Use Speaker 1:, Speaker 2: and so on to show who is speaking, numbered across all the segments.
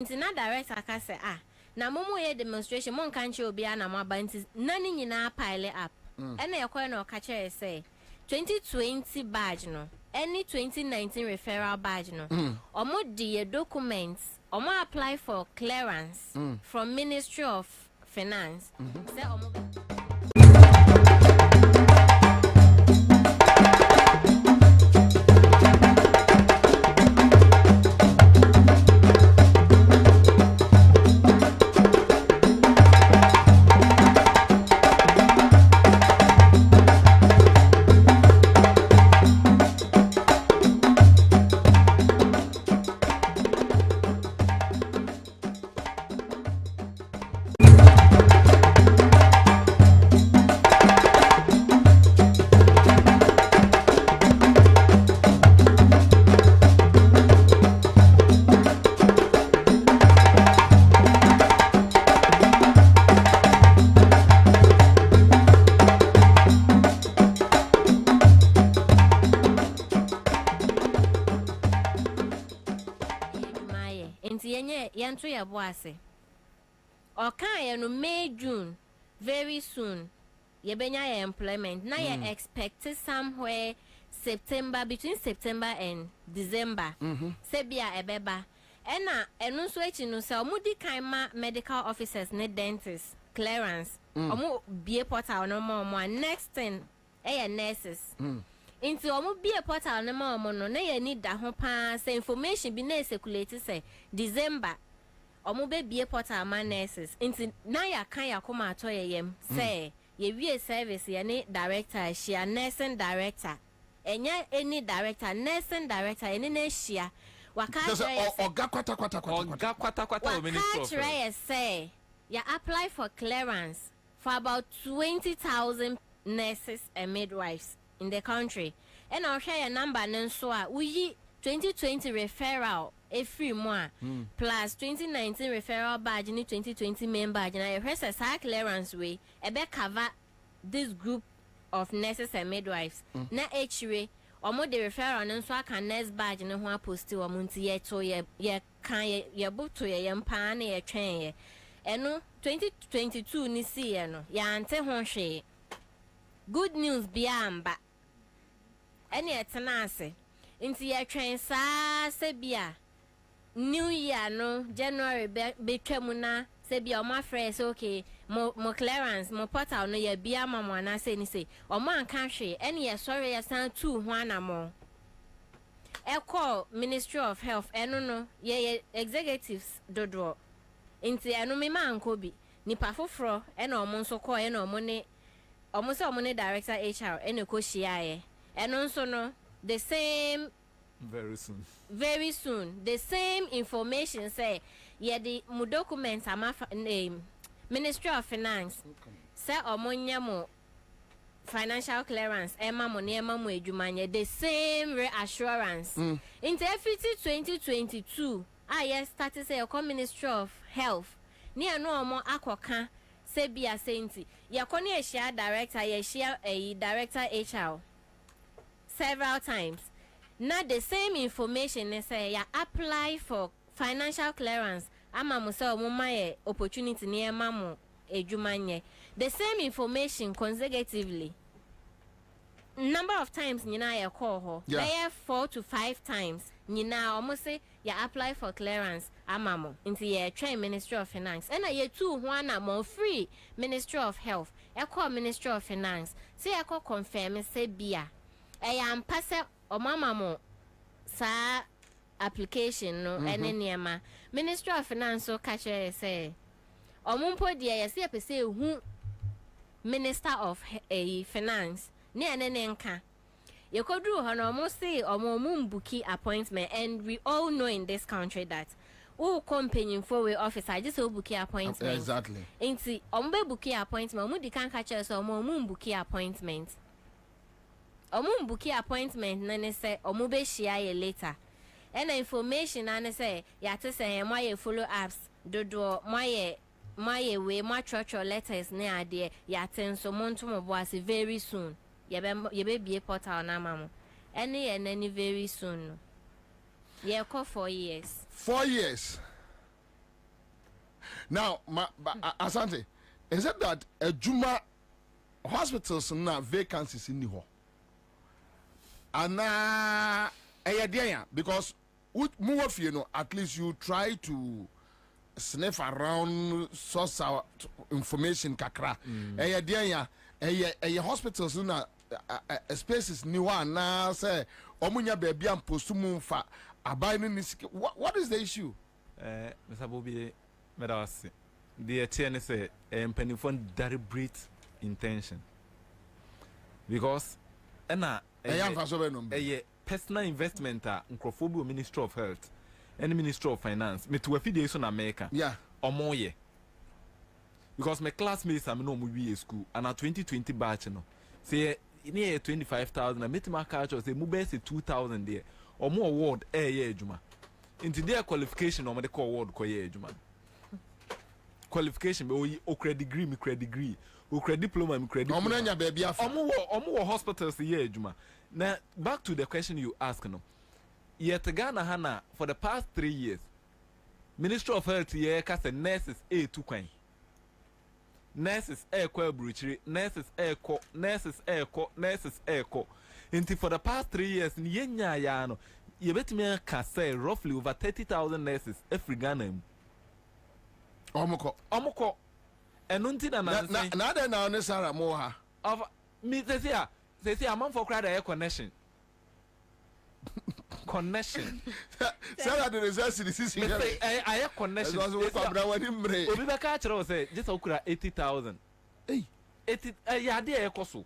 Speaker 1: Nti na director ka say na momo ye demonstration mon kan che obi na mo aba nti na ni nyina pile up. Ena ye koy na o ka che say 2020 badge no any 2019 referral badge no omo di documents omo apply for clearance from Ministry of Finance. Say omo yanto ya boase okan no May June very soon ye benya your employment na ye expect somewhere September between September and December sebia ebeba ena enu so echi no se omudi kan ma medical officers ne dentists clearance omu bie portal no more next thing nurses Inti omu be a portal no more no na ye need da ho pa say information bi na circulate say December omu be a portal man nurses inti na ya kan ya koma ato yem say ye wie service ye ne director shia nursing director enya any director nursing director ene na shia waka
Speaker 2: oga kwata
Speaker 1: minister say ya apply for clearance for about 20,000 nurses and midwives in the country. And I'll share a number and so we 2020 referral a free more plus 2019 referral badge in 2020 main badge and I press a clearance way a be cover this group of nurses and midwives. Na way or more the referral and so I can nurse badge and one post to a munti yet so ye can ye book to ye pan ye train and no 2022 ni see no ya ante hon hwe. Good news biamba ene etenase inti ye twen saa sebia new year no January be twemu na sebia o ma fresh okay mo clearance mo portal no ye bia mama na se ni se o ma anka hwe ene ye sorry ye san tu ho anamo e call Ministry of Health eno no ye executives dodo inti eno me ma anko bi nipa foforo ene o mo nso call ene o mo ne almost a money director HR and a coachie and also no the same very soon the same information say yeah the documents are name Ministry of Finance say omonya financial clearance ema mo ema mo edwumanye the same reassurance into every 2022 yes started say a Ministry of Health near no omo akoka Sebia Sainti, Yakoni a share director, ye share a director HR several times. Now the same information they say ya apply for financial clearance. Ama musa mumaye opportunity near mamu ejumanye. The same information consecutively. Number of times nina ya call ho. There 4 to 5 times. Nina almost say ya apply for clearance. Amamo into ye train Ministry of Finance and ye two one more free Ministry of Health e call Ministry of Finance say I call confirm say bia e am pass o mama mo sa application no ene niema Ministry of Finance so catch say o mumpo dia ye say pese hu Minister of Finance ni ene nka ye kodru ho no mo say o mo mumbuki appointment and we all know in this country that company for we officer just book appointment.
Speaker 2: Exactly.
Speaker 1: Inti ombe book appointment mu di kan ka chere so omo book appointment. Omo book appointment na ne say omo be share ye later. And information na ne say ya te say mo ye follow ups dodo mo ye we mo church letters ne ade ya ten so mo nto mo boase very soon. Ye be bie portal na mamo. Any very soon. Yeah, call 4 years.
Speaker 2: 4 years. Now, Asante, is it that a Juma hospitals na vacancies in the hall? And because more of at least you try to sniff around source our information kakra. Hospitals na spaces new one na say omunya baby and postumum fa abayin. What is the issue?
Speaker 3: Mr. Bobie, medawasi. The attorney say penifon deliberate intention because personal investment nkrofobu Ministry of Health and Ministry of Finance me to afide so na America omoye because my classmates am no mu school and a 2020 batch no say near 25,000 na metima culture say mu be say 2,000 there omo award ye adwuma into their qualification omo de call award ko ye adwuma qualification be o credit degree me credit degree o credit diploma me credit
Speaker 2: omo nya ba bia fa
Speaker 3: omo hospitals ye adwuma. Now back to the question you ask no yet Ghana hana for the past 3 years Ministry of Health ye kase nurses to kwan nurses ko abruchiri nurses ko into for the past 3 years ni yenya ya no ye betimi ka say roughly over 30,000 nurses every Ghana omko enunti
Speaker 2: na ne Sarah Moha
Speaker 3: of me say a man for crowd air connection.
Speaker 2: Sarah the necessity this is
Speaker 3: air connection. Obi be catch us say just okura 80,000.
Speaker 2: Hey
Speaker 3: 80 ya dey air koso.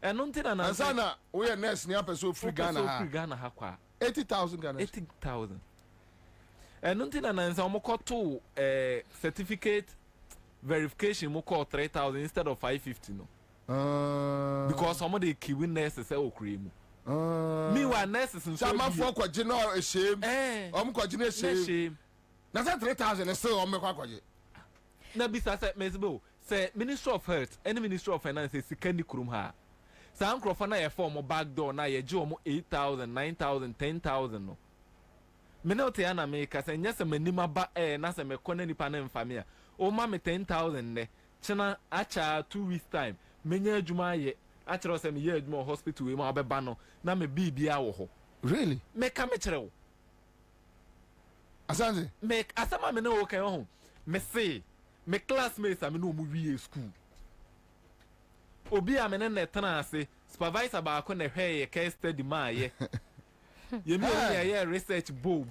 Speaker 3: Enunti na
Speaker 2: Ansah na we nurse ni apeso free Ghana
Speaker 3: ha kwa
Speaker 2: 80,000 Ghana
Speaker 3: 80,000. Enunti na Ansah omo koto certificate verification mo call 3,000 instead of 550 no. Because some of the key nurses say okrimu. Meanwhile nurses and
Speaker 2: some for kwagina shame. Kwagina shame. Na say 3,000 is still kwagye.
Speaker 3: Na bisa say mesbo say Ministry of Health and Ministry of Finance sikandi kurum ha. Sa ankrofo na ye form back door na ye je omo 8,000, 9,000, 10,000 no. Me na ote na me ka say nyase manima ba na say me kona nipa na mfamia. O ma me 10,000 ne. China acha 2 weeks time. Menya adwuma ye achiro se me ye adwuma hospital we ma obeba no na me bibia wo ho
Speaker 2: really
Speaker 3: me ka me kire wo
Speaker 2: Asante
Speaker 3: me asama me na wo kan ho me say me classmates am no mu wie school obi am ne netana ase supervisor ba ko na hwe ye case study ma ye ye mi ye research bob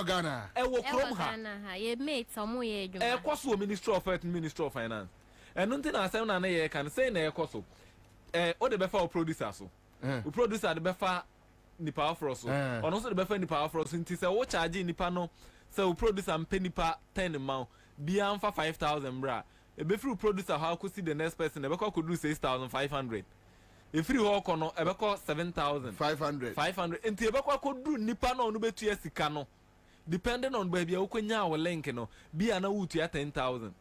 Speaker 2: Ghana
Speaker 3: wo krom ha
Speaker 1: ye mates omo ye adwuma
Speaker 3: kwaso Ministry of Health Ministry of Finance enunti na asem na ye kan say na kwaso o de befa o producer so o producer de befa nipa afro so ono so de befa nipa afro so nti say wo charge nipa no say o producer mpe nipa 10 ma bia amfa 5,000 bra e be free producer how ko see the next person e be ko do 6,500 e free ho ko no e be ko 7,500 nti e be ko do nipa no no betu sika no depending on baby okwenya our link no bia na wutu ya 10,000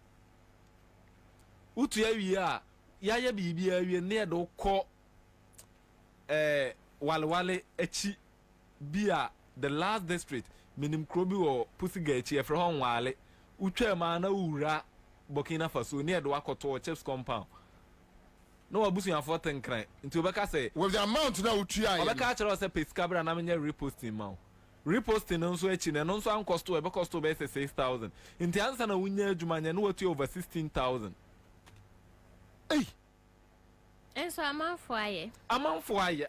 Speaker 3: wutu ya wi a ya ya bibia wi ne do ko walwale echi bia the last district minim krobi wo pusiga echi efre ho nwale utwa ma na wura Burkina Faso ne do akoto chiefs compound no wabusu ya 14 kran nti obeka say
Speaker 2: with the amount na wutu ya
Speaker 3: obeka achero say pescabra na menye reposting ma reposting nso echi na nso an costo ebe costo be 6,000 nti Ansah na wunya adwuma nya no watu over 16,000
Speaker 1: enso amanfo aye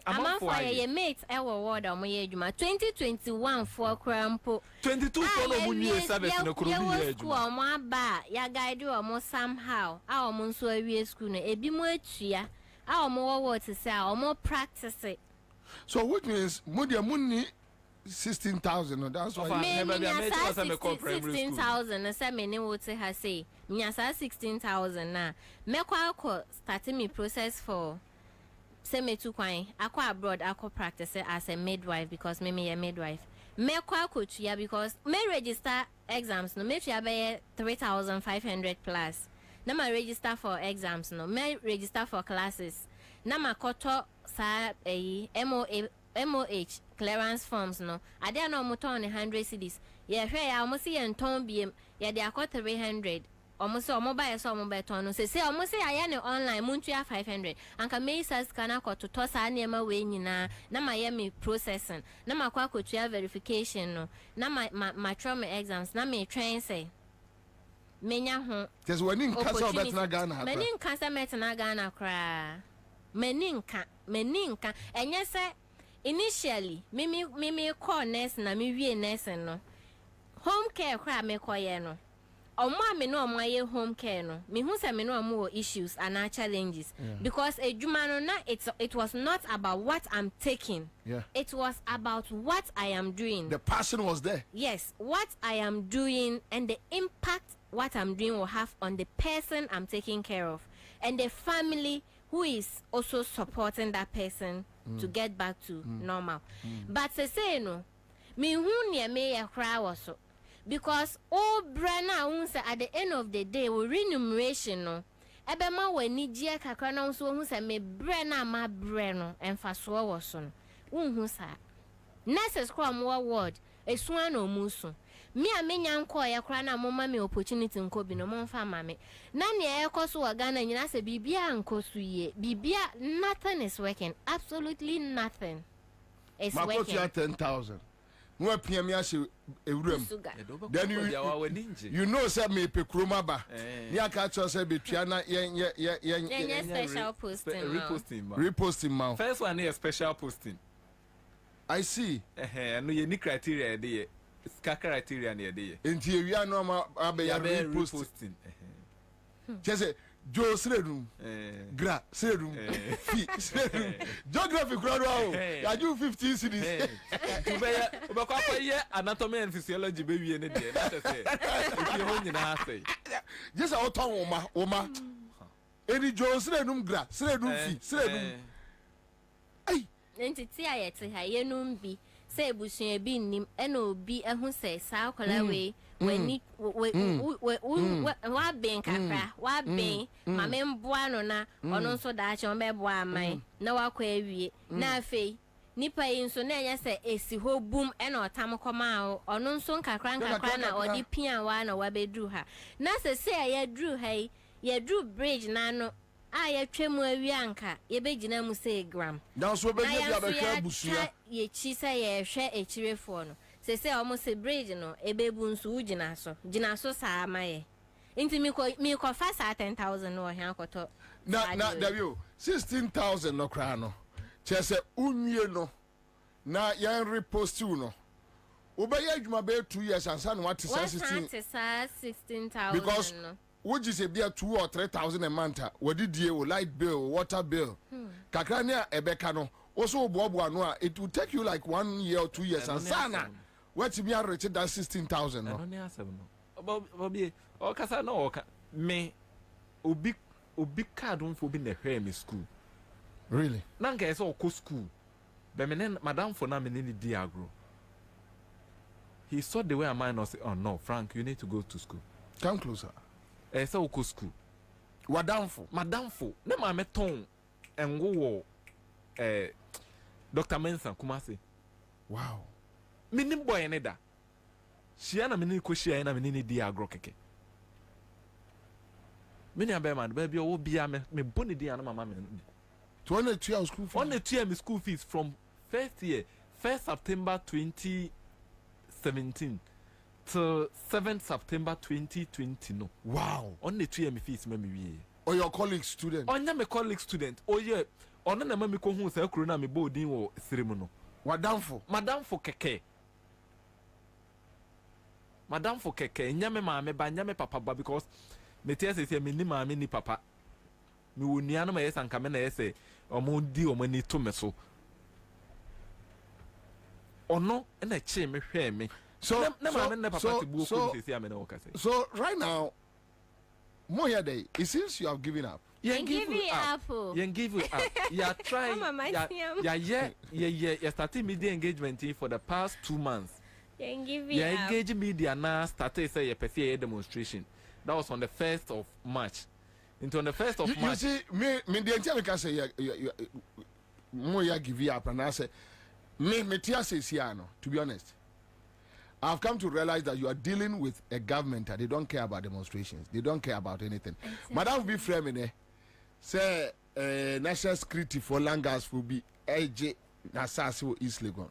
Speaker 1: ye mates e wo word omo ye adwuma 2021 for krampo
Speaker 3: 22 for no munye service na kro bi ye adwuma
Speaker 1: omo aba ya guide omo somehow a omo nso awie school no ebi mo atua a omo wo what say a omo practice
Speaker 2: so which means mudia munni 16,000 that's why
Speaker 1: me 16,000 na say me ne wote ha say me 16,000 na me kwa start me process for say me to kwan akwa abroad akwa practice as a midwife because me a midwife me kwa tua because me register exams no me tua be 3,500 plus na ma register for exams no me register for classes na ma koto sa MOA MOH clearance forms no ade na omoton 100 cedis ye hwe ya omo se ye nton biem ye de akọ 300 omo se omo ba ye so omo beton no se omo se ya ne online muntu ya 500 anka me sas kana ko to sa na ma we nyina na ma ye me processing na ma kwa kotua verification no na ma trauma exams na me train say menya ho
Speaker 2: just when in cancer betina Ghana
Speaker 1: menin cancer betina Ghana kra meninka enye se initially me call nurse na me wie nurse no home care kra me koye no omo me no omo ye home care no me hu se me no omo issues and challenges because ejuma no na it was not about what I'm taking, it was about what I am doing.
Speaker 2: The passion was there.
Speaker 1: Yes, what I am doing and the impact what I'm doing will have on the person I'm taking care of and the family who is also supporting that person to get back to normal. But say no, me hu ne me ye kra was because all brana unsa at the end of the day we remuneration no ebe ma wani gie kakra na unso hu se me brana ma breno emfaso wo so no unhu sa nurses kwa mo ward esuan na omusu me amenya nko ye kra na mo ma me opportunity nko bi no mo mfa ma me na ne e koso wa Ghana nyina se bibia nko su ye bibia nothing is working, absolutely nothing is working.
Speaker 2: Makotia 10,000 no apia me ahye ewuram then you know say me pe kroma ba ni aka cho say betua na
Speaker 1: ye special posting
Speaker 2: reposting ma
Speaker 3: first one is special posting.
Speaker 2: I see
Speaker 3: no ye ni criteria dey ska criteria na dey
Speaker 2: enti ewia no ma abeya reposting chese jo sredum gra sredum fi sredum geography crowd wow ya ju 15 cities
Speaker 3: ube kwa ye anatomy and physiology be wie ne dey na say if you hold nyina say
Speaker 2: just a oton oma eni jo sredum gra sredum fi sredum ai
Speaker 1: entity ayete ha yenum bi say ebusun bi nim ena obi ehun say sa akola we when wa ben kakra wa ben mame mboa no na ono nso da ache on be boa aman na wakọ awie na afei nipa yi nso na enya se esi ho bum ena otam koma ono nso nkakra na odi pia wa na wa bedru ha na se ya dru ha ye dru bridge na no a ye twemu awie anka ye begina mu se gram
Speaker 2: na so be ye bia be kwa busua
Speaker 1: ye chi se ye hwe echirefo no se almost a bridge no ebebu nso ugina so sa amaye inti mi ko fa sa 10,000 no hia koto
Speaker 2: na David 16,000 no kra no chese unwie no na yan repost you no obey adwuma be 2 years ansa no what
Speaker 1: 16,000
Speaker 2: because would you say be 2 or 3,000 a month what did you light bill water bill kakra ne ebeka no also bobo no it will take you like 1 year or 2 years ansa na what me are rated that 16,000 no
Speaker 3: no asem no Bobie o kasa no o me obi card on for be na hwe me school
Speaker 2: really
Speaker 3: na nka ese o ko school be me ne madam for na me ne di agro he saw the way a man was say oh no Frank you need to go to school
Speaker 2: come closer
Speaker 3: ese o ko school
Speaker 2: madam for
Speaker 3: na ma me ton enwo wo Dr. Mensa Kumasi
Speaker 2: wow
Speaker 3: minim boy ne da shia na mini ko shia na mini di agro keke mini abe man baby o bia me boni di na mama me
Speaker 2: to on the 2 school fees
Speaker 3: on the 2 school fees from first September 2017 to 7th September 2020 no
Speaker 2: wow
Speaker 3: on the 2 fees me wie
Speaker 2: or your colleague student
Speaker 3: on my colleague student oh yeah on na mama ko hu sa kuro na me bodin wo sirimu no madam for keke nyame maame ba nyame papa ba because me tia say me ni maame ni papa me wonia no ma yesa nka me na yese omo di omo ni to me so ono na che me hwe me so na maame na papa ti bu ko say ame na wo ka say
Speaker 2: so right now mo here day it seems you have given up
Speaker 1: you give it up
Speaker 3: you try you started media engagement for the past 2 months. You engage media now started say a demonstration. That was on the 1st of March. Into on the 1st of March.
Speaker 2: You see, me the entire can say you give you up and I say Me tia says here, no, to be honest. I've come to realize that you are dealing with a government that they don't care about demonstrations. They don't care about anything. Exactly. Madam be framing say national security for Langas will be AJ Nasasi East Legon.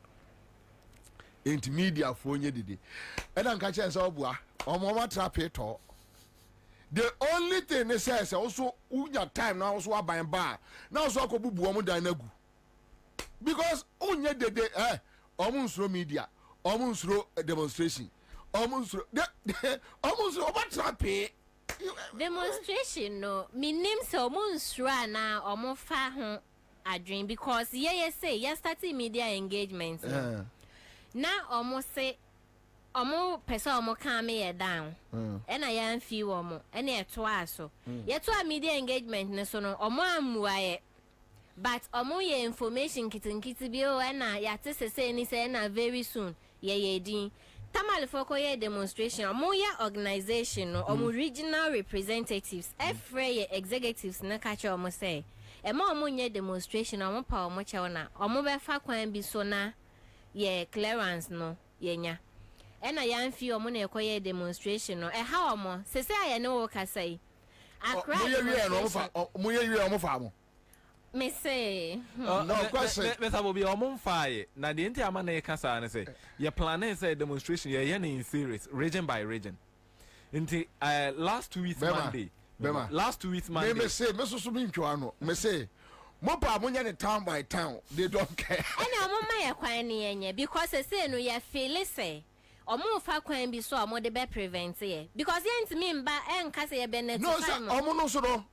Speaker 2: Into media for you did. And I'm catching so mama trap it all. The only thing they say is also your time now also by and bar. Now so ko bubu omo dan because onye de omo media, omo demonstration, omo omo trap
Speaker 1: demonstration no minim so omo na omo fa ho adwen because say starting media engagement na omo say omo pese omo kan me down and I am fi omo and e to aso ye to media engagement ne so no omo amuaye but omo ye information kitinkiti bi o na ya te se ni say na very soon ye din tamal foko ye demonstration omo ya organization no omo regional representatives every executives na ka che omo say e ma omo nye demonstration omo pa omo che na omo be fa kwan bi so na ye clearance no ye nya ena yan fi omo na ekoye demonstration no ha omo se aye ne wo kasai akra
Speaker 2: mo ye omo fa mo
Speaker 1: me say
Speaker 2: no question
Speaker 3: me sabo bi omo fa na de nti ama na ye kasa na say ye plan say demonstration ye in series region by region nti last 2 weeks Monday last 2 weeks Monday
Speaker 2: me say me so mi ntwa no me say mo pa mo nya the town by town they don't care
Speaker 1: ena omo ma ye kwan ne yenye because say no ye feel say omo fa kwan bi so omo de be prevent ye because ye ntimi mba enka say ye be net
Speaker 2: no sir omo no so no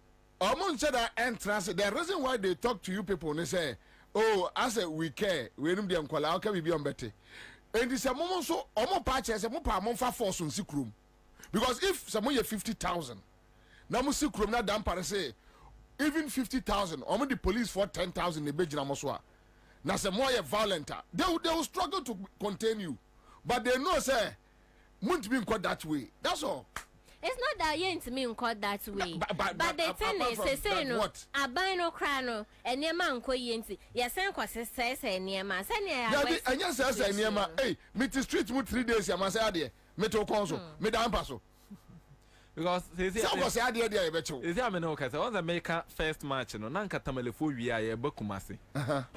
Speaker 2: omo said that entrance the reason why they talk to you people they say oh I say we care we nim dem kwala okay we be on better and this omo so omo pa che say mo pa mo fa force on sikrum because if someone ye 50,000 na mo sikrum na dam pare say even 50,000 omo the police for 10,000 e be gina mo so a na say more ye violent they will struggle to contain you. But they know, say, won't be caught that way. That's all.
Speaker 1: It's not that you ain't mean caught that way. But the thing is, say no, I buy no crano, and your man ko yenti. Yes, and cause says and near man. Send ya.
Speaker 2: And yes, says near man. Hey, meet the street with 3 days. Ya must add meto conso, medam paso.
Speaker 3: Because
Speaker 2: some was idea there, becho.
Speaker 3: Is there no case? On the America first match, no, Nanka Tamalefo, we are Kumasi.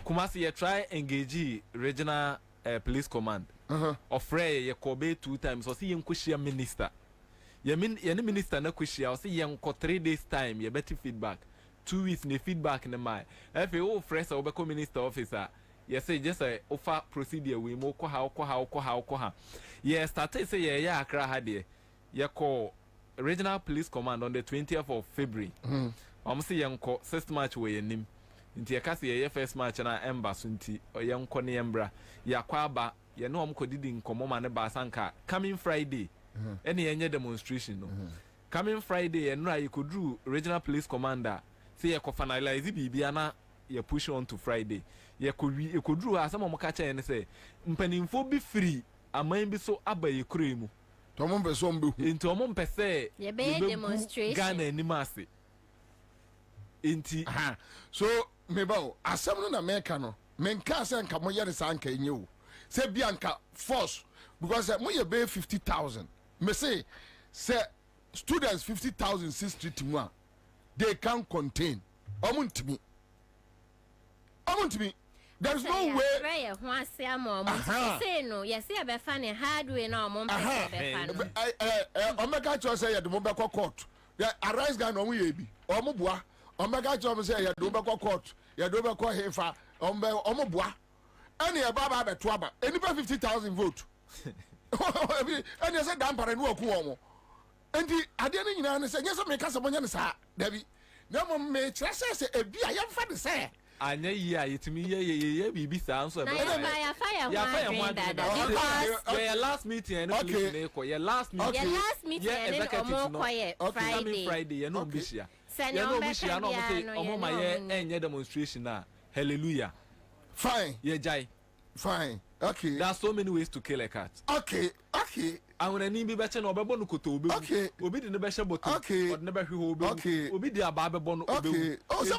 Speaker 3: Kumasi, you try engage regional police command. Of Frey, ye Kobe 2 times, or see young Kushia minister. Ye minister na Kushia, or see young 3 days time, ye better feedback. 2 weeks ne feedback in the mind. If you all fresh or become minister officer, ye say just a offer procedure we mo koha. Ye started say ye akra hadie. Ye call regional police command on the 20th of February. See young 6th match we nim. Inti ye kasi ye first match na emba sunti o young kone embra. Ya kwaba ye no amko didi nkomo ma ne basanka coming Friday any yenye demonstration no coming Friday ye no you could do regional police commander say ye ko finalize bibia na ye push on to Friday ye could do asem mo ka che ne say mpanimfo bi free aman bi so aba ye kuremu
Speaker 2: to mo mpeso mbe
Speaker 3: into mo mpese
Speaker 1: ye be demonstration
Speaker 3: Ghana animase inti
Speaker 2: so me ba asem no na meka no menka se nka mo ye ne sanka enye o say bianca force because mo ye be 50,000 me say students 50,000 street mu they can contain omuntimi there is no way
Speaker 1: say ho ase am say no yes say be fa ne hardware na omon pese be fa no
Speaker 2: omeka cho say ye do mo be court the arise guy no mo ye bi omoboa omeka cho mo say ye do be court ye do be ko hefa omoboa any baba be to aba any 50,000 vote and you say damn pare no ku omo and the ade no nyina ne say nyesa me kasa bonya ne sa dabi na mo me kire say e bia ya fa de say
Speaker 3: anya yi a yetimi ye bibi sa anso e
Speaker 1: be ya fire one because
Speaker 3: your last meeting and okay your last meeting
Speaker 1: and omo koye
Speaker 3: Friday you know bishia you know bishia no say omo ma ye enye demonstration na hallelujah
Speaker 2: fine
Speaker 3: ye jai
Speaker 2: fine okay
Speaker 3: there are so many ways to kill a cat
Speaker 2: okay
Speaker 3: awon ni bi be che na obebo no koto obe obi di ne be she boto
Speaker 2: okay
Speaker 3: od ne be hwe obe
Speaker 2: okay
Speaker 3: obi di aba bebo no obe
Speaker 2: okay oh so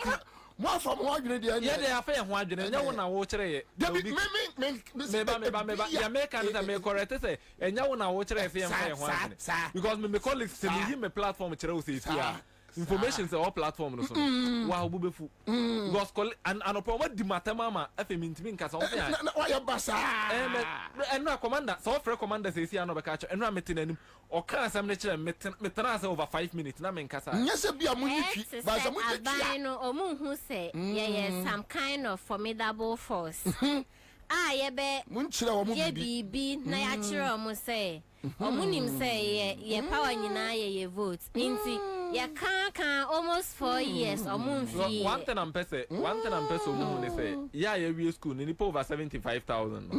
Speaker 2: More from one grade.
Speaker 3: Yeah, they are fair one. And you want to watch it. Maybe. Yeah, make and make correct. Say, and you want to watch it. Because my colleagues send him a platform. Information is all platform. Wow, bubefu. Because and what the matter mama if you mean to me cuz
Speaker 2: why your bassa
Speaker 3: and no commander software commander says here no be catch and no meeting anim or can some lecture metana over 5 minutes na men kasa
Speaker 2: yes bia munitwi ba za munitwi
Speaker 1: no omu hu say yeah some kind of formidable force ye be
Speaker 2: munchira wo mu
Speaker 1: bibi na ya kire omu say omu nim say ye power nyina ye vote inti ya can almost 4 years or month.
Speaker 3: One thing I'm pese omu say yeah we school ni over 75,000.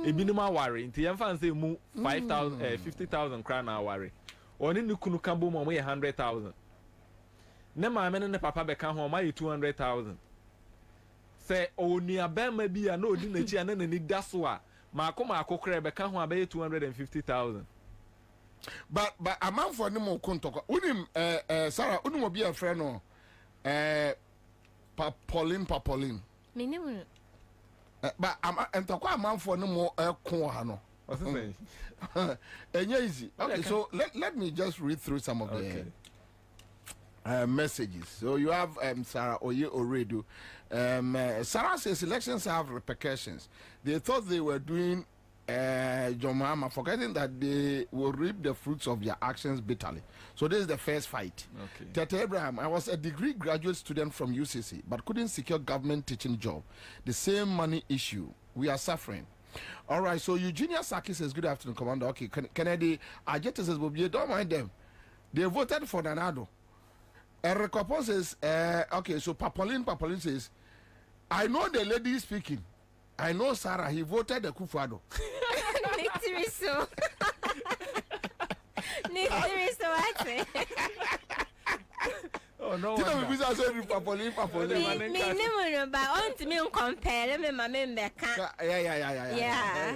Speaker 3: E minimum worry inti yan fan say mu 5,000 50,000 crown a worry. Oni ni kunu kambo mo 100,000. Ne ma me ne papa be kan ho ma 200,000. Say oni abema bi ya na odi na chi ana ni daso a ma akokra be kan ho abe 250,000.
Speaker 2: But a man for no more contoko. Unim Sarah, unim will be a friend or Pauline.
Speaker 1: Minimum.
Speaker 2: But I'm a man for no more cohano.
Speaker 3: What's it saying?
Speaker 2: Easy. Okay, so let me just read through some of the messages. So you have Sarah Oye Oredu. Sarah says elections have repercussions. They thought they were doing Jomama, forgetting that they will reap the fruits of their actions bitterly. So this is the first fight.
Speaker 3: Okay.
Speaker 2: Tete Abraham, I was a degree graduate student from UCC, but couldn't secure government teaching job. The same money issue. We are suffering. All right, so Eugenia Saki says, good afternoon, Commander. Okay, Kennedy, Ajeta says, Bobie, don't mind them. They voted for Nanado. Erikopon says, okay, so Papolin says, I know the lady speaking. I know Sarah, he voted the Kufado.
Speaker 1: Nicteriso.
Speaker 3: Oh no.
Speaker 2: We are sorry, Papolin.
Speaker 1: Me but on to me compare me my member.
Speaker 2: Yeah.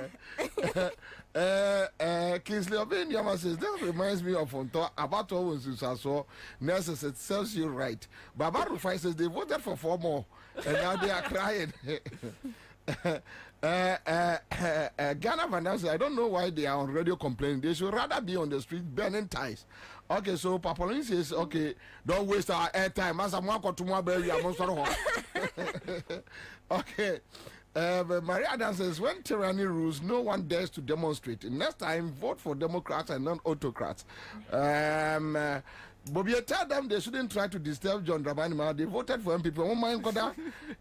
Speaker 2: Kingsley Obin says that reminds me of about always you saw nurses it serves you right. Baba Rufai says they voted for 4 more and now they are crying. Ghana Van says I don't know why they are on radio complaining. They should rather be on the street burning ties. Okay, so Papolin says, okay, don't waste our airtime. As I'm walking to my baby, I'm also okay. Maria Adam says, when tyranny rules, no one dares to demonstrate. Next time, vote for Democrats and non-autocrats. Bobie, tell them they shouldn't try to disturb John Dramani. They voted for MPP. Oh my God.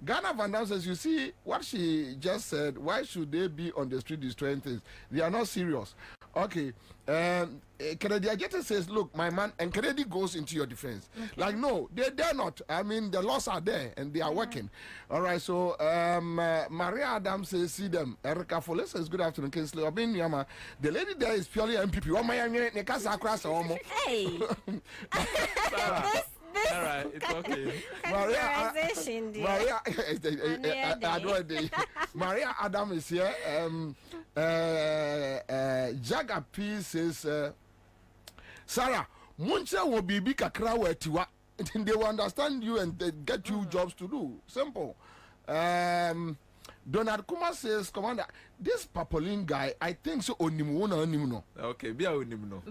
Speaker 2: Ghana Van Dam says, you see what she just said. Why should they be on the street destroying things? They are not serious. Okay. Kennedy Ajete says, look, my man, and Kennedy goes into your defense. Okay. Like, no, they dare not. I mean, the laws are there and they are working. All right, so Maria Adams says, see them. Erica Foles says, good afternoon, Kingsley. The lady there is purely MPP.
Speaker 1: Hey.
Speaker 3: All right, it's okay.
Speaker 2: Maria Adam is here. Jaga P says, Sarah, Muncha will be big kakra tiwa. They will understand you and they get you jobs to do. Simple. Donald Kuma says, Commander, this Papolin guy, I think so. Onimuno.
Speaker 3: Okay, be onimuno.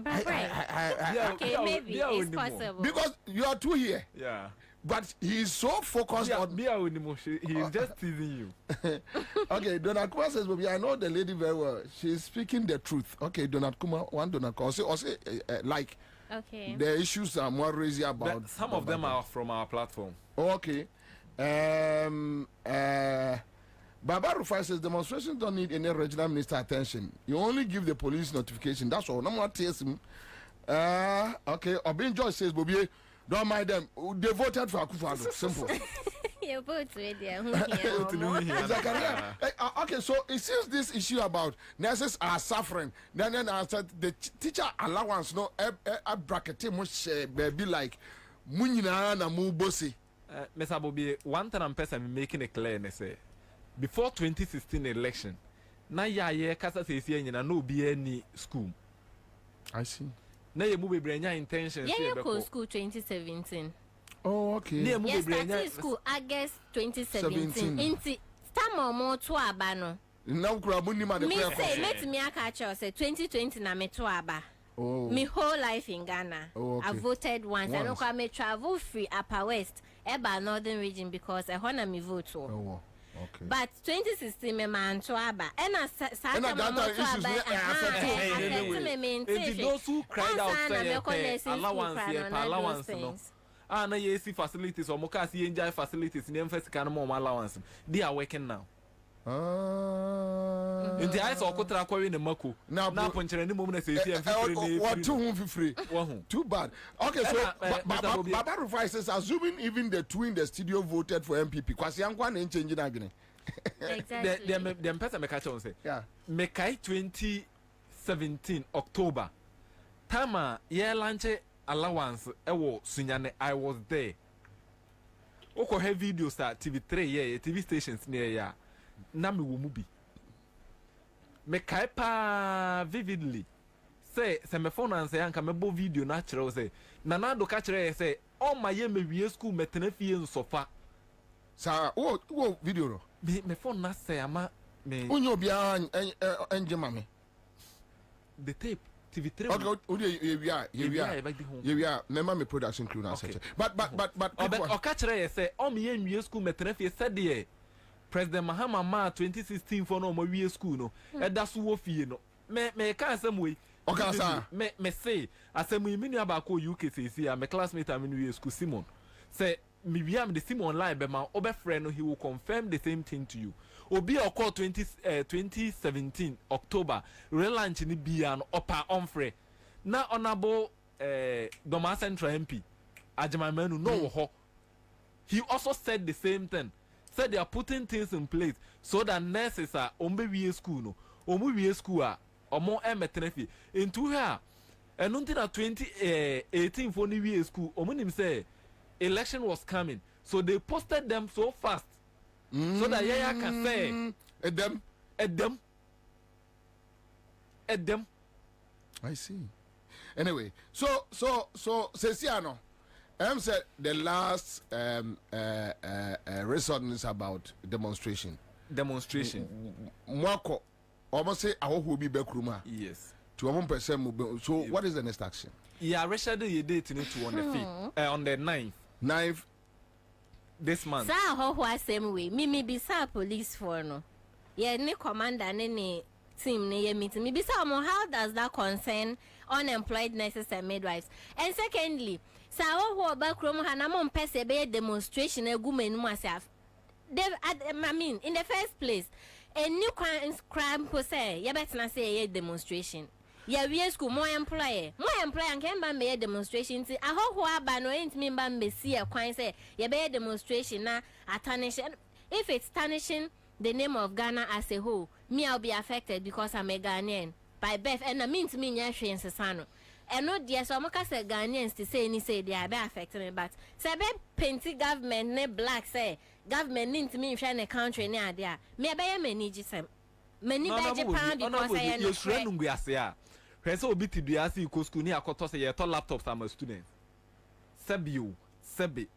Speaker 1: Okay, maybe it's possible.
Speaker 2: Because you are two here.
Speaker 3: Yeah.
Speaker 2: But he is so focused on.
Speaker 3: Be onimuno. He is just teasing you.
Speaker 2: Okay, Donald Kuma says, Bobie, I know the lady very well. She is speaking the truth. Okay, Donald Kuma, one Donald Kuma. Also, like,
Speaker 1: okay,
Speaker 2: the issues are more raisy about.
Speaker 3: But some of them are from our platform.
Speaker 2: Oh, okay. Baba Rufai says demonstrations don't need any regional minister attention. You only give the police notification. That's all. No more TSM. Okay. Obin Joyce says, Bobie, don't mind them. They voted for Akufo-Addo. Simple.
Speaker 1: You vote with
Speaker 2: okay, so it seems this issue about nurses are suffering. Then I said the teacher allowance no a bracket must be like Munina na Mubosi.
Speaker 3: Mr. Bobie, one time I'm making it clear and say before 2016 election, na ya kasa says na no be any school.
Speaker 2: I see.
Speaker 3: Na ye move brain intention.
Speaker 1: Yeah, you school 2017.
Speaker 2: Oh, okay.
Speaker 1: Yes, started school August 2017. Inti stammer more to abano.
Speaker 2: Now Krabuni man.
Speaker 1: Me say met me a catcher say 2020 na me to aba.
Speaker 2: Oh.
Speaker 1: Me whole life in Ghana.
Speaker 2: Oh, okay.
Speaker 1: I voted once. I don't me travel free upper west, eba northern region because I wanna me vote to.
Speaker 2: Oh. Okay.
Speaker 1: But 2016 me man to aba. And I started my
Speaker 3: those who cried out say allowance no. Na yes facilities or mokasi enjoy facilities in emphasis can more allowance. They are working now. In the eyes of Kotra in the Mako. Now puncher any moment say
Speaker 2: what 250 too bad. Okay, so Baba Rufai assuming even the two in the studio voted for MPP because Yankwan ain't changing again.
Speaker 1: Exactly.
Speaker 3: The person make a chance say.
Speaker 2: Yeah.
Speaker 3: Mekai 2017 October. Tama year lunch allowance ewo sunyane I was there. Oko have videos at TV3 yeah TV stations near ya. Na me wo mu bi. Mekai pa vividly. Say me phone and say anka me bo video na kire say nana do ka kire say all my ye me wie school metena fie nsofa.
Speaker 2: Sa wo video no.
Speaker 3: Me phone na say ama me
Speaker 2: Unyo bia enje mame.
Speaker 3: The tape TV3.
Speaker 2: Okay, we are. Remember my production crew now.
Speaker 3: Okay.
Speaker 2: But.
Speaker 3: Oka kire say all me ye wie school metena fie said there. President Mahama Ma 2016 for no wie school no. E da so wo fie no. Me ka asem we.
Speaker 2: Okay, sir.
Speaker 3: Me say asem we me nua ko UK say me classmate am wie school Simon. Say me we am the Simon line be ma obe friend no he will confirm the same thing to you. Obi okọ 2017 October relaunch ni bia no opa onfre. Na honorable Doma Central MP Ajimamenu no wo ho. He also said the same thing. Said they are putting things in place so that nurses are ombe school no. Omu wie school a omo emetenefi into her. And until 2018 for new year school, omunim say election was coming. So they posted them so fast. So that Yaya can say at them.
Speaker 2: I see. Anyway, so Ceciano, said the last resort is about demonstration. Mwako, almost say I hope will be back room.
Speaker 3: Yes.
Speaker 2: To 1%. So what is the next action?
Speaker 3: Yeah, reschedule your date on the 5th, on the 9th.
Speaker 2: 9th.
Speaker 3: This month.
Speaker 1: Sa ho same way. Me bisa police for no. Ye ni commander ni team ni ye meeting. Me bisa mo how does that concern unemployed nurses and midwives? And secondly, sa ho back room ha na mo mpese be demonstration egu menu asaf. I mean, in the first place, a new crime per se, you better not say a demonstration. Yeah, we school more employer and can ban be a demonstration. I hope who are by no ain't mean ban be see a coin say, you be a demonstration now, a tarnish. If it's tarnishing the name of Ghana as a whole, me I'll be affected because I'm a Ghanaian by birth, and I mean to me, Yashi and Sasano. And no, dear, so I'm say Ghanaians to say any say they are be affected me, but say painty government ne black say government need to me in a country near there. Me I many jisem. Many Japan because I am
Speaker 3: no Press obi ti dua si ko school ni akoto se ye to laptops am student. Sebi.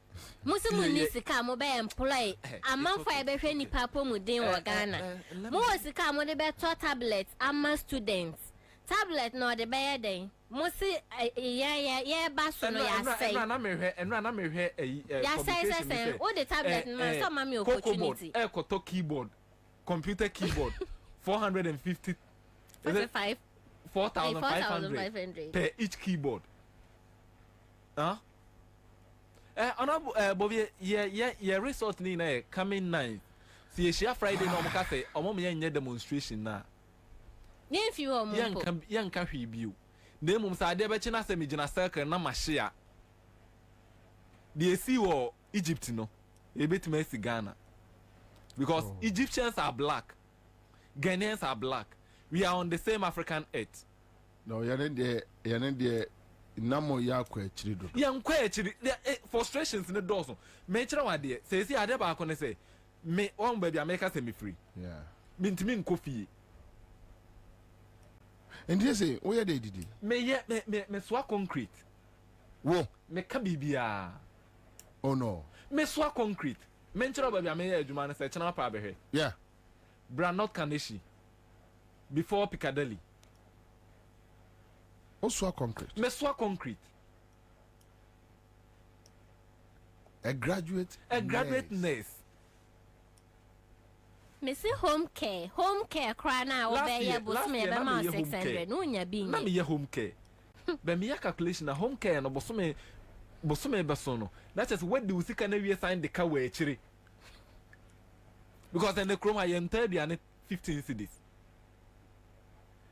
Speaker 1: Musumu ni sika mo be employ. Amanfo e be hwe nipa pomuden wo Ghana. Mo sika mo de be to tablets am students. Tablet no de be den. Mo si ye ba so no ya say.
Speaker 3: Enra na me hwe
Speaker 1: ya say o de tablet no so ma me opportunity.
Speaker 3: Ekoto keyboard. Computer keyboard. 450
Speaker 1: 45
Speaker 3: 4,500 per each keyboard. Honorable Bobie, yeah, resort ni na coming 9. See, she Friday no mo say, omo me yen demonstration na.
Speaker 1: Yen fi o mo.
Speaker 3: Yen ka hwi biu. Na mum sa de be chi na se me gina circle na mahia. The see wo Egypt no. E betima si Ghana. Because Egyptians are black. Ghanaians are black. We are on the same African earth.
Speaker 2: No, you're Namo ya kwa chirido.
Speaker 3: Yankwa chiri frustrations in the doors. Me chira wa de say see ade ba ko ne say me one baby America say me free.
Speaker 2: Yeah.
Speaker 3: Bintimi nkofi.
Speaker 2: And they say o ya de didi.
Speaker 3: Me swa concrete.
Speaker 2: Wo
Speaker 3: me ka bibia.
Speaker 2: Oh no.
Speaker 3: Me so concrete. Mention about me adwuma no say chana pa be.
Speaker 2: Yeah.
Speaker 3: Brandot Kaneshi. Before Piccadilly.
Speaker 2: Also concrete.
Speaker 3: Me so concrete.
Speaker 2: A graduate
Speaker 3: nurse.
Speaker 1: Me say home care cry now obey boss me be ma 600 no nya bi
Speaker 3: na me ye home care. Be me calculation na home care no boso me be so no. That is what do sika na we sign the car we chire. Because then the chrome I enter the 15 cedis.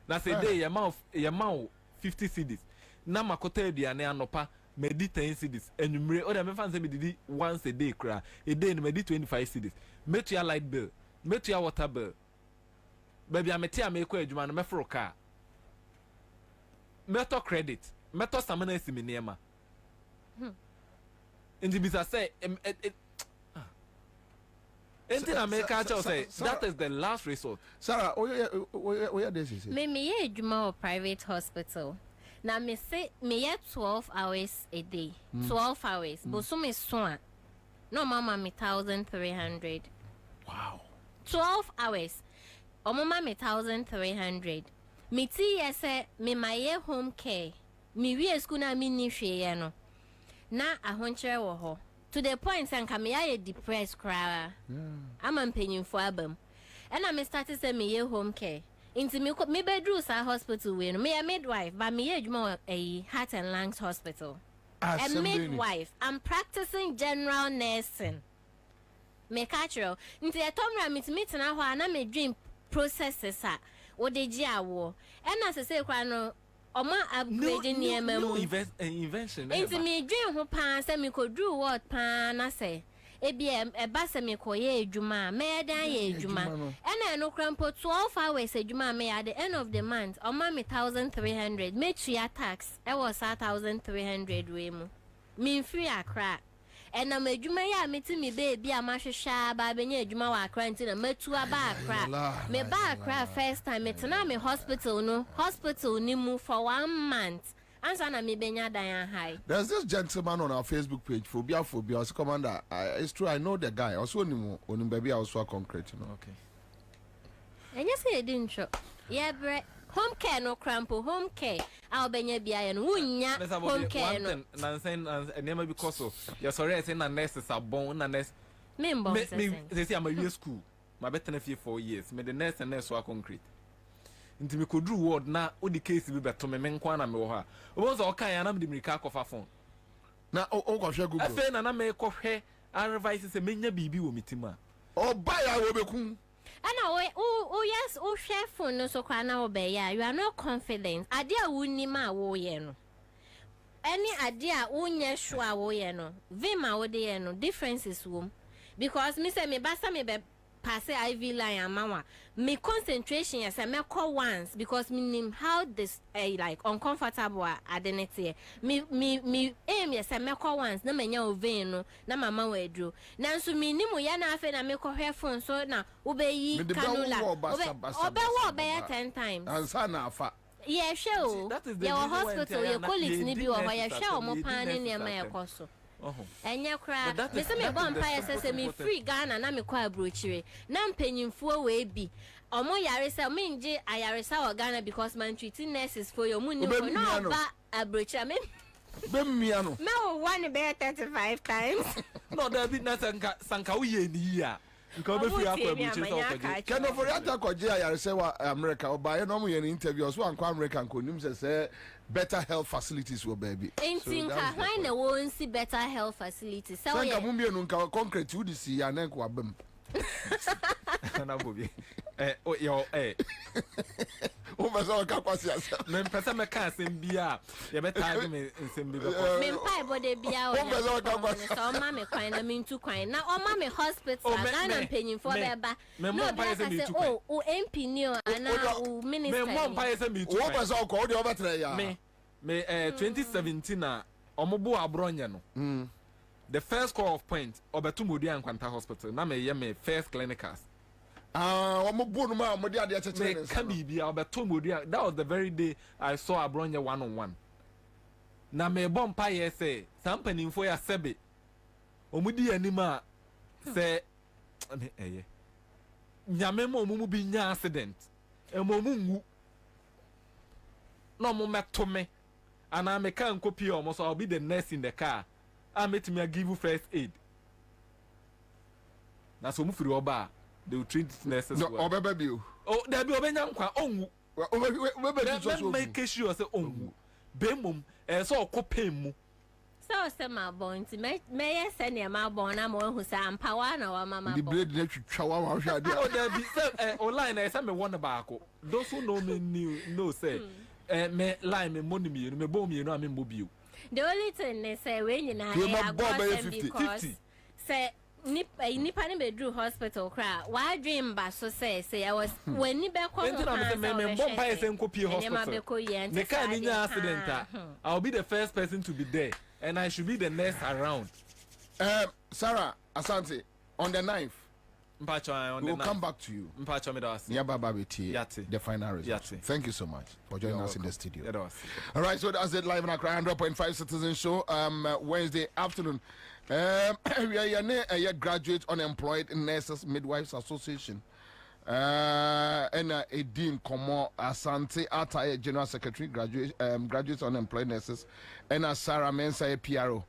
Speaker 3: Na say day your mouth 50 cedis. Na makota the ane anopa me di 10 cedis. Enumere o dem fan say me di once a day kra. A day me di 25 cedis. Me to your light bill. Me to your water bill. Baby, I'm a tea, I make a man, me for a car. Me to credit. Me to summon a seminema. In the business, say, anything I make a child say, that is the last resort.
Speaker 2: Sarah, where this is?
Speaker 1: Me a Juma private hospital. Now, me say, me 12 hours a day. 12 hours. But so me swan. No, mama, me 1,300.
Speaker 2: Wow.
Speaker 1: 12 hours. Mama, me 1,300. Me tea, say, me my home care. Me we school na me ni hwe no. Na ahonchere wo ho. To the point say nka me ya depressed cry. I'm paying for abam. And I started say me home care. Into me bedroom sa hospital we no. Me a midwife, but me adwuma a heart and lungs hospital. A midwife. I'm practicing general nursing. Me catcher. Into a tomra meet na ho na me dream processes a wo de gi awo. And as I say kwa no Oma upgrading near me
Speaker 3: invention.
Speaker 1: Into me dream who pan say me could do what pan I say. ABM a basse me koye juma, me dan ye juma. And I no crampo 12 hours a juma me at the end of the month. Oma me 1,300. Me tria tax. I was 1,300 we mo. Me free a crack. And I'm a juma ya me to me baby a masha sha ba benye juma wa cranting a me to a bar crack. Me bar crack first time me tana me hospital ni mu for 1 month. Ansah na me benya dan high.
Speaker 2: There's this gentleman on our Facebook page, Phobia, as commander. It's true, I know the guy. Also, on baby, I also concrete, you know.
Speaker 1: Okay. And you say it didn't show. Yeah, bre. Home care no crampo, home care. I'll be near and wunya home care no.
Speaker 3: Nansen and never because so. You're sorry, I say na nurses are born and nurse.
Speaker 1: Me,
Speaker 3: they say I'm a year school. My better than 4 years. Me the nurse and nurse were concrete. Into me could do word na o the case be better me menkwana me wo ha. O was okay and am the mirika kofa phone.
Speaker 2: Na o go hwe Google.
Speaker 3: Afa na me ko hwe advice say menya bibi wo mitima.
Speaker 2: O buy a wo beku.
Speaker 1: And yes, share phone no so kwana obeya. You are not confident. Idea wunima wo ye no. Any idea unye sure wo ye no. Vima wo de ye no differences wom. Because me say me basa me be pass IV line amawa. Me concentration yes I me call once because me name how this like uncomfortable identity. Me aim yes I me call once na menya oven no na mama we dro. Nanso me nimu ya na afa na me call her phone so na obeyi cannula. Obe 10 times.
Speaker 2: Ansah na afa.
Speaker 1: Yeah, sure. Your hospital, your colleagues ni bi wo ya share mo pan ne ma ya koso. And ya cry. Me say me vampire say me free Ghana na me kwa abrochire. Na mpanyimfo we bi. Omo yare say me nje ayare sa wa Ghana because man treating nurses for your money for no ba abrochire me.
Speaker 2: Bemmia no.
Speaker 1: Me one be 35 times.
Speaker 3: No, there be na sanka wo ye ni ya. Because be free akwa abrochire so kwaje.
Speaker 2: Ken of Oriata kwaje ayare say wa America oba no mo ye interview so anko American ko nim say better health facilities were baby.
Speaker 1: Intinka when the won't see better health facilities. So
Speaker 2: yeah. Sanka mumbi nunka concrete you see ya na kwa bem.
Speaker 3: Na Bobie. O yo
Speaker 2: O maso ka kwasi asa.
Speaker 3: Me pesa me ka asem bia. Ye beta me nsem bi be.
Speaker 1: Me mpa bode bia o.
Speaker 2: O maso ka kwasi.
Speaker 1: So ma me kwan na me ntu kwan. Na o ma me hospital na na mpanyimfo beba.
Speaker 3: No mpa say me ntu kwan.
Speaker 1: O MP ni o ana o minister.
Speaker 3: Me mpa say me ntu kwan.
Speaker 2: O maso ko o de obetre ya.
Speaker 3: Me 2017 na omobo abronya no. The first call of point obetu modi ankwanta hospital na me first clinicals.
Speaker 2: Omobo no ma modi ade cheche
Speaker 3: ne ka bibia obetu modi. That was the very day I saw abronya 1-on-1. Na me bompa ye say sampani info ya sebe omudi anima say nyame mo mu bi nya accident emomu no mo meto me and I make can copy almost I'll be the nurse in the car. I met me give you first aid. That's what for your bar. They will treat nurses.
Speaker 2: No, baby. Oh,
Speaker 3: there be obeying kwa ongu. Make sure say ongu. Bemum, so copay mu.
Speaker 1: So say my boy, may I send your my born? I'm one who say I'm power or mamma.
Speaker 2: The blade let you chow.
Speaker 3: Oh, there be online. I say me one barco. Those who know me know say. Me line me money me bomb you know I'm in Bobie.
Speaker 1: The only thing they say when you know I got 50 say nipa ni bedru hospital cry why dream ba so say I was when ni be call me
Speaker 3: bomb by say copy hospital the car ni accident I'll be the first person to be there and I should be the next around.
Speaker 2: Sarah Asante on the 9th we'll come back to you. The final results. Thank you so much for joining us in the studio. All right, so that's it live on Accra 100.5 Citizen Show. Wednesday afternoon. We are a graduate unemployed nurses midwives association. And a dean Komo Asante Ataye general secretary graduate unemployed nurses and Sarah Mensah PRO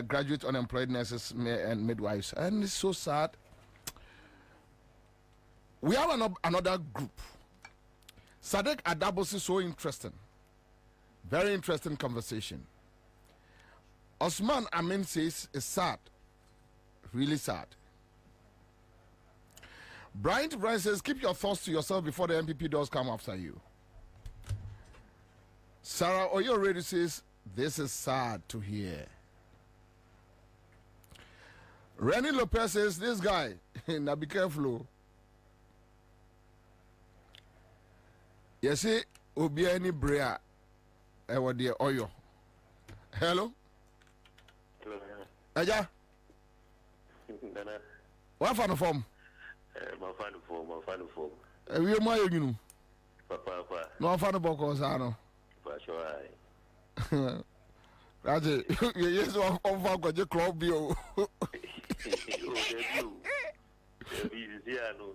Speaker 2: graduate unemployed nurses and midwives. And it's so sad. We have another group. Sadek Adabos is so interesting. Very interesting conversation. Osman Amin says it's sad. Really sad. Brian says, keep your thoughts to yourself before the MPP does come after you. Sarah Oyo already says, this is sad to hear. Renny Lopez says, this guy, now be careful. Yes, Obi any brea. What the oil? Hello?
Speaker 4: Hello.
Speaker 2: Aja? What for the form?
Speaker 4: My final form.
Speaker 2: We are my you know.
Speaker 4: Papa.
Speaker 2: No fan of Bocosano. Raji, yes, one got your club bill.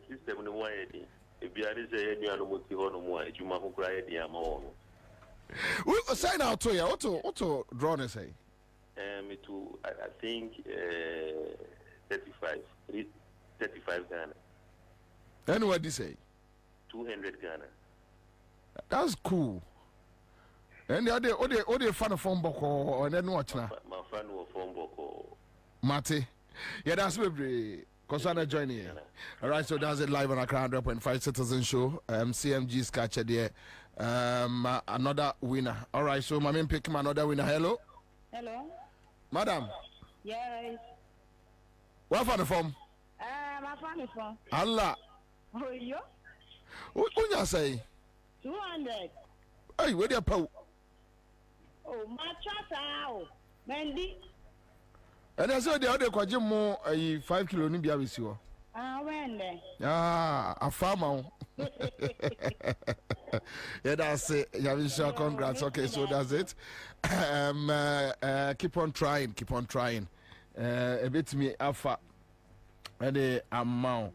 Speaker 2: System in the way. If you are saying you are not more, you must cry the amount. We sign out to you. Auto drawn say.
Speaker 4: Me too. I think 35 Ghana.
Speaker 2: And what do you say?
Speaker 4: 200 Ghana.
Speaker 2: That's cool. And the other fan of phone book or then watch now.
Speaker 4: My fan of phone book.
Speaker 2: Mate. Yeah, that's very. Kosana joining here. All right, so that's it live on Accra 100.5 Citizen Show. CMG's catcher there. Another winner. All right, so my man pick him another winner. Hello.
Speaker 5: Hello.
Speaker 2: Madam.
Speaker 5: Yes.
Speaker 2: What for the form?
Speaker 5: My phone is from.
Speaker 2: Allah.
Speaker 5: Oh, you?
Speaker 2: What you say?
Speaker 5: 200.
Speaker 2: Hey, where you po?
Speaker 5: Oh, my child. Mandy.
Speaker 2: And I said the other question more 5 kilo ni bia bisi wo.
Speaker 5: When then?
Speaker 2: A farmer. Yeah, that's it. Yeah, congrats. Okay, so that's it. Keep on trying. A bit me alpha and the amount.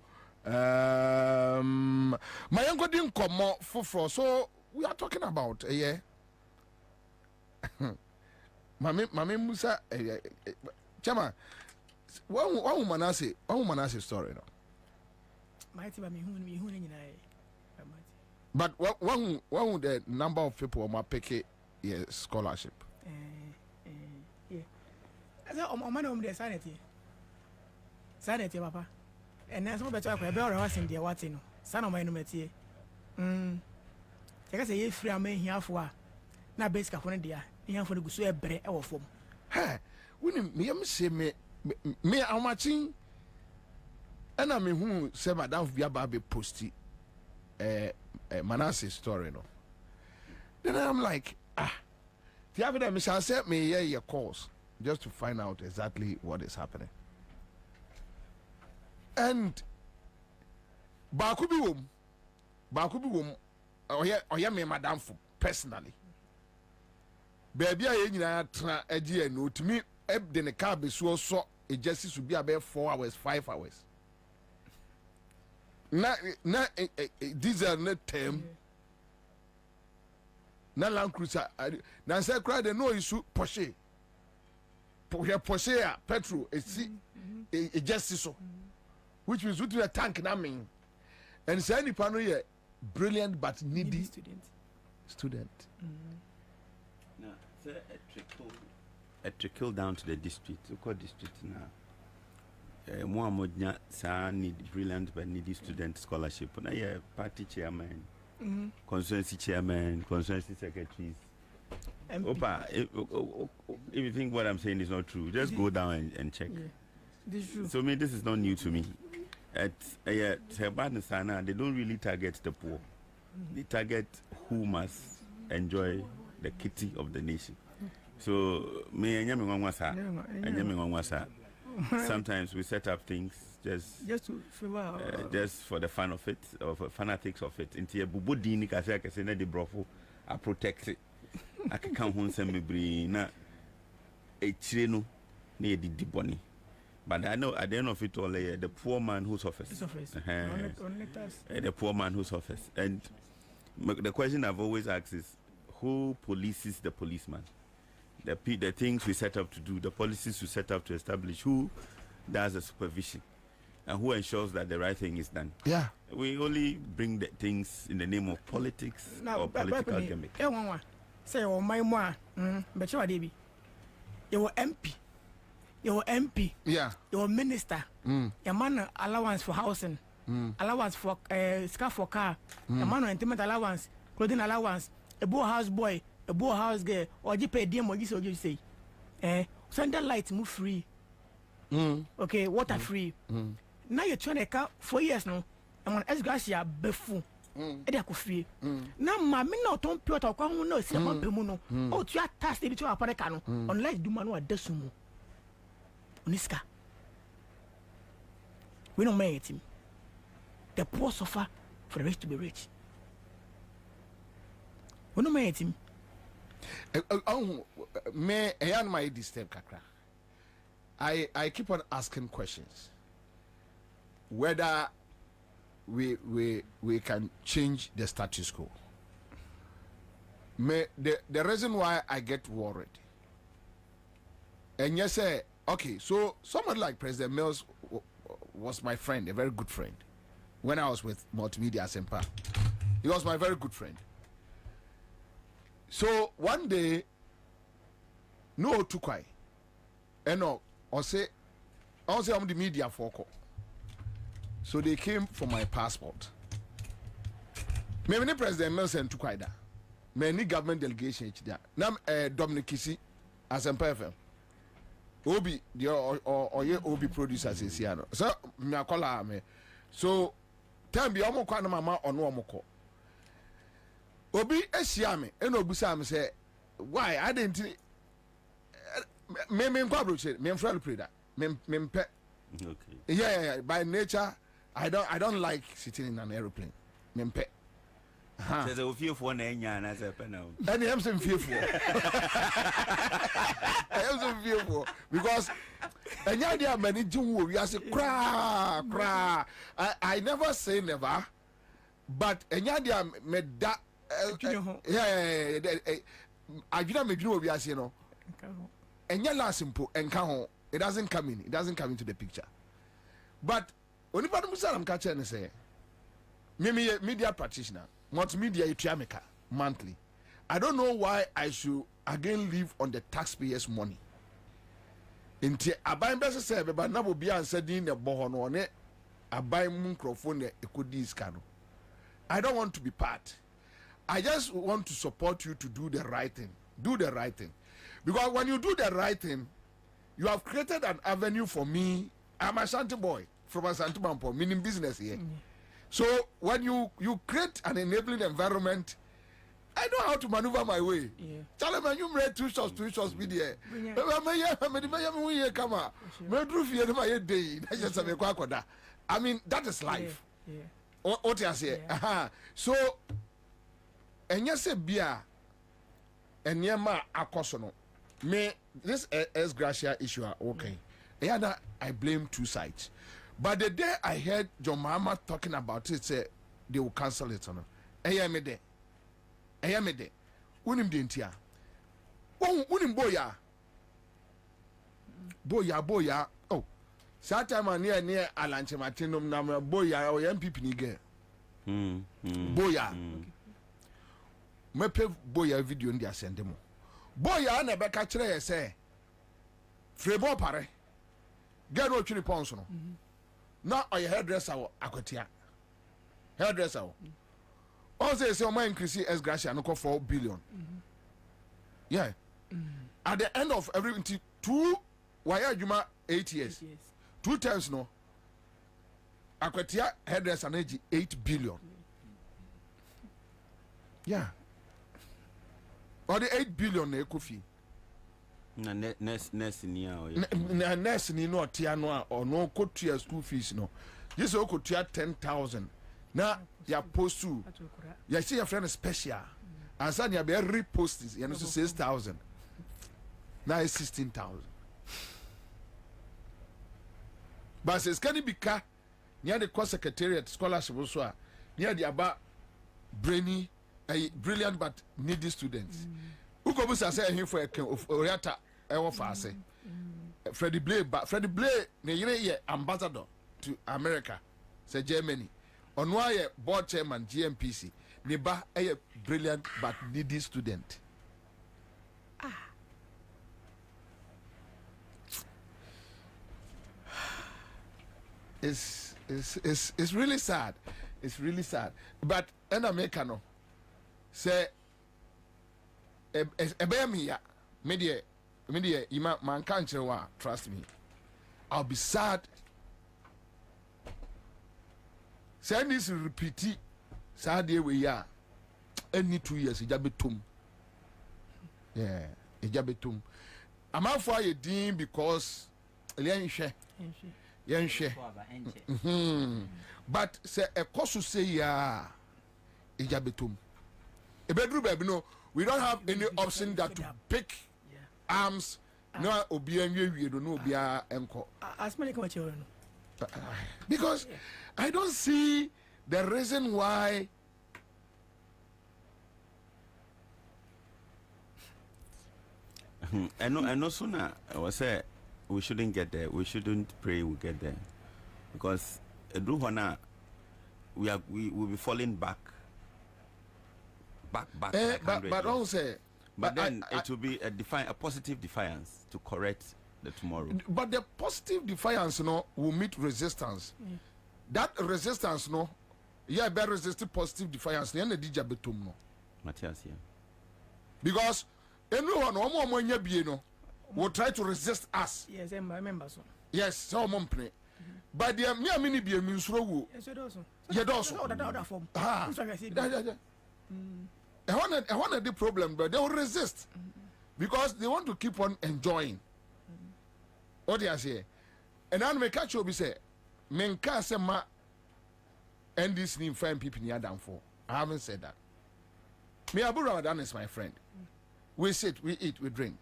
Speaker 2: My uncle didn't come out for so we are talking about yeah. Mami Musa Chama, one woman say story no. But one the number of people who pick a scholarship.
Speaker 6: Yeah. As a man the sanity, papa. And that's what better I bear was in the watching. Son of my numeti. I say, if I'm here for now, base Capone dear, here for the Gusua bread or form.
Speaker 2: Hey, when me say me how much and I mean who say Madame Biababe posty Manasseh story no. Then I'm like, the evidence shall set me your calls just to find out exactly what is happening. And Bakubi wom or me madam for personally. Baby I tra edie no to me then the car be so it just should be about 4 hours, 5 hours. Now, these are not term. Now, Land Cruiser, now say cry the no issue Porsche. Porsche, petrol, it just so. Which means with a tank, I mean. And say any panel here, brilliant but needy student.
Speaker 7: Now, a trickle down to the district. Look what district now. More need brilliant but needy student scholarship. Now, yeah, party chairman, constituency chairman, constituency secretaries. Opa, if you think what I'm saying is not true, just go down and check.
Speaker 6: Yeah. This is true.
Speaker 7: So, this is not new to me. At Sebad, they don't really target the poor. They target who must enjoy the kitty of the nation. So, sometimes we set up things just to just for the fun of it, or for fanatics of it. Into bubu dini kasi na de brofo a protect it. I can come home and me na a chino near the boni. But I know at the end of it all, the poor man who suffers. The poor man who suffers. And the question I've always asked is, who polices the policeman? The things we set up to do, the policies we set up to establish, who does the supervision? And who ensures that the right thing is done?
Speaker 2: Yeah.
Speaker 7: We only bring the things in the name of politics or political gimmick.
Speaker 6: Say, oh, my ma, but you are DB. You MP. Your MP,
Speaker 2: yeah,
Speaker 6: your minister, your man allowance for housing, allowance for scarf for car, your man intimate allowance, clothing allowance, a boy house boy, a boy house girl, or you pay them or you say, send the light move free, okay, water free. Now you're trying to car 4 years now, and when Esgracia befu, Edia free. Now, my men not on Piotr, no, see about Pemuno, oh, to your task, they to our Paracano, unless do man or Desumo. Niska. We don't make him. The poor suffer for the rich to be rich. We don't make him.
Speaker 2: May I my disturb kakra? I keep on asking questions. Whether we can change the status quo. The reason why I get worried. And yes, okay, so someone like President Mills was my friend, a very good friend, when I was with Multimedia Ansah. He was my very good friend. So one day, no tukwai, and no, I say I'm the media for. So they came for my passport. Many President Mills and tukwai da, many government delegation there. Nam Dominic Kisi, Ansah FM. Obi the or ye Obi producers is here. So me akola me. So time bi omo kwa na mama ono omo ko. Obi ehia me e no obusa me say why I didn't me kwa broche me mfra preda me mpe. Okay. Yeah, by nature I don't like sitting in an aeroplane. Me mpe.
Speaker 7: There's a few for Nanya and as a panel.
Speaker 2: And I am some fearful. I am some fearful because and idea many do we as a cry. I never say never, but and idea made that. I didn't make you as you know. And your last simple and count it doesn't come in. It doesn't come into the picture. But when you put I'm catching and say, maybe media practitioner. Multimedia Itiameka monthly. I don't know why I should again live on the taxpayers' money. Inti abai bese sebe ba na bobi ansa din ne boho no ne abai microphone e ekodi iskano. I don't want to be part. I just want to support you to do the right thing. Do the right thing. Because when you do the right thing, you have created an avenue for me. I'm a Shanty boy from Asante Mampo, meaning business here. So when you create an enabling environment, I know how to maneuver my way. Tell me you made two shots be there. I mean that is life. What you say? So and yes, beer and yama akosono. me this S Gracia issue okay. Yeah, I blame two sides. But the day I heard John Mahama talking about it, say they will cancel it. I me there. Unim dintia. Unim boya. Oh, Satama near Alanche Martinum Nama boya or MPP nige. Boya. Me pe boya video in their sendemo. Boya never catch her say. Frebo pare. Get no chili pounds no. Now I hairdresser akotia. Hairdresser. Also say my increase S Gracia no 4 billion. Yeah. At the end of every 2 why juma 8 years. 2 times no. Akotia hairdresser na 8 billion. Yeah. Or the 8 billion na ekofi.
Speaker 7: Na nurse ni a
Speaker 2: na nurse ni no tia no a ono kotua school fees no. This o kotua 10,000. Na ya postu. Ya see your friend special. Ansah ya be repost ya no 6,000. Now it's 16,000. But says can it be ka near the course secretariat scholarship also near the aba brainy brilliant but needy students. Who go say him for a oriata ewo fase. Freddie Blay ne yire ambassador to America, say Germany. On why board chairman GMPC, ne ba a brilliant but needy student. It's really sad. It's really sad. But in America no say media man can't trust me. I'll be sad. Send this repeat sad day we are any 2 years ijabetum. Yeah, ijabetum. I'm out for a dean because but say a cost say ya ijabetum. A bedroom baby no. We don't have any option that to pick arms. No, we don't know. Because I don't see the reason why.
Speaker 7: I know sooner I was say we shouldn't get there. We shouldn't pray we get there. Because we will be falling back. But also, but then it will be a positive defiance to correct the tomorrow.
Speaker 2: But the positive defiance, will meet resistance. That resistance, better resist positive defiance.
Speaker 7: Matthias, yeah.
Speaker 2: Because anyone, will try to resist us.
Speaker 6: Yes, I remember so.
Speaker 2: Yes, so company. But the mini be a means row. Yes, I wanted the problem, but they will resist because they want to keep on enjoying. What do you say? And I'll make a show be say, Menka Sema and this name fine people near down for. I haven't said that. Me Abu Ramadan is my friend. We sit, we eat, we drink.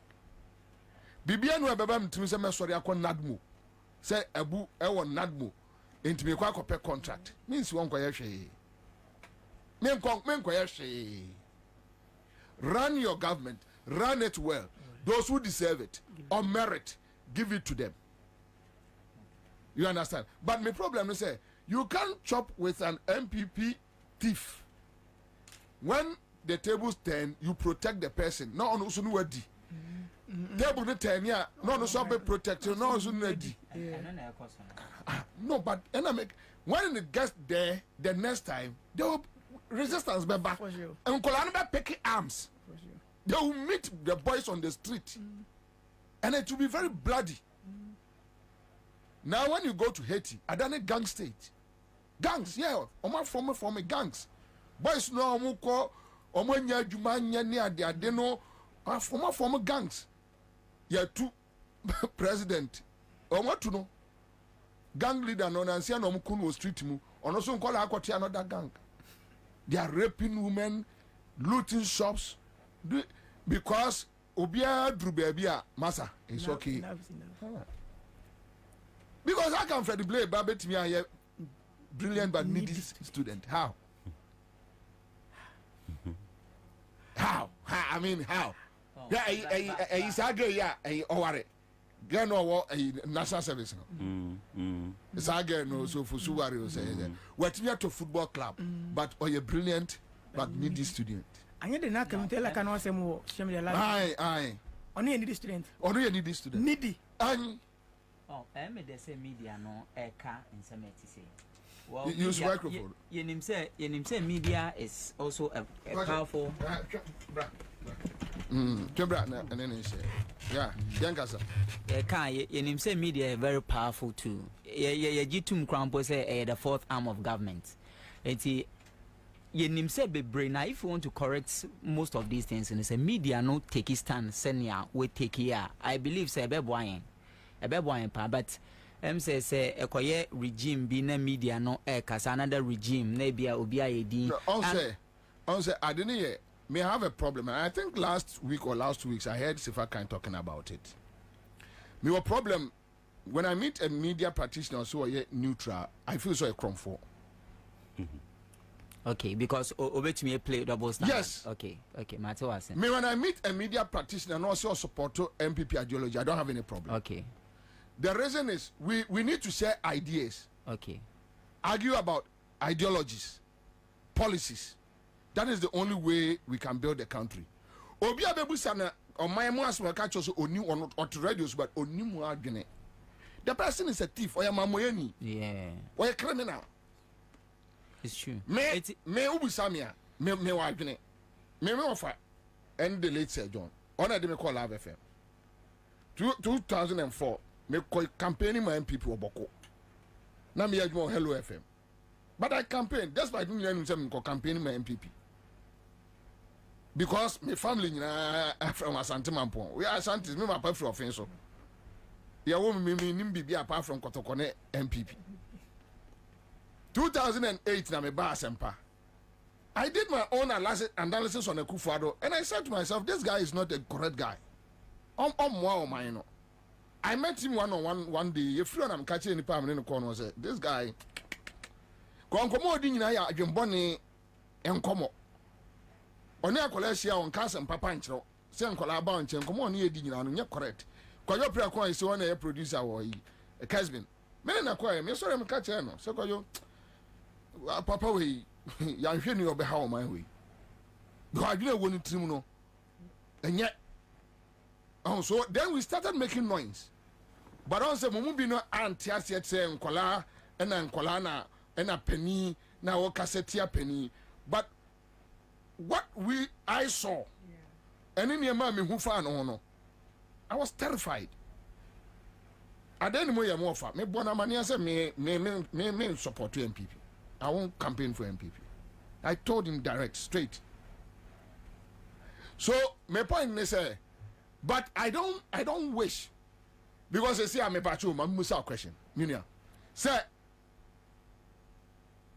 Speaker 2: Bibian we babam to me sorry akon nadmu. Say Abu ewo nadmu into me kwa kope contract. Means one kwa yeshe. Men kwa yeshe. Run your government, run it well. Those who deserve it or merit, give it to them. You understand? But my problem is you can't chop with an MPP thief. When the tables turn, you protect the person. No on usunuadi. Table the turn, yeah. No be protected. No usunuadi. No, but when it gets there, the next time there will resistance be back. And Kolani be picking arms. They will meet the boys on the street. And it will be very bloody. Now when you go to Haiti, I done a gang state. Gangs, yeah. Oma from a gangs. Boys no omuko omonya jumanya ni ade no from gangs. Yeah, two president. Oma to know. Gang leader no nansia no mukunu street mu. Ono so nkola akwati another gang. They are raping women, looting shops, because obia dru baby masa it's okay because I can for the blame babet me a brilliant but needy student how I mean how yeah is agree yeah oware get no national service it's again no so for suwari say what me to football club but or a brilliant but needy student
Speaker 6: anya de na kam tell can say mo shame the last
Speaker 2: aye
Speaker 6: only needy student
Speaker 2: needy
Speaker 8: oh me dey say media no eka in some say
Speaker 2: well use microphone
Speaker 8: you say media is also a powerful
Speaker 2: and then say yeah yankasa
Speaker 8: you say media is very powerful too ye gitum krampo say the fourth arm of government enti you say be brain now if you want to correct most of these things and say media no take his stand senior we take here I believe say be boyen pa but say ekoye regime bi na media no kasa another regime na bia obi ayedi
Speaker 2: on say I didn't hear may have a problem and I think last week or last 2 weeks I heard Sifa Khan talking about it. Me a problem when I meet a media practitioner so neutral I feel so a crumb for.
Speaker 8: Okay, because obetumi play double standard.
Speaker 2: Yes.
Speaker 8: Okay, matter what I say.
Speaker 2: Me when I meet a media practitioner and also support to MPP ideology, I don't have any problem.
Speaker 8: Okay.
Speaker 2: The reason is we need to share ideas.
Speaker 8: Okay.
Speaker 2: Argue about ideologies, policies. That is the only way we can build the country. Obi abebu sana on my mas we catch us oni on radios but oni mu adwene. The person is a thief or a mamoyeni.
Speaker 8: Yeah.
Speaker 2: Or a criminal.
Speaker 8: It's true.
Speaker 2: Me ubu samia me wadwene. Me offer and the late Sir John. Honor de me call Love FM. 2004 me call campaigning my MPP oboko. Na me adwo Hello FM. But I campaign despite me say campaigning my MPP. Because my family from Asante Mampong. We are Asantes, me my papa from Offenso. Ya wo me nimbi apart from Kotokone MPP. 2008 na me ba Asempa. I did my own analysis on Akufo-Addo and I said to myself, this guy is not a correct guy. I met him one day. If you I'm catching any palm in the corner, say this guy. Konkomo di nyina ya adwembone enkomo. Oni akola hia on cast and papa nkyero. Se nkola ba nkyere nkomo oni edi nyina no nye correct. Kwayo pra kwa ise wona ye producer wo yi. Kasbin. Me na kwa me so me catch no. Se kwayo papa we ya hwe ni obe ha o man we. Go adwene wo ni trim no. Enye. Oh, so then we started making noise. But on say mumu bi no antiase se nkola na nkola na a penny now cassetia penny. But what I saw and in your mammy who found no, I was terrified. I didn't know your more for me. Bonamania said me support to MPP. I won't campaign for MPP. I told him direct, straight. So my point is but I don't wish because they say I'm a patrol, my musa question. Minia. Say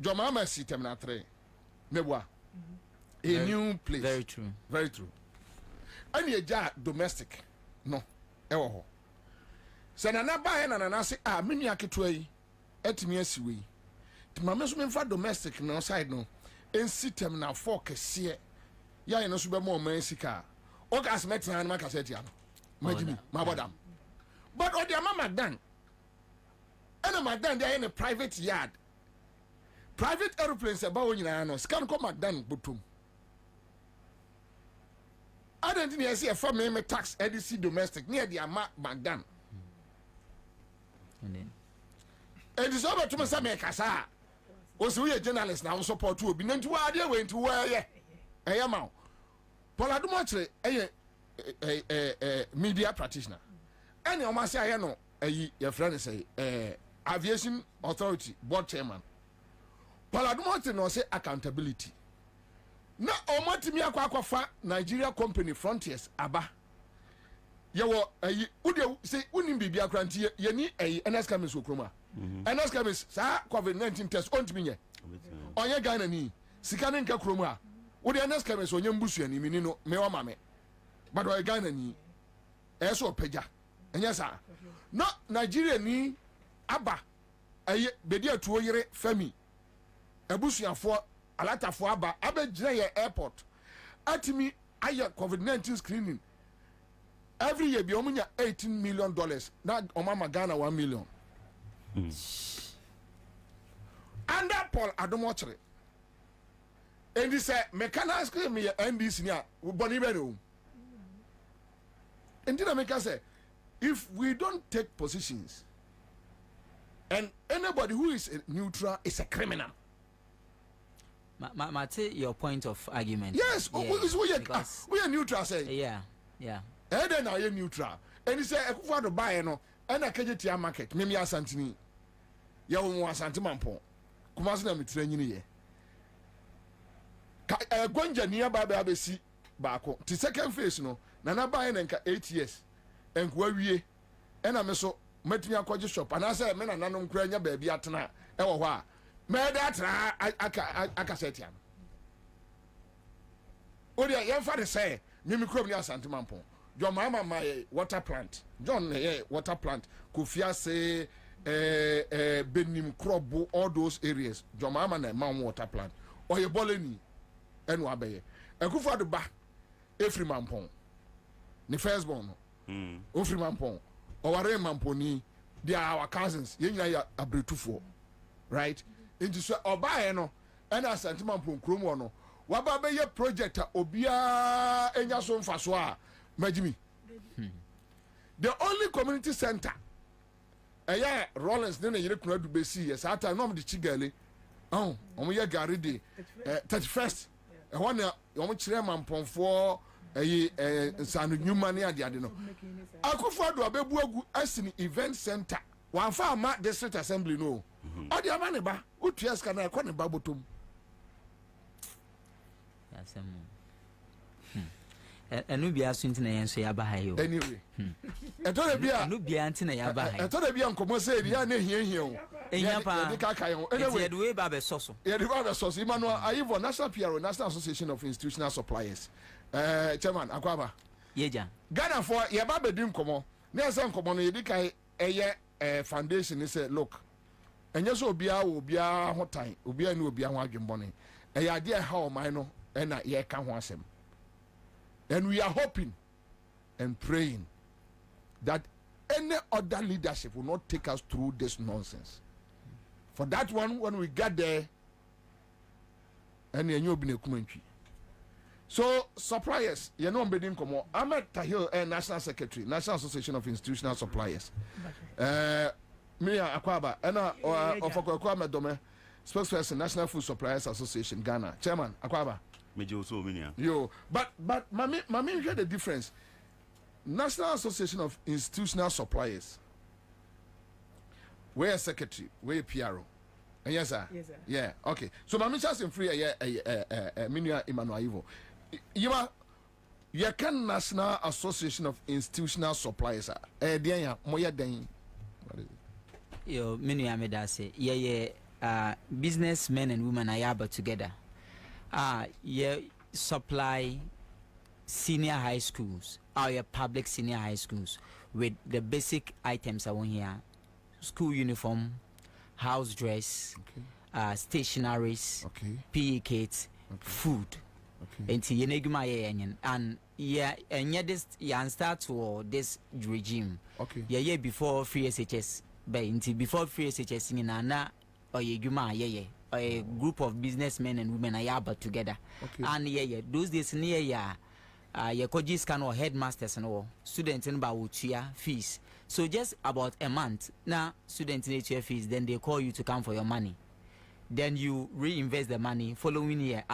Speaker 2: Jomama sitem na 3. Mebwa. A new place.
Speaker 8: Very true.
Speaker 2: Very true. And ye ja domestic. No. Ewo ho. Se na na ba he na na se mini aketua yi etimi asiwe. Ti mama so memfa domestic no side no. En sitem na 4 kese. Ya ye no so be mo man sika. O gas metina na maka setia no. Majimi, mabodam. But o dia mama dan. Ena madan dia in a private yard. Private aeroplanes about when you know, scan come McDan Butum. I don't think I see a family tax EDC domestic near the McDan. And it's over to Mr. Kasa. Also, we are journalists now support to be named to where they went to where I am now. Poladumotre, a media practitioner. And you must say, I know, your friend say, aviation authority board chairman. Poladumotre no say accountability. Na omotimi akwa Nigeria company Frontiers aba. Yewo ude say unim bibia kranti ye ni NS Camis okroma. NS Camis sa COVID-19 test ontimi nye. Onye Ghana ni sika ne nka kroma. Ude NS Camis onye mbusu ani mini no me wa mame. but ɔyɛ Ghana ni ɛyɛ so ɔpagya ɛnyɛ saa no Nigeria ni aba ɛyɛ bedi atuo yere fami abusuafoɔ alatafoɔ aba abɛgyina yɛ airport atimi ayɛ COVID-19 screening every year bi ɔmo nya $18 million na ɔmo ama Ghana $1 million under Paul Adomochre and he said mechanics claim me NDC nya boni be no and then make say if we don't take positions and anybody who is neutral is a criminal.
Speaker 8: Take your point of argument.
Speaker 2: Yes, we are neutral say.
Speaker 8: Yeah.
Speaker 2: And then I am neutral. And he said, I go to buy no, and I can't get market. Maybe I santini. Ya wo santimampo. Kumasi na mitreni ye. Gonja niya ba abesi baako. The second phase no, na na buy na nka 8 years. And wie. And I so metumi akwaje shop. And I say me na nanom kura nya ba bi atena e wo ho a. Me da tra aka setiam. Odi ya fa de say, me kura mi asantimampo. John Mama my water plant. John water plant. Kufia say Benim Krobo, all those areas. John Mama na man water plant. Or your boleni and wabeye. And Kufa the back. Every mampon. The firstborn. Ofri mampon. Or Ware mamponi. They are our cousins. Yenya a Britufo. Right? Into so obaye no. And a sentimampon Kromono. Wababe project Obia Enya son faswa. Majimi. The only community center. Rollins then you could be see as I know the Chigale. Oh, on your Garidi 31st. And one chairman pon for a San New Money at the Adeno. I could find a Bebu as an event center. One farm district assembly no. Oh, the Amaneba, who tears can I call a babutum?
Speaker 8: Enu bia so ntina yen so ya ba ha yo
Speaker 2: anyway eto bia
Speaker 8: enu bia ntina ya ba ha
Speaker 2: eto bia nkomo say bia na hie o
Speaker 8: enya pa
Speaker 2: de kaka yo anyway
Speaker 8: the way ba be so
Speaker 2: yeah the ba so Emmanuel Ayivo National PRO National Association of Institutional Suppliers chairman Akwaba
Speaker 8: yeja
Speaker 2: Ghana for ye ba be di nkomo na ese nkomo no ye di kai eye foundation is say look enye so obia wo obia hotan obia ni obia ho adwembone eye ade ha o man no na ye ka ho asem. And we are hoping and praying that any other leadership will not take us through this nonsense. For that one, when we get there, and you know, so suppliers, you know, I'm at Tahil, National Secretary, National Association of Institutional Suppliers. Mia Akwaba, and of Akwaba Dome, spokesperson, National Food Suppliers Association, Ghana, Chairman Akwaba. Yo, but mami hear the difference. National Association of Institutional Suppliers. We're secretary, we're PRO. Yes, sir. Yes, sir. Yeah, okay. So mami just in free Minia Emmanuel Ayivo. You can National Association of Institutional Suppliers. Dianya moya den. What is it?
Speaker 8: Yo, Minia Medase. Businessmen and women are able together. Supply senior high schools or your public senior high schools with the basic items I want here: school uniform, house dress, stationaries, PE kits, food. And this start to this regime. Before free SHS, before free SHS in Nana or a group of businessmen and women are able together. And those days near your coaches can or headmasters and all students in about fees. So just about a month now, students need your fees. Then they call you to come for your money. Then you reinvest the money following year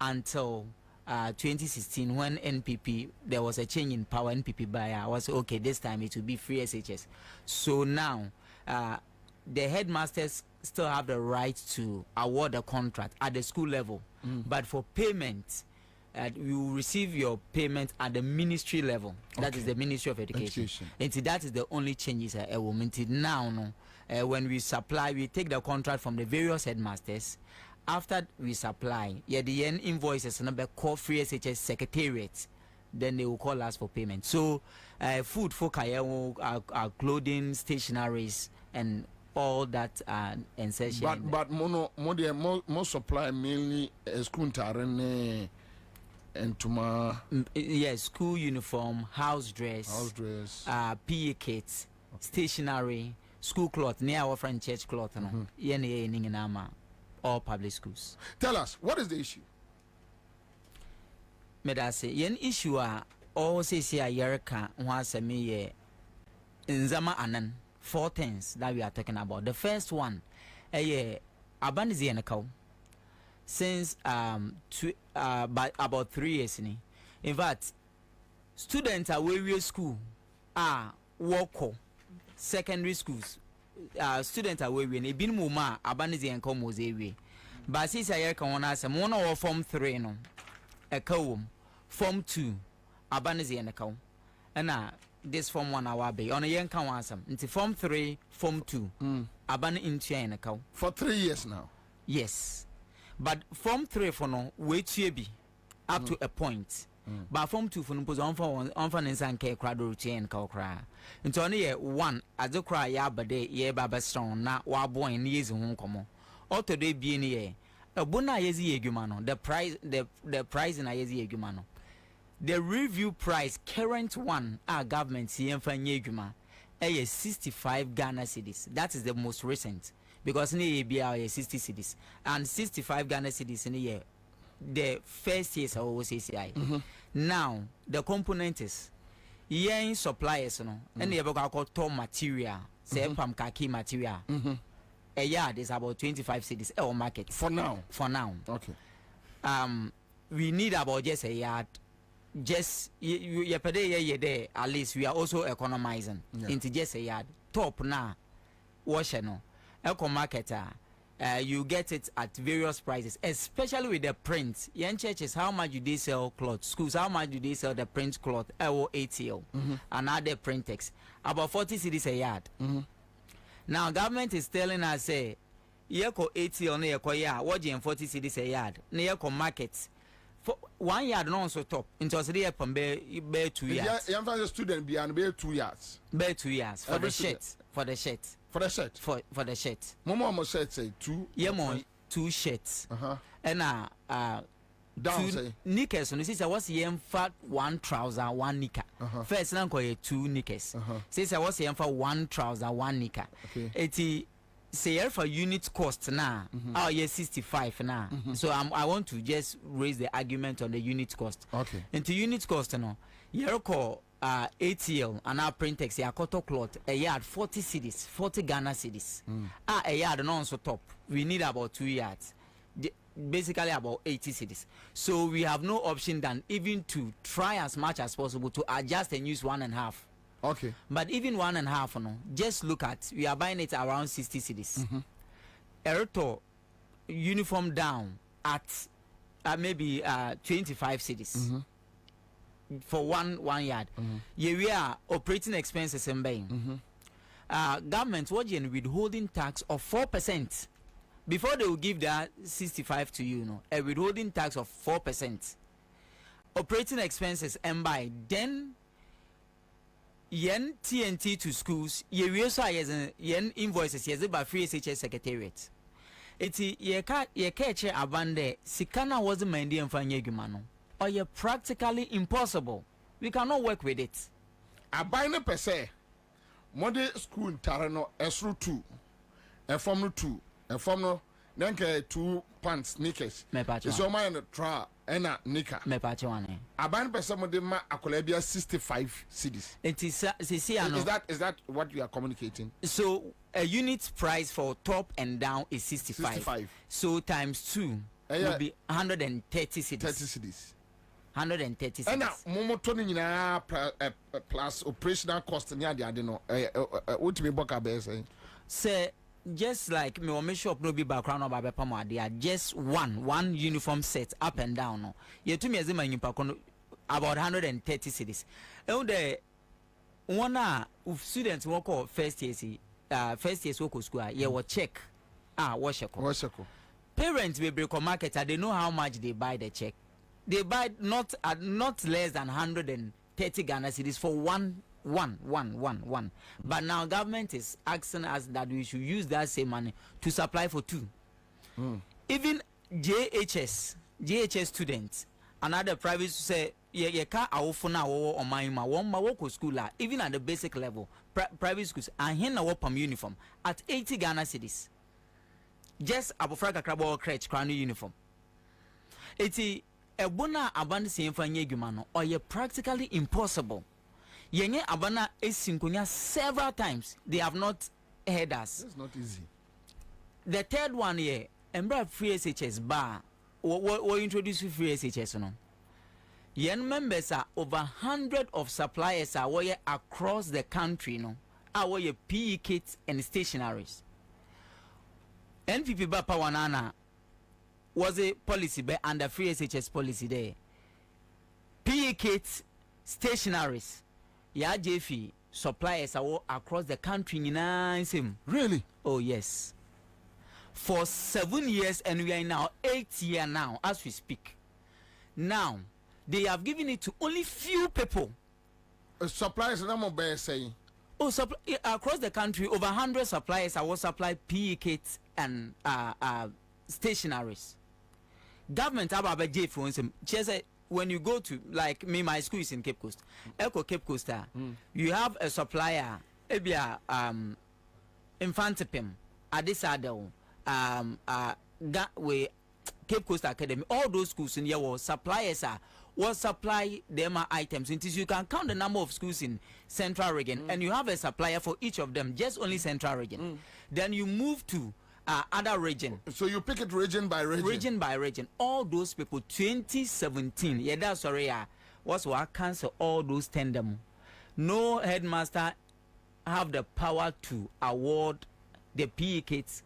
Speaker 8: until 2016 when NPP there was a change in power. NPP buyer was okay. This time it will be free SHS. So now the headmasters still have the right to award a contract at the school level, but for payment, you will receive your payment at the ministry level. That is the Ministry of Education. And that is the only changes a woman now. When we supply, we take the contract from the various headmasters. After we supply, the invoices number call free SHS secretariat. then they will call us for payment. So food for clothing, stationaries, and all that essential.
Speaker 2: But more supply mainly school and tomorrow.
Speaker 8: Yes, school uniform, house dress, PA kits, stationery, school cloth, near our friend church cloth, all public schools.
Speaker 2: Tell us, what is the issue?
Speaker 8: Medase, yen issue all say a yerka once a me nzama anan 4 things that we are talking about. The first one, abanizi and cow. Since about 3 years in fact, students are various school work secondary schools students are way we been muma abanizi and come was away. But since I hear one as a mono or form 3 no a cow form 2 abanizi and a cow and this form 1 hour be on a young cow answer into form 3 form 2 aban into and a cow
Speaker 2: for 3 years now.
Speaker 8: Yes, but form 3 for no wait to be up to a point. But form 2 for no pose on for and care crowd routine cow cry. Into only 1 as the cry ya but day ye baba strong na wa boy in years home come. Or today being ye a bona yezi egumano, the price in a yezi egumano. The review price current one our government CM for yeguma a 65 Ghana cedis. That is the most recent. Because ni ABR 60 cities and 65 Ghana cities in a year. The first years are always ACI. Now the component is yen suppliers no and the called top material, say from kaki material. A yard is about 25 cities or market.
Speaker 2: For now.
Speaker 8: Okay. We need about just a yard. Just you per day there at least we are also economizing into just a yard. Top now wash no. Eco marketer, you get it at various prices, especially with the print. Young churches, how much do they sell cloth? Schools, how much do they sell the print cloth? ATL and other print text. About 40 cedis a yard. Now, government is telling us, say, yeko ATL ne yeko ya, watching 40 cedis a yard. Ne yeko markets. For 1 yard non so top. Into the upon bear 2 yards.
Speaker 2: Young a student behind bear 2 yards.
Speaker 8: Bear 2 yards for the shirt. For the shirt.
Speaker 2: For the shirt.
Speaker 8: For the shirt.
Speaker 2: Momo almost said say 2.
Speaker 8: Yeah, more 2 shirts. And
Speaker 2: down
Speaker 8: 2
Speaker 2: say
Speaker 8: knickers. So this is what's the fat 1 trouser 1 knicker. First now call 2 knickers. Since I was for 1 trouser 1 knicker. Okay. Say for unit cost now. Oh yeah, 65 now. So I want to just raise the argument on the unit cost.
Speaker 2: Okay.
Speaker 8: Into unit cost no. You call ATL and our printex ya cotton cloth a yard 40 cedis 40 Ghana cedis. A yard non so top. We need about 2 yards. Basically about 80 cedis. So we have no option than even to try as much as possible to adjust and use 1.5.
Speaker 2: Okay.
Speaker 8: But even 1.5 no, just look at we are buying it around 60 cedis. Ereto uniform down at maybe 25 cedis. For one yard. Yeah, we are operating expenses in Bain. Government watching withholding tax of 4%. Before they will give that 65 to you, know, a withholding tax of 4%. Operating expenses and by then yen TNT to schools, we also has yen invoices yes by free SHS secretariat. It's ye catch abande Sikana wasn't my Indian Fanyegumano. Or you're practically impossible. We cannot work with it.
Speaker 2: I buy no per se. Modern school in Tarano, Esru 2, and Form 2, and Form Nanka 2 pants, sneakers. It's all my tra and a nika.
Speaker 8: Me pachuane.
Speaker 2: I buy per some of them a Colabia 65 cities.
Speaker 8: It is
Speaker 2: is that what you are communicating?
Speaker 8: So a unit price for top and down is 65. So times 2 will be 130 cities.
Speaker 2: 30 cities.
Speaker 8: 130 cities.
Speaker 2: And now, Momo Tony plus operational cost near the Adeno. What me book a
Speaker 8: say just like me or shop no be background or by Pama, they are just one uniform set up and down. No, you to me as a man about 130 cities. And the one students work or first year's work school, you will check. Washako. Parents will be market, they know how much they buy the check. they buy not less than 130 Ghana cedis for one. But now government is asking us that we should use that same money to supply for 2. Even JHS students, another private say ka awofuna wo omanma won ma wo school even at the basic level private schools and here na wo pam uniform at 80 Ghana cedis. Just abofra kakrabo crèche crown uniform. Eti ebona abande se mfa nye adwuma no or practically impossible. Yenye abana esinkonya several times. They have not heard us.
Speaker 2: It's not easy.
Speaker 8: The third one here, embra free SHS bar. We introduce free SHS no. Yen members are over 100 of suppliers are where across the country no. Our PE kits and stationaries. NPP Bapa Wanana was a policy by under free SHS policy there. PE kits, stationaries. Ya JF suppliers are across the country in same.
Speaker 2: Really?
Speaker 8: Oh yes. For 7 years and we are now 8 years now as we speak. Now they have given it to only few people.
Speaker 2: Suppliers are saying.
Speaker 8: Oh, across the country over 100 suppliers are supply PE kits and stationaries. Government have a JF for instance. When you go to, like me, my school is in Cape Coast. Cape Coast, you have a supplier, ebia Infantipim, Adisado, we Cape Coast Academy, all those schools in your suppliers will supply them items. Until you can count the number of schools in Central Region, and you have a supplier for each of them, just only Central Region. Then you move to other region.
Speaker 2: So you pick it region by region.
Speaker 8: Region by region. All those people 2017. Yeah, that's sorry. Was what cancel all those tender. No headmaster have the power to award the PE kits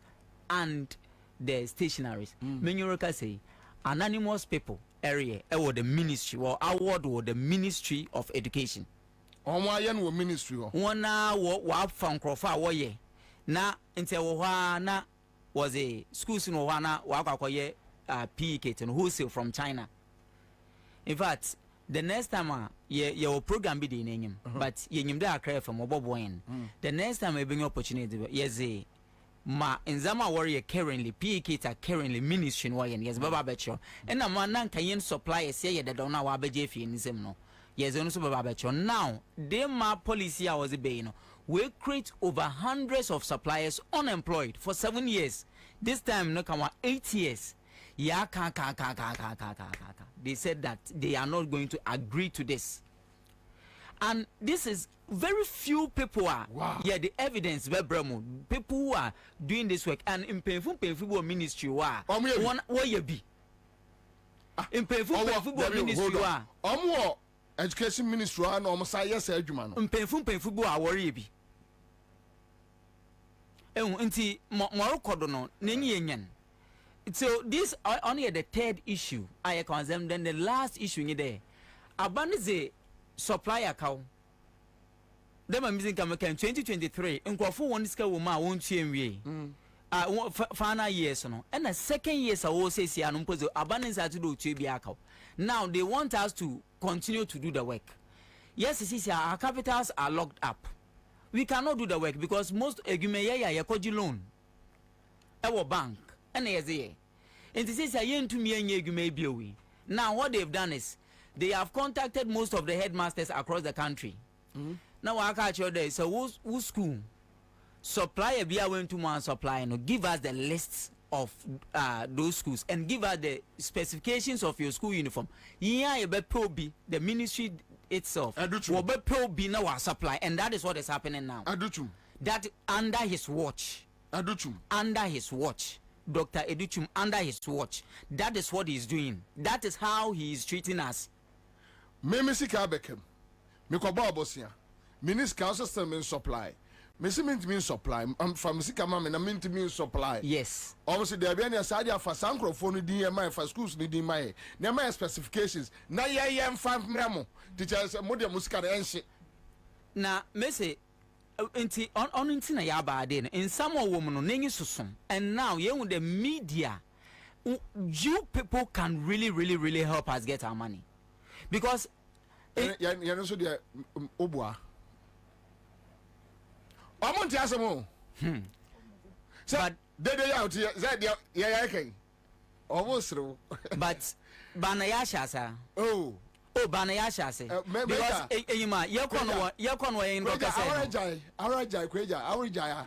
Speaker 8: and the stationaries. Many say anonymous people area or the ministry or award or the Ministry of Education.
Speaker 2: Omayan ministry.
Speaker 8: One what from Crawford way. Na into na was a school in Wana Wakakoye PE kit and wholesale from China. In fact, the next time your program be the name, but you da cry from Boboin. The next time I bring opportunity, yes, ma in Zama warrior currently PE kits are currently ministry in yes, Baba Betcho. And a man can supply say that don't know what BJF in Zemno. Yes, also Baba Betcho. Now, they ma policy I was a bayno. We create over hundreds of suppliers unemployed for 7 years. This time, no come 8 years. Yeah, they said that they are not going to agree to this. And this is very few people are.
Speaker 2: Wow.
Speaker 8: Yeah, the evidence, people who are doing this work. And in painful ministry, one way be. In painful ministry,
Speaker 2: education ministry, and almost yes, Edgeman.
Speaker 8: In painful worry be. Nti Morocco no neni yenyan. So this only the third issue I concern. Then the last issue in there abanize supplier cow them are missing come 2023 nkofo one ska wo ma won tuenwie final years no and the second years I will say anu mpozo abanize to do tue bia cow. Now they want us to continue to do the work. Yes, our capitals are locked up. We cannot do the work because most egumeya yakoji loan our bank and and this is a now what they've done is they have contacted most of the headmasters across the country. Now I catch you there. So who school supplier be went to one supplier no give us the lists of those schools and give us the specifications of your school uniform. Yeah, Bobie, the ministry itself will be now supply, and that is what is happening now. That under his watch. Under his watch. Dr. Educhum under his watch. That is what he is doing. That is how he is treating us.
Speaker 2: Memisika Beckham. Mikoba Bosia. Minister system in supply. Mean supply. I'm from Sikama and I mean to mean supply.
Speaker 8: Yes.
Speaker 2: Obviously, there be any sadia for Sankro phone DMI for schools needing my near specifications. Na ya 5 memo. Teachers Modia Musca and shit.
Speaker 8: Na Messi on intina ya ba in some woman no nengi susum. And now you the media you people can really help us get our money, because
Speaker 2: you know so the obua amount asemo but they out here that yeah okay almost
Speaker 8: but banayasha sa
Speaker 2: oh
Speaker 8: banayasha say because eyima yekono yen go kase
Speaker 2: awrajai kweja awrajai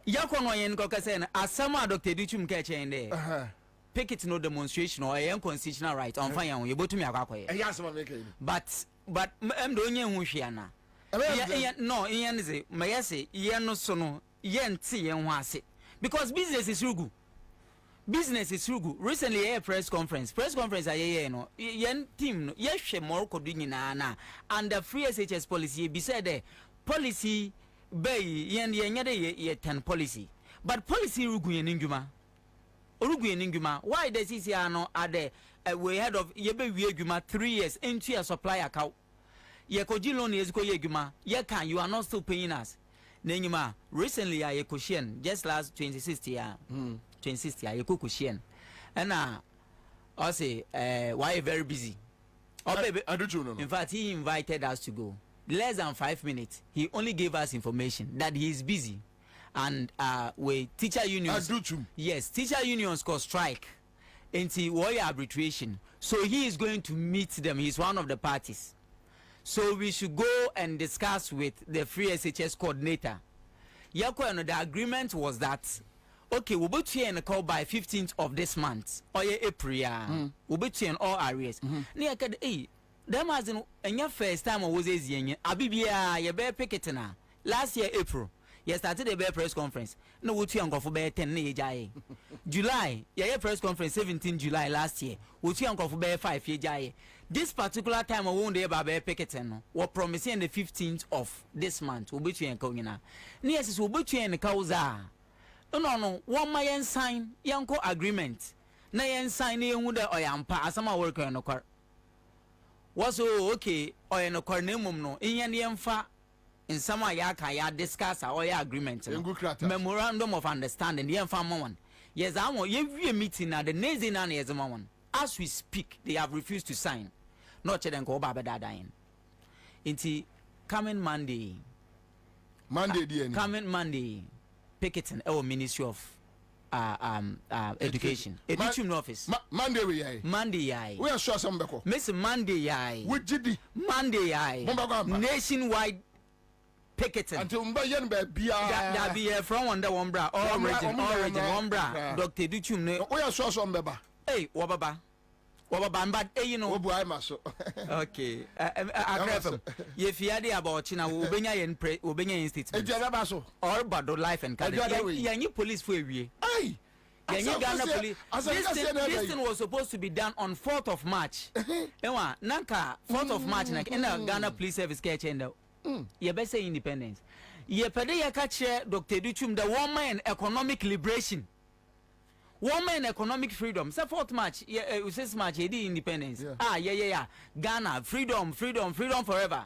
Speaker 8: yekono yen go kase na asama Dr. Duchum ke chen de picket no demonstration or yen constitutional right on fire you botumi akwakoye
Speaker 2: asama make
Speaker 8: but em do onye hu hwia na no yen say mayese yen no so no yen ti yen ho ase because business is rugu. Recently a press conference aye no yen team no ye hwe morocco do nyina na and the free SHS policy be said the policy bay yen ye 10 policy but policy rugu yen ndwuma why the CCR no are the we head of ye be wi adwuma 3 years into a supplier account ye koji loan ye ziko ye adwuma ye can you are not still paying us nenyuma recently I question just last 2060 year 2060 I question and I say why you very busy
Speaker 2: I do you know
Speaker 8: in fact he invited us to go less than 5 minutes he only gave us information that he is busy and we teacher unions yes teacher unions cause strike into warrior arbitration so he is going to meet them. He's one of the parties, so we should go and discuss with the free SHS coordinator. The agreement was that okay, we'll be here in a call by 15th of this month or April. We'll be here in all areas. Them as in your first time I was a Abibia, your bear picketing last year April. You started a bear press conference. No, what you uncle for bear 10 July, yeah, press conference 17 July last year. What you uncle for bear 5 years. This particular time I won't be about bear picketing. We're promising the 15th of this month. We'll be to you in Yes, we'll be to you in the causa. No, one my sign, yanko agreement. Na yen sign ye wuda oyampa asama work on no car. Was okay, or no car name no, in yemfa. In some ya discuss our agreement. Memorandum of understanding. The farmer one. Yes, I want you meeting at the Nazinan as a moment. As we speak, they have refused to sign. Not and go Baba dying. Into coming Monday. Coming Monday. Picketing our Ministry of Education. Education office.
Speaker 2: Monday we
Speaker 8: Monday
Speaker 2: we are sure some beko.
Speaker 8: Miss Monday
Speaker 2: What did
Speaker 8: Monday nationwide picketing
Speaker 2: until Mbayan be
Speaker 8: that be from one bra origin one bra Dr. Duchum
Speaker 2: we are sure some beba
Speaker 8: hey wababa but you know okay ye fiade about China we benya in statement or bad life and yani police for we hey Ghana police. This thing was supposed to be done on 4th of March. Ewa nanka 4th of March na Ghana Police Service catch enda. You better say independence. You better you catch Dr. Duchum the woman economic liberation. Woman economic freedom. Say 4th March, 6th March, independence. Yeah. Ghana freedom forever.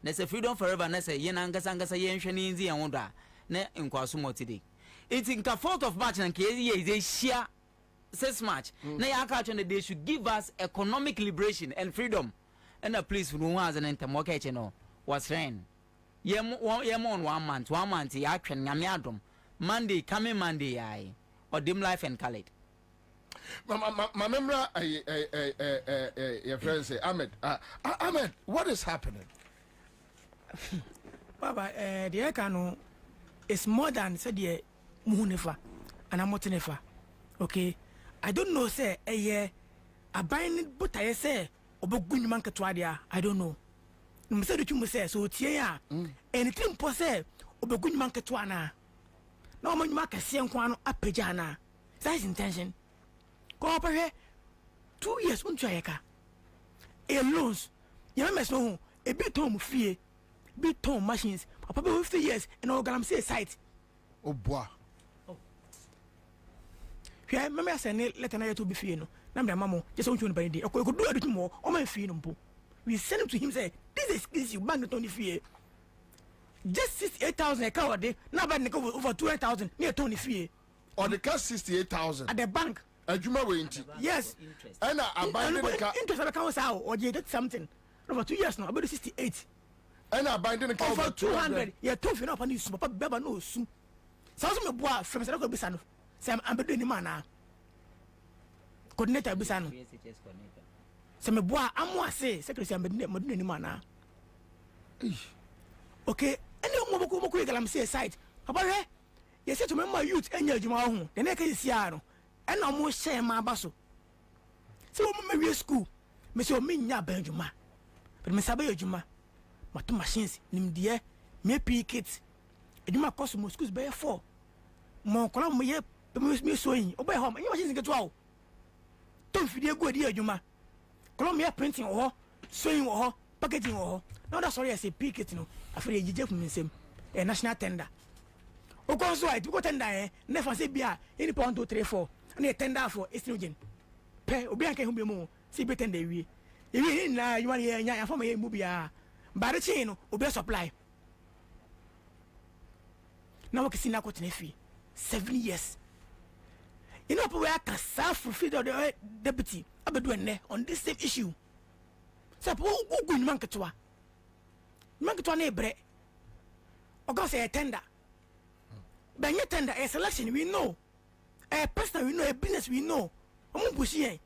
Speaker 8: Na say freedom forever. Na say ngasa yenhwe nzi yanwoda. Na nkwaso motide. It's in the 4th of March and is a 6th March. Now they should give us economic liberation and freedom. And the police who has an intermarket was rain. Yem 1 month, action Yamiadum. Monday, coming Monday, or dim life and colored.
Speaker 2: My memory, your friend say, Ahmed, what is happening?
Speaker 6: Baba, the Ekano is more than said the Munefa and Amotinefa. Okay, I don't know, say, a year, a binding, but I say, Obogun Mankatwadia, I don't know. Mr. Duchum say, so Tia, anything per se, Obogun Mankatwana. No man mark a Sianquano up Pejana. That's intention. Cooperate 2 years, Unchayaka. A loans, you must know a bit home fear, bit home machines, probably 50 years, and all Galam say site.
Speaker 2: Oh, boy.
Speaker 6: Yeah, Mamma said, let another to be fear. Number Mamma, just on you by day. I could do a little more, or my fear. We send him to him, say, this is you, bank Tony fear. Just 68,000 a cow a day, now by over 200,000 near Tony fear.
Speaker 2: Or the cash 68,000
Speaker 6: at the bank.
Speaker 2: Ajuma we inti.
Speaker 6: Yes.
Speaker 2: And abandon
Speaker 6: the interest of accounts out or you did something. Over 2 years now, about 68.
Speaker 2: And abandon the
Speaker 6: over 200. Yeah, tough enough on you, Papa Beba no soon. Sounds me boy from Sadako Bisano. Sam Ambedini Mana. Coordinator Bisano. Some boy, I'm more say, Secretary Ambedini Mana. Okay, and no more quick, I'm say side. About her, you said to remember youth and your Jumao, the neck is Yaro, and no more share my basso. So, maybe school, Monsieur Minya Benjuma, but Miss Abbey Juma, my 2 machines, nim dear, me pick it. And you might cost more schools by 4. More column, me sewing, obey home, and you machines get 12. Don't feel good, dear Juma. Columbia printing or sewing or packaging or. No, that's sorry, I say pick it, no. I feel you just mean same. A national tender. O go so I to go tender, never say beer, any pound 2, 3, 4, and a tender for estrogen. Pay, Obianca who be more, see better than they we. If you want to for my movie, by the chain, Obey supply. Now I can see now what 7 years. You know, where I can self fulfill the deputy. I've been doing on this same issue. So, who good man to neighbor? Or go say a tender. By your tender, a selection we know, a person we know, a business we know. I'm pushing.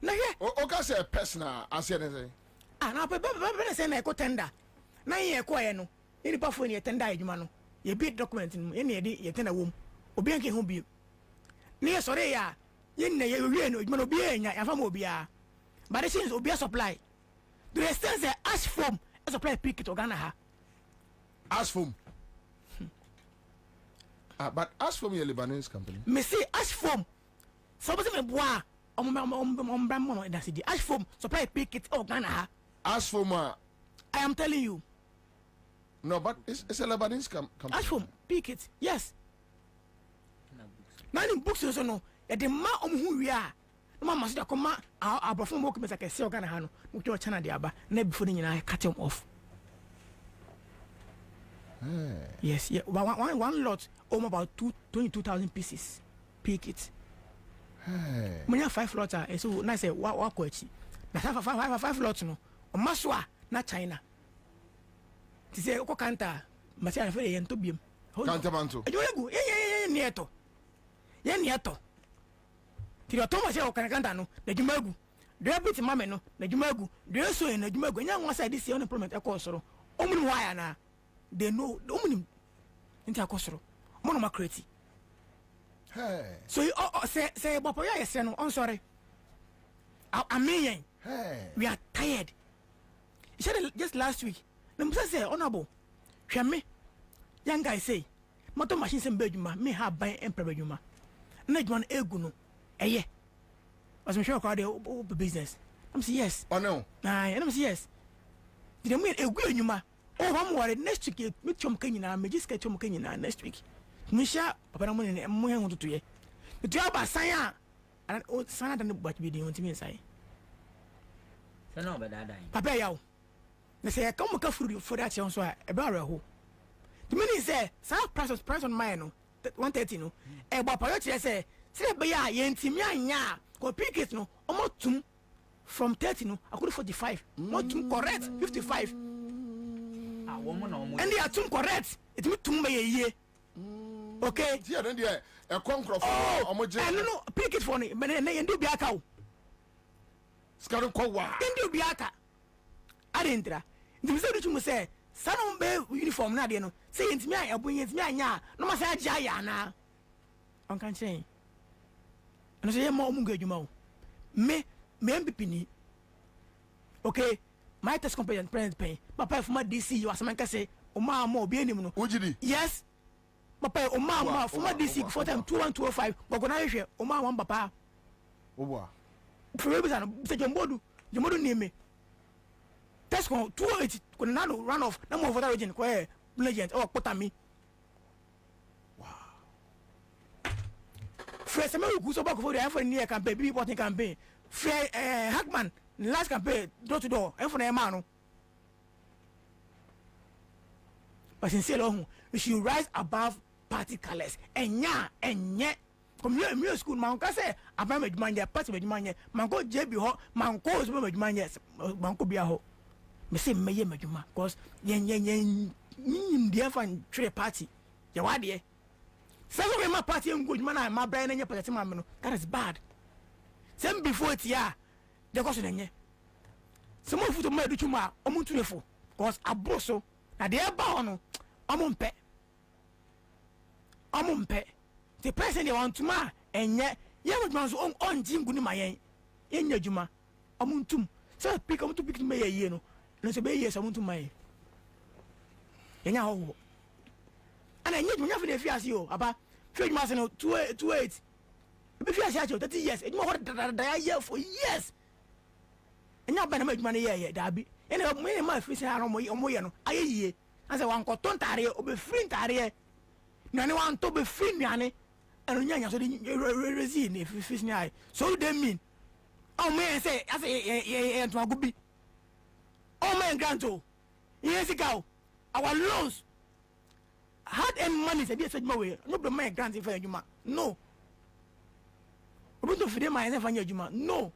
Speaker 6: Now, yeah,
Speaker 2: okay, say a person, I said, and
Speaker 6: I'll be saying I go tender. Now, you're quiet, no. Any puff when you tender, you man. You beat document in any day, you tender womb. Obianca who be near Sorea. You know, you will be in your famobia. But the things will be a supply. Do they still say ash foam a supply picket or Ghana?
Speaker 2: Ash foam. But ash foam, your Lebanese company. Me
Speaker 6: see ash foam. Somebody me bois. That's the ash foam supply picket or Ghana.
Speaker 2: Ash foam. I
Speaker 6: am telling you.
Speaker 2: No, but it's a Lebanese company.
Speaker 6: Ash foam picket, yes. Now in books also no. The man who we are. No man must come our perform work as I say Ghana. With your channel, the never before I cut him off. Yes, yeah. One lot, about 22,000 pieces. Pick it. When you have 5 lots, so nice. What quality? Na 5 lots no. O maswa na China. Ti say ko kanta, material for yen to biem.
Speaker 2: Kanta manto.
Speaker 6: Ejo ye nieto. Ye nieto. Ti o to mo say o kanta no, na jumagu. Do you beat mama no, na jumagu. Do you so na jumagu. Nya nwa side this unemployment e ko soro. Omuni why na. They know omuni nti akosoro. Mo no makreti.
Speaker 2: Hey.
Speaker 6: So say Bopo ya yes no, I'm sorry. I mean, hey. We are tired. You said just last week. Them say honorable. Hwe me. Young guy say, motor machine sem beduma, me have buy emperor beduma. Na dwan egu no. Eye. Was me sure call the business. I'm say yes.
Speaker 2: Oh no.
Speaker 6: Nah, I'm say yes. Did me egu enyuma. Oh, I'm worried next week me chom kanyina, me just get chom kanyina next week. Misha papa na mo ne mo hen to ye to aba san a o san da ne but bi dey ontimi sai
Speaker 8: san no be dadan
Speaker 6: papa yawo na say come ka furu for that so a e ba reho the meaning say san price on mine no 130 no e gba pa yo tire say say be ya ye ntimi anya ko picket no omo tum from 30 no I could 45 not tum correct 55
Speaker 8: ah woman no mo
Speaker 6: and they are tum correct it me tum be ye okay.
Speaker 2: Yeah, then there a conqueror.
Speaker 6: Oh, no, pick it for me. But then you do be a cow.
Speaker 2: Scaring Kowa.
Speaker 6: Then you be a cat. I didn't. The result you must say, son of a uniform, Nadiano. Say it's me, I bring it me, no matter Jayana. I can't say. And I say, more mungo, you know. Me be penny. Okay, my test complaint parent pay. Papa for my DC, you as man can say, oh, ma, more be any mono. Yes. Papa, o mama, for my DC for time 21205, but when I hear, o mama, one papa.
Speaker 2: Oh,
Speaker 6: for reason, say your modu name me. That's going 280, could not run off, no more for that region, where legend or put me. Wow. Fresh, some who goes back for the effort near campaign, be reporting campaign. Fair Hackman, last campaign, door to door, and for a man. But sincerely, we should rise above party colors and yet come here me school man ka say aba medwuma nye part medwuma nye man go JB ho man ko so medwuma nye man ko bia ho me say me ye medwuma cause yen dia fan trade party ya wade say so me party ngudwuma na ma bra na nye party ma me no that is bad sem before it ya de ko so nye some of to me do chuma omuntu nefo cause aboso na de ba ho no omumpe the person they want to ma enye ye mo so on jingu ni mayen enya juma omuntum so pick omuntu pick me ye no no so be ye so omuntu mayen enya ho ana enye juma fa na fi ase o aba fi juma se no 28 be fi ase acho 30 years ejuma ho da year for years enya ba na ma juma ne ye da bi ene mo ma fi se ara mo ye no ayeye anse wan ko tontare obe free ntare nane wan to be free nane eno nyanya so de rezi ne fish ni ai so they mean oh man say I say to agubi oh man granto yes go our loans hard and money say be say way no be my grant for you no obuto fide my say for you no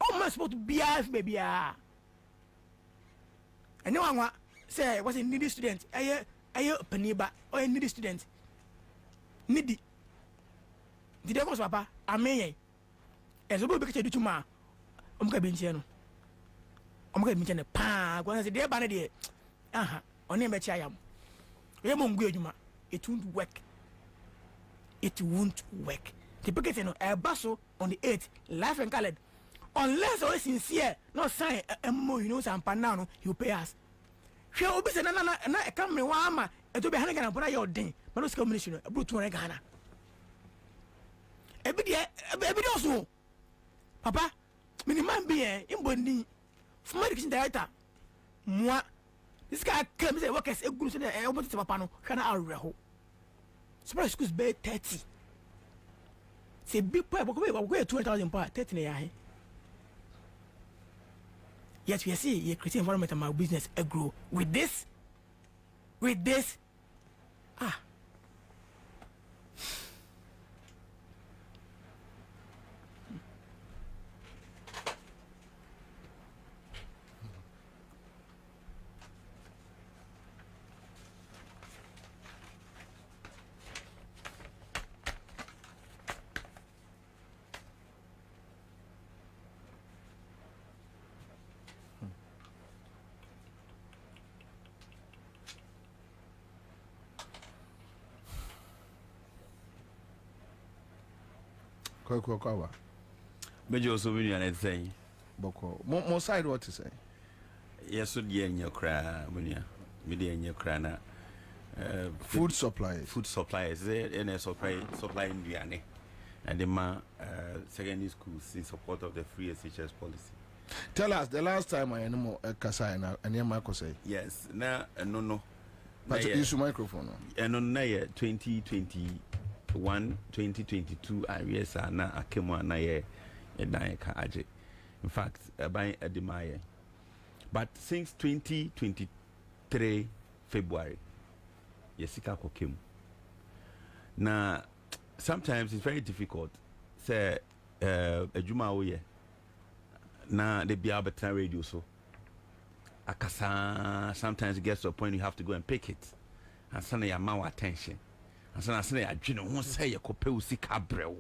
Speaker 6: oh man supposed to be af baby ah and no one say was a needy student aye paniba or a needy student needy did they go papa amen ezo bo be ke du chuma omka benche no omka benche ne pa go say dey ba na dey aha oni me chia yam we mo ngu adwuma it won't work the picket no e baso on the 8th life and colored unless always sincere no sign mo you know some now no you pay us hwe obi se na e kam me wa ama e to be han Ghana pona your den but no communication e bro 200 Ghana ebi de oso papa minimum be imbondi from education director moi this guy came say workers e guru say e obo tete papa no hwe na areho super schools be 30 say big boy go 200,000 per 30 na ya he. Yet we see you create environment and my business grow with this
Speaker 2: Kwa
Speaker 7: Bejo so we and saying
Speaker 2: boko mo side what to say
Speaker 7: yes so dey in your cra munia me dey in your cra na
Speaker 2: food suppliers
Speaker 7: there and supply Indiana and the secondary schools in support of the free SHS policy.
Speaker 2: Tell us the last time I know kasa na any Marco say
Speaker 7: yes na no
Speaker 2: but use microphone
Speaker 7: and on 2022 areas are na akemo na ye dan ka age in fact by admire but since 2023 February yesika kokem na sometimes it's very difficult say adwuma wo ye na the bia better radio so akasa sometimes it gets to a point you have to go and pick it and send your more attention and so I say adwene ho say ye kope usika brew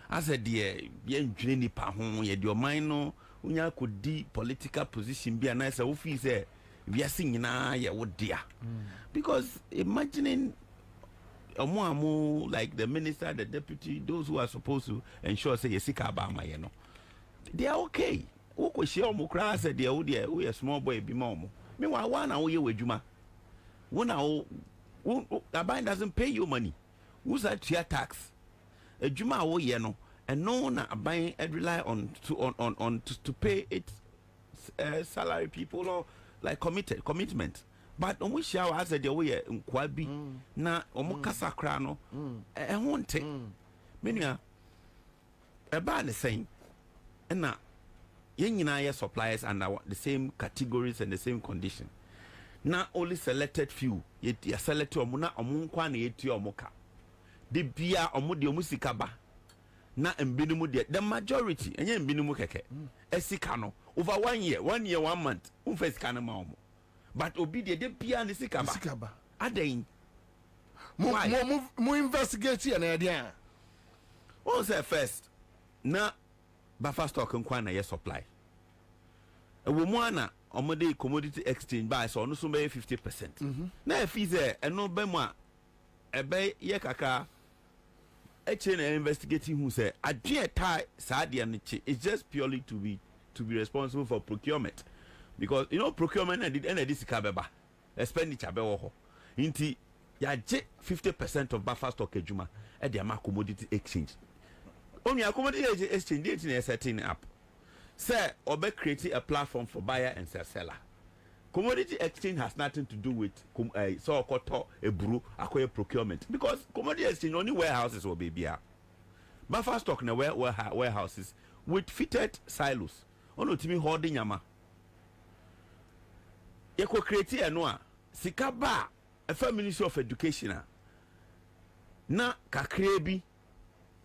Speaker 7: as a dear ye ndwene nipa ho ye de oman no unya kodi political position bi na say wo fi say we are singing na ye wo dia because imagining omo like the minister, the deputy, those who are supposed to ensure say yesika ba ma ye no they are okay wo ko share omo kra say they wo we a small boy bi ma omo me wa na wo ye wadwuma wo na wo the bank doesn't pay you money. Who's that your tax? A juma wo ye no, and no na bank rely on to pay its salary people or like commitment. But on which shower as a day we nkwabi na omo kasa kra no e honte. Menya e ba the same. Na yen nyina ye suppliers under the same categories and the same condition. Na only selected few yet ya select omo na omo kwa na yeti omo ka de bia omo de omo sika ba na mbinimu de the majority enye mbinimu keke esika no over 1 year 1 month unfa sika no ma omo but obi de bia ne sika ba aden
Speaker 2: mo investigate ya na dia
Speaker 7: o say first na buffer stock nkwa na ye supply ewo mu ana omo de commodity exchange buy so no so be 50%. Na fi say eno be mu a ebe ye kaka eche na investigating who say adwe tie sadia ne chi it's just purely to be responsible for procurement, because you know procurement and the sika beba expenditure be wo ho nti ya je 50% of buffer stock adwuma e de ma commodity exchange. Only a commodity exchange date na setting up say obe create a platform for buyer and seller. Commodity exchange has nothing to do with so koto eburu akoye procurement, because commodity exchange only warehouses will be here. Buffer stock na warehouses with fitted silos. Ono timi holding yama. Yeko create eno sika ba a Ministry of Education na kakrebi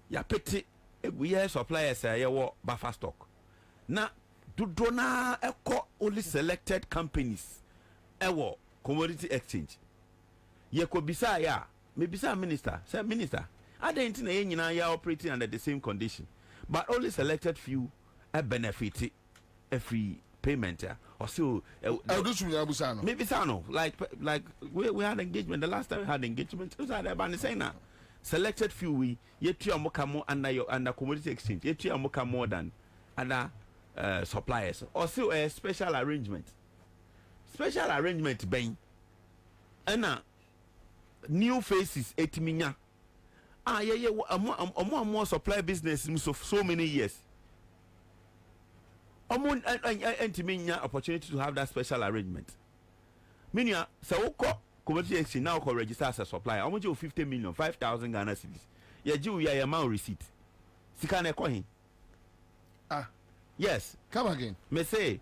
Speaker 7: ya pete eguye suppliers ya buffer stock na dodona eko only selected companies ewo commodity exchange yeko bisa ya mebisa minister say minister adenti na nyina ya operating under the same condition but only selected few benefit every payment or so maybe sano like we had engagement the last time we had engagement it was at the saying now selected few we yetu amokamo under commodity exchange yetu amokamo more than other suppliers or so a special arrangement ben and new faces etiminya more supply business so many years and opportunity to have that special arrangement. Meaning, so commodity exchange now can register as a supplier. How much you 50 million, 5,000 Ghana cedis. Yeah, you your amount receipt. Sikane kohin. Yes.
Speaker 2: Come again.
Speaker 7: Me say,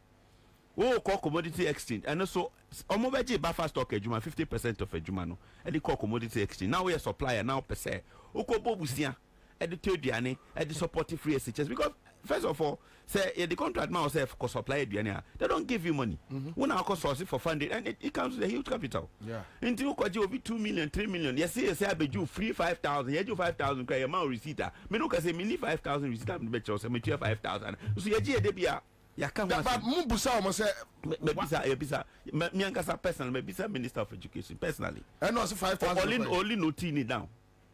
Speaker 7: call commodity exchange, and also omobeji buffer stock ejuma 50% of ejuma no. And they call commodity exchange. Now we are supplier now per se. Oko bobusia. And the third diane, and the supportive free SHS, because first of all, say the contract man say for supply diane, they don't give you money. When I cost source for funding, and it comes with a huge capital.
Speaker 2: Yeah.
Speaker 7: Until you could over 2 million, 3 million. Yes, say I be you free 5,000. You do 5,000. Cry amount receipt. Me no can say me 5,000 receipt. I'm bet you say me 5,000. So you just debia. Ya come.
Speaker 2: But mubusa almost say
Speaker 7: me bisa. Me angasa personally. Me bisa Minister of Education personally.
Speaker 2: And also 5,000.
Speaker 7: Only no teeny down.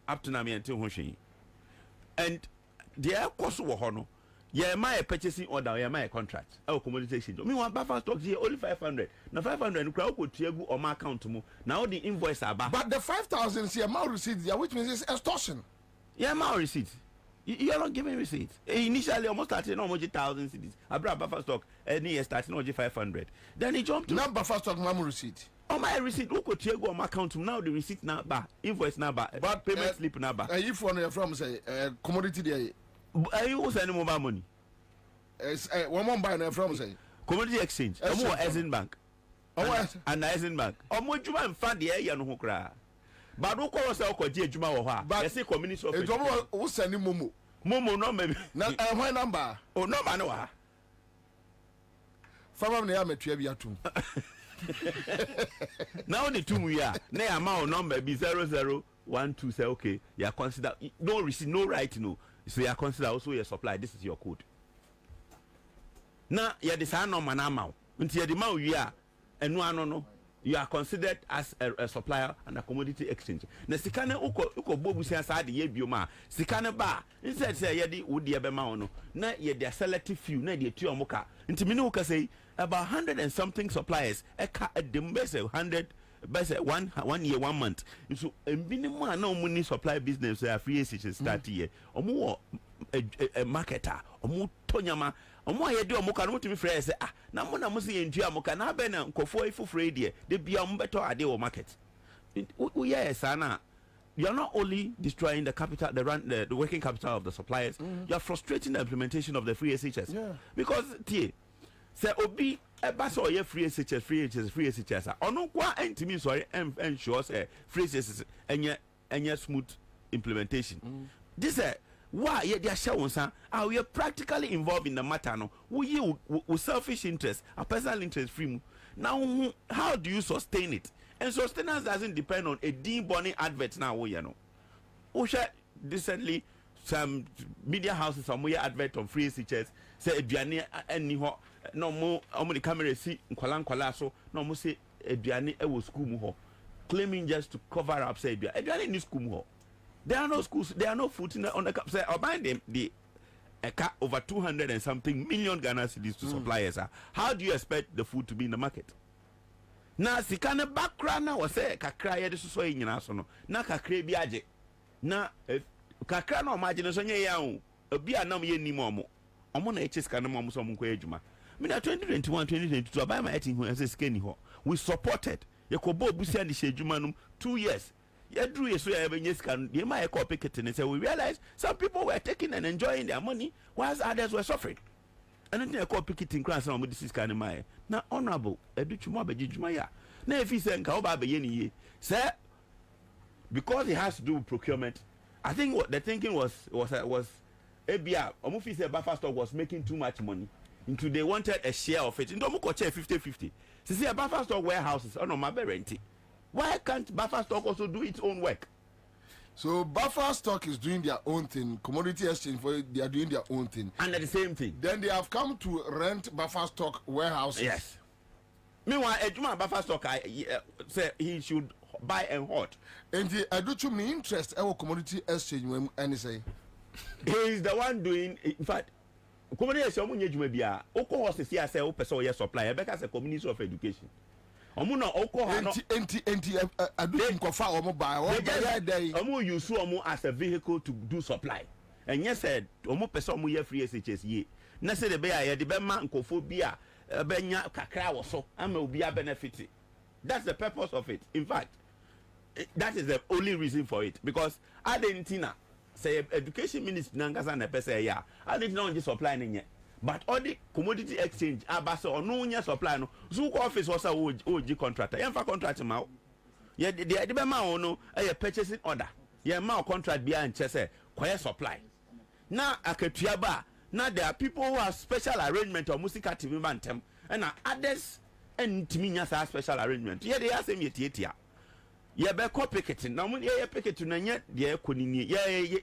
Speaker 7: Up to now me until Hoshin. And the air cost of hono. Yeah, my purchasing order, yeah, my contract. Our commodity exchange. Me want buffer stock here only 500. Now 500 crowd could go on my account to move. Now the invoice are back.
Speaker 2: But the 5,000 is amount receipt, which means it's extortion.
Speaker 7: Yeah, amount receipt. You are not giving receipt. Initially, almost started almost 1,000 cities. I brought buffer stock. Any year starting almost 500. Then he jumped to
Speaker 2: now buffer stock mamma receipt.
Speaker 7: On my receipt, who could go on my account to now the receipt number, invoice number, but payment slip number.
Speaker 2: If one from say commodity there.
Speaker 7: Are you sending mobile money?
Speaker 2: One more buy from say
Speaker 7: commodity exchange. More Ezen Bank. And Ezen Bank. More Juma and Fund the air no cry. But who call us our Juma or but I say community of
Speaker 2: who send him Momo no maybe. What number?
Speaker 7: Oh no man.
Speaker 2: From the army to too.
Speaker 7: Now the 2 we are. Nay amount number be 0012 say okay. You are consider no receipt, no right no. So you are consider also your supply. This is your code. Now you decide no man amount. Until the amount you are and no. You are considered as a supplier and a commodity exchange. Na sikane uko bobu say aside ye bioma. Sikane ba instead say ye di wodi ebema no. Na ye the selective few na the tu omoka. Nti me no ka say about 100 and something suppliers eka dem be say 100 by say 1 year 1 month. So minimum na money supply business say free SHS start here. Omo a marketer, omo tonyama, omo ye de omo kan mutimi frɛ say na mo na mo se yentua mo kan na be na nkofo ifofrɛ die de bia mo beto ade wo market. Yes ana. You are not only destroying the capital, the working capital of the suppliers, you are frustrating the implementation of the free SHS.
Speaker 2: Yeah.
Speaker 7: Because say obi eba so ye free SHS ono kwa entimi sorry ensure say free SHS enye smooth implementation. This why they are showing we are practically involved in the matter no. We selfish interest, a personal interest free. Now how do you sustain it? And sustenance doesn't depend on a de-burning advert now, you know. Recently some media houses somewhere advert on free teachers say aduane any ho no mo the camera see nkwala so no mo say aduane e wo school mu ho, claiming just to cover up say aduane in school mu ho. There are no schools, there are no food on the say or buy them the over 200 and something million Ghana cedis to suppliers. How do you expect the food to be in the market? Na sikane background na wase kakra ye de so nyina so no na kakra bi age na kakra na imagine so nye ya o obi anam ye nim omo na eche sikane mo so mo nkwa adwuma me na 2021 2022 buy my etin ho say sikani ho we supported ye ko bo busia de shedwuma no 2 years ye drew ye so ye benye sikane ye ma ye ko picket and say we realized some people were taking and enjoying their money whilst others were suffering. And then I call picketing class on with this kind of my now honorable educhuma bejijuma ya na if he say nka oba be ye sir, because it has to do with procurement. I think what the thinking was ABR omufi say buffer stock was making too much money into they wanted a share of it into omuko share 50-50. See a buffer stock warehouses no ma be rent. Why can't buffer stock also do its own work?
Speaker 2: So buffer stock is doing their own thing. Commodity exchange they are doing their own thing.
Speaker 7: And the same thing.
Speaker 2: Then they have come to rent buffer stock warehouses.
Speaker 7: Yes. Meanwhile, Ejuma buffer stock say he should buy and hold.
Speaker 2: And I do to me interest our commodity exchange when any say.
Speaker 7: He is the one doing. In fact, commodity exchange munye juma bia. Oko horse see say o person ye supplier because a community of education. Omo na oko ha no
Speaker 2: enti adu nkofa omo buy
Speaker 7: omo use omo as a vehicle to do supply. And yes said omo person omo ye free SHS ye. Na say the be ya de be ma nkofo bia benya kakra wo so ama obi a benefit. That's the purpose of it. In fact, that is the only reason for it because adentina say education minister nangasa na pese ya adentina on supply nye. But all the commodity exchange abase onu nya supply no so office was a OG contractor yemfa contract ma ye de be ma ono e purchasing order ye ma contract bia nche say kwaya supply na akatua ba na there are people who have special arrangement or musical team bantem and others and timi nya special arrangement ye dey asem ye tietia ye be ko picketing na mun ye picketing na nya de ekonini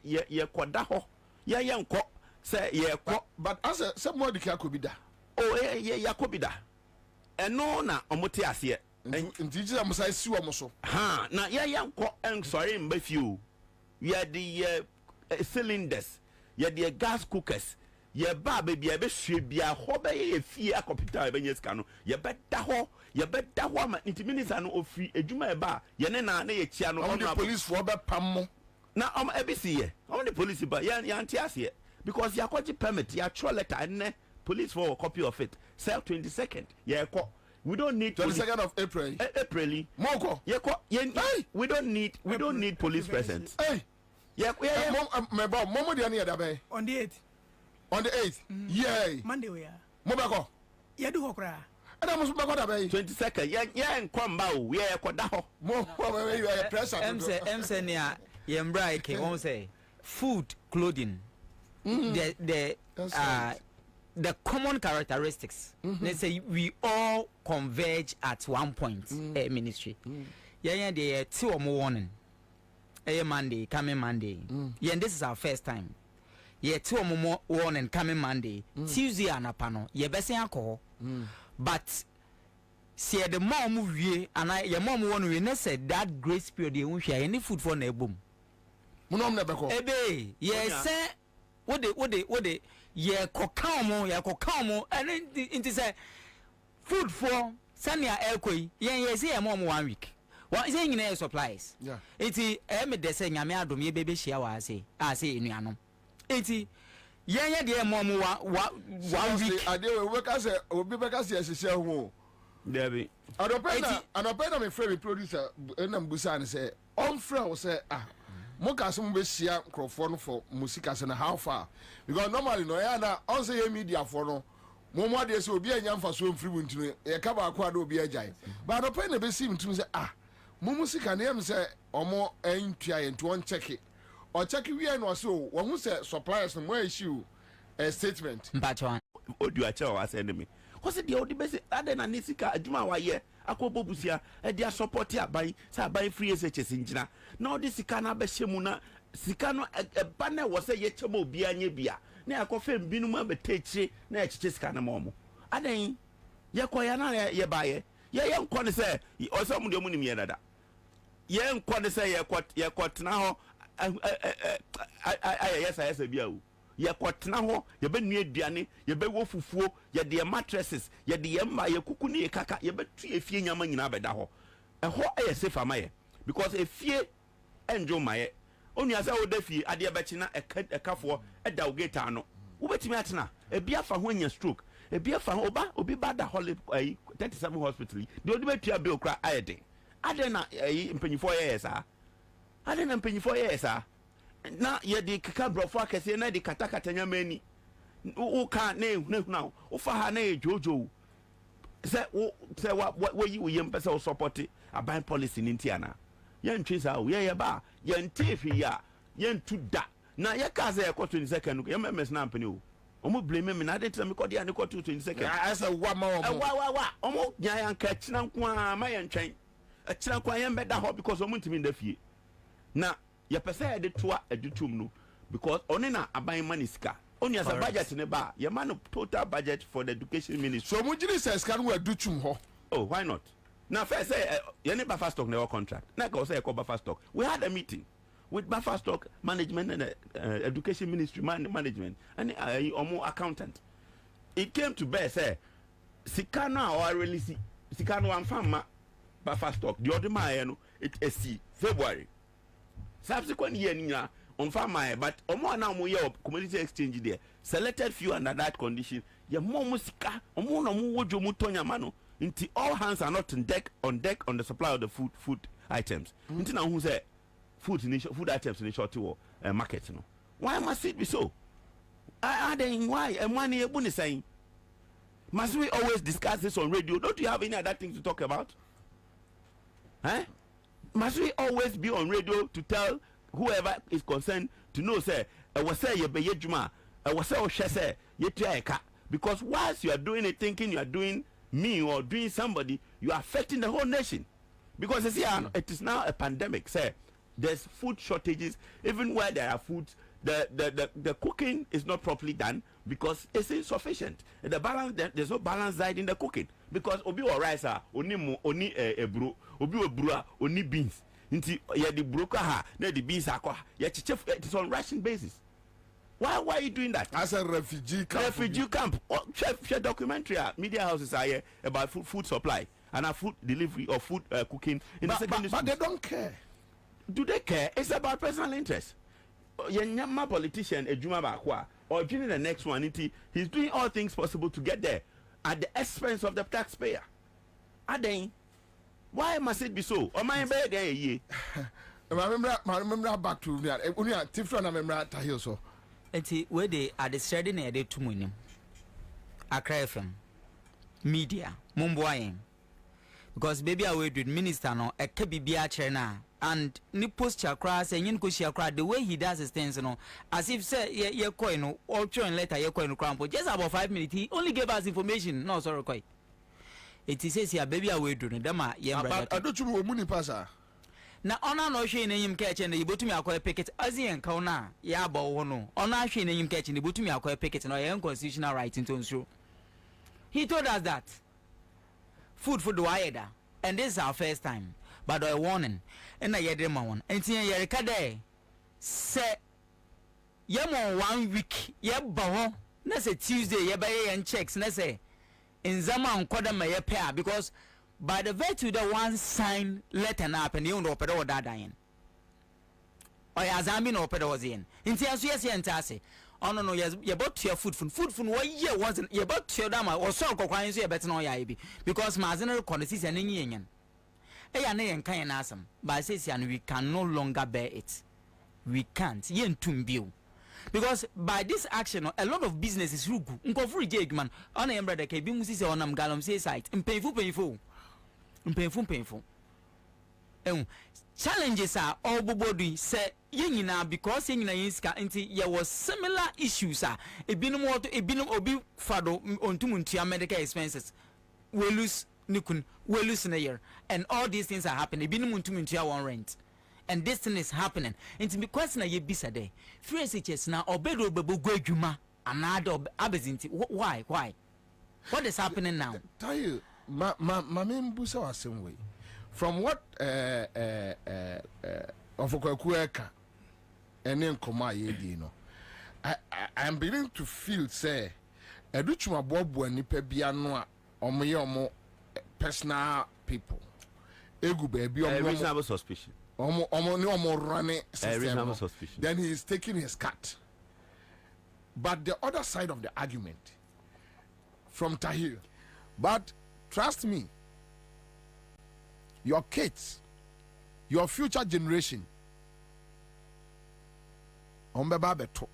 Speaker 7: ye koda ho ye nko say ye ko
Speaker 2: but as somebody can could be that.
Speaker 7: Oh yeah could be that. And no na omote ase
Speaker 2: and teacher am say si wo so
Speaker 7: ha na ye nko en sorry mba few ye the cylinders ye the gas cookers ye ba baby ye be hwe bia ho be ye fie a computer be nyesika no ye be da ho ma intiminis no ofri adwuma e ba ye ne na ye chia no
Speaker 2: on the police for be pam
Speaker 7: na ebisi ye on the police ba ye anti ase because you are permit, you are letter and police for a copy of it. Sell 22nd. Yeah, we don't need
Speaker 2: 22nd of April.
Speaker 7: April.
Speaker 2: Moko.
Speaker 7: We don't need police presence.
Speaker 2: Hey. Yeah. Momo the any other
Speaker 6: on the 8th.
Speaker 2: On the 8th. Yeah.
Speaker 6: Monday we are.
Speaker 2: Mobako.
Speaker 6: Yeah, do hokra.
Speaker 2: And I must go that way.
Speaker 7: 22nd. Yeah, and come out. We are kodaho.
Speaker 2: Mo you are pressure.
Speaker 8: MC near Yembra ke won't say food, clothing. The common characteristics. Let's say we all converge at one point. Ministry. Yeah, the 2 or more warning. Monday, coming Monday. Yeah, and this is our first time. Yeah, 2 or more warning coming Monday. Tuesday and a panel. Yeah, best alcohol. But see the mom we and your mom one we said that grace period they won't share any food for a boom. Ebe, yes, sir. What they ye kokamo and it say food for Sanya Elkoi ye say a mom 1 week. What is in air supplies? Yeah. It's de saying I may do me baby share I say in Yano. It's yeah dear mom 1 week. I
Speaker 2: do work as a be back as yes share
Speaker 7: Debbie.
Speaker 2: I don't pay me free producer and Busan say on friend say Moka some be share microphone for musicas and how far because normally no na on say media for no mo dey say obi anyam fa so free wuntinu e ka ba kwa do obi agyan but no pen be see mtum say mo musica na am say omo entua ye nto on check or check we no so won who say suppliers no more issue a statement
Speaker 8: mpatwa
Speaker 7: odu a chewa send me ko se de odi be se ade na nisika adwuma wa ye akobo busia e dia support aban say aban free SHS ngina na odi sika na be hyemu na sika no ba na wo say ye chemo obi anya bia na akofa mbinu ma betechi na echiche sika na mo adan ye koya na ye ba ye nko ne say o so mu de mu nim ye dada ye nko ne say ye kwatena ho yes bia o ye kwatena ho ye be nu aduane ye be wo fufuo ye de mattresses ye de ye ma ye kuku ne kaka ye be tu efie nyama nyina be da ho ho safe amaye because efie enjo maye onu asa wo da fie ade be kina ekafo eda wo gate ano wo betimi atena e bia fa ho anya stroke e bia fa obi bada hole 37 hospital de odi betua bill kra ayede ade na mpanyifo ye sa ade na mpanyifo ye sa na ye di kaka brofo akese na di katakata nyamani wo ka na ehuna wo fa ha na ejojo se wo yi wo yem pese wo support aban policy ni ntiana ye ntwe sa wo ye ba ye ntefi ya ye ntu da na ye ka se ye ko 22nd ye memes na ampani o omo blame me na de tell me ko dia ne ko 22nd
Speaker 2: asa wa ma
Speaker 7: wa omo nyan ka kina nko a ma ye ntwen a kina nko ye mbeda ho because omo ntimi nda fie na ye pese ye de toa edutum no because oni na aban maniska oni as a budget ne ba ye man total budget for the education ministry
Speaker 2: so mo jiri says can we edutum ho
Speaker 7: oh why not now first say ye ne buffer stock na contract na ka say e ko buffer stock we had a meeting with buffer stock management and education ministry management and omo accountant it came to bear say sikana or release sikana am fama buffer stock the other man it is February subsequent year niya on farmer but omo na mo ye community exchange there selected few under that condition ye mo musika omo na mo wojo mu tonya mano nti all hands are not on deck on the supply of the food items nti na hu say food items in short market no why must it be so then why and one year bunny saying must we always discuss this on radio? Don't you have any other things to talk about? Must we always be on radio to tell whoever is concerned to know say was say ye be juma was say ye try because whilst you are doing it thinking you are doing me or doing somebody you are affecting the whole nation because you see it is now a pandemic say there's food shortages even where there are foods the cooking is not properly done because it's insufficient the balance there's no balance side in the cooking because obi or rice oni ebro obi ebro oni beans nti ye the broker ha na the beans akwa ye chiche it's on ration basis why are you doing that
Speaker 2: as a refugee camp
Speaker 7: share documentary media houses are here about food supply and food delivery or food cooking in the secondary
Speaker 2: but they don't care.
Speaker 7: Do they care? It's about personal interest. My politician ejuma bakwa or during the next one he's doing all things possible to get there at the expense of the taxpayer. Aden, why must it be so? Or my bed ye?
Speaker 2: I remember back to me. Only a different remember tahil so.
Speaker 8: Enti where they are the shredding a day to munim. Accra FM media mumboying because baby I wait with minister no a kebibia chena and ni posture crass and yin kushia cry the way he does his things no as if say ye coin or join letter ye coin crampo just about 5 minutes he only gave us information no sorry quite it says here baby I wait do them ye
Speaker 2: but I don't you muni pasa
Speaker 8: na ona no hwe na yim catch na yibotumi akoy picket azien ka ona ya ba wo no ona hwe na yim catch na yibotumi akoy picket no ye constitutional right into nso he told us that food for the wider and this is our first time but a warning and I get them one and see ye rekade say ye mo 1 week ye ba ho na say Tuesday ye ba ye checks na say in zama nkoda ma ye pair because by the virtue the one sign letter up and you know pedo that dying or azambi no pedo was in aso yes entase oh no you bought your food 1 year wasn't you bought your dama or so kokwan so you better no ya bi because mazina conditions and yen eya na yen kan na asam but says and we can no longer bear it we can't yen tumbio because by this action a lot of businesses rugu nkofuri jegman on em brother ke bi musi se onam galom say site painful painful challenges are all bobodu say Yenina because yenina yenska nti there was similar issues ebinum obi fado ontumuntua medical expenses we lose in a year and all these things are happening ebinum ontumuntua one rent and this thing is happening nti because na ye bisa dey free SHS na obedo bebo adwuma another abezinti why what is happening now?
Speaker 2: Tell you ma membusa wasem way from what Ofokwakueka and then Koma Yedi no. I'm beginning to feel say Educhuma Bobu and Nipe Bianoa omo personal people. Egu baby
Speaker 7: reasonable suspicion.
Speaker 2: Omo running
Speaker 7: reasonable suspicion.
Speaker 2: Then he is taking his cut. But the other side of the argument from Tahir. But trust me, your kids, your future generation, ombeba beto.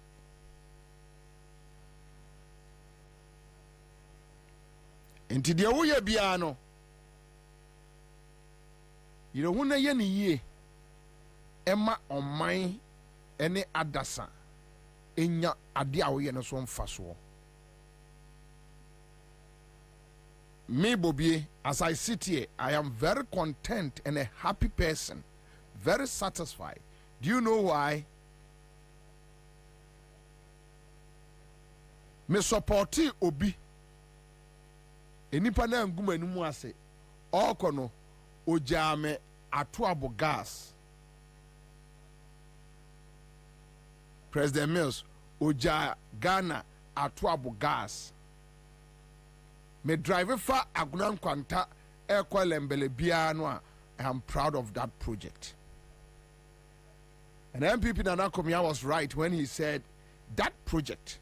Speaker 2: Inti dia uye biano. You know wuna ye ni ye. Emma omai ene adasa. Enya adia uye na so mfaso. Me Bobie, as I sit here, I am very content and a happy person, very satisfied. Do you know why? Me supporti obi. Enipa na nguma ni mu ase. Okono ojame atuabo gas. President Mills oja Ghana atuabo gas. Me drive fa agunan kwanta ekwelembele biano. I am proud of that project. And MPP Nana Komia was right when he said that project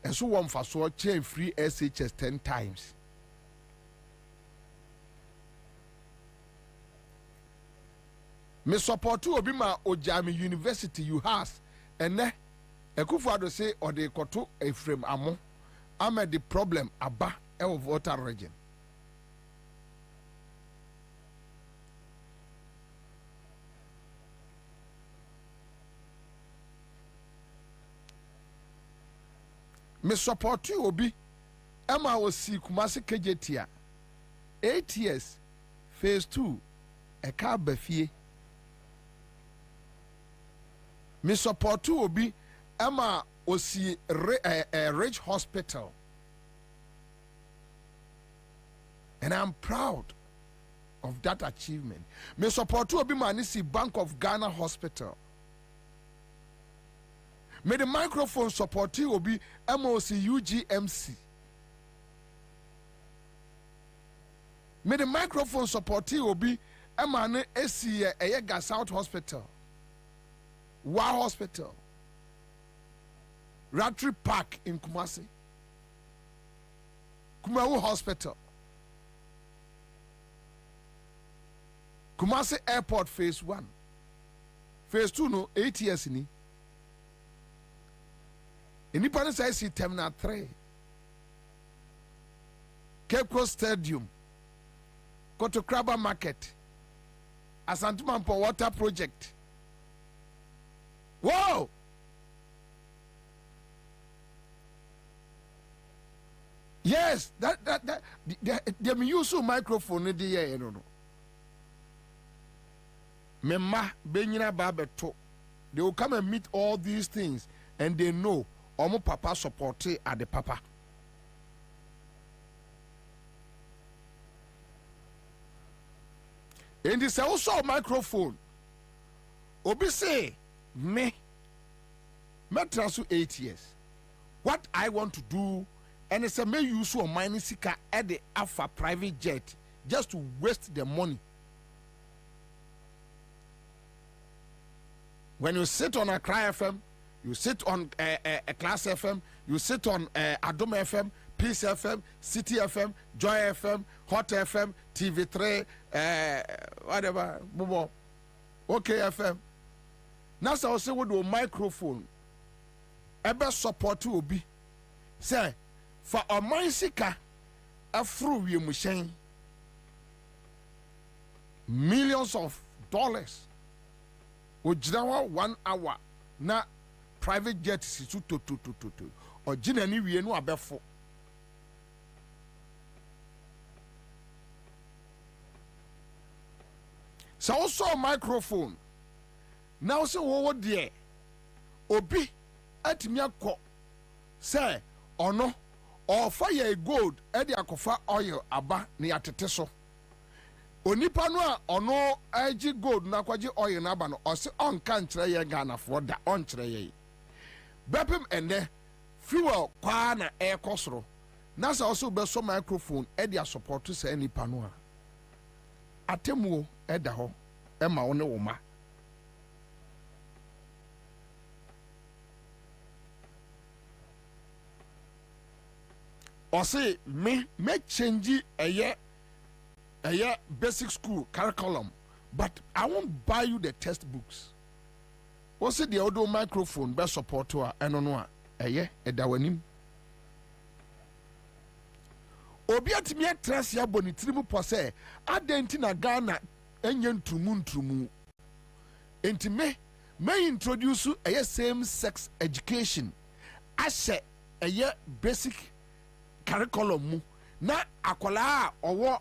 Speaker 2: and so one for so chain free SHS 10 times. Me support to Obima Ojami University you has and ne Ekufuado say or they koto a frame amo. I'm at the problem aba of water region. Me support you obi Emma was see Kumasi KJTia 8 years phase 2 a car befie. Me support you obi Emma was see a rich hospital. And I'm proud of that achievement. Me support you obi manisi Bank of Ghana Hospital. May the microphone support you obi MOC UGMC. May the microphone support you obi Emane AC Eyega South Hospital. Wa Hospital. Ratri Park in Kumasi. Kumawu Hospital. Kumasi Airport phase 1. Phase 2 no 8 years ni. Independence says Terminal 3. Cape Coast Stadium. Koto Kraba Market. Asantumampo Water Project. Whoa! Yes, they use a microphone in the air, no. Mema benyina babeto. They will come and meet all these things and they know omo papa support at the papa. And this also a microphone. Obi say me transfer 8 years. What I want to do and it's a may use a mining sika at the Alpha private jet just to waste the money. When you sit on a Cry FM, you sit on a Class FM, you sit on Adom FM, Peace FM, City FM, Joy FM, Hot FM, TV3, whatever, Bobo, OK FM. Now, so I say with a microphone, ever support to be say for a mindseeker, a through you machine, millions of dollars. ojina 1 hour na private jet si su to ojina ni wie no abefo so also microphone now so wo de obi atimi akọ say ono or fire gold e de akofa oil aba na yatete so onipa no a ono agi gold na kwaji oil na aba no o se on kan kire ye Ghana for da on kire ye bepem ene fuel kwa na e kosoro na so also be so microphone e de support to say onipa no a atemu e da ho e ma wo ne wo ma or say me change a basic school curriculum, but I won't buy you the textbooks. What's it the audio microphone best support to I don't know a dawanim. Obiat me trust ya bonitrimu pose adentina Ghana enyen trumu enti me introduce a same sex education as a basic curriculum mu na akola owo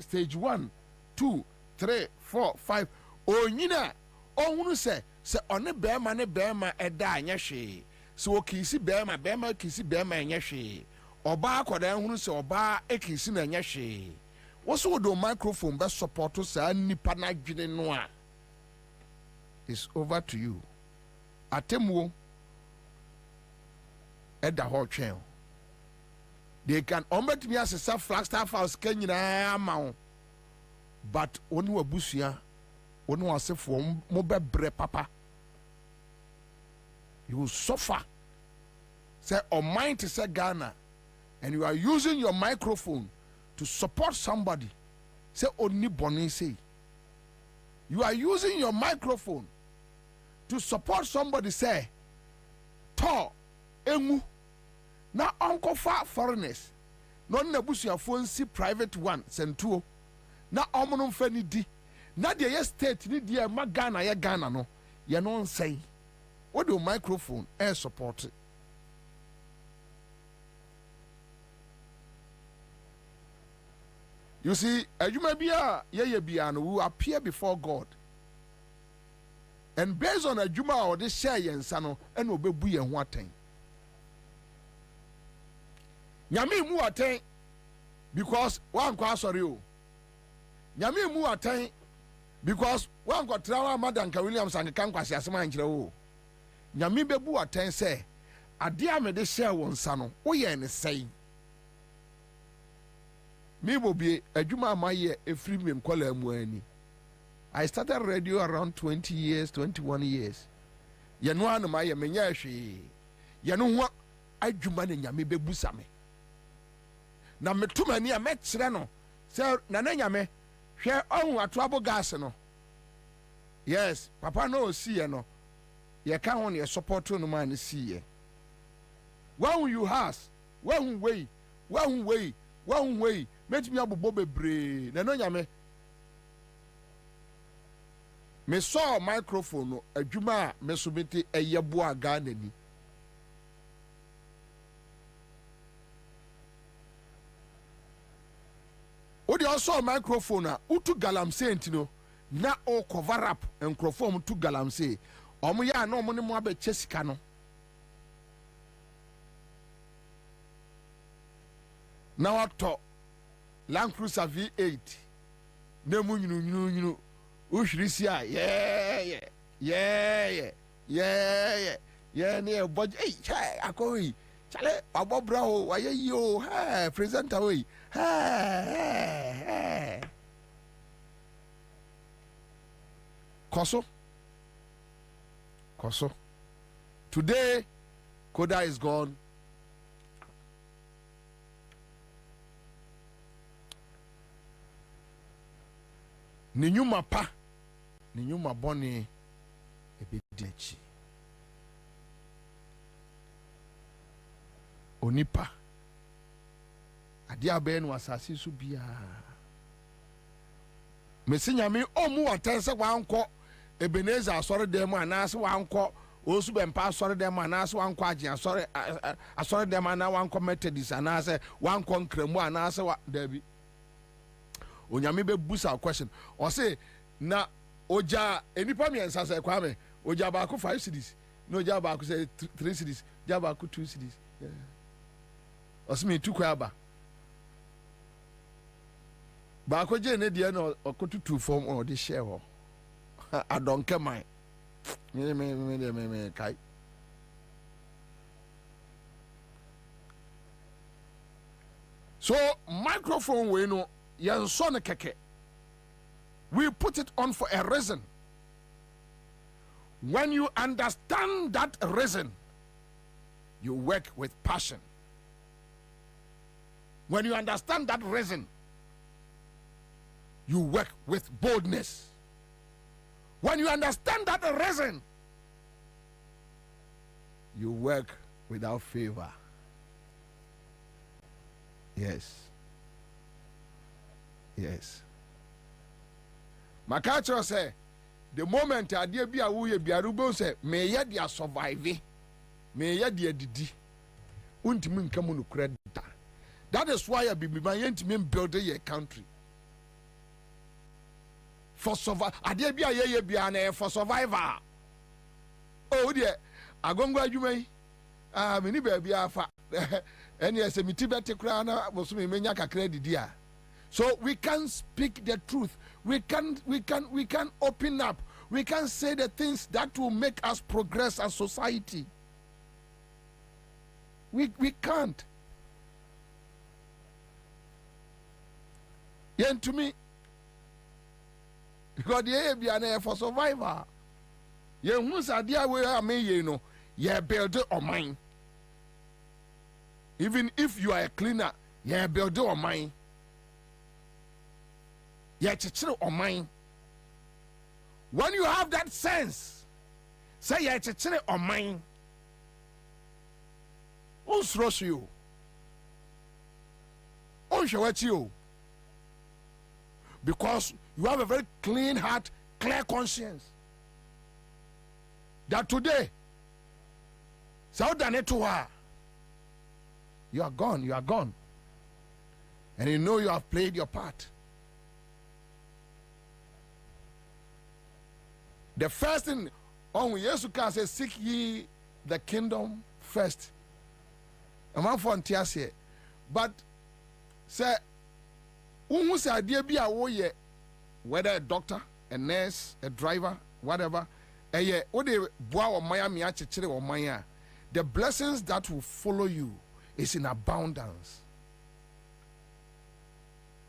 Speaker 2: stage 1 2 3 4 5 onyina ohunu se one bema ne bema eda anya hwe se okisi bema kisi bema anya hwe oba akoda hunu se oba ekisi na anya hwe wo so do microphone be support sa nipa na dwene no a is over to you atemuo eda ho twen they can ombet me as a Flagstaff house Kenya amount, but only wabusia, only was for mobe bre papa. You will suffer. Say, or mind to say Ghana, and you are using your microphone to support somebody. Say, only Bonnie say. You are using your microphone to support somebody. Say, to emu. Na uncle far foreigners no na busuafo nsi private one sentuo na omono mfa ni di na de ye state ni di e ma Ghana ye Ghana no ye no nsai what do microphone air support. You see adwuma bia ye bia no will appear before God, and based on adwuma or this share yensa no e no obebu ye ho aten. Nyame mu aten because one kwa sorry o. Nyame mu aten because one kwa trawa Madanka Williams and kan kwase asema nkyere o. Nyame bebu aten say ade a me de share won sa no wo ye ne sei. Me Bobie adwuma amaye efri mem kwala mu ani. I started radio around 20 years, 21 years. Ye no anu maye menya hwe. Ye no ho adwuma ne nyame bebu same. Na metuma ni a mekyere no se na nyame hwe ohun atoabo gas no. Yes, papa no see no. Ye ka ho ne support no man see ye. When you has, when way, metumi abobo bebre na nyame. Me saw microphone no adwuma me subiti eyebo aga nani. Odi also microphone a utu galamsey ntino na o cover up microphone tu galamsey omo ya na omo ne mo abeche sika no na wato Land Cruiser V8 na mu nyunu uhirisi a ne e boje chai akoi chale abobra o waye yi o presenter we Koso. Today, Koda is gone. Ninyuma pa, ninyuma boni ebidechi. Onipa. Adia ben wasasi su bia. Mesinya mi omu watense wanko Ebenezer asɔre dɛm anaasɛ wankɔ osu bɛmpa asɔre dɛm anaasɛ wankɔ agye asɔre dɛm anaa wankɔ Methodist anaasɛ wankɔ nkramu anaasɛ dabi onyame bɛbusa question ɔse na ogya enipa mmiɛnsa sɛ Kwame ogya baako 5 cedis na ogya baako sɛ 3 cedis ogya baako 2 cedis ɔse me tu kwa aba baako gye ne deɛ na ɔkɔtutu fam ɔde hyɛ hɔ adɔnkɛ man me kai so microphone we no yɛnsɔ no kɛkɛ. We put it on for a reason. When you understand that reason, you work with passion. When you understand that reason, you work with boldness. When you understand that reason, you work without favor. Yes. Yes. My culture say, the moment I dear be a woo be a rubo say, may yet dia survive, may yet dia didi, untimin come on credit. That is why I be my intimate building a country. For survive, I dear be a ye be an for survivor. Oh dear, I go go you may. Many baby are fat. And yes, a mitibete crana was me manyaka credit dear. So we can speak the truth. We can open up. We can say the things that will make us progress as society. We can't. Yeah, to me, because the be for survivor. Yeah, who's idea where I may you know, yeah, build it on mine. Even if you are a cleaner, yeah, build it on mine. Yeah, chichiro on mine. When you have that sense, say yeah, chichiro on mine. Who's rush you? Who's you? Because you have a very clean heart, clear conscience. That today, so done it to her. You are gone, you are gone. And you know you have played your part. The first thing, Jesus Christ says, seek ye the kingdom first. I'm not for here. But, say, who say idea be a warrior, whether a doctor, a nurse, a driver, whatever, the blessings that will follow you is in abundance.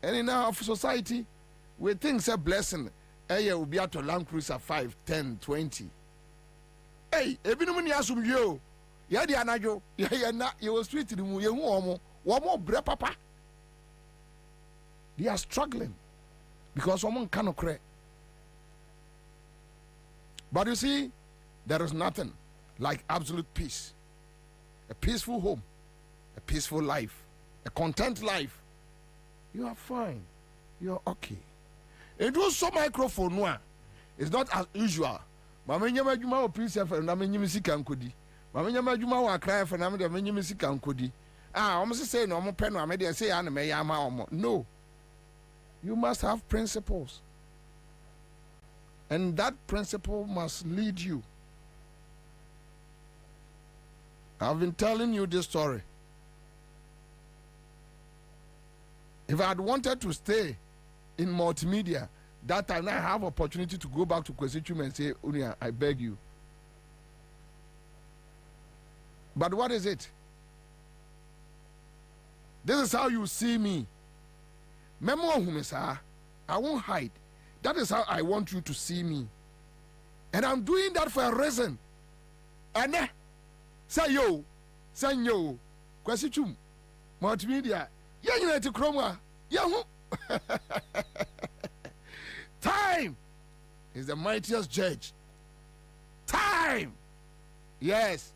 Speaker 2: And in our society, we think a blessing. Hey, will be out to Land Cruiser 5, 10, 20. Hey, if you know you, yeah, the anajo, yeah, not you street to the one more bread, papa. They are struggling because someone cannot cry. But you see, there is nothing like absolute peace. A peaceful home, a peaceful life, a content life. You are fine. You are okay. It was so microphone one. It's not as usual. Mama nyama juma o please for na menyi musika nkodi. Mama nyama juma wa cry for na me de menyi musika nkodi. Almost say no mo pen no me de say ya na me ya ma omo. No. You must have principles. And that principle must lead you. I've been telling you this story. If I had wanted to stay in multimedia, that time I have opportunity to go back to Kwesichum and say, Unia, I beg you. But what is it? This is how you see me. Memo Humesa, I won't hide. That is how I want you to see me. And I'm doing that for a reason. And say yo, Kwesichum, multimedia, yeah, you need to chroma, yeah. Time is the mightiest judge. Time, yes.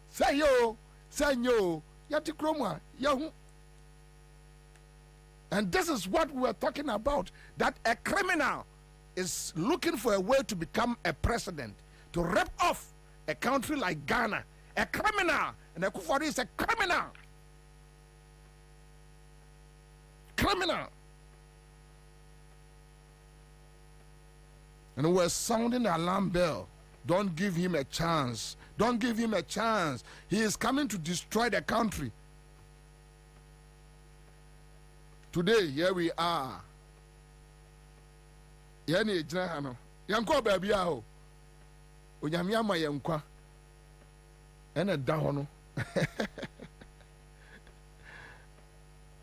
Speaker 2: Say yo, yati chroma, yahoo. And this is what we are talking about. That a criminal is looking for a way to become a president, to rip off a country like Ghana, a criminal. And Akufo-Addo is a criminal. Criminal. And we're sounding the alarm bell. Don't give him a chance. Don't give him a chance. He is coming to destroy the country. Today, here we are. Yani ejina yanko baby aho. Onyame ama yankwa. Ena da ho no.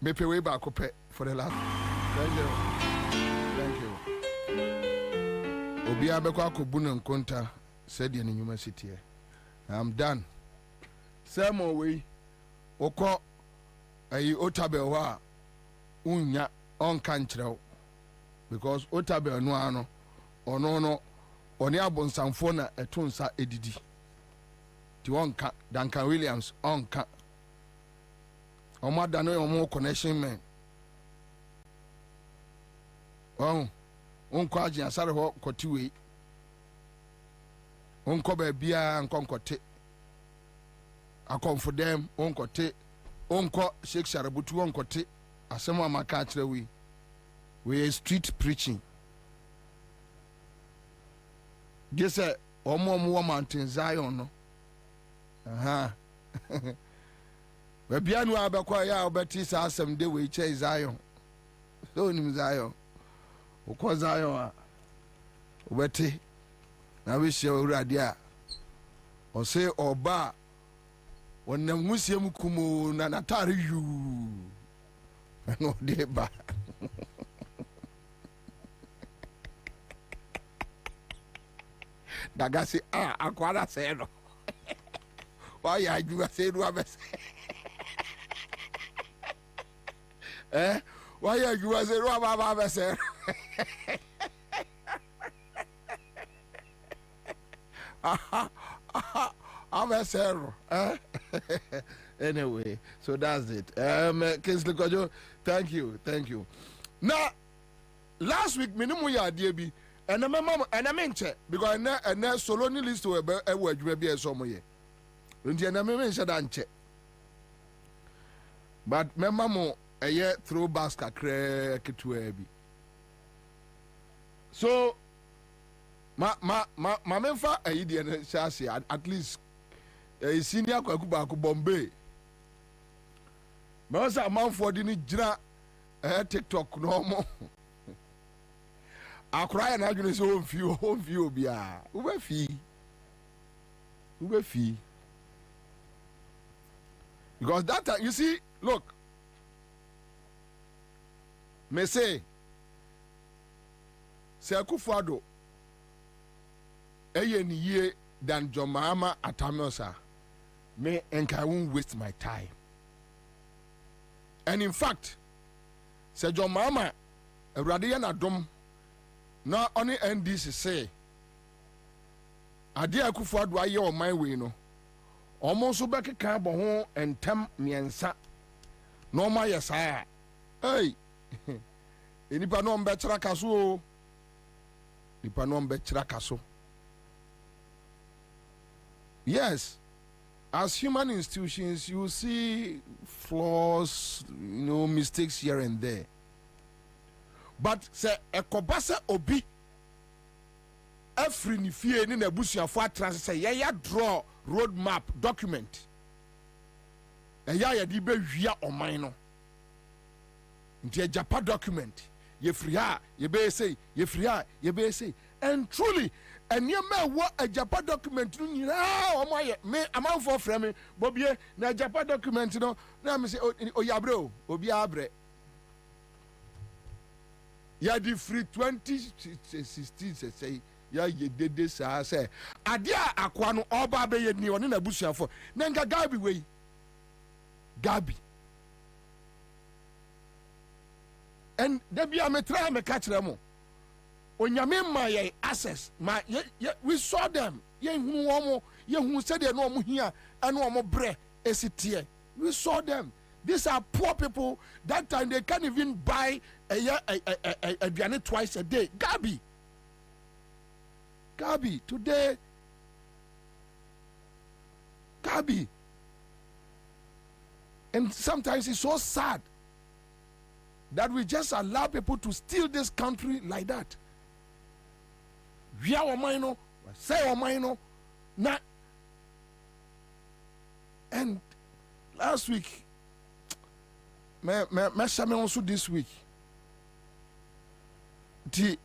Speaker 2: Me pay way back for the last. Thank you. Obi abekwa akobu na nkonta said in university. I'm done. Samo way. Oko ayi otabewa unya on kanchrew. Because otabe no ano ono oni abonsamfo na etonsa edidi ti wonka Duncan Williams onka omada no omo connection men onko agye asare ho kotiwe onko ba bia nkonkote akomfodem onkote onko Sheikh Sharabutu onkote asemo amaka kirewe. We are street preaching. Guess omo mountain Zion no. We bianu abekwa ya obeti sa asem de we che Zion. So nim Zion. Ukọ Zion a obeti na we hye urade a o say oba wonam musiem kumu na natare yu. No de ba. Dagasi akwara say no. Why you say no abese? Why you say no abese? Abese. Anyway, so that's it. Kingsley Kojo, thank you. Now, last week minimum ya DB. And I mention because I solo ni list to a word maybe a some year. And I mention that. But my mama a year through basket crack to a be. So my memfa a idiot chassis at least a senior Kwakubaku Bombay. Most amount for the jina TikTok no more. I cry and I just home view bia. Ube fee. Because that time, you see, look. Me say Akufo-Addo eye ni ye than John Mahama Atamosa. Me and I won't waste my time. And in fact, Sir John Mahama Radian Adom na only NDC say ade Akufo-Addo aye o my way no omo so beke kan bo ho entem miensa no ma yesa hey enipa no mbe kira kaso o nipa no mbe kira kaso. Yes, as human institutions you see flaws, mistakes here and there. But say ekobasa obi every ni fie ni na busuafo atran say ya draw road map document ya di be wia oman no nti Japa document ye free ha ye be say ye free ha ye be say and truly eniema wo Japa document no nyina o ma ye me amanfo frame Bobie na Japa document no na me say o yabre obi abre ya di free 2016 say ya ye dede sa say adia akwa no oba be ye ni oni na busuafo na nga Gabi we Gabi and there be a metra me catch them onyame ma ye access ma we saw them ye hunu omo ye hunu said no omo hia and omo bre esitie we saw them. These are poor people. That time they can't even buy a twice a day. Gabi, Gabi, today, Gabi. And sometimes it's so sad that we just allow people to steal this country like that. We are minor, say minor, not. And last week, me also this week. The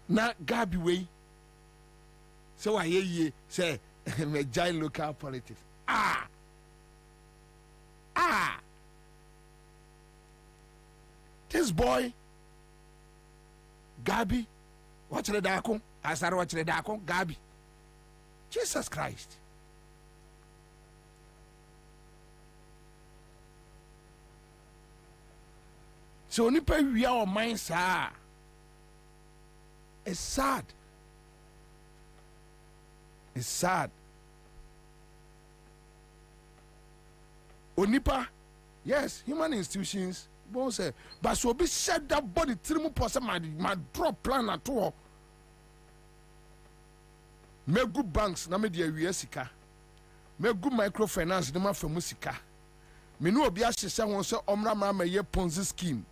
Speaker 2: na Gabi way. So I hear you say me giant local politics. This boy, Gabi, watch the darko. I started watching the darko. Gabi, Jesus Christ. So nipa we our minds sir. It's sad. It's sad. Onipa, yes, human institutions. Bon say, but so be shed that body trimu person my drop plan at all. Me good banks na me de awie sika. Me good microfinance na ma fa musika. Me no obi ahyehye won so omra ma ye Ponzi scheme.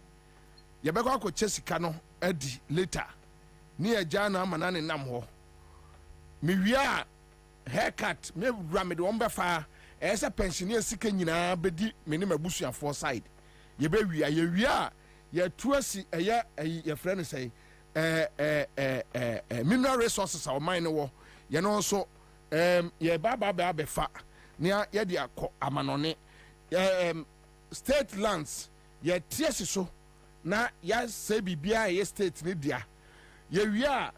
Speaker 2: Ye be kwa che sika no adi later. Ni agya na amana ne nam ho. Me wia haircut me wura me de won be fa esa pensioner sika nyina bedi me ne mabusuafo side. Ye be wia ye wia ye tuasi ye friend say mineral resources our mine wo ye no so ye ba be fa nia ye de akọ amanone state lands ye tiesi so na ya say bibia ye state ne dia ye wia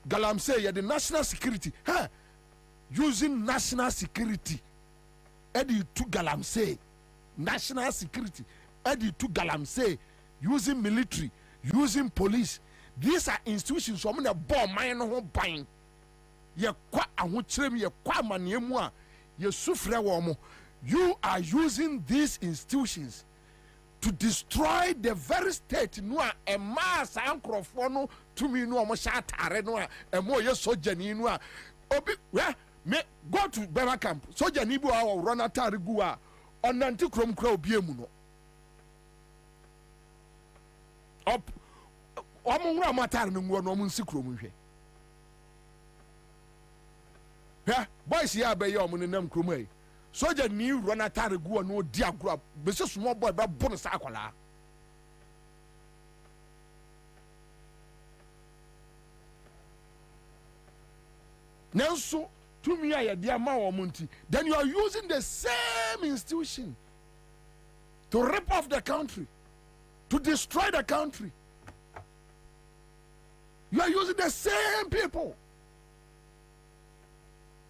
Speaker 2: galamsey ye the national security using national security edi to galamsey national security edi to galamsey using military using police. These are institutions so many bomb mine no ho ban ye kwa ahokyerem ye kwa manemu a ye sufre wo mo. You are using these institutions to destroy the very state no a mass ankrofo no to me no mo sha tare no a emo ye sojani no a obi me go to Bema camp sojani bu a run atare gu a onanti krom kra obi emu no up omo nwura matare no ngo no mo nsi krom hwe boys ya be ye omo ne nam krom ai soja ni run atare gu no di agura be se small boy be bon sa akwala nanso tumi a ye dia ma wo munti. Then you are using the same institution to rip off the country, to destroy the country. You are using the same people.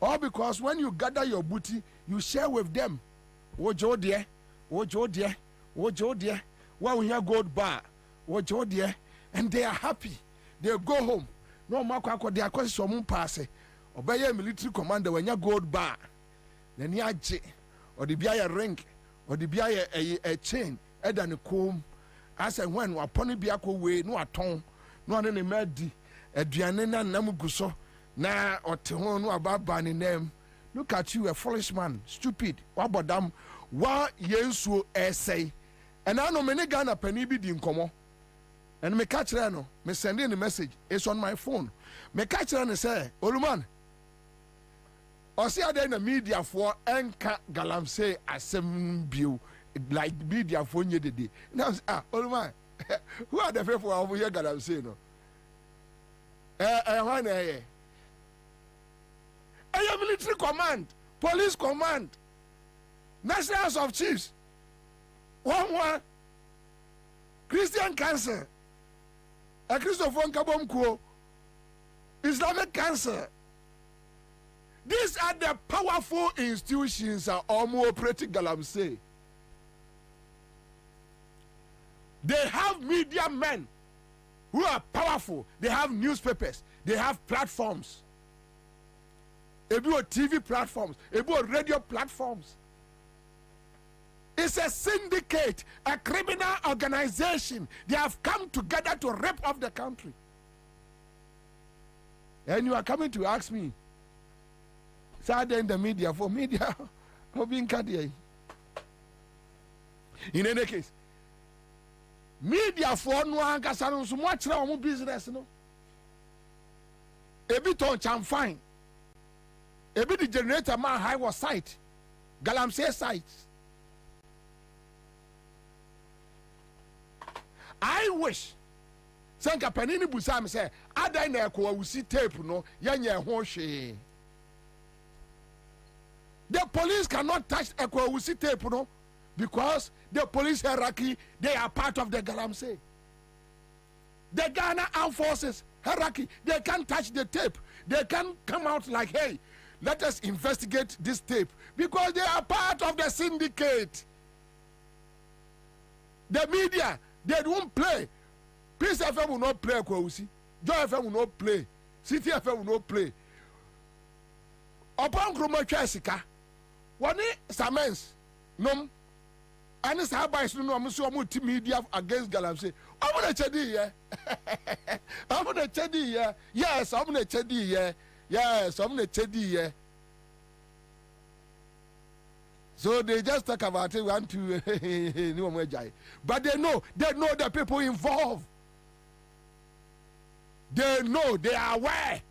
Speaker 2: All because when you gather your booty, you share with them. Wojo dear, wojo dear, wojo dear. When we hear gold bar, wojo dear, and they are happy. They go home. No matter what they are called some pass. Obey a military commander when you gold bar. Then you or the bia ring, or the bia a chain, edan a comb. As and when upon a biako way, no aton, no one any medi, a dianena namuguso, na or tehon no about banning them. Look at you, a foolish man, stupid. What about them? What yensu essay? And I know many Ghana penny be in common. And me catch no, me send in a message. It's on my phone. Me catch and say, Oluman. Or see I then the media for Enka Galamsey assembly bill like media for you the day. Now Oluman, who are the people over here Galamsey no? Military command, police command, National House of Chiefs, one Christian Council, a Christopher Kabomko, Islamic Council. These are the powerful institutions are almost operating Galamsey. They have media men who are powerful. They have newspapers. They have platforms. About TV platforms. About radio platforms. It's a syndicate, a criminal organization. They have come together to rip off the country. And you are coming to ask me, sad in the media for media, being cardiac. In any case, media for no one can so much now business. No, a bit on cham fine, a bit the generator man high was site, Galamsey site. I wish. Sanka panini busam say ada na ekwa wusi tape no yanya ho hwe. The police cannot touch ekwa wusi tape no because the police hierarchy, they are part of the Galamsey. The Ghana Armed Forces hierarchy, they can't touch the tape. They can't come out like, hey, let us investigate this tape because they are part of the syndicate. The media, they won't play. Peace FM will not play Kwausi. Joy FM will not play. City FM will not play. Upon Chroma Chessica, one Samens, no, and it's how by no multimedia against Galamsey. I'm gonna chedi, yeah. I'm gonna chedi, yeah. Yes, I'm gonna chedi, yeah. Yes, I'm gonna chedi, yeah. So they just talk about it, want to, but they know the people involved. They know, they are aware.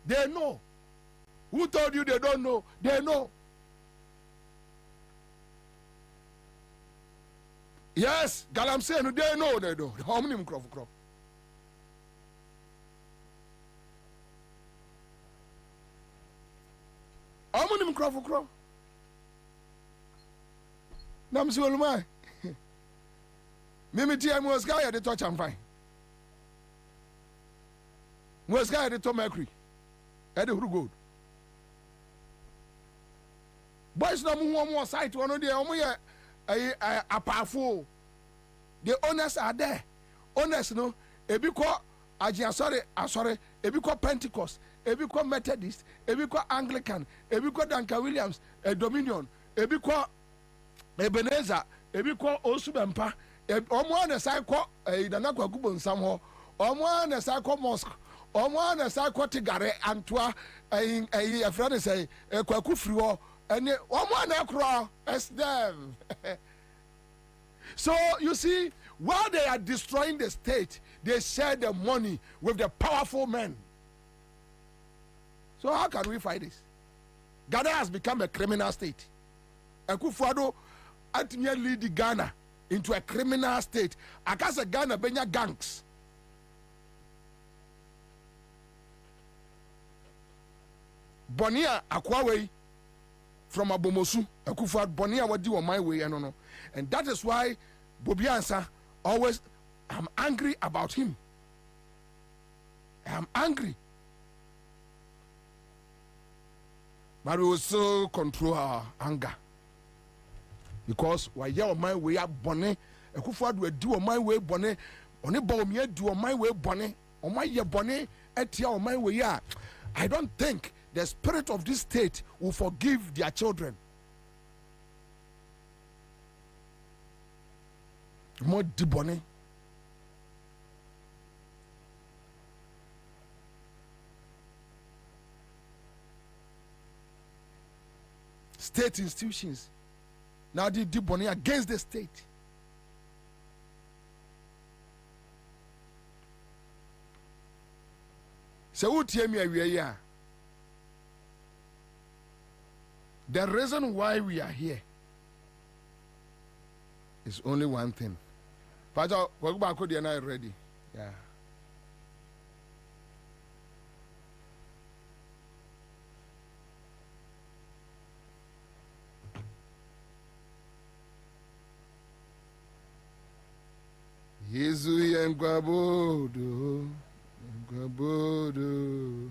Speaker 2: They know. Who told you they don't know? They know. Yes, Galamsey, they know, they know. How many crop? How many crop? Nam si olumai. Mimi tia mo ska ya de touch am fine. Mo ska ya de to mercury. E de huru gold. Boys na mo site one dey omo ye apafo. The owners are there. Owners no ebi ko asore, ebi ko Pentecost, ebi ko Methodist, ebi ko Anglican, ebi ko Duncan Williams, Dominion, ebi ko Ebenezer, ebi ko Osubempa, omo na sai ko Idana Kwakubo nsam ho, omo na sai ko mosque, omo na sai ko Tigare Antwa a friend say Kwaku free ho, and omo na kro as them. So you see, while they are destroying the state, they share the money with the powerful men. So how can we fight this? Ghana has become a criminal state. Akufo-Addo ultimately lead Ghana into a criminal state. Akasa Ghana benya gangs. Bonia Akwawe from Abomosu, Akufo-Addo Bonia wadi on my way, no. And that is why Bobie Ansah always, I'm angry about him. I'm angry. But we will still control our anger. Because while you're on my way up, Bonnie, Akufo-Addo will do on my way, Bonnie, only Bobie do on my way, Bonnie, on my year, Bonnie, Etia on my way, yeah. I don't think the spirit of this state will forgive their children. More debonné. State institutions now they debonné against the state. So who tell me we are here? The reason why we are here is only one thing. Pastor, we're back with you now ready. Yeah. Yesu yengwabodo, yengwabodo.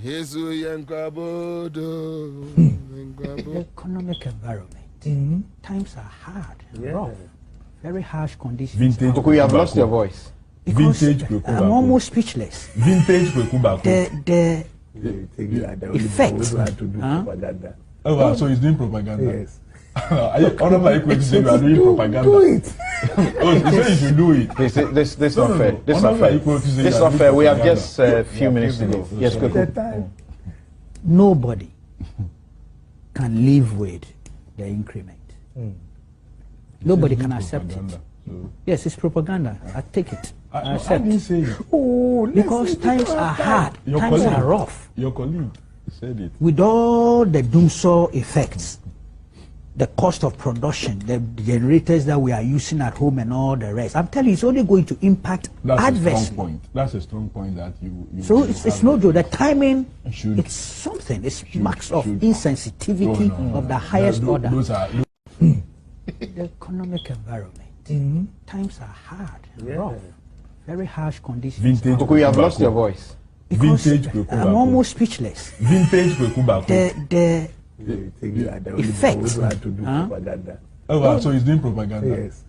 Speaker 2: Yesu yengwabodo, yengwabodo.
Speaker 9: Economic environment. Times are hard, rough, very harsh conditions.
Speaker 10: Vintage. Okay, you have lost your voice.
Speaker 9: Because I'm almost speechless.
Speaker 10: Vintage Kwabena.
Speaker 9: The effect.
Speaker 10: Oh, so he's doing propaganda. Yes. All of my equity say you are doing propaganda.
Speaker 9: Do it.
Speaker 10: You say you should do it.
Speaker 11: This not fair. This not fair. This not fair. We have just a few minutes to go. Yes, go.
Speaker 9: Nobody can live with the increment. Nobody can accept it. Yes, it's propaganda. I take it. I accept. Because times are hard. Times are rough.
Speaker 10: Your colleague said it.
Speaker 9: With all the doomsaw effects, the cost of production, the generators that we are using at home and all the rest, I'm telling you, it's only going to impact adversely.
Speaker 10: That's a strong point that you
Speaker 9: so it's no joke. The timing, it's something. It's marks of insensitivity of the highest order. The economic environment. Times are hard, rough, very harsh conditions.
Speaker 11: Vintage. We have lost your voice.
Speaker 9: Because I'm almost speechless.
Speaker 10: Vintage.
Speaker 9: The effect.
Speaker 10: So he's doing propaganda.
Speaker 2: Yes.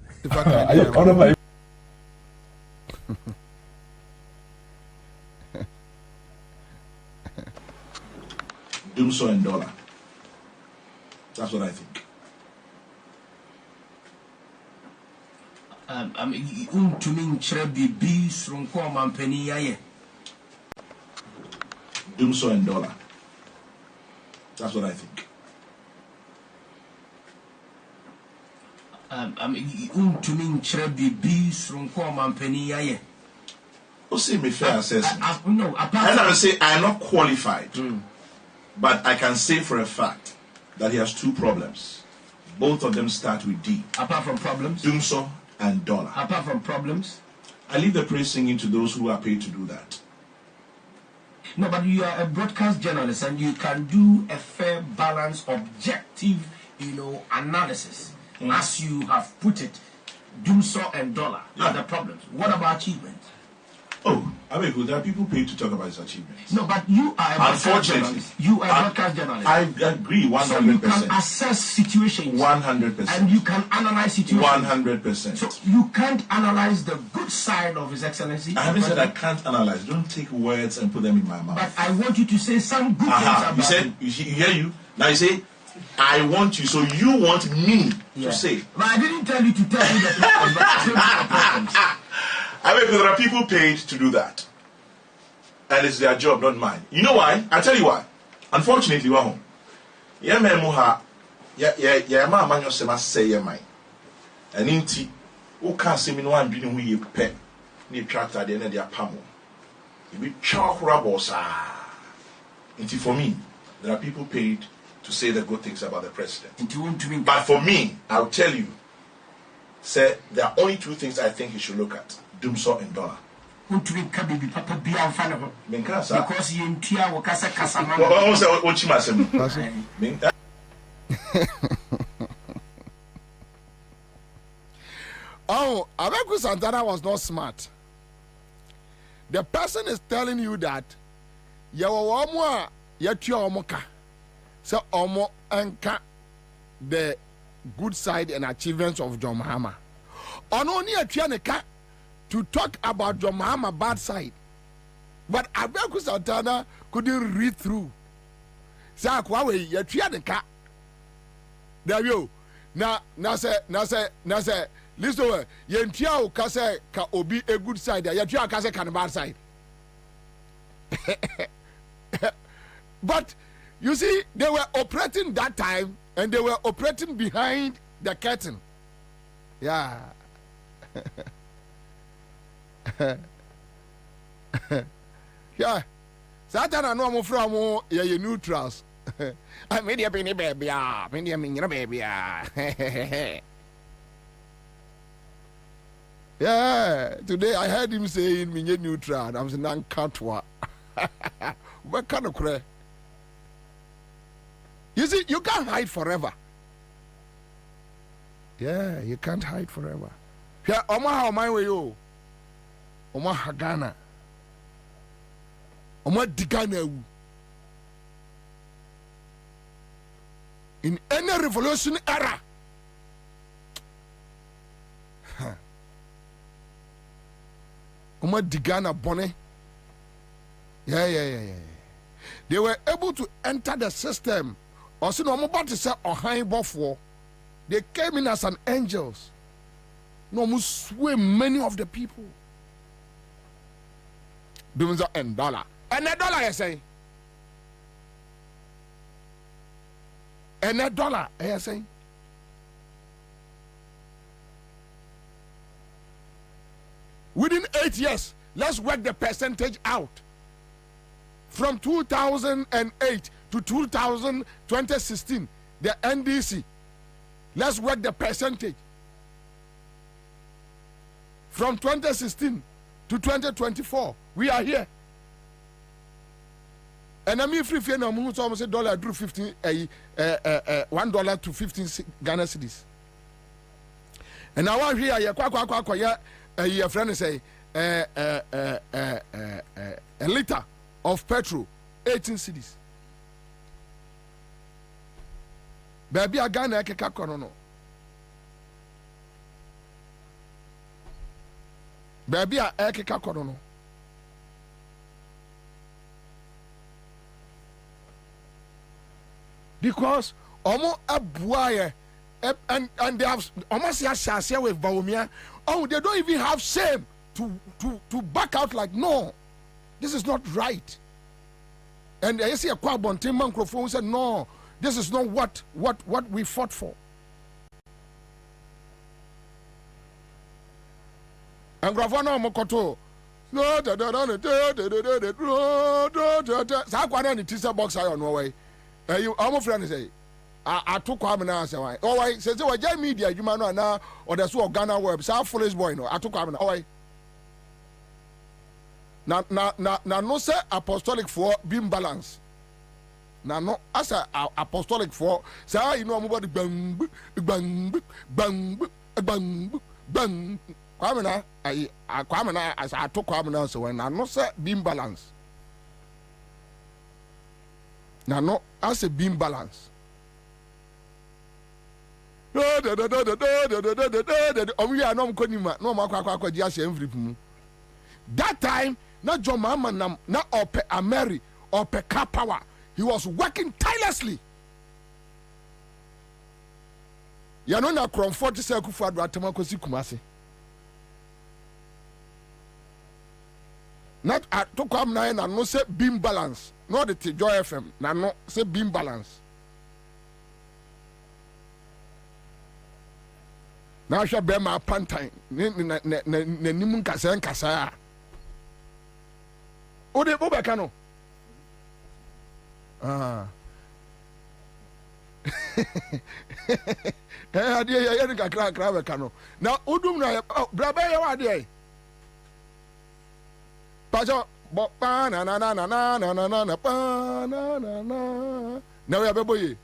Speaker 12: Doomsaw and dollar. That's what I think.
Speaker 13: To me, Chrebi, Sronko, Mampeni, Yaye.
Speaker 12: Doomsaw and dollar. That's what I think.
Speaker 13: To me, Chrebi, Sronko, Mampeni, Yaye.
Speaker 12: Oh, see me fair assessment. No, and I will say I am not qualified, but I can say for a fact that he has two problems. Both of them start with D.
Speaker 13: Apart from problems?
Speaker 12: Doomsaw and dollar.
Speaker 13: Apart from problems?
Speaker 12: I leave the praise singing to those who are paid to do that.
Speaker 13: No, but you are a broadcast journalist and you can do a fair, balanced, objective, analysis. As you have put it, Doomsaw and dollar are the problems. What about achievements?
Speaker 12: Oh, I mean, there are people paid to talk about his achievements.
Speaker 13: No, but you are a broadcast journalist. You are a broadcast journalist.
Speaker 12: I agree 100%.
Speaker 13: So you can assess situations.
Speaker 12: 100%.
Speaker 13: And you can analyze situations.
Speaker 12: 100%.
Speaker 13: So you can't analyze the good side of His Excellency.
Speaker 12: I haven't said I can't analyze. Don't take words and put them in my mouth.
Speaker 13: But I want you to say some good things about
Speaker 12: You said, you hear you? Now you say, I want you, so you want me to say.
Speaker 13: But I didn't tell you to tell me the problems.
Speaker 12: I mean, there are people paid to do that. And it's their job, not mine. You know why? I'll tell you why. Unfortunately, we're home. Yeah, man, Muha. Yeah, man, you say, yeah, mine. And inti, who can't see me no one doing who you pay. Need tractor, the end of their pamo. You be chalk rubbers. Inti, for me, there are people paid to say the good things about the president. But for me, I'll tell you, say, there are only two things I think you should look at. Doomsaw and dollar.
Speaker 13: Because you intia wakasa kasama.
Speaker 2: Oh, Abeku Santana was not smart. The person is telling you that yawo omo yatua omoka. So omo anka the good side and achievements of John Mahama. Only atua neka to talk about John Mahama bad side. But Abeku Santana couldn't read through. Say akwawe yatua neka. There you. Na say listen, yentia o kase ka obi a good side, yentia kase ka bad side. But you see, they were operating that time, and they were operating behind the curtain. Yeah. Yeah. Satan and no from ye neutrals. I made a penny baby, baby. Yeah, today I heard him saying me neutral. I'm saying non catwa. What kind of cray? You see, you can't hide forever. Yeah, you can't hide forever. Yeah, Omaha my way yo. Omaha Ghana. Omaha Digana. In any revolution era. Omaha Digana Bonnet. Yeah. They were able to enter the system. Also, no about to say or high buffalo. They came in as an angels. no mo sway many of the people. Bimza and dollar. And a dollar, I say. And a dollar, I say. Within 8 years, let's work the percentage out. From 2008 to 2016, the NDC, let's work the percentage. From 2016 to 2024, we are here. And I mean, free fair no more. So I say dollar drew $1 to 15 Ghana cedis. And now I hear your friend say a liter of petrol 18 cedis. Baby, I Ghana no. Baby, I no. Because almost a boy and they have almost a with Baumia. Oh, they don't even have shame to back out like, no, this is not right. And I see a Kwabena microphone said, no, this is not what we fought for. And Gravano Mokoto. No, Sakwana ni tisa box I on way. You our friend say I took Kwabena say why. Oh why say what media you man na or the so Ghana web. Say foolish boy no. I took Kwabena. Oh why. Na no say apostolic for being balance. Na no as a apostolic for say you know about bang Kwabena Kwabena as I took Kwabena so when I no say being balance. Now, no, as a beam balance. We are not that time, not John Mama, not Ope Ameri, Ope car power. He was working tirelessly. You know, now, from 40 seconds for Atamakosi Kumasi. Not at to come nine and no say beam balance. Not the Joy FM. Now no say beam balance. Now I shall bear my pantine. Nimun kasa kasa. O de boba kano. Ah. Eh ade ya ni kakra kakra kano. Na odum na braba ya wa de. Pajo ba na na na na na na na na na na na. Now we have a boy.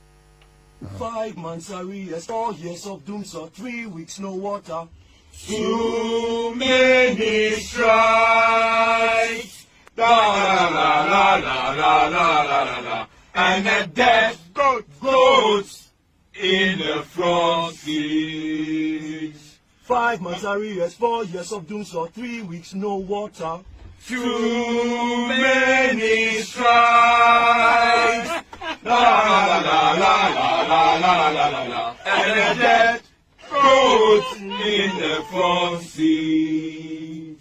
Speaker 14: 5 months arrears, 4 years of doom, so 3 weeks no water. Too many strikes. La la la la la la la la la. And the death goats in the front seats. 5 months arrears, 4 years of doom, so 3 weeks no water. Too many strikes. La la la la la la la la la la. And the dead goats in the front seat.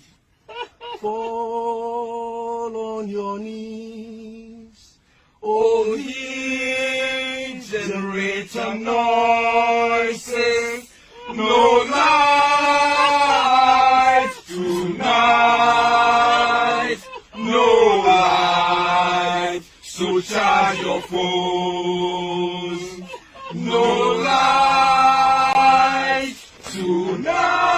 Speaker 14: Fall on your knees. Oh, ye generator noises. No light tonight. No light. So charge your phones. No light tonight.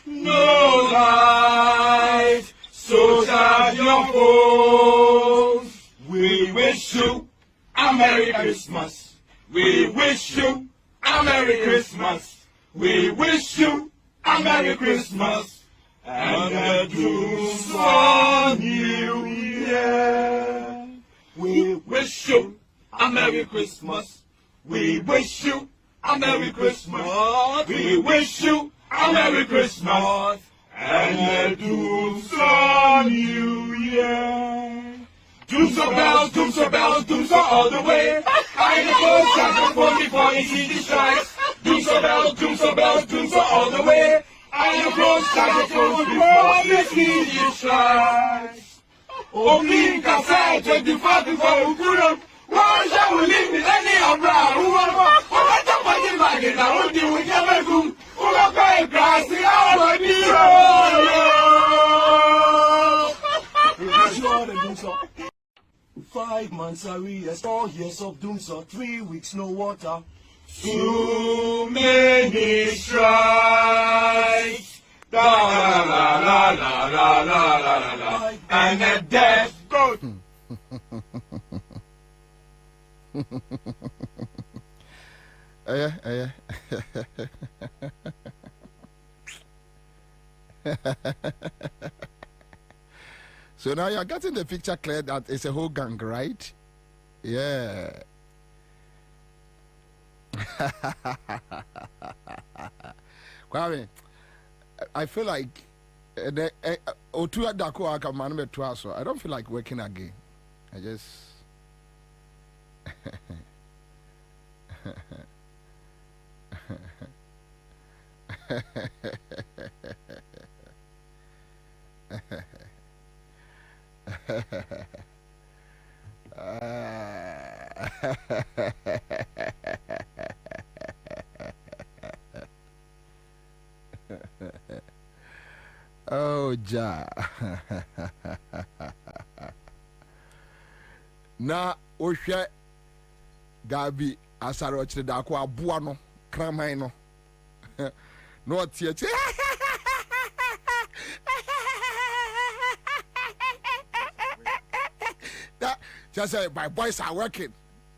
Speaker 14: No light. So charge your phones. We wish you a Merry Christmas. We wish you a Merry Christmas. We wish you a Merry Christmas. And a Jerusalem New Year. We wish you a Merry Christmas. We wish you a Merry Christmas. We wish you a Merry Christmas. And a Jerusalem New Year. Doomso all the way. I the first saxophone before you see the strikes. Doomso bells, all Shadow making you shine. Open Kasa 25 before Ukuram. Why shall we live in any umbrella? Who are talking about it? I won't deal with your room. Who are going grass? The hour of 5 months arrears, 4 years of doom, so 3 weeks no water. Too many strikes. La la la la la la la la la, and the death goat.
Speaker 2: So now you're getting the picture clear that it's a whole gang, right? Yeah. Kwame, I feel like I don't feel like working again. I just oh, ja. Na ohwe Gabi asaro chire da ko aboa no kraman no no tie tie that just say my boys are working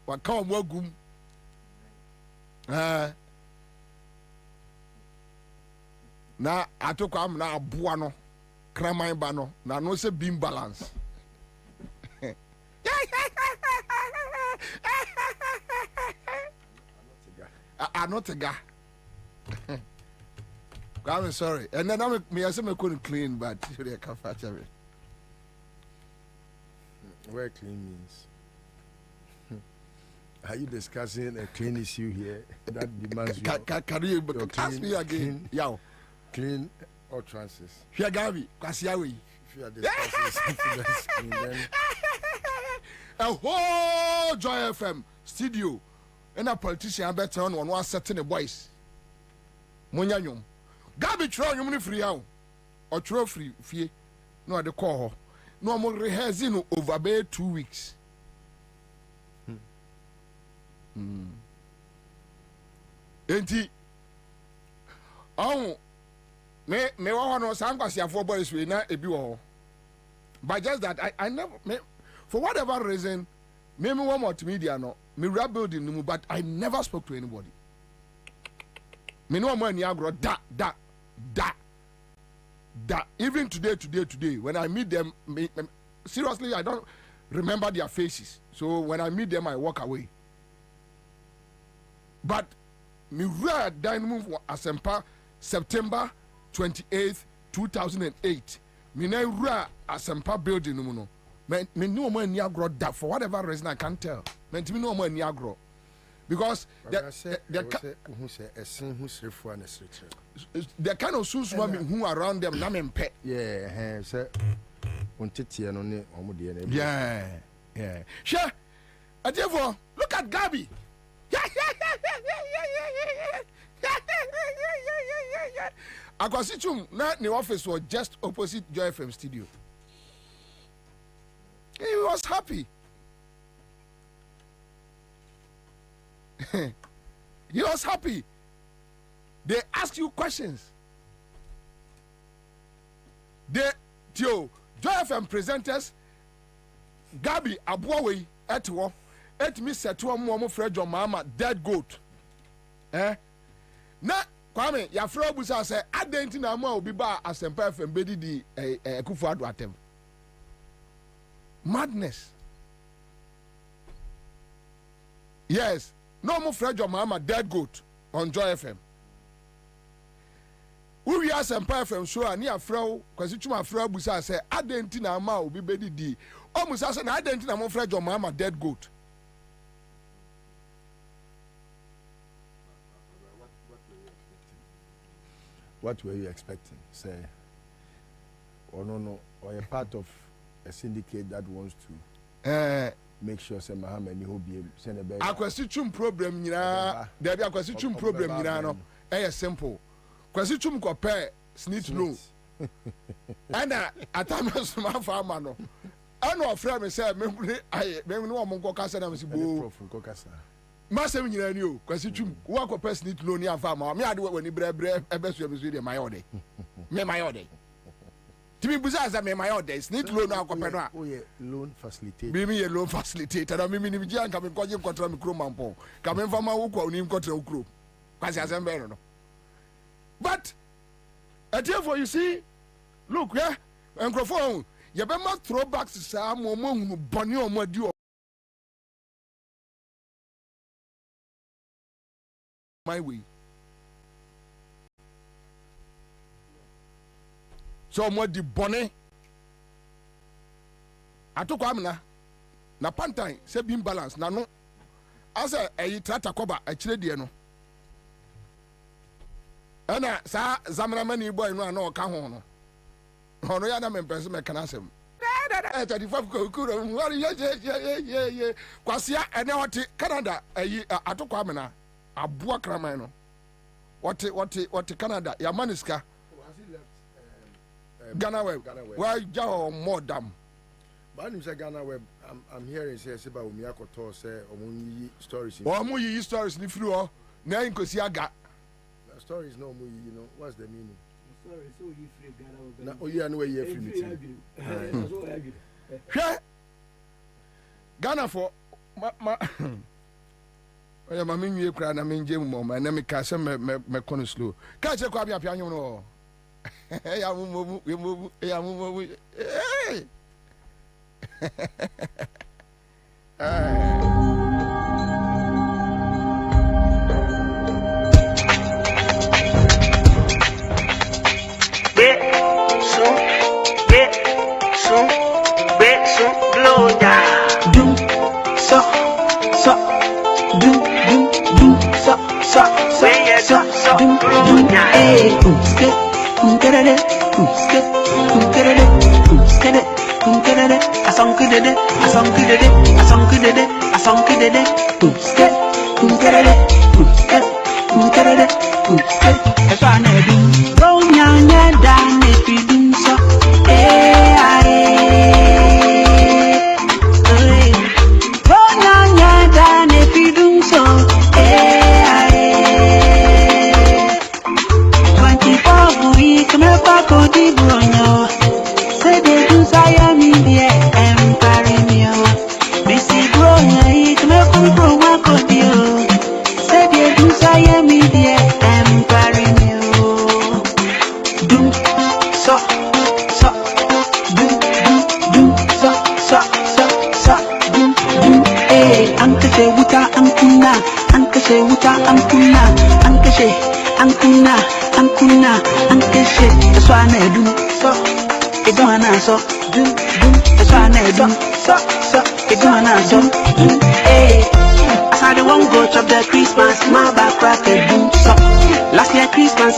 Speaker 2: what come wagum na atoko am na aboa no kraman ba no na no se beam balance I'm not a guy. I'm sorry. And then I couldn't clean, but I can't fetch it.
Speaker 15: Where clean means? Are you discussing a clean issue here that demands you?
Speaker 2: Can you ask me again?
Speaker 15: Clean utterances.
Speaker 2: Here, Gabi, Kasiawi.
Speaker 15: If you are discussing something that's clean, then
Speaker 2: a whole Joy FM studio. And a politician I bet on one setting a voice. Munyanyum. Gabi tro you free out. Or tro free fee. No at the call. No more rehearsing over about 2 weeks. Enti. Oh me want no sankwasi for boys we na ebi wo. But just that I never for whatever reason me one multimedia no me rebuilding but I never spoke to anybody. Me no more ni agro da. Even today when I meet them seriously I don't remember their faces. So when I meet them I walk away. But me read dynamo for Asempa September 28th 2008. Me na read Asempa building no. Me no more ni agro that for whatever reason I can't tell. Me no more ni agro because the kind of suits who around them na me pet.
Speaker 15: Yeah, say
Speaker 2: yeah. Sure. Adefo, look at Gabi. Akwasichum na the office was just opposite Joy FM studio. He was happy. He was happy. They ask you questions. Joy FM presenters Gabi Abuawe etwo etimi seto mo Fred John Mama dead goat. Na Kwame ya fro busa say adenti na mo obi ba Asempa FM bedi di Akufo Addo atem. Madness. Yes, no more Fred John Mama dead goat on Joy FM. We are Asempa FM show ani afro kwasi tuma afro busa say adenti na ma obi bedi di almost as an identity na mo Fred John Mama dead goat.
Speaker 15: what were you expecting? Say, or no, or a part of a syndicate that wants to make sure say Muhammad ni hobi send a better.
Speaker 2: Akwasichum problem nyina, there be akwasichum problem nyina no. Simple. Kwasichum ko pay snitch no. Ana atamas ma farmer no. Ano ofra me say me no mo nko kasa na me sibo. Masem nyina ni o kwasichum wo ko pay snitch no ni afa ma me ade wani bre ebesu ebesu de mayode. Me mayode. Timi buza za me mayode snitch no no akopɛ no a.
Speaker 15: Oh yeah, loan facilitator.
Speaker 2: Be me loan facilitator na me ni bi an ka me koje kontra me kro mampo. Ka me fama wo kwa ni kontra wo kro. Kwasi asembe no. But for you see, look, yeah, and Crofon, you better throwbacks to some more bonny or more due. My way. So more the bonnet. I took Kwabena. Na pantai, say beam balance, na no. As a trata coba, a chile no. Ana sa zamana mani boy no na ka ho no ono ya na me pese me kana sem 35 kokuro wari ye kwasia ene wote Canada ayi atoko amena aboa kraman no wote Canada ya maniska Ghana web why jaw more dam
Speaker 15: but him say Ghana web I'm hearing say about Omiakoto say omo stories
Speaker 2: omo stories ni free o na inkosi aga
Speaker 15: stories no more, you know, what's the meaning?
Speaker 16: Sorry, so you free Ghana.
Speaker 15: Na oyi anu we free
Speaker 2: meeting. Ghana for ma oya ma menwie kra na menje mu ma na me ka se me kono slow. Ka che kwa bia pia nyu no. Ya mu
Speaker 17: blow down. Do so do hey get it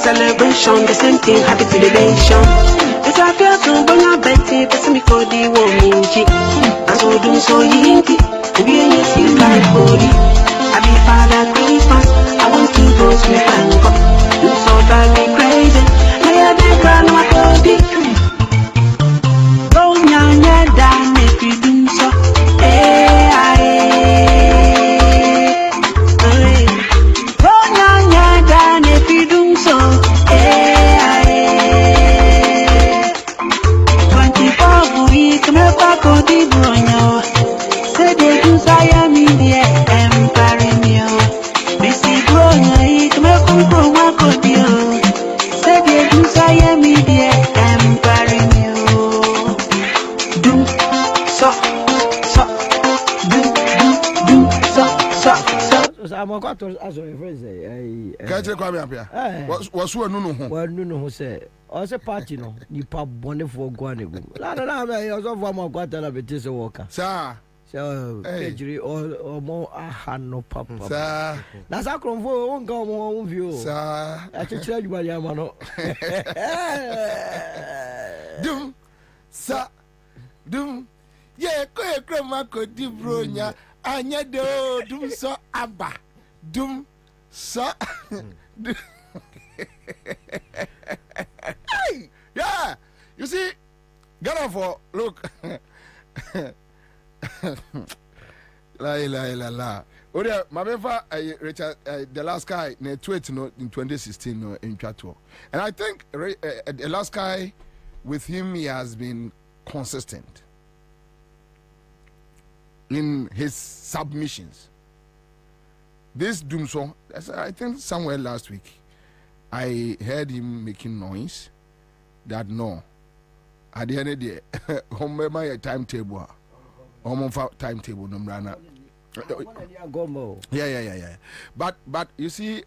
Speaker 17: celebration, the same thing happy to the nation. It's a feel so when I bet it, but me for the woman, and so do so yinky. We ain't see my body. I be Father Christmas, I want to go sweet and go. You so drive me crazy, I be grand my body. Go nyanya down if you do so.
Speaker 2: Kaje kwa apia. Wasu anu no ho.
Speaker 16: Wanu no ho se. O se party no nipa bone fo gwa ne go. La me yo so fo ma kwata na beti se woka.
Speaker 2: Sa.
Speaker 16: So, Pedri or more no papa.
Speaker 2: Sir,
Speaker 16: that's a crumble won't go on view.
Speaker 2: Sir,
Speaker 16: I should tell you by Yamano.
Speaker 2: Doom, sir, doom. Yeah, grandma could do bronya. Anya do, doom, so abba. Doom, so. Yeah, you see, get for look. La. Odia, my Richard, the last guy, in 2016 in Chateau. And I think the last guy, with him, he has been consistent in his submissions. This Doomso, I think somewhere last week, I heard him making noise that no, at the end of the day, my timetable, timetable, no rana. Yeah. But you see,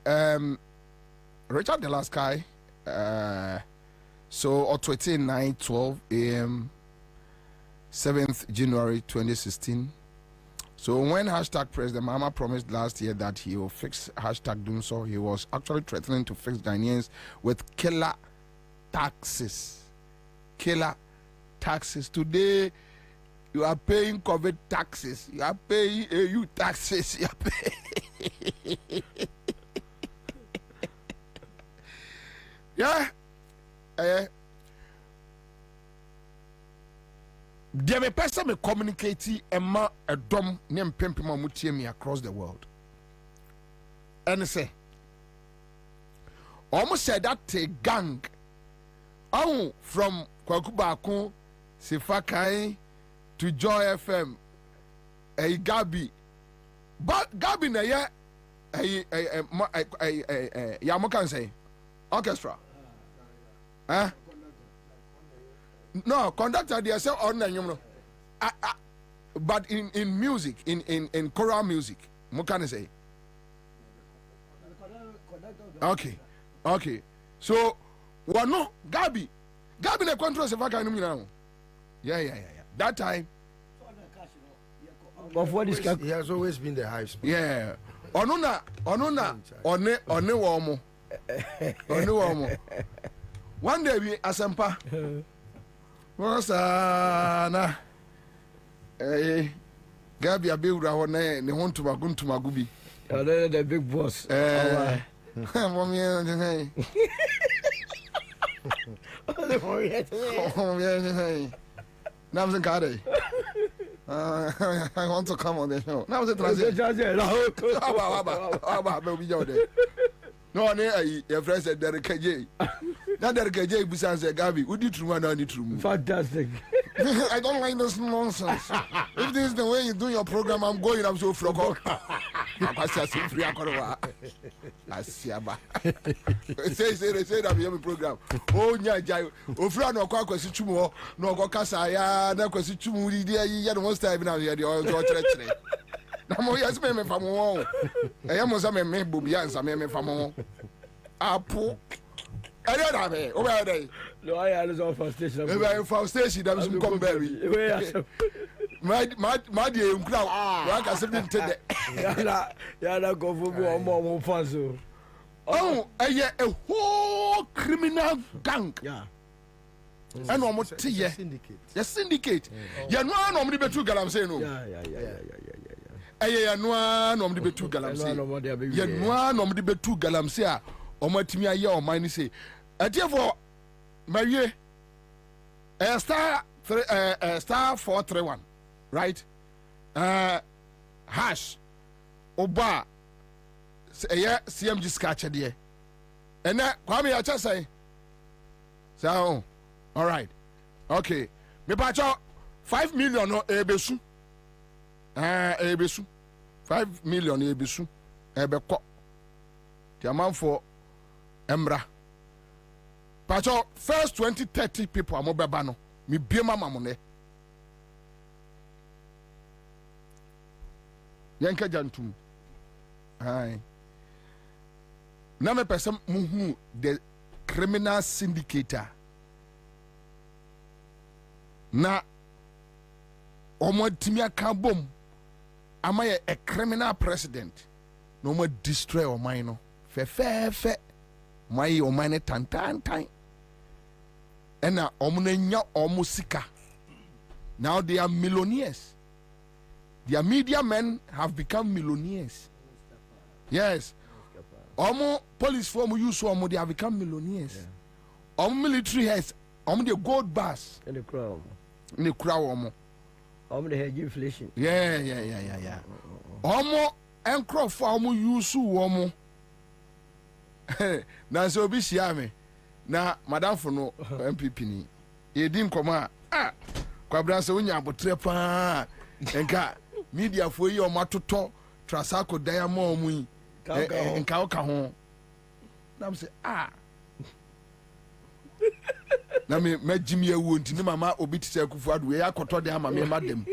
Speaker 2: Richard the last guy, so on 29:12 a.m. 7th January 2016. So when hashtag President Mahama promised last year that he will fix hashtag Doomso, he was actually threatening to fix Ghanaians with killer taxes. Killer taxes. Today, you are paying COVID taxes. You are paying AU taxes. You are paying. Yeah. There may person me communicate Emma a dom name Pempima Mutiemi across the world. And say, almost said that a gang from Kwakubaku, Sifakai to Joy FM, a Gabi. But Gabi na ya Yamokan say orchestra. Huh? No, conductor they say on but in music, in choral music, what can I say? Okay. So one no Gabi na control se vaka no now. Yeah. That time.
Speaker 16: But what is
Speaker 15: he has always been the high speed.
Speaker 2: Yeah. Onuna one womo. One day we asempa. Wasana Gabi abewura ho na ne ho ntumagu bi.
Speaker 16: The big boss.
Speaker 2: Now I'm saying, I want to come on the show. Now I'm saying, no, your friend said Derek KJ. Now Derek KJ besides Gabi, would you true or not true?
Speaker 16: Fantastic.
Speaker 2: I don't like this nonsense. If this is the way you do your program, I'm going. I'm so frog. I say that we have a program. Oh, yeah, oh, friend, no, kwasi chumo, no, go kasa ya, na kwasi chumo, ya no most time now. Ya the oil church. Na mo yes me famo. E mo sa me Bobie Ansah me famo. Apo. Ere da me, o be dey.
Speaker 16: No, I had on for station.
Speaker 2: We for station that some come berry. My dear, you crowd. I can say it.
Speaker 16: Yeah, go for more fans.
Speaker 2: Oh, a whole criminal gang.
Speaker 15: Yeah.
Speaker 2: And one more syndicate. The syndicate. You know, I'm normally be 2 galam say no. Yeah. No, normally be 2 galam say. You know, normally be 2 galam say. O matimi aye o man say. Therefore, my year, star 431, right? Hash, Oba, CMG scratch there. And that, Kwame, I just say, so, all right, okay. Me pacho 5 million no ebesu. Ebesu. 5 million ebesu. Ebeko. The amount for Embra. Pacho, first 20-30 people are mobile bano. Me be mama money. Yanka jantum. Aye. Na me person muhu the criminal syndicator. Na omo timia ka bom am I a criminal president? No more destroy or mine. Fe. My or mine tan. And now omunenya omusika. Now they are millionaires. Their media men have become millionaires. Yes. Omo police form use omo they have become millionaires. Omo military heads, omo the gold bars.
Speaker 16: In the crowd.
Speaker 2: Omo.
Speaker 16: Omo the hedge inflation.
Speaker 2: Yeah. Omo encro for omo use omo. Na so bi shia me. Na madam for no MPP ni. E dim koma Kwabena se wonya abotre pa. Enka media for yi omo atoto Trasako diamond mu yi. Enka oka ho. Na say na me jimi ewu nti ni mama obi ti se kufu adu e akoto de ama me madam.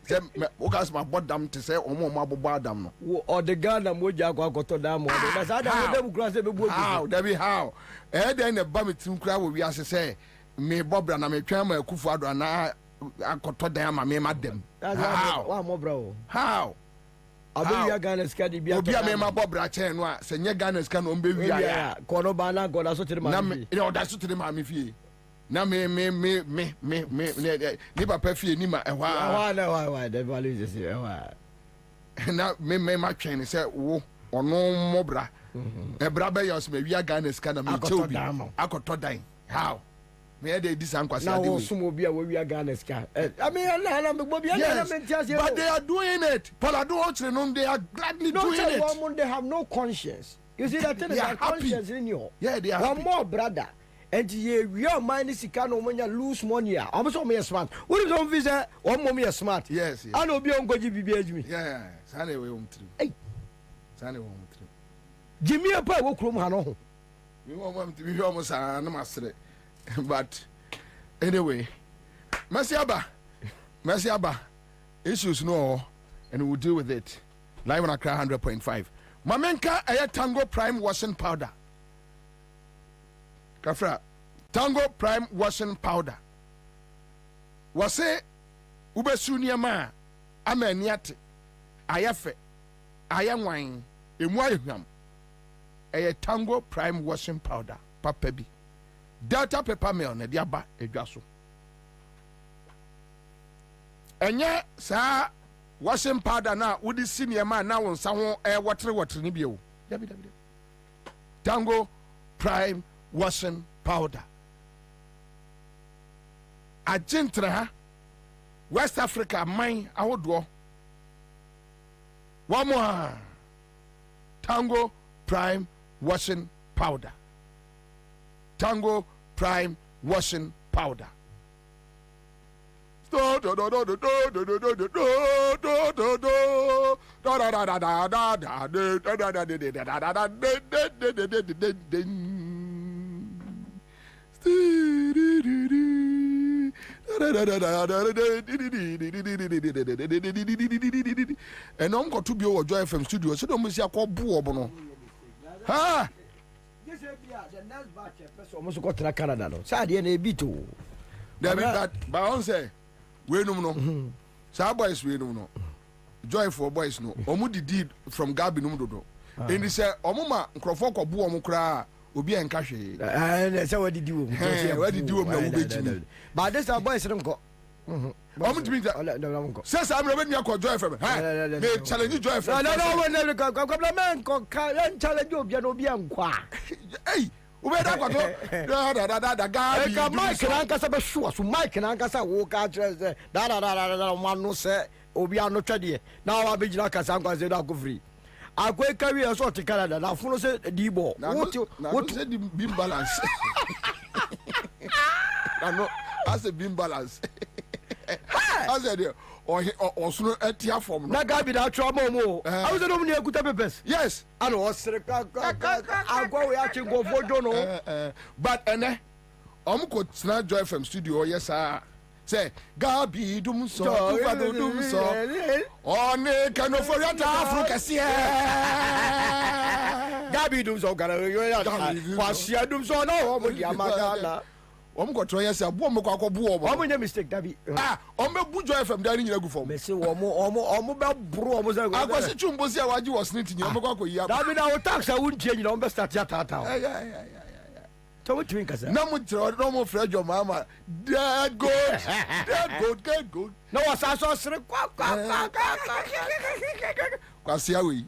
Speaker 2: Se o ka se ma bodam te se omo abobo adam no.
Speaker 16: O de Ghana moja akoto dam o. Na sa adam dem kura se be bu.
Speaker 2: How? Den ne ba me tim kura wo wi ase se me bobra na me twan ma kufu adu na akoto de ama me madam. How?
Speaker 16: Wa mo bra o.
Speaker 2: How?
Speaker 16: Abia Ghana ska di bia.
Speaker 2: Obi a me ma bobra chen no a se nye Ghana ska no mbe wi ya.
Speaker 16: Kono ba na goda so tiri ma.
Speaker 2: Na me da so tiri ma me fie. Na me ni papa fie ni ma ehwa
Speaker 16: the value is ehwa
Speaker 2: na me ma twen se wo ono mobra ebra be yos me wi Ghana ska na me cheobi akoto dan how me dey dis ankwasa
Speaker 16: dey na so mo bia wo wi Ghana ska I mean na me Bobie na me tiase
Speaker 2: but they are doing it they are gladly doing it.
Speaker 16: They have no conscience. You see that thing is a conscience in you.
Speaker 2: Yeah, they are
Speaker 16: one more brother. And your mind is no when you lose money. I'm so me smart. What is on visa? One more smart.
Speaker 2: Yes.
Speaker 16: I know beyond go GBB.
Speaker 2: Yeah. Sane we Hey. Sane we
Speaker 16: Jimmy a pa wo krom ha no.
Speaker 2: We want to be almost na masre. But anyway, Masiaba. Issues no and we'll deal with it. Live on Accra 100.5. Mamenka aya Tango Prime washing powder. Kafra, Tango Prime washing powder. Wase ubesu niyama ameniate ayafe ayangwan emu ayham. Aya Tango Prime washing powder papebi. Delta peppermint na diaba edwaso. Enye sa washing powder na wudi senior man na won sa ho water ni bio. Tango Prime washing powder. Agentra West Africa mine ahodo. One more. Tango Prime washing powder. Tango Prime washing powder. And I'm going to be over Joy FM studio. So don't miss your call boo no. Ha!
Speaker 16: The next batch almost got to Canada. No, Sadia ne bito.
Speaker 2: But on say, we no. Sa boys we no. Joy for boys no. Omu did from Gabi no do. And he said, Omuma Crofo ko boo omu kra. Obi enka hwe.
Speaker 16: Say what did you?
Speaker 2: What did you na ubejimi?
Speaker 16: But this our boys don't go.
Speaker 2: Omu timi that. Say I'm ready to go Joy FM. Me challenge Joy FM.
Speaker 16: No, compliment ko challenge obi na obi ankwa.
Speaker 2: Hey, ube da kwato. Da Gabi.
Speaker 16: Ka Mike na nkasa be sure so Mike na nkasa wo ka tre da manu se obi anu twede. Na wa be gina kasa nkwa se da ko free. Akwe carry us to Canada. Na funo say dibo.
Speaker 2: What say the beam balance? No, as a beam balance. I said or soon etia form.
Speaker 16: Na Gabi da trouble mo. I was no near good papers.
Speaker 2: Yes.
Speaker 16: I was I go we actually go for Jono.
Speaker 2: But ko tsna Joy FM studio yes sir. Say Gabi dum so Tufado dum so on can for Africa see
Speaker 16: Gabi dum so gara kwasia dum so na o mo dia magala
Speaker 2: got to yes, a woman go bo.
Speaker 16: I'm a mistake, Dabi.
Speaker 2: Bu Joy FM dining in a good form.
Speaker 16: Messi, or bro, was I was a chumbosia while you was knitting your Moko. Dabi, our tax, I wouldn't change on best at Yata. Yeah. So what drink us? No more Fred, your mamma. Dead good. No, I saw
Speaker 2: Kwasiawi.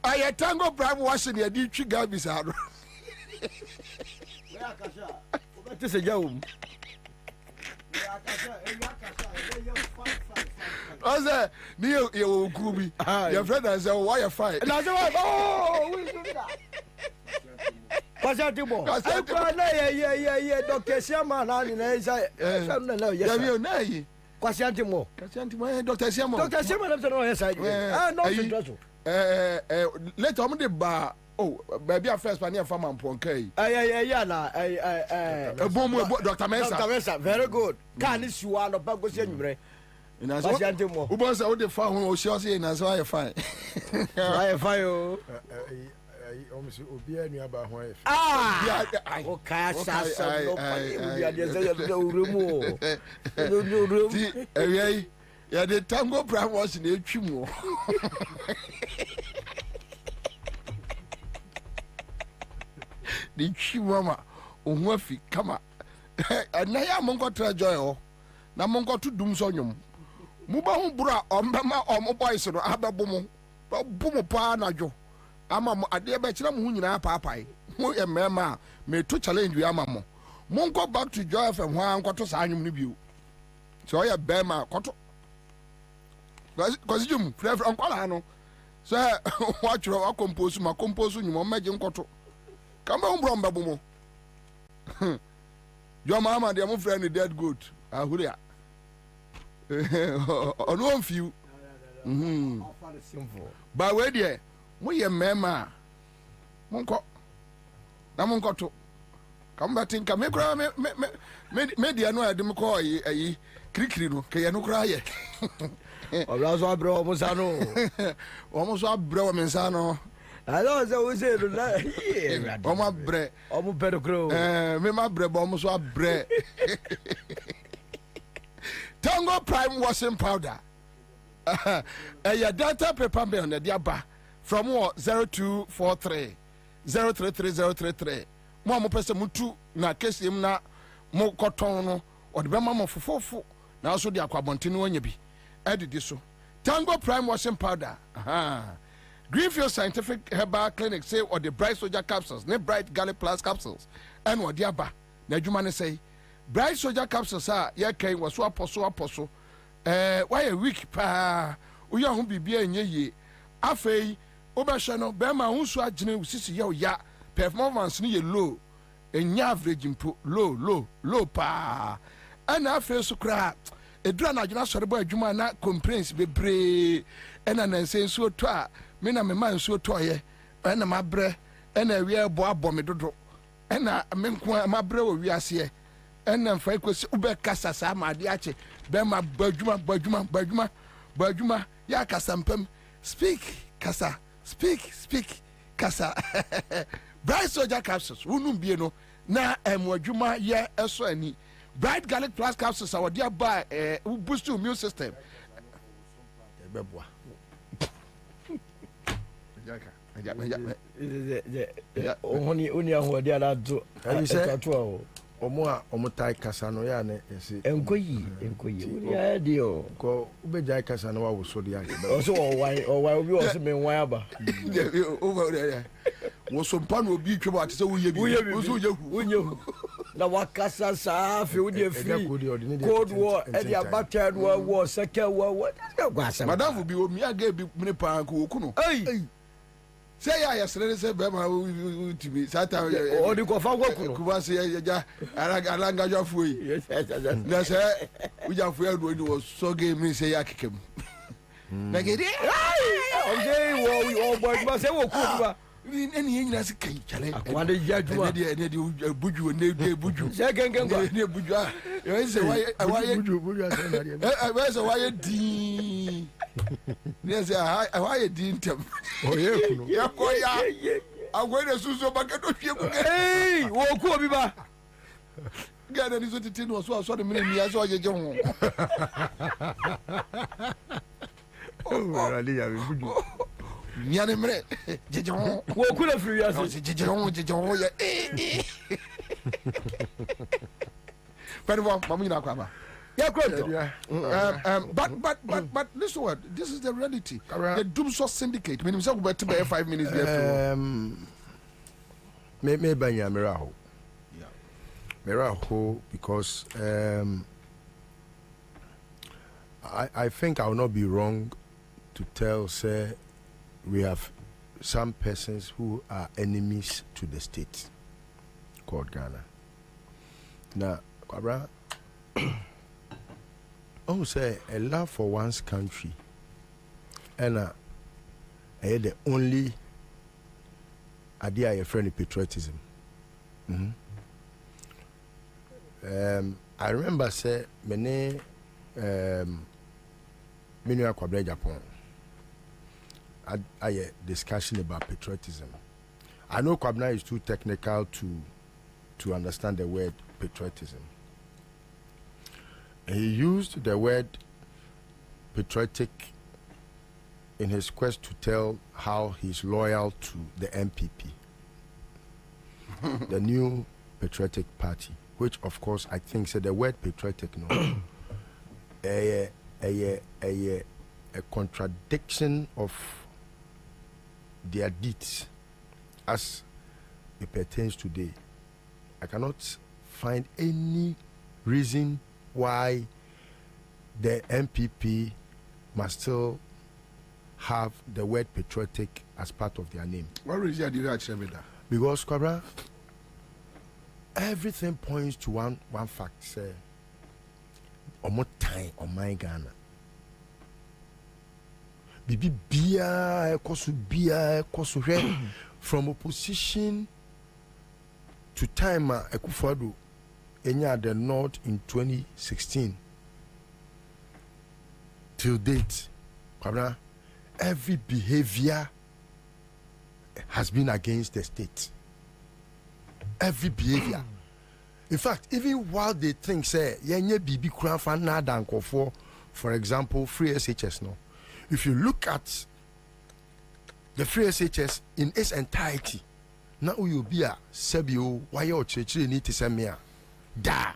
Speaker 2: I tango prime washing your deep chicken bizarre.
Speaker 16: This is a young.
Speaker 2: Ansah, Neil, you Kubi. Your friend has a wire fight. And I said, oh, we do that.
Speaker 16: Pasatimo. Yeah. Dr. Siama, Kwasiantimo.
Speaker 2: Dr. Siama.
Speaker 16: Dr. Siama, I'm sorry.
Speaker 2: Let me the bar. Oh, baby, I first pioneer farm and Ponke. Dr. Mesa.
Speaker 16: Very good. Can this you are not Bago Senure?
Speaker 2: And as Kwasiantimo. Who was out the farm who she was in as I find.
Speaker 16: I find.
Speaker 2: Yeah, the tango prime was in a chimo. The chimama, Umwafi, come and now I'm going to joy. Now I'm going to doom sonium. Muba bra, Mama, or Mobiles, or Ababomo, Bomo Najo. Ama ade be kira mu nyina paapai mo e mema me to challenge ya mamo mo go back to Joy FM ho ankoto sa anyum no biu so ya be ma koto kwasi jum frɛ onkola no so wa chiro wa compose ma compose nyum ma je nkoto kama umbro mbabo mo yo mama de mo frɛ ni dead goat ahuria ono mfiu ba we de mo ye mema monko na monko to kamba tinka me kura me dia no ade me ko ayi krikri no ke ye no kura ye
Speaker 16: obrazo abro mo sano
Speaker 2: o mo so abro mo sano
Speaker 16: alo se o se no la
Speaker 2: o mo abre
Speaker 16: o mo pedo kro
Speaker 2: me ma abre bo mo so abre Tango Prime washing powder ya data paper me on the diaba from what 0243 033033 mo pese mutu na kesi m na mo koton no o de be ma mo fofofo na so de akwabonte no anya bi edidi so Tango Prime washing powder Greenfield Scientific Herbal Clinic say or the Bright Soldier capsules ne Bright Garlic Plus capsules and what diaba na adwuma ne say Bright Soldier capsules ye kai wo so aposo why a week pa uya hu bibia enye ye afei obehwe no be ma hu so agene usisi ye ya performance ni ye low enya average impo low pa ana afei so kra edura na agena sore bo adwuma na complaints bebre ena na nse nso to a me na me man nso to ye ena mabre ena wi ebo abome dodo ena me nko mabre wo wi ase ena mfa ikosi ube kasa sa ma de ache be ma badwuma ya kasa mpam speak kasa Bright Soldier capsules unum bie no na emwadwuma ye eso ani Bright Garlic Plus capsules our dear by boost your immune system beboa
Speaker 16: oni ahodi ala do
Speaker 15: to omo tai kasa no ya ne ese
Speaker 16: enkoyi ya dio
Speaker 15: ko ubejai kasa no wa wo so dia
Speaker 16: o so o obi o se me wan aba
Speaker 2: over there wo so mpa no obi twebo ate se wo ye bi wo so
Speaker 16: yehu na wakasa sa fe wo dia free code war e dia battered war second war gwasa
Speaker 2: madam bi o mi aga bi mne pa ko okuno say ya yesere say be ma ultimi sata
Speaker 16: o di ko fa gokuno
Speaker 2: kuba say ya aranga jafo yi na say ujafu ya do ni so game ni say ya kekem na gede
Speaker 16: o dey wo boy ba say wo ku ba
Speaker 2: ni nyina se kai chale
Speaker 16: akwade jadua
Speaker 2: ne di buju ne de buju
Speaker 16: say gengen kwa
Speaker 2: ne buju yo say why
Speaker 15: buju say na
Speaker 2: why say why di ne say why di ntem
Speaker 15: o ye kuno
Speaker 2: ya ko ya agwe ne suso ba ke do hwe ku
Speaker 16: wo ku obi ba
Speaker 2: Ghana is what it was. So I saw the minute I saw you, John.
Speaker 15: Oh, really? I mean,
Speaker 2: Yanimre, John.
Speaker 16: What could have you asked?
Speaker 2: John, Very well, Mamina Kwaba. Yeah, great. But listen, what this is the reality. The Doomsaw Syndicate. When we say we're to 5 minutes left.
Speaker 15: Maybe Miraho. Yeah, Miraho, because I think I will not be wrong to tell, say, we have some persons who are enemies to the state called Ghana. Now, Kwabra, I say a love for one's country, and the only idea I friend patriotism. I remember say many Kwabra Japan. I discussion about patriotism. I know Kwabena is too technical to understand the word patriotism. He used the word patriotic in his quest to tell how he's loyal to the MPP, the new patriotic party, which of course I think said the word patriotic a contradiction of their deeds as it pertains today. I cannot find any reason why the MPP must still have the word patriotic as part of their name.
Speaker 2: What reason did you actually make that?
Speaker 15: Because, Kwabra, everything points to one fact, say, omo time on my Ghana. Bibi bia kosu from opposition to time Akufo-Addo enya the north in 2016 till date. Kwabra, every behavior has been against the state. Every behavior. In fact, even while they think say yenye bibi kura fa na dankofo, for example, free SHS no. If you look at the free SHS in its entirety, now you be a sebio why your church need to send me da.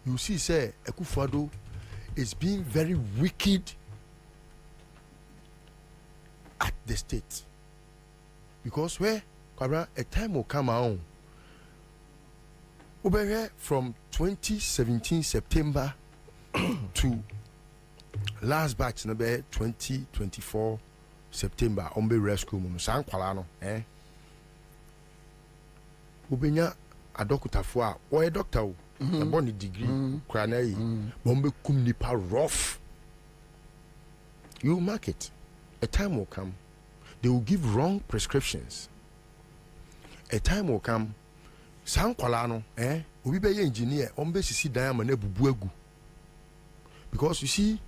Speaker 15: You see, say Akufo-Addo is being very wicked at the state. Because where Kwabra, a time will come on. Over here from 2017 September to last batch number 2024 September on be rescue mu san kwala no obenya adokutafo a o doctor o born degree kra na yi bombe kum nipa rough. You mark it, a time will come they will give wrong prescriptions. A time will come san kwala no obi be engineer on be sisi dan ma na bubu agu. Because you see,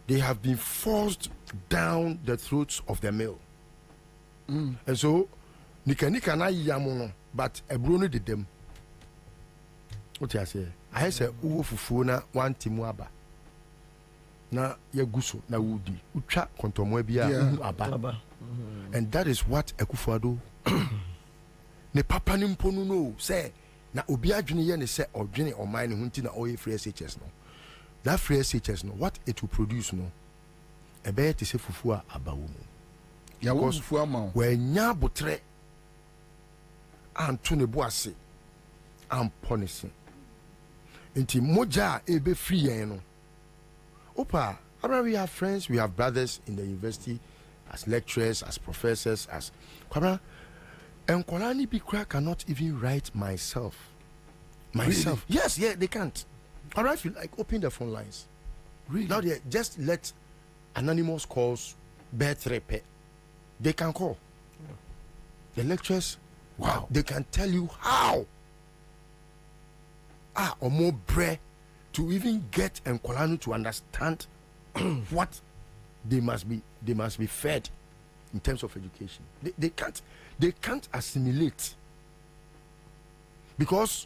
Speaker 15: they have been forced down the throats of the mill. And so, nika na yamono, but a bruno did them. What I say? I say, uwo fufu na one timuaba. Na ya guso na wudi. Ucha kontomwebia aba. And that is what Akufo-Addo ne papa ni mponu no say na obi adwene ye ne say odwene o man ne hunti na oye free SHS no. That free SHS no, what it will produce no, a bear to say fufu abawu.
Speaker 2: Ya wo fufu ama.
Speaker 15: We nya botre anto ne boase am punishing. Inti moja ebe free yen no. Opa, we have friends, we have brothers in the university as lecturers, as professors, as Kwabra. And Kolani Bikra cannot even write myself. Myself. Really? Yes, yeah, they can't. All right, feel like open the phone lines. Really? Now they just let anonymous calls birthday. They can call. Yeah. The lecturers, wow, they can tell you how. Or more bread to even get Nkolanu to understand what they must be fed in terms of education. They can't assimilate. Because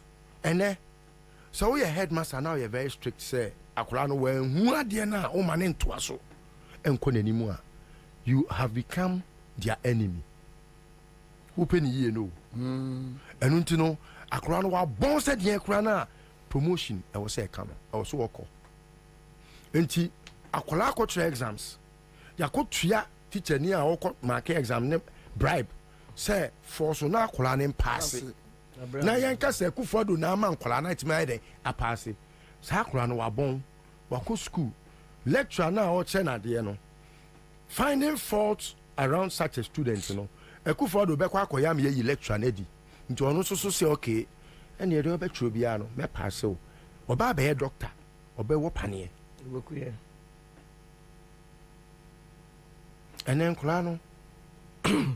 Speaker 15: So we a headmaster now, you're very strict, say, Akurano, when who are there now, oh man, into us, and Konenimua, you have become their enemy. Who penny ye know? And untino, Akurano, wa bon said ye Akurana promotion, I was say, come, I was so oko. Enti, Akulako three exams, Yako tria teacher near oko mark exam bribe, say, for so now Kulanin pass it. Na yanka se kufodo na ama nkwala na itima de apase sa akura no wabon wako school lecturer na o che na de no finding fault around such a student no ekufodo be kwa akoya me yi lecturer na di nti ono so say okay ene ere obetro bia no me pass o oba be doctor oba wo pane
Speaker 16: wokuye
Speaker 15: enen kula no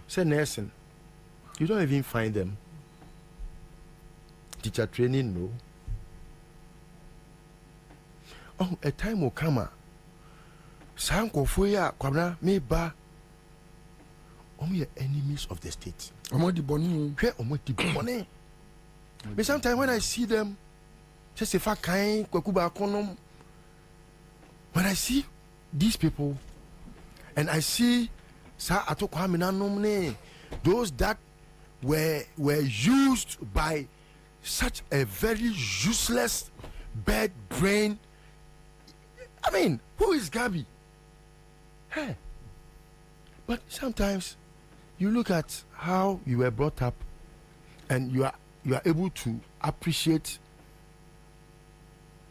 Speaker 15: say nursing you don't even find them. Teacher training, no. Oh, a time will come. Sanko Foya, Kwabena, me ba. Only enemies of the state.
Speaker 2: Omodi Boni.
Speaker 15: Omodi Boni. But sometimes when I see them, just if I can't, Kwakuba Konom, when I see these people, and I see Sa Atokwamina Nomne, those that were used by such a very useless bad brain. I mean, who is Gabi? Hey. But sometimes you look at how you were brought up and you are able to appreciate,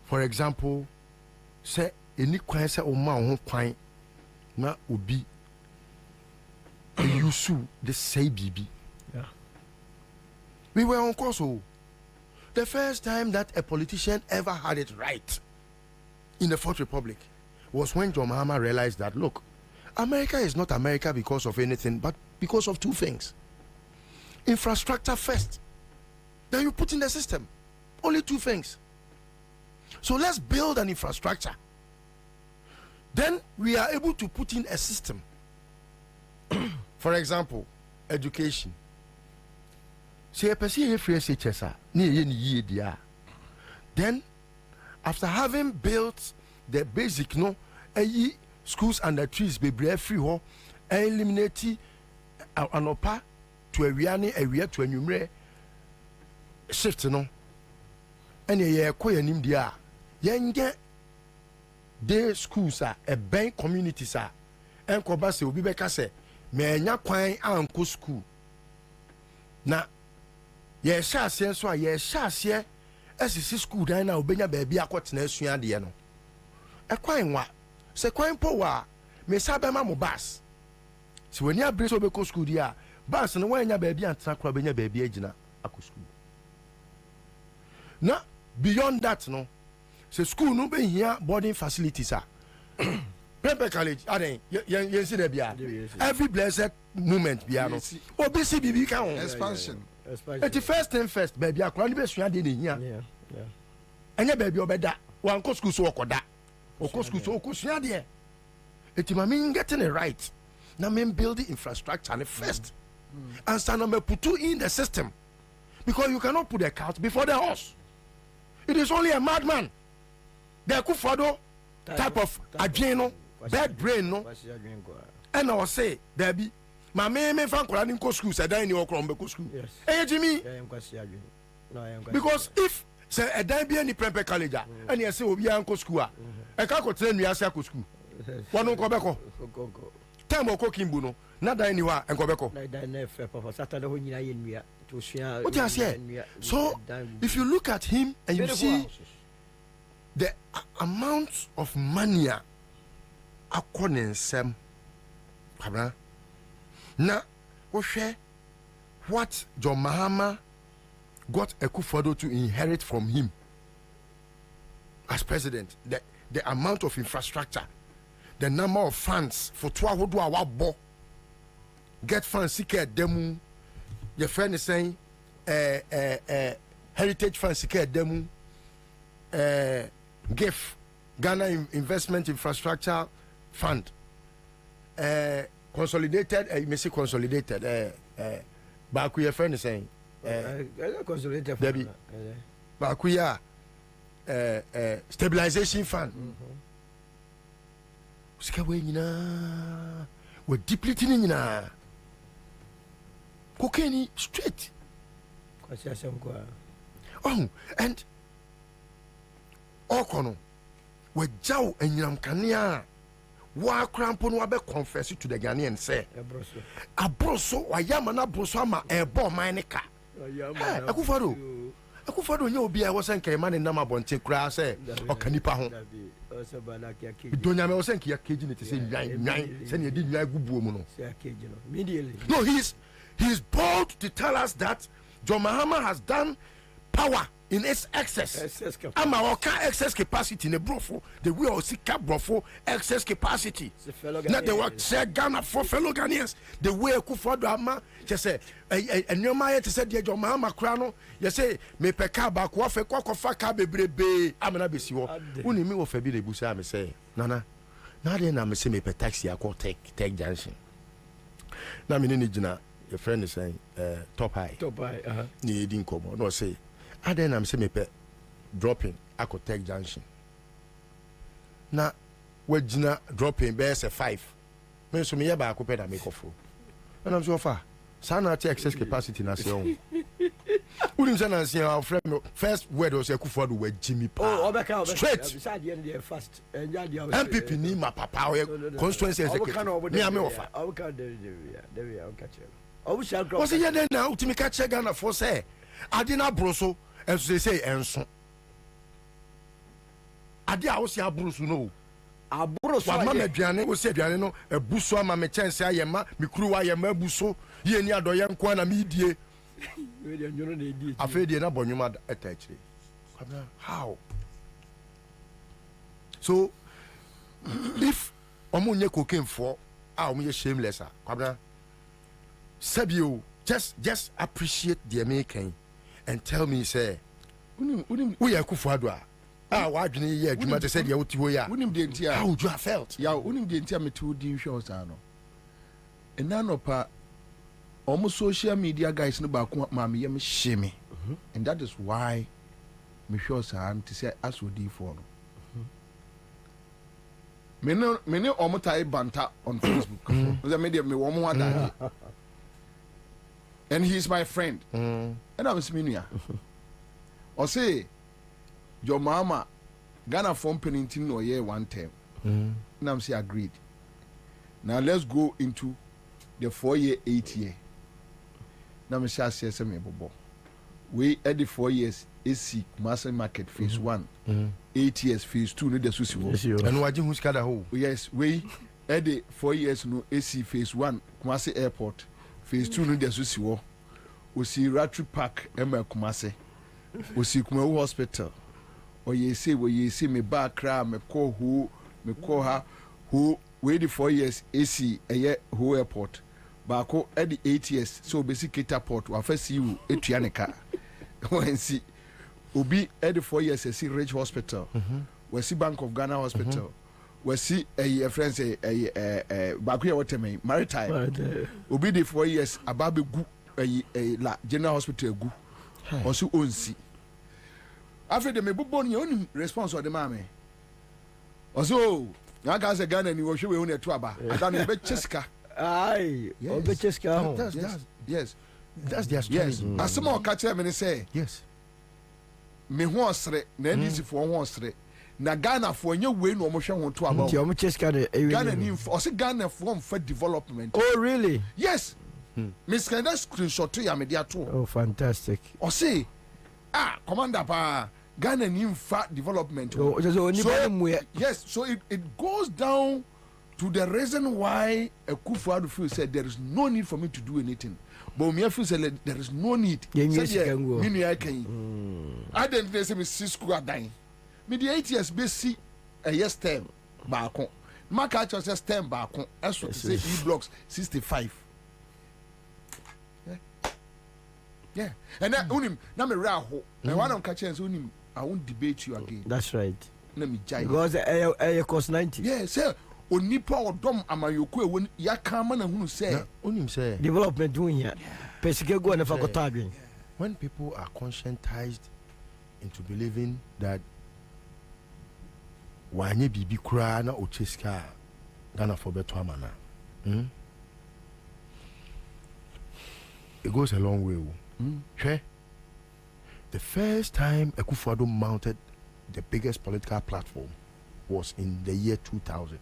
Speaker 15: for example, say any kwan say oma ho kwan na obi yusu the say bibi.
Speaker 16: Yeah.
Speaker 15: We were on course. The first time that a politician ever had it right in the Fourth Republic was when John Mahama realized that, look, America is not America because of anything, but because of two things. Infrastructure first. Then you put in the system. Only two things. So let's build an infrastructure. Then we are able to put in a system. For example, education. Say a person free SHSA, then after having built the basic schools under trees be free ho eliminate anopa to a area to a numere shift no and ye koyanim dia yenge day schools are a bank communities are and kobase obi beka se me nya kwan anko school na ye sha se so ye sha se esisi school dan na obenya ba bia akotena asua de no e kwan wa se kwan po wa me sa be ma mo bus se wani abre so be ko school dia bus no wanya ba bia antena kra benya ba bia agina ako school na beyond that no se school no be here boarding facilities are Prepare college aden yen see there bia every blessed moment bia no obi see bibi kan
Speaker 2: expansion.
Speaker 15: It's first thing first, baby. I can't be sure in here. Yeah. And your baby obeda. One co school so okoda. Oko school so okosia there. It's my mean getting it right. Now mean building infrastructure and first. And stand number put two in the system. Because you cannot put the cart before the horse. It is only a madman. There could follow type of adrenal, bad brain, no. And I will say, there be. My me fan kola ni school say dan ni okro mbeko school. Yes. Eh Jimmy. Because if say a dan bi any prepare college and you say obi an school e ka ko train nua say school. Wonu ko beko. Time o ko kimbu no na dan ni wa en ko beko.
Speaker 16: Na dan na fe papa Saturday ho nyina ye nua to sua.
Speaker 15: What you say? So if you look at him and you see the amount of money according sem Kwabena na what John Mahama got Ekufodo to inherit from him as president, the amount of infrastructure, the number of funds for Twahodo get funds seeker demu, your friend is saying heritage funds seeker demu, GIF, Ghana Investment Infrastructure Fund, consolidated, you may say consolidated, Baku, your friend is saying,
Speaker 16: consolidated,
Speaker 15: Bakuya, stabilization fund. Sika we nyina we depleting nyina. Cocaine straight. Oh, and Okono, we jaw enyam kanea. Wa crampo no abe confess to the Ghanaian say. Abroso wayama na broso ama ebo maneka. Akufado nye obi a wo senka e mane nam abonte kura say okanipa ho. Donya me wo senka ya keji ne te say nwan se ne di nwan gubuo mu no. No, he's bold to tell us that John Mahama has done power in its excess. Ama oka excess capacity ne brofo, the way o sika brofo excess capacity. Not the work say Ghana for fellow Ghanaians. The way Akufado ama just say enwoma ye te say de John Mahama kra no, you say me peka ba ko fe kofa ka bebrebe amena besi wo. Uni me wo fa bi de busa me say nana. Na de na me say me pe taxi akọ tech junction. Na me ni gina your friend is saying top high. Ni edin komo no say I then I'm saying me dropping Tech Junction. Na we jina dropping be say 5. Me so me ya ba akopɛ da make off. And I'm so far. Sana take excess capacity na say on. Unim say na say our friend first word was Akufo-Addo we Jimmy Pa.
Speaker 16: Oh, obeka
Speaker 15: straight.
Speaker 16: Beside the end fast.
Speaker 15: MPP ni ma papa constituency executive. Me am offer.
Speaker 16: I will catch you.
Speaker 15: Was it then now to me catch Ghana for say Adina Broso and they say Ansah. Adi a wo se abroso no. Abroso wa mama aduane wo se aduane no ebuso ama me chance ayema me kuruwa ayema buso ye ni adoye nko na me die. We dey nyono na die. Afedi na bonwuma etachire. How? So if omunye cocaine for omunye shameless kwabna Sabio, just appreciate the American and tell me, say, we are Akufo-Addo. Why didn't you hear to say you how would you have felt?
Speaker 2: Ya, unim de ntia me to di shows ano. And none of almost social media guys no ba ko ma me yem shame. And that is why me shows are to say as we di for no. Me ne omutai banta on Facebook. The media me wo mo ada. And he's my friend. And I'm Sminia. Or say, your mama, Ghana from Pennington no year 1 term. And I'm say agreed. Now let's go into the 4 year, 8 year. Now I'm say me bobo. We at the 4 years AC mass market phase 1. 8 years phase 2 no the susi.
Speaker 15: And what who's kada ho?
Speaker 2: Yes, we at the 4 years no AC phase 1 Kumasi airport. Phase 2 no dey so si wo. O si Ratri Park Emma Kumase. O si Kumawu Hospital. O ye say me ba kra me call who me call her who wait the 4 years AC who airport. Ba ko at the 8 years so basic cater port wa first you etuaneka. When see obi at the 4 years see Rich Hospital. We see Bank of Ghana Hospital. We see a friend say Bakuya Waterme Maritime. Obi the 4 years ababe gu la General Hospital gu. Also onsi. After the me bubo ni oni response of the mame. Also na ka say Ghana ni wo hwe we oni to aba. Adan be cheska.
Speaker 16: Aye. Obe cheska.
Speaker 2: Yes.
Speaker 15: That's their story.
Speaker 2: Yes. Asema o ka kire me say.
Speaker 15: Yes.
Speaker 2: Me ho osre na ndisi fo ho osre. Na Ghana for nye we no mo hwe ho to aba.
Speaker 16: Nti o mo cheska de
Speaker 2: Ghana ni o se Ghana for development.
Speaker 16: Oh really?
Speaker 2: Yes. Miss Kenda screenshot to ya media to.
Speaker 16: Oh fantastic.
Speaker 2: O say commander pa Ghana ni for development.
Speaker 16: So
Speaker 2: yes, so it goes down to the reason why Akufo-Addo feel said there is no need for me to do anything. But me feel said there is no need. I didn't say me see school dying. Me the 8 years be see a yes term back on. My culture says term back on. As to say E blocks 65. Yeah. And that unim na me raho. And one of catchers unim I won't debate you again.
Speaker 16: That's right.
Speaker 2: Let me jai.
Speaker 16: Because I cost 90.
Speaker 2: Yeah, sir. Onipa odom amayoko e ya kama na hunu say
Speaker 15: onim say
Speaker 16: development doing here. Pesike go na fakota adwen.
Speaker 15: When people are conscientized into believing that wanye bibi kura na ocheska Ghana for beto amana. It goes a long way. Okay? The first time Akufo-Addo mounted the biggest political platform was in the year 2000.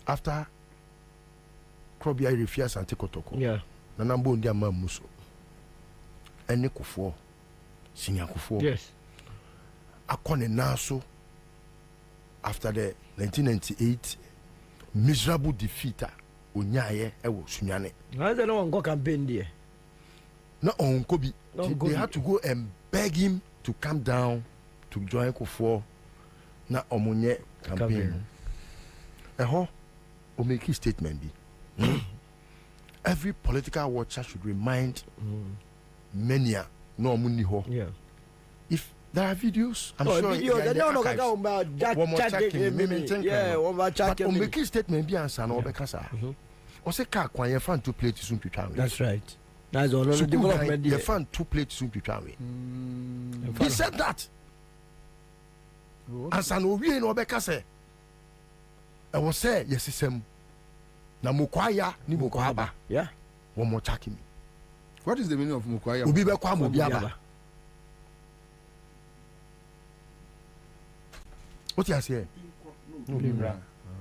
Speaker 15: After Krobia Refia Sante Kotoko.
Speaker 16: Yeah.
Speaker 15: Nanambo Ndia Mamuso. Ene Kufo. Senior Kufo.
Speaker 16: Yes.
Speaker 15: Akone Naso. After the 1998 miserable defeat, Unyaye Ewo Sunyane.
Speaker 16: I don't know go campaign there.
Speaker 15: No on Kobi. They had to go and beg him to come down to join Kufo. Na Omunye campaign. Eho, o make a statement be. Every political watcher should remind many no muni ho.
Speaker 16: Yeah.
Speaker 15: If there are videos, I'm sure
Speaker 16: video, they don't know about
Speaker 15: one more check
Speaker 16: yeah, one more check.
Speaker 15: But o make a statement be Ansah no bekasa. O say car kwan ye fan 2 plates soon pitwa we.
Speaker 16: That's right. That's all the development
Speaker 15: ye fan 2 plates soon pitwa we. He said that. Ansah no wie no bekasa. I was say yes system na mukwaya ni mukwaba.
Speaker 16: Yeah.
Speaker 15: One more check me.
Speaker 2: What is the meaning of mukwaya?
Speaker 15: Obi be kwa mobiaba. What you say?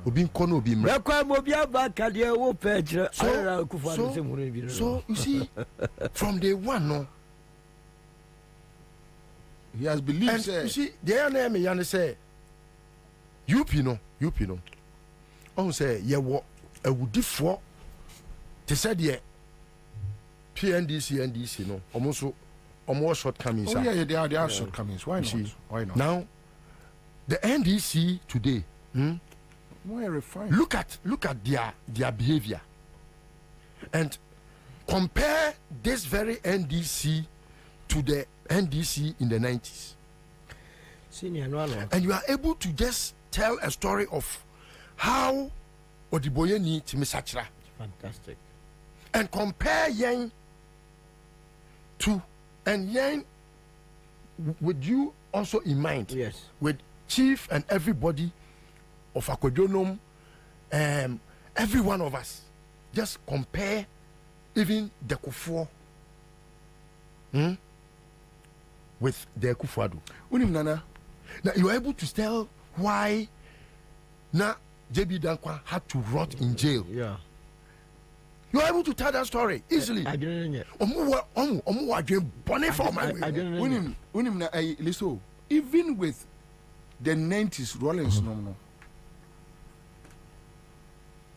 Speaker 15: Obi nko no obi mra.
Speaker 16: Kwa mobiaba kade wo pejre.
Speaker 15: So you see from day one no
Speaker 2: he has believed.
Speaker 15: And you see there na me yan say UP no. On say ye wo awudifo te said ye PNDC NDC no almost shortcomings.
Speaker 2: Oh yeah, they are shortcomings. Why not? Why not?
Speaker 15: Now the NDC today
Speaker 2: more refined.
Speaker 15: Look at their behavior and compare this very NDC to the NDC in the 90s. And you are able to just tell a story of how Odiboyeni Timisachra.
Speaker 16: Fantastic.
Speaker 15: And compare Yang to and Yang with you also in mind.
Speaker 16: Yes.
Speaker 15: With Chief and everybody of Akojonom, every one of us. Just compare even the Kufuor with the Akufo-Addo.
Speaker 2: Unim Nana.
Speaker 15: Now you are able to tell why now JB Dankwa had to rot in jail.
Speaker 16: Yeah.
Speaker 15: You are able to tell that story easily.
Speaker 16: I didn't yet.
Speaker 2: Listen, even with the 90s Rollins no.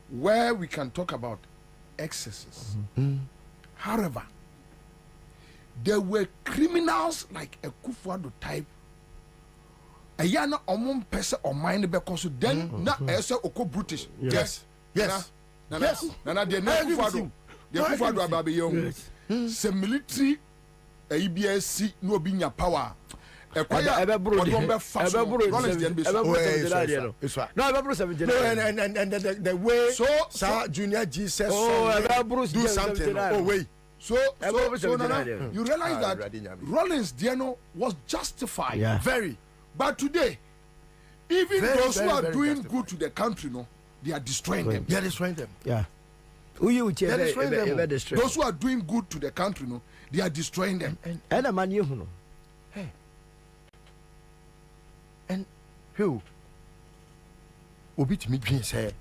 Speaker 2: Where we can talk about excesses. However, there were criminals like a Akufo-Addo type. A yana omon person or mind because then na ese oko British. Yes. Nana the Akufo-Addo ababe young. Se military ABSC no be nya power. And the way so Junior Jesus do something. Oh wait. So Nana, you realize that Rollins Diano was justified.
Speaker 16: Yeah.
Speaker 15: Very.
Speaker 2: But today, even those who are doing
Speaker 15: justified.
Speaker 2: good to the country, no, they are destroying them.
Speaker 15: They are destroying them.
Speaker 16: Yeah.
Speaker 2: Those who are doing good to the country, no, they are destroying them.
Speaker 16: And a man you know.
Speaker 15: Hey. And who? Obi to me dream say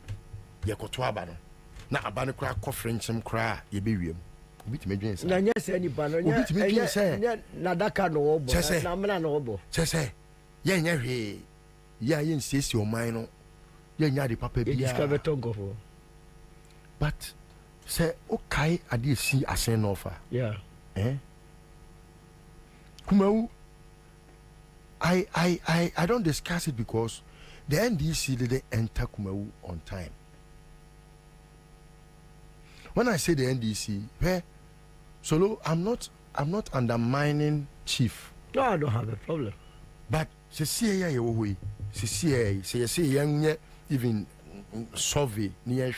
Speaker 15: ye koto aba no. Na aba no kra ko French kra ye be wiem. Obi to me dream say.
Speaker 16: Na nya say ni ba no nya.
Speaker 15: Obi to me dream say.
Speaker 16: Na daka no obo. Na mena no obo.
Speaker 15: Say. Ye nya hwe. Ya ye nsiesie o man no. Ye nya de papa bia.
Speaker 16: Discover tongo for.
Speaker 15: But say okay ade si asen no fa.
Speaker 16: Yeah.
Speaker 15: Kumau, I don't discuss it because the NDC didn't enter Kumau on time. When I say the NDC, Solo, I'm not undermining Chief.
Speaker 16: No, I don't have a problem.
Speaker 15: But see even survey near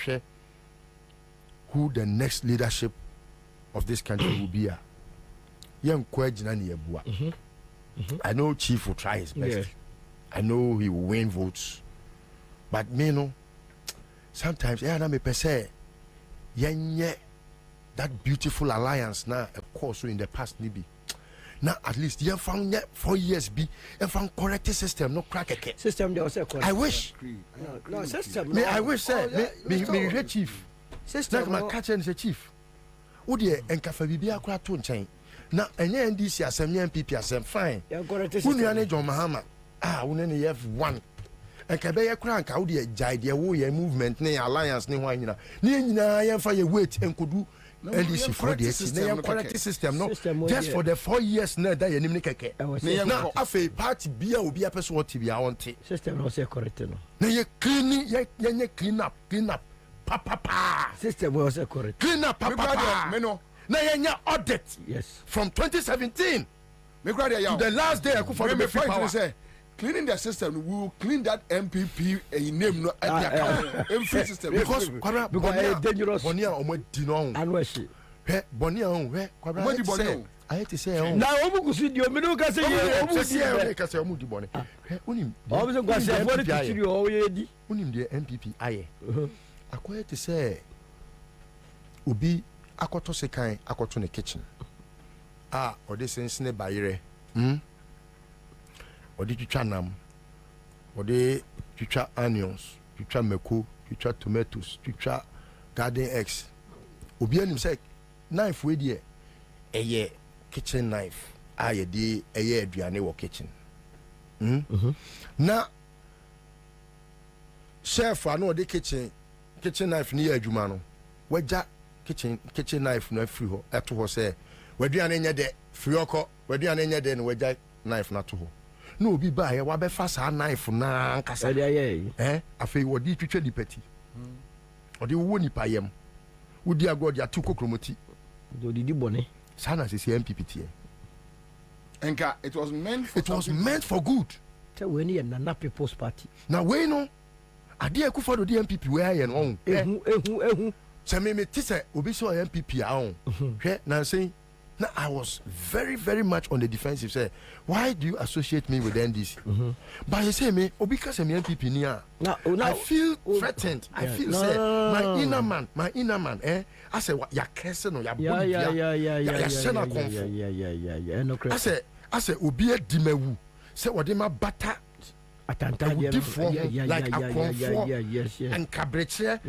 Speaker 15: who the next leadership of this country will be. I know Chief will try his best. I know he will win votes. But me no, sometimes I may say, yeah, that beautiful alliance now, of course, in the past maybe. Now at least you found 4 years be and found correct system, no crack a
Speaker 16: system. They also correct.
Speaker 15: I wish.
Speaker 16: No system.
Speaker 15: Me, I wish say me chief.
Speaker 16: System.
Speaker 15: My catcher is a chief. Would you and cafe be a crack to chain? Now and NDC as a MPP as fine. Who you John Mahama? We only have one. And Kabeya crank out the idea movement, near alliance, near wine. Near fire wait and could do. NDC for the correct system, no, just for the 4 years now that you need now, a party beer will be a person what I want
Speaker 16: system, no say correct.
Speaker 15: Now you clean up, papa.
Speaker 16: System was correct.
Speaker 15: Clean up, papa. Now you audit.
Speaker 16: Yes.
Speaker 15: From 2017 to the last day I could follow me say. Cleaning the system, we will clean that MPP name no at the account. Every system because
Speaker 16: dangerous.
Speaker 15: Bonia omo dino.
Speaker 16: Anwashi.
Speaker 15: He Bonia on he.
Speaker 2: What di Bonia?
Speaker 15: I hate to say.
Speaker 16: Na omo kusi di omo no ka say
Speaker 15: omo si e ka say omo di Bonia. He unim.
Speaker 16: Omo so kwa say for the tiri o ye di.
Speaker 15: Unim the MPP aye. Akoye to say obi akoto sekan akoto ne kitchen. Ode sense ne bayire. Ode twitwa nam, ode twitwa onions, twitwa meko, twitwa tomatoes, twitwa garden eggs. Obi anim say knife we dey eye kitchen knife. Ye dey eye aduane wo kitchen. Na chef ano ode kitchen knife ni adwuma no. Waja kitchen knife no free ho. Eto ho say waduane nya de free okọ, waduane nya de no waja knife na to ho. No be by wa be fast knife na nkasa afei wodi twetwe di peti odi wo ni payem wodi agod ya tu kokromoti
Speaker 16: odi di bone
Speaker 15: sana se MPP
Speaker 2: enka it was meant for
Speaker 15: good.
Speaker 16: Tell when you na people's party
Speaker 15: na we no ade akufo do MPP we aye no ehu se me tise obi so MPP a on hwe na say. Now I was very, very much on the defensive. Say, why do you associate me with NDC? But you say me, because I'm MPP niya. I feel threatened. I feel say my inner man. I say what ya kese no ya body ya sena konfo. I say obi e dimewu. Say what ma bata. Different like a comfort and cabreche.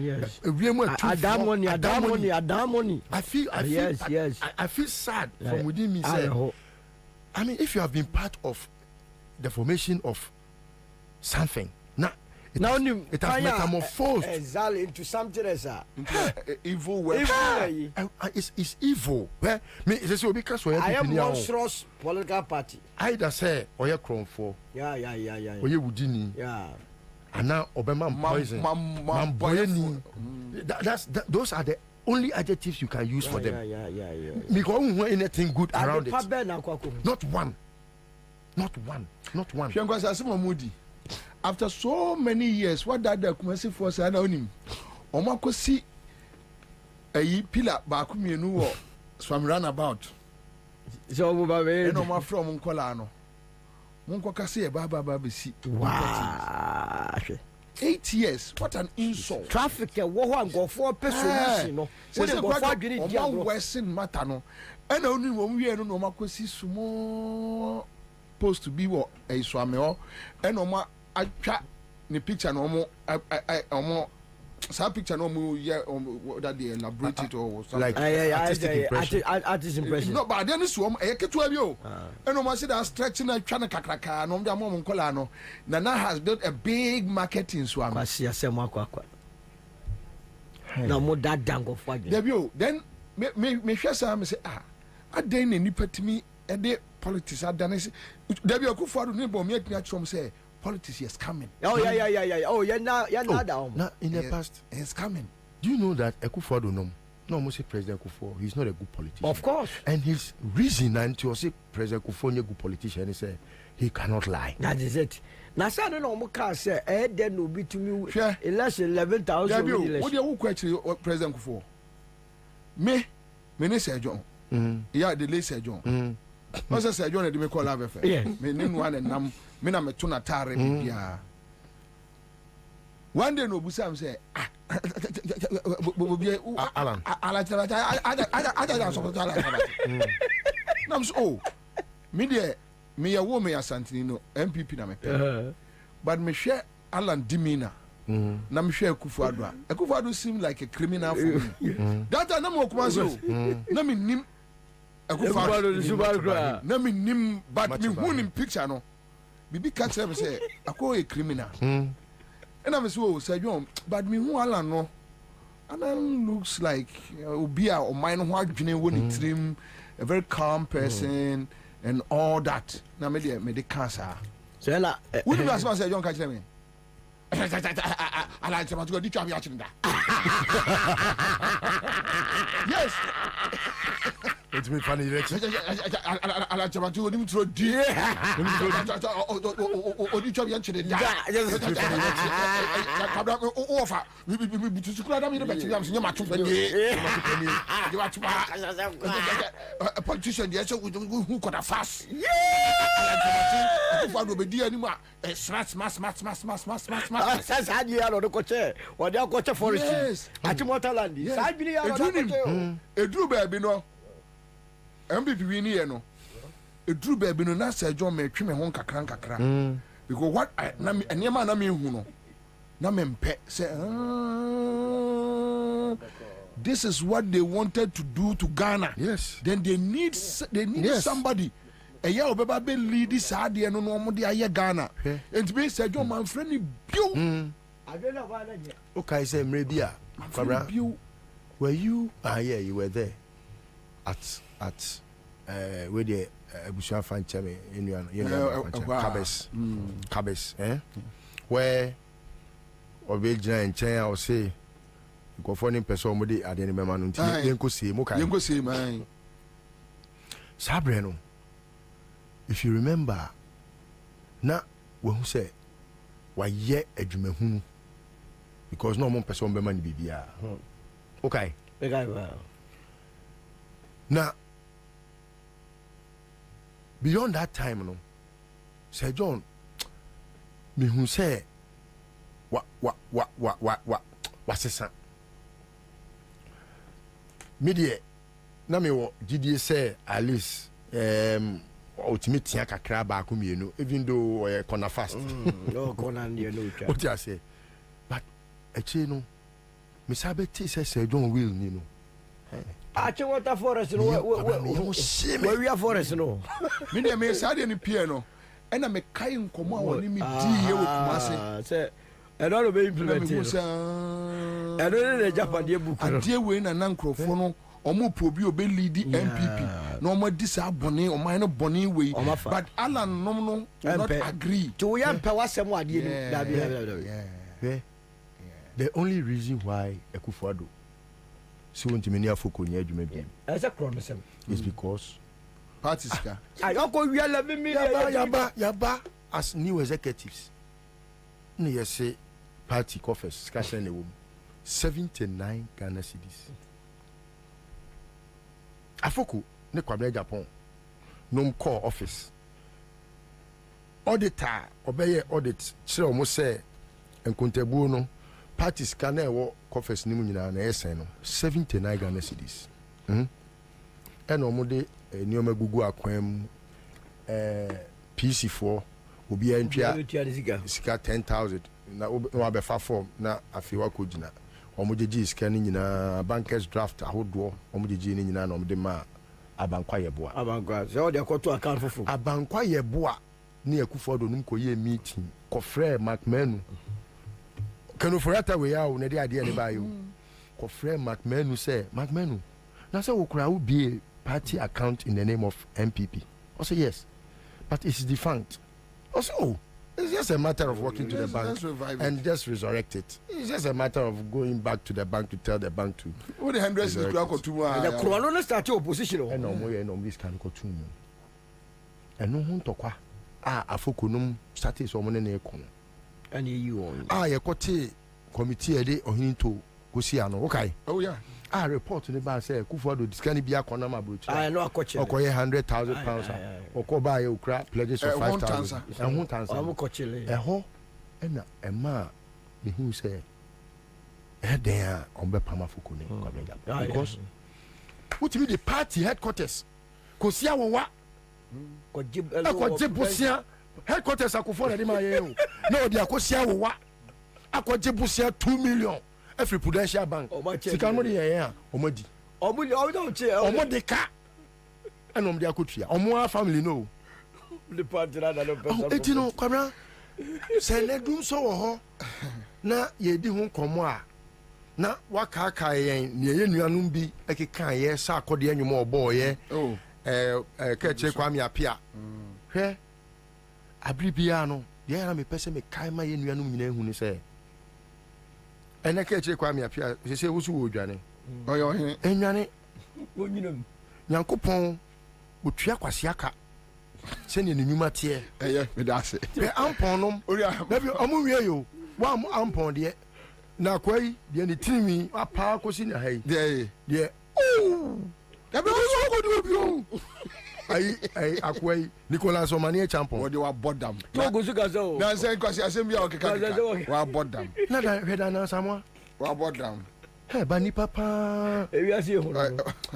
Speaker 16: Adamoni.
Speaker 15: I feel sad from within me. I mean, if you have been part of the formation of something, it has metamorphosed
Speaker 16: into something else.
Speaker 2: Evil.
Speaker 15: It's evil. Because
Speaker 16: I am monstrous political party.
Speaker 15: Either say or you crown for.
Speaker 16: Yeah.
Speaker 15: Or you would and now Obama poison. Those are the only adjectives you can use for them. Because when anything good around it. Not one.
Speaker 2: After so many years, what that the commercial force and on him? Omako see a pillar back me no swam runabout.
Speaker 16: So
Speaker 2: no more from Uncolano. Munko say a baba see.
Speaker 16: Wow.
Speaker 2: 8 years. What an insult.
Speaker 16: Traffic a war go for person. No,
Speaker 2: Western Matano. And only when we are no Mako see small supposed to be what a swammer and Oma. I chat the picture no more. I some picture no more. Yeah, that they elaborated or something.
Speaker 15: Like
Speaker 16: artist impression.
Speaker 2: No, but then this one, I get to you. And no, I said that stretching a chana kakraka. No, the mom colano. Nana has built a big market in Swam.
Speaker 16: I see a sema kwakwa. No more that dango for
Speaker 2: you. Then me share some say I didn't any pet me a day politics. I done it. There be a good for the neighbor. Me at from say. Politics is coming.
Speaker 16: Oh yeah. Oh yeah, now down.
Speaker 15: Now in the past,
Speaker 2: it's coming.
Speaker 15: Do you know that Akufo-Addo no say President Akufo, he's not a good politician.
Speaker 16: Of course.
Speaker 15: And his reason to say President Akufo is a good politician, he said he cannot lie.
Speaker 16: That is it. Now say no more car say then will be to me election 11,000.
Speaker 2: What do you question President Akufo? Me say John. Yeah, the late say John. What's I said, John, me call love.
Speaker 16: Yes.
Speaker 2: Me one and nam, me na me tuna tare bia. One day no busam say,
Speaker 15: Alan.
Speaker 2: Nam so, me there, me a woman asantino MPP na me pay. But me share Alan demeanor. Na me share Kufuadua. Kufuadua seem like a criminal for me. That time na mo kuma so. Na me nim Kufuadua. Na me nim but me who nim picture no. Bibi catch them say ako a criminal. And I'm so say John, but me who Alan no. Alan looks like Obia or mine who adwene woni trim, a very calm person and all that. Na me the cancer. So na who do you say John catch them? I like to go to the actually. Yes.
Speaker 15: It's me funny.
Speaker 2: I like to go to the dear. Or the job actually. Offer. We to cry down in the back. A politician, yes, who could have fast. Yeah. I like to be anymore. Smash.
Speaker 16: That's how you are on the coach. Or they are coach for
Speaker 2: yes.
Speaker 16: At Motaland. I believe
Speaker 2: a Drew baby no. MPP wini no. A Drew baby no na say John me twi me ho kakra. Because what I na me enema na me hu no. Na me mpe say this is what they wanted to do to Ghana.
Speaker 15: Yes.
Speaker 2: Then they need yes. somebody. A year obeba be lead this idea no mo de aye Ghana. And be say John man friend bio.
Speaker 15: Okay, say maybe Kwabena. Were you yeah, you were there at where the Busha fan chame in Cabes, where Obejina and China or say go for any person modi at any man until see man. Sabreno. If you remember, na when who say why ye edwumahunu because no one person be man bibia. Okay. Now beyond that time no say John me who say what sesa media na me wo GDA say at least ultimate tia kakra ba ko mienu even though corner fast
Speaker 16: no corner you know
Speaker 15: what you say but actually no me sabe ti say John will ni no
Speaker 16: Water forest no where we are forest no
Speaker 2: me dey me say dey pie no and na me kai nkomo a woni me di here with Kumasi
Speaker 16: say I don't be implement I don't know Japan dey book
Speaker 2: and dey we na nkrofo no omo probi obe lead MPP no omo dis abone omo no bone we but Alan no not agree
Speaker 16: to we am pewasem ade
Speaker 15: no the only reason why Ekufuado so want to many afoko nya adwuma bi
Speaker 16: as a promise
Speaker 15: is because
Speaker 2: parties ka
Speaker 16: I don't go we are me
Speaker 15: yaba as new executives no you say party coffers discussion e wo 79 Ghana cedis afoko ne Kwabena Japan no call office auditor obeye audit kire o mo say enkontabu no parties can ewo coffers ni mu nyina na esen no 79 Ghana cedis and omo nioma gugu akwam PC4 obi antwa sika 10,000 na obefa form na afiwa ko gina omo jeji sika ni nyina bankers draft ahodo omo jeji ni nyina na omo de ma abankwa yeboa
Speaker 16: so de akoto account fufu
Speaker 15: abankwa yeboa ni Ekufuado num ko ye meeting ko frɛ McMenu kanu forata we ya na de ade ne ba yo ko frɛ McMenu say McMenu na say wo kura wo be party account in the name of MPP. I say yes, but it's defunct. I say oh, it's just a matter of walking to the bank and just resurrect it. It's just a matter of going back to the bank to tell the bank to.
Speaker 2: What the hundreds is going to do?
Speaker 16: The Corona start opposition.
Speaker 15: And no more, no this can go to me. And no one to qua. Afokunum started so many na ekon.
Speaker 16: And you on.
Speaker 15: Yekote committee ede ohin to go see ano. Okay.
Speaker 2: Oh yeah.
Speaker 15: I report to the bar say Kufuado discani be a konama brooch.
Speaker 16: I know a coach.
Speaker 15: Okoye 100,000 pounds. Oko buy a crap pledges of 5,000. And 1,000. I'm a coach. A ho and a ma who say there on Bepama Fukune. Because what you mean the party headquarters? Kosia wa Kojibusia headquarters Akufo de ma ye. No, they are Kosia wa Akojibusia 2 million. Every Prudential Bank. Sika no de here omodi. Omodi ka. Enom de akotua. Omo family no.
Speaker 16: The party na no person.
Speaker 15: Eti no Kwabena. Se ne dum so wo ho. Na ye di ho komo a. Na waka ka yen ne ye nuanum bi ekeka ye sa akode anwuma obo ye. Ka che Kwame Apia. Hwe. Abribia no. Ye na me pese me kai ma ye nuanum nyina hu ni se. Ene ka che Kwame Apia se wusu wo dwane oyo he enwane wonyinam Nyankopon otua kwase aka se ne nyuma tie me da se be ampon nom na bi omu wie yo wa ampon de na kwai de ne tirimi apa kosi na hai de da be so ko do bio ai akwai Nicolas Omani champion what they were boredom
Speaker 16: no go suka so
Speaker 15: na say kwasi asem bia okeka wa boredom na da hweda na samwa wa boredom hey bani papa
Speaker 16: ewi ase ho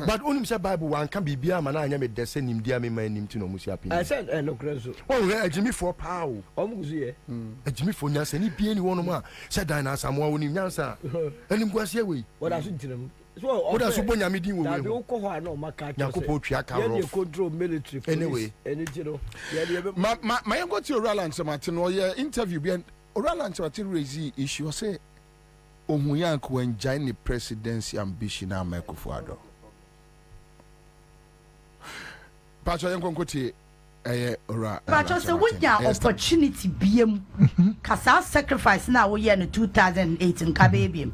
Speaker 15: but onim say Bible wan kan bibia ma na anya me dese nim dia me man nim ti no musia pin
Speaker 16: I said no crazy
Speaker 15: oh ajimi for power
Speaker 16: omuguzu ye
Speaker 15: ajimi for nyansa ni bia ni wono ma say dan na samwa onim nyansa enim kwasi we
Speaker 16: what asu ntinam
Speaker 15: what asu bonya me din wo we
Speaker 16: na be ko ho na o maka
Speaker 15: Nyankopon tua ka ro
Speaker 16: control military
Speaker 15: anyway
Speaker 16: anything no
Speaker 2: my go to Roland Samati no ye interview bi Roland Samati raise issue say Omuyanko enjoy the presidency ambition na Mekufuado. Pacho yanko ti ora.
Speaker 18: Pacho say we get opportunity biem. Kasa sacrifice na we year in 2008 in Kabebiem.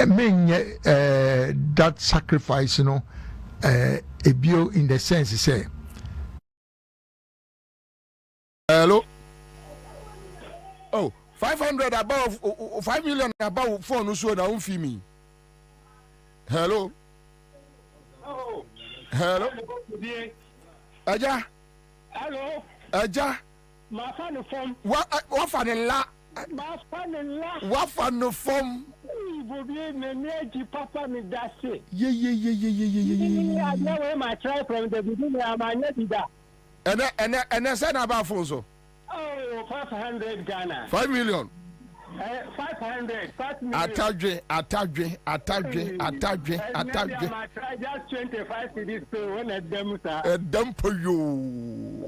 Speaker 19: Mean that sacrifice, you know, a bio in the sense say.
Speaker 2: Hello. Oh. 500 above 5 million above phone so na unfi me. Hello.
Speaker 14: Oh.
Speaker 2: Hello. Aja.
Speaker 14: Hello.
Speaker 2: Aja.
Speaker 14: Ma fa no form.
Speaker 2: What fa ne la?
Speaker 14: Ma fa ne la.
Speaker 2: What fa no form?
Speaker 14: Bobie me neji papa me dase.
Speaker 2: Ye.
Speaker 14: I know my try from the beginning am anya dida.
Speaker 2: And say na ba phone so.
Speaker 14: Oh, 500 Ghana.
Speaker 2: 5 million.
Speaker 14: 500. 5 million.
Speaker 2: Atadwe.
Speaker 14: Just 25 cities to one of them, sir.
Speaker 2: A dump you.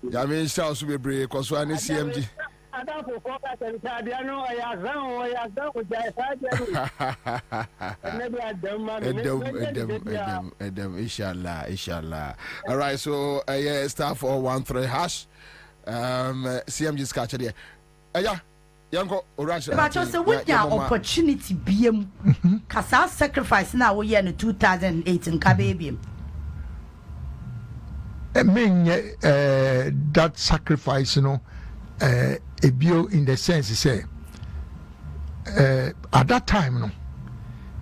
Speaker 2: Yamin shall be brave because one is CMG.
Speaker 14: I don't focus on Tadiano. I have done with
Speaker 2: Edem, inshallah. All right, so star 413 hash. CMG catch there. Yeah, Yanko, Orashi.
Speaker 18: But just we get opportunity biem. Kasa sacrifice na we year in 2008 in Kabebiem.
Speaker 19: Mean that sacrifice, you know, a bio in the sense say. At that time, no,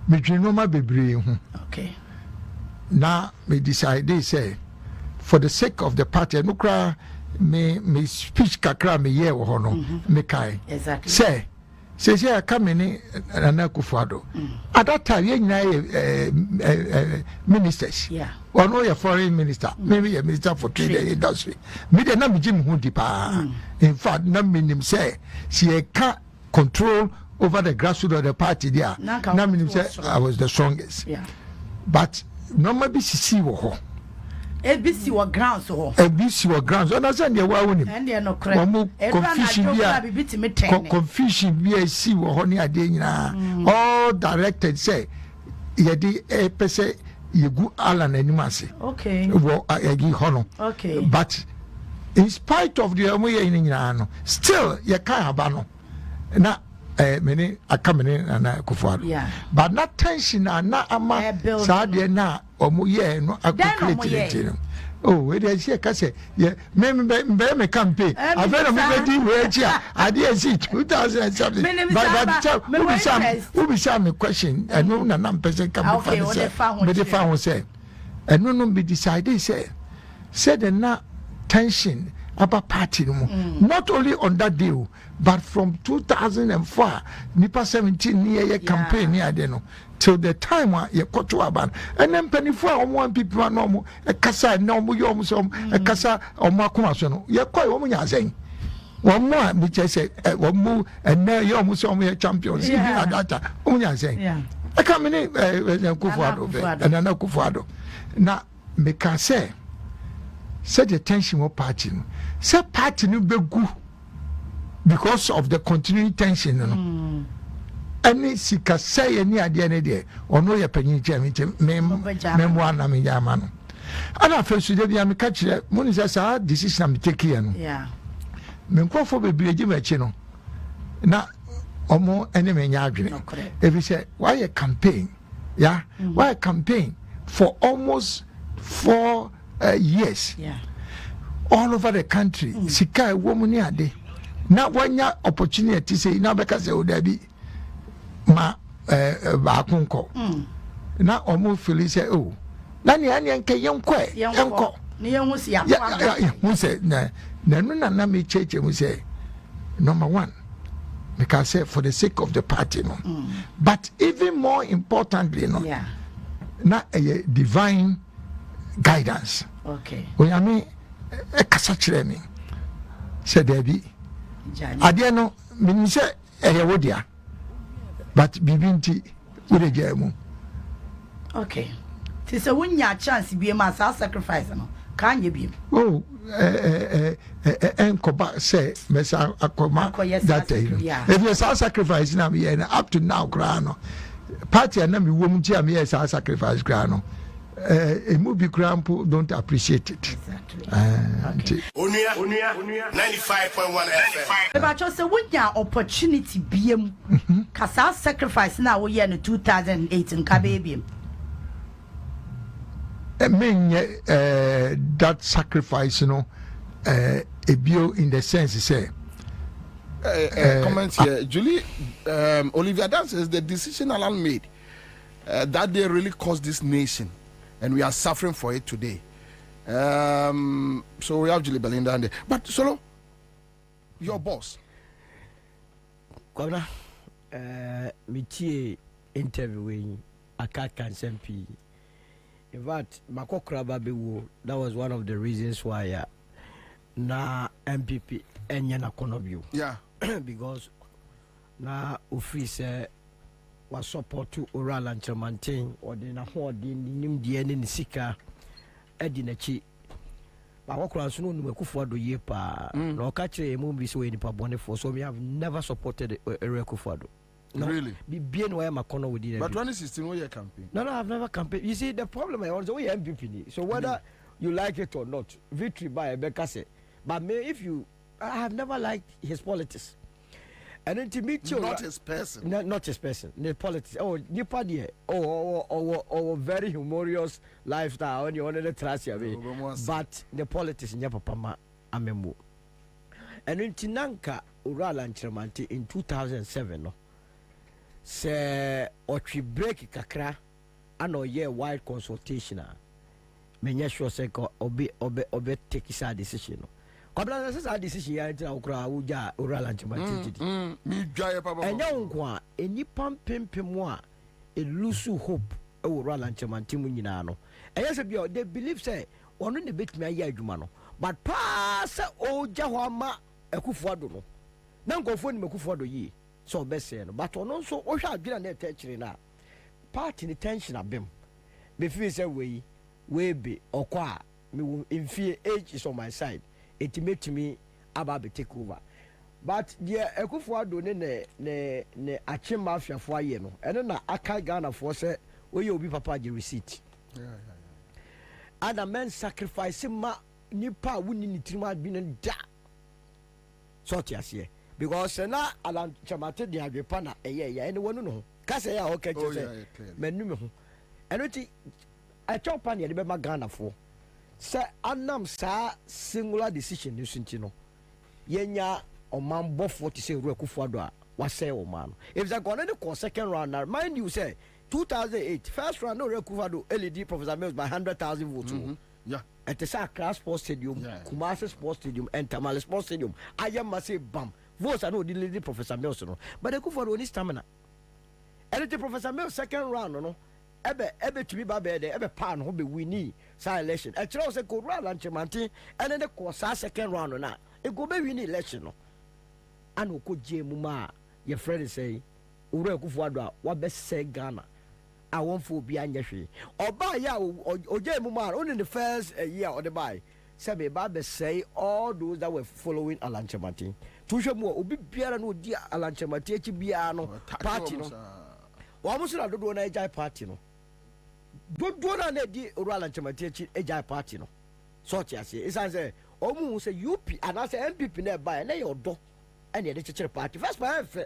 Speaker 19: me drinoma bebree.
Speaker 18: Okay.
Speaker 19: Now me decide they say, for the sake of the party, no cry me speech kakra me ye wo no me kai.
Speaker 18: Exactly.
Speaker 19: Say I come in Nana Kufuado. At that time, you ministers.
Speaker 18: Yeah.
Speaker 19: Or no, your foreign minister, maybe a minister for trade and industry. Me de na me Jim Hundipa. In fact, na minim say she can't control over the grassroots of the party there. Na minim say I was the strongest.
Speaker 18: Yeah.
Speaker 19: But normally she wo.
Speaker 18: ABC were grounds ho.
Speaker 19: ABC were grounds. Understand the wa woni.
Speaker 18: And they are no correct.
Speaker 19: Confusion be see wo ho ne ade nyina. All directed say ye di pese yegu Alan animase.
Speaker 18: Okay.
Speaker 19: Wo agi ho no.
Speaker 18: Okay.
Speaker 19: But in spite of the amoye nyina no, still ye kan aba no. Na many akamene na Kufuado.
Speaker 18: Yeah.
Speaker 19: But not tension na ama sa de na omo ye no akokrete oh we dey share ka say yeah me campaign I better me be we here I dey see 2007 but who be some question and no na person can be me dey fa say and no be decide say the na tension about party not only on that deal but from 2004 nipa 17 year campaign near there till the time you got to aban and then penny for one people normal a casa normal yom some a casa or makumasono you quite woman ya saying one more which I said one move and now you almost saw me champions at that time unya saying I come in Kufado and another Kufado now me can say the tension of party say party no be good because of the continuing tension no any sika say any ade ne de ono ye panyin chemi me na me yama no ana fe su de bia me ka kire mo ni say decision am take here no me nkofo bebre gi machi no na omo ene me nya adwene if you say why a campaign why a campaign for almost 4 years all over the country sika woman ni ade na wanya opportunity say na beka say o da bi ma ba kunko na omo feel say oh na ni an yanke yenko
Speaker 18: ni yenhu si ya
Speaker 19: mu say na no na me cheche mu say number 1 because say for the sake of the party no but even more importantly no na a divine guidance when I mean a kasa kire me say there be ade no me say wodia but bibinti we dey mu
Speaker 18: okay ti say wunya chance bi ma sacrifice no kan ye bi
Speaker 19: oh enkoba say mesa akoma that if you sacrifice na me up to now kra no party na me wo mu ti am here sacrifice kra no a movie crampo don't appreciate it.
Speaker 18: Exactly.
Speaker 20: Unia 95.1 FM.
Speaker 18: But you say when your opportunity BM kasa sacrifice now we in 2008 in Kabebi.
Speaker 19: I mean that sacrifice, you know, a bio in the sense say.
Speaker 2: Comment here, Julie. Olivia Dan says the decision Alan made that they really caused this nation. And we are suffering for it today. So we have Julie Belinda and but Solo, your boss.
Speaker 16: Kwabena, me interviewing a cat can SMP. In fact, Makokra Babewo, that was one of the reasons why na MPP Enyana Konobio.
Speaker 2: Yeah.
Speaker 16: Because na Ufrise was support to oral and maintain or the nim the sika edinachi. But what was no Kufado yepa no catch a movie so in Pabone for so we have never supported a Kufado. No,
Speaker 2: really?
Speaker 16: Be bien where Macono with it.
Speaker 2: But 2016 we campaign.
Speaker 16: No, I've never campaigned. You see, the problem I was we MPP. So whether you like it or not, victory by Bekase. But if you, I have never liked his politics. And then to meet you,
Speaker 2: not his person,
Speaker 16: not his person, the politics. Oh, you party, oh, very humorous lifestyle. When you wanted to trust your way, but the politics in your papa amemu. And in Tinanka Urala and Chermanti in 2007, no, say or we break kakra, and or year wide consultation. Menya sure say obe take his decision. Kwabena says a decision ya nti akura uja oral antimatiti
Speaker 2: mi dwaye papa
Speaker 16: enya nkwa eni pampempem a lose hope e oral antimantimu nyina no eya se bia they believe say onu ne betumi aye adwuma no but pa se oja ho ama akufuado no na nkofo ni akufuado yi so obese no but ono so ohwa adwena na etechire na party ni tension abem be feel say we be okwa me in fear age is on my side. It made me about to take over. But the Ekufuado ne achi mafia for ye no. And then I can't Ghana for say where you be papa the receipt. And a man sacrificing ma nipa winning trima been da. Sort yes ye. Because na alan chamate the agripana anyone no. Kase ya okay menu me ho. And I chop pan ye be Ghana for. sɛ anam saa singular decision no so nti no yɛnya ɔmanbɔfoɔ te sɛ Owura Akufo-Addo a wasɛe ɔman no ɛfisɛ nkɔno ne kɔ second round na mind you sɛ 2008 first round no Owura Akufo-Addo LED Professor Mills by 100,000 votes ɛte sɛ Accra Sports Stadium Kumasi Sports Stadium and Tamale Sports Stadium ayɛ ma sɛ bam votes a na ɔde LED Professor Mills no but Akufo-Addo ɔni stamina ɛne te Professor Mills second round no ebe tumi ba be de ebe pa no be wini sa election e kire o se ko Owura Lanchemante ene ne ko sa second round na e go be wini election no ana ko je mu ma ye friend say Owura Akufo-Addo a wa be se Ghana a won fo bi anya hwe oba ya oje mu ma only the first year or the buy say be ba be say all those that were following Lanchemante tu hwe mu obi biara no di Lanchemante echi biara no party no wa musu na dodo na ejai party no dodo na di Owura Lanchemante echi ejai party no so ti ase isan say omu say UP and I say MPP na buy na yodo ene de chechere party first by fe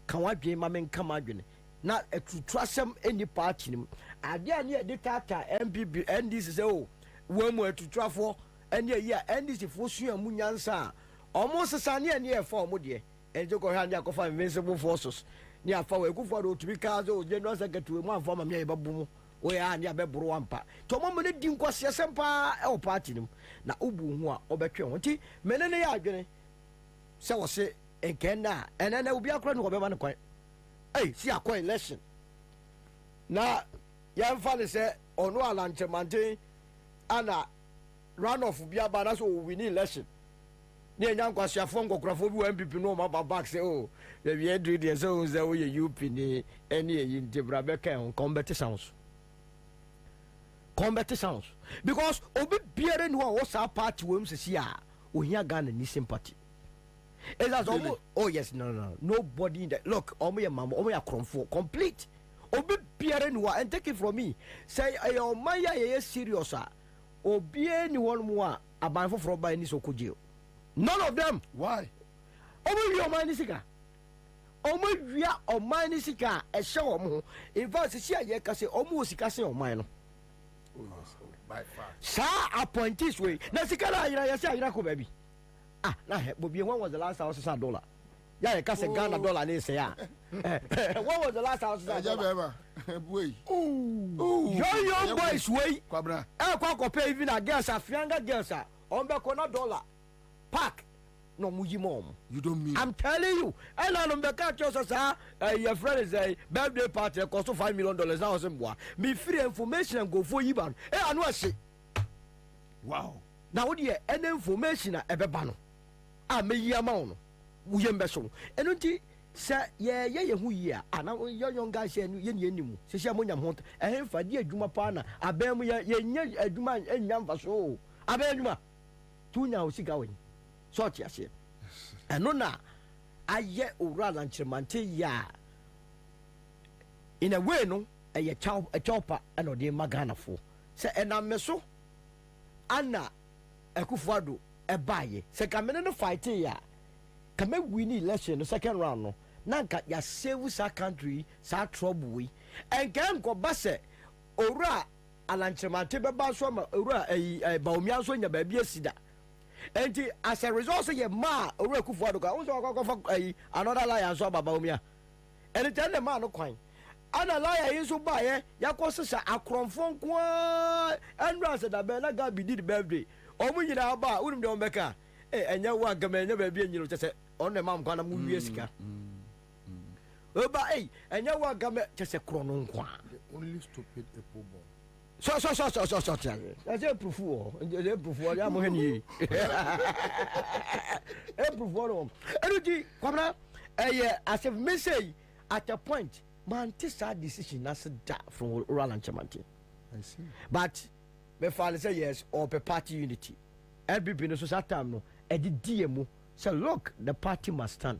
Speaker 16: kan wadwe ma men kama adwene na etutrasem eni party nim ade ane de tata MPP NDC say o wo mu etutrafo ene yi a NDC fo sua mu nyansa omo sesa ne ene e fa omo de enje ko hande akofa invincible forces ni afa we Akufo-Addo otumi kazo general secretary mu afa ma me e babu mu o ya ni abebro wampa to mo ne di nkwase sempa e o party nim na obu hu a obetwe ho ti menene ya adwene se wo se ekena enene obi akora no obema ne kwan si akwa election na ya mfa ne se ono Lanchemante ana run off bi aba na so win election ni enya nkwase afo ngokrafo bi wa MPP no ma back say oh the we do the so say we UP ni ene yi ntebra be kan competitions because obi biere no wo sa party wo msisi a ohia Ghana ni sympathy is that really? Oh yes no nobody in that look omo ya mama omo ya kromfo complete obi biere no and take it from me say ayo man ya ye serious a obi eni won mu a aban foforo ba ni so koje none of them
Speaker 2: why
Speaker 16: omo wi o man ni sika omo wia o man ni sika e hye omo in fact si aye ka say omo sika se o man no
Speaker 2: by far
Speaker 16: sa appointees we na sika na ayira ya say ayira ko baby na Bobie when was the last house $1 ya ka say Ghana dollar ni say when was the last house $1
Speaker 2: boy
Speaker 16: young boys way
Speaker 2: Kwabena
Speaker 16: kwa pay even a girls afianga girls on be kona dollar pack no muji mom
Speaker 2: you don't mean
Speaker 16: I'm telling you and I be catch us your friend is a birthday party cost $5 million now say me free information and go for yiban I know say
Speaker 2: wow
Speaker 16: now what the any information ebeba no me yi amount no wo yem be so enunti se ye hu yi a na young guys ye nimu se se amonyam ho fa di adwuma pa na abam ye nya adwuma enya mfa so abam adwuma tunya o sika wen so ti ase eno na aye Owura Lanchemante ya in a way no a chopper and o de magana fo se enam so ana Akufo-Addo ebaye se kamene no fight ya kame win election no second round no nanka ya save sa country sa trouble we and can go base Owura Lanchemante beba so ma Owura Baumia so nya ba bia sida and as a result ye ma Owura Akufo-Addo ka so another liar so Baumia and tell the man no kwan ana liar yin so ba ye yakosesa akromfo kwa and ran said that na ga bi did birthday omu nyina ba unim de ombeka enya wa gama enya ba bi nyiro chese onne mam kwa na mu wie sika oba enya wa gama chese krono nkwa
Speaker 2: only stupid apple bomb
Speaker 16: so that's a proof ya mo heni e proof no enuji Kwabena as if me say at a point man this decision as da from Owura Lanchemante
Speaker 2: I see
Speaker 16: but me finally say yes or party unity LBP no so that time no e di diemu say look the party must stand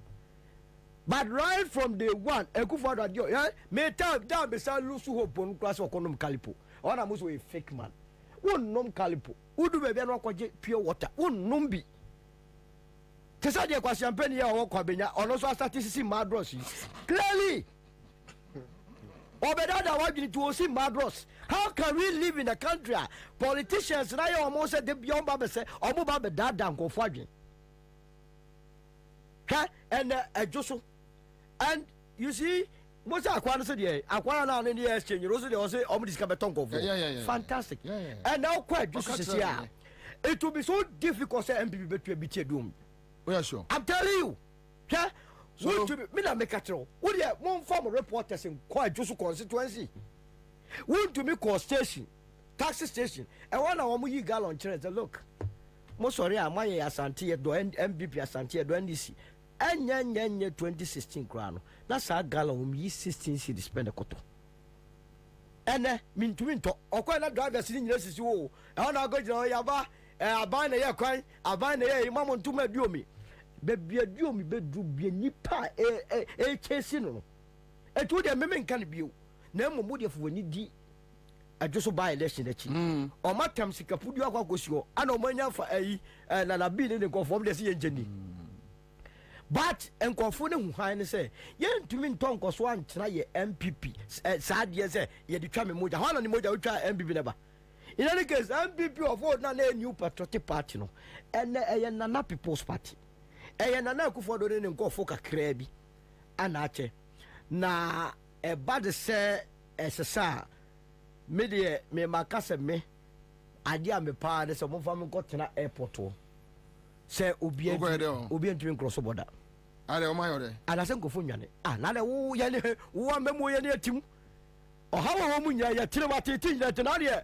Speaker 16: but right from day one Akufo-Addo adio me down be say lose hope on class economic calipo ona mo so a fake man wonnom calipo udu be bia no kwaje pure water wonnom bi tesa de kwa champagne ya wo Kwabena ono so start sisi madros clearly Obedada wagini to see madros. How can we live in a country? Politicians na you almost said the beyond baba say omo baba dada go fagin. And Joshua, and you see, what's Aquana said, Aquana in the exchange, you also say, oh, this can be tongue of fantastic. And now, quite just it will be so difficult for MPP to be doomed.
Speaker 2: We are sure.
Speaker 16: I'm telling you, yeah. So, me make a throw. Would you one form of reporters in quite just constituency? Wouldn't to me call station, taxi station, and one of them you gallon chairs. Look, most sorry, I'm my Asante, do MPP Asante, do NDC. And 2016 crown. That's our gallon, 16 cities spend a cotton. And mean to win to or quite not drive a sitting yes, you. I want to go to Yaba, I buy a year coin, I buy a year, mamma to my diomi. Baby, a diomi bedroom be a nipa a chasing. And to the women can be you. No more moody for when you did. I just buy a lesson that you. Or my time, Sika put your go. I know money for a and I've been in the conform the sea engine. But and confunding who say, yen to mean tongue was one try MPP. Sad yes, ye determine Moja. How many Moja will try MPP never? In any case, MPP of all not a new patriotic party, no, and a Nana People's Party. A Nana for the and go for a crabby. Anache. Na a bad say, as a sa, media me macassa me. Idea me pa, there's a move got to an airport. Say obi ntumi cross border
Speaker 2: ale o mayore
Speaker 16: ana se nkofo nwane na le wo ye ne wo memo ye ne atim o ha wo mu nya ya tire ma tete nya te na de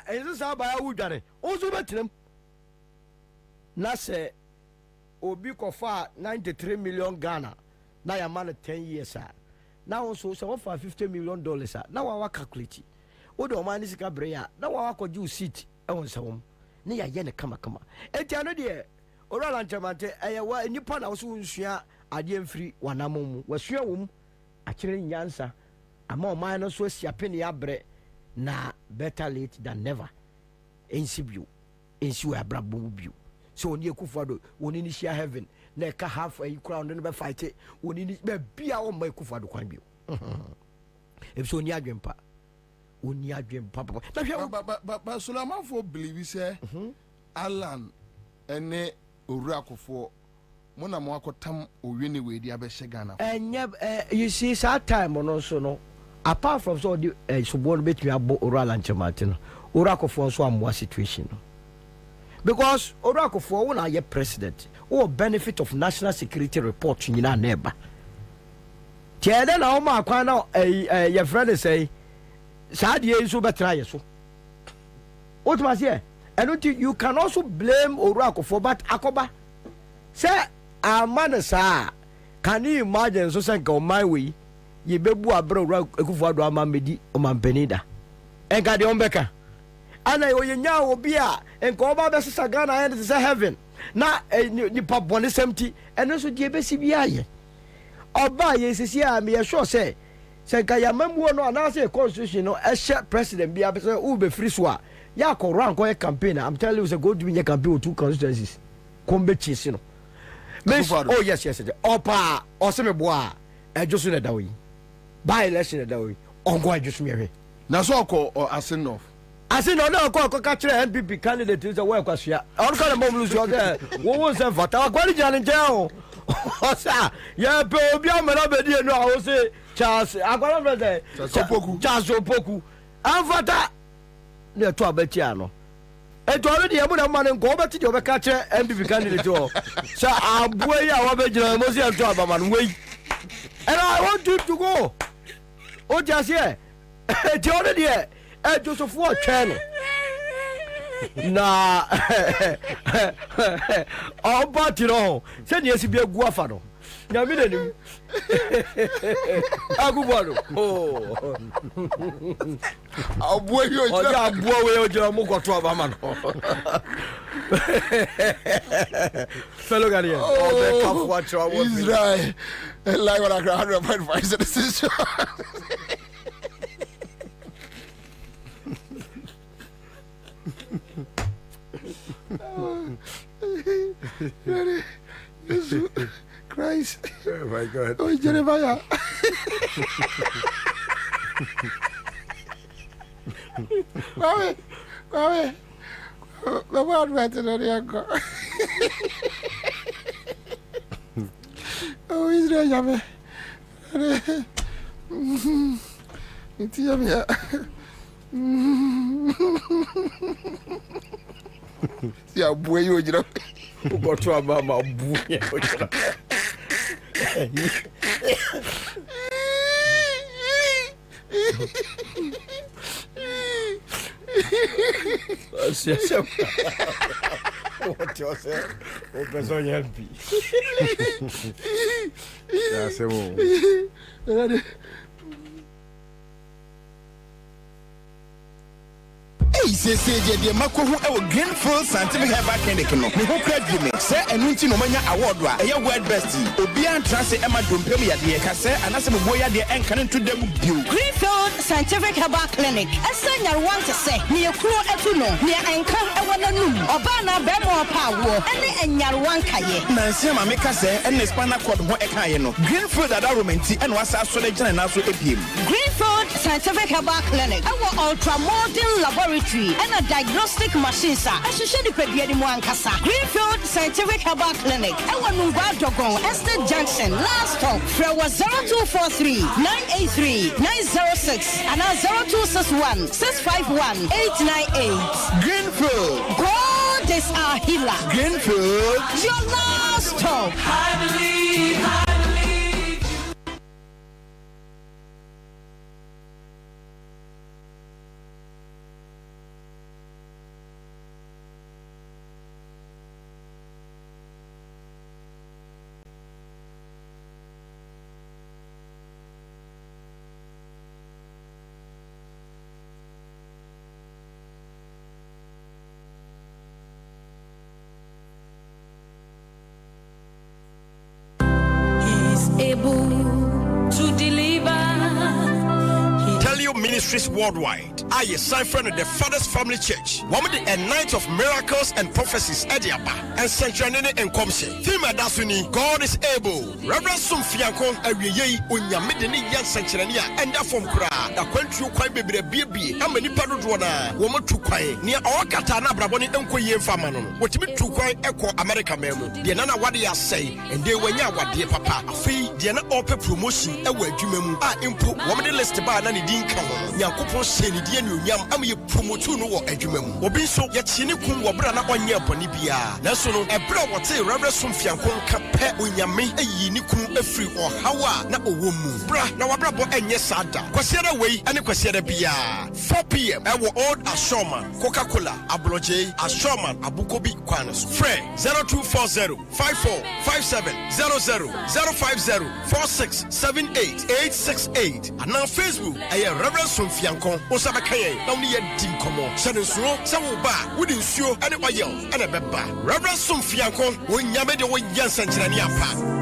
Speaker 16: ense sa ba ya wo dware o so betirem na se obi kofa 93 million Ghana na ya man 10 years na wo so for $50 million na wa calculate wo do man sika bre ya na wa kwaji seat e won se won ne ya ye ne kama enti ano de oral anchamante eyewa nipa na wo nsua ade mfiri wanamom wasua wom akire nyansa ama o man no so asiape ne yabre na better late than never ensibiu ensiu abrabo biu so oni ekufado oni ni share heaven na ka half a crown no be fight oni ni be bia o ma ekufado kwan biu so oni adwempa papa
Speaker 2: ba Solomon for believe say Alan ene Orakofo mona mo akotam oweni we dia be Ghana
Speaker 16: you see that time on so no apart from so the subon between abo oral and chamatino Orakofo so am situation because Orakofo wona ye president or benefit of national security report nyina neba tiede na o ma kwan na your friend say sad ye so betra ye so what was here. And you can also blame Orakofo, but Akoba say a man sa can you imagine so say go my way ye bebu abro Orakofo do amamedi o mampenida en ka de ombeka ana oyenya obi a en ko ba be sisa Ghana and is heaven na ni pa bone semti eno so die besi bia ye oba ye sisi a me sure say ka ya mamu no na say constitution no e president bia be say u be free so a ya ko run ko campaign. I'm telling you, say go do your campaign with 2 constituencies. Kombe chisi no. Oh yes. Opa, oseme boa. Ejosu na dawi. By election na dawi. Ongo ejosu me.
Speaker 2: Na so ko Asinof.
Speaker 16: Asinof na ko ka kire MPP candidate is we kwasua. On ka na mom lose your there. Wo se vata. Kwali jale nje o. Osa, ye pe obi amara be die no a wo se Charles akwala brother. Charles Opoku. Anfata ne to abatia no eto already e mo na man nko obeti de obeka kire MPP candidate o sa abuo yi a wa be gina mo se to abama no wey and I want you to go o just here eto already e Joseph for channel na o party no se ne esi bi agu afa no nya mi nanim agubado
Speaker 2: abuo yo
Speaker 16: ja abuo we yo jira mo kwoto abama no fellow Ghanaian be kafu atwa
Speaker 2: Israel like what I got 100.5 decision Christ.
Speaker 19: Oh my God.
Speaker 2: Oh, Jeremiah. Kwame. The world better than you go. Oh, he's there, Yame. It's Yame. See how boy you know.
Speaker 16: Who got to a mama boy? What you say? O person help me.
Speaker 15: That's it.
Speaker 20: Hey, say the Mako who Greenfield Scientific Herbal Clinic no. Me who credit me. Say enunti no manya award wa. Eya world best. Obian transe Emma Dompem ya de ka say anase mo boya de enka to dem bio.
Speaker 18: Greenfield Scientific Herbal Clinic. Esanya want to say me ekuro etu no. Me enka ewana num. Oba na be mo pa wo. Ene enyarwan kaye.
Speaker 20: Na se ma me ka say ene spinal cord ho ekaye no. Greenfield ada romenti ene wasa so le gina na so epiem.
Speaker 18: Greenfield Scientific Herbal Clinic. Our ultra modern laboratory and a diagnostic machine sir. Ashishe di pediani mu ankasa. Greenfield Scientific Herbal Clinic. Ewa Nungwa Dogon Estate Junction. Last stop. Frewa 0243 983 906 and 0261 651 898.
Speaker 20: Greenfield.
Speaker 18: God is our healer.
Speaker 20: Greenfield.
Speaker 18: Your last stop.
Speaker 14: I believe.
Speaker 17: Able to deliver.
Speaker 20: Tell you Ministries Worldwide. I sign friend of the Father's Family Church. One of the night of miracles and prophecies Ediaba and Centranene and Comse. Theme Dasuni, God is able. Reverend Sumfianko, Awiye, Unyamidini Yan Centrania, and that from Kra, the country quite baby, how many Padudwana, woman to quay, near our Katana Braboni and Koye Famano. What me to quay Echo America Memo. The Nana Wadia say, and they were what dear Papa. Fee, the Nana Ope promotion, a word Jumemu, I input woman list to buy any dink. Yankopo seni die no nyam am ye promote no wo adwumam obi so ye chine kun wo bra na onye boni bia na so no ebra wote Reverend Sumfianko ka pe onyame ayi ni kun afri ohawa na owo mu bra na wabra bo enye sada kwasiera wei ane kwasiera bia 4 p.m. e wo Old Ashoman Coca-Cola Abloje Ashoman Abukobi Kwanos Fred 0240 545700 050 4678868 and on Facebook Reverend Sumfianko Osabakaye na uni ye dinkomo Sadensuo Sawoba Wudi Nsuo ane oil ane beba Reverend Sumfianko Onyame de wo yansanchirani apa.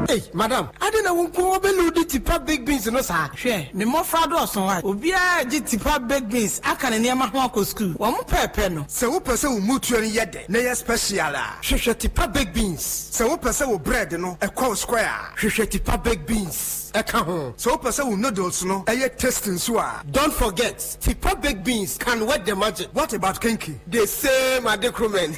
Speaker 13: Hey, madam, I don't know who will do tipa big beans no sir. Share, me more fraud or so. Obia tipa big beans. I can near my school. One more no. So who person will move to any yet? Nay special. Share tipa big beans. So who person will bread no a cold square. Share tipa big beans. So person will noodles no a testing swa. Don't forget, tipa big beans can work the magic. What about kinky? The same adequate.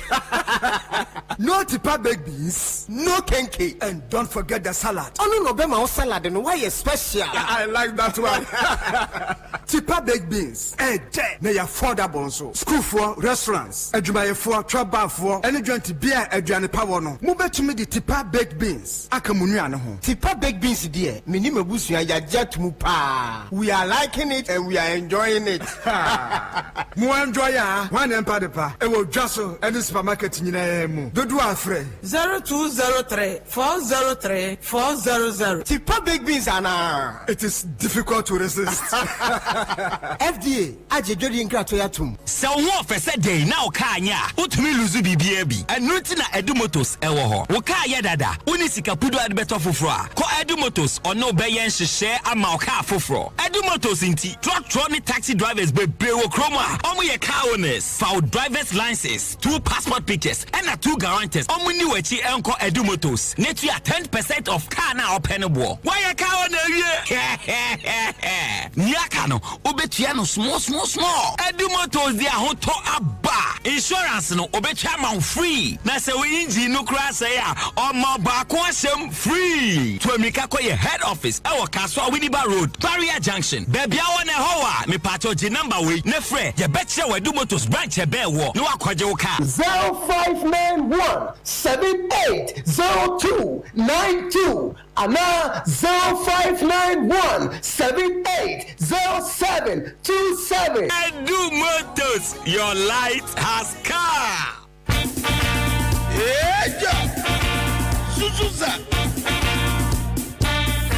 Speaker 13: No tipa big beans, no kinky, and don't forget the salad. Oh no, Bema salad and why is special? I like that one. Tipa baked beans. They are affordable so. School for restaurants. Ejumaya for trouble for any joint beer Adrian Power no. Move to me the tipa baked beans. Akamunuano. Tipa baked beans dear. Minima busia ya jet mupa. We are liking it and we are enjoying it. Mo enjoy ya. One empire pa. E wo jaso any supermarket nyina mu. Dodo afre 0203 403 400. Tipa big beans ana. It is difficult to resist. FDA ajejori nkratoyatum.
Speaker 21: Se wo fese dey na o ka anya. Utumi luzu bibia bi. Enu na Edumotos ewo ho. Wo ka ye dada. Oni sika pudu ade beto foforo a. Ko Edumotos ono be yen hyehyɛ ama o ka foforo. Edumotos inti truck ni taxi drivers bebre wo kroma. Omo ye car owners. For driver's license, 2 passport pictures and 2 garage warranties. Omuni wechi enko Edu Motors. Netu ya 10% of car na openable. Why ya car on Niaka no, obetia no small. Edu Motors dia hoto abba. Insurance no, obetia man free. Na se we inji no crash ya, omo baako asem free. To emika ko ye head office, ewo Kaswa Widiba Road, Barrier Junction. Baby I want hoa, me pato G number we, ne fre, ye betcha we Edu Motors branch ebe wo, no akwaje wo ka.
Speaker 1: 0591 780292 Ana 0591 780727.
Speaker 21: Edu Motors, your light has car.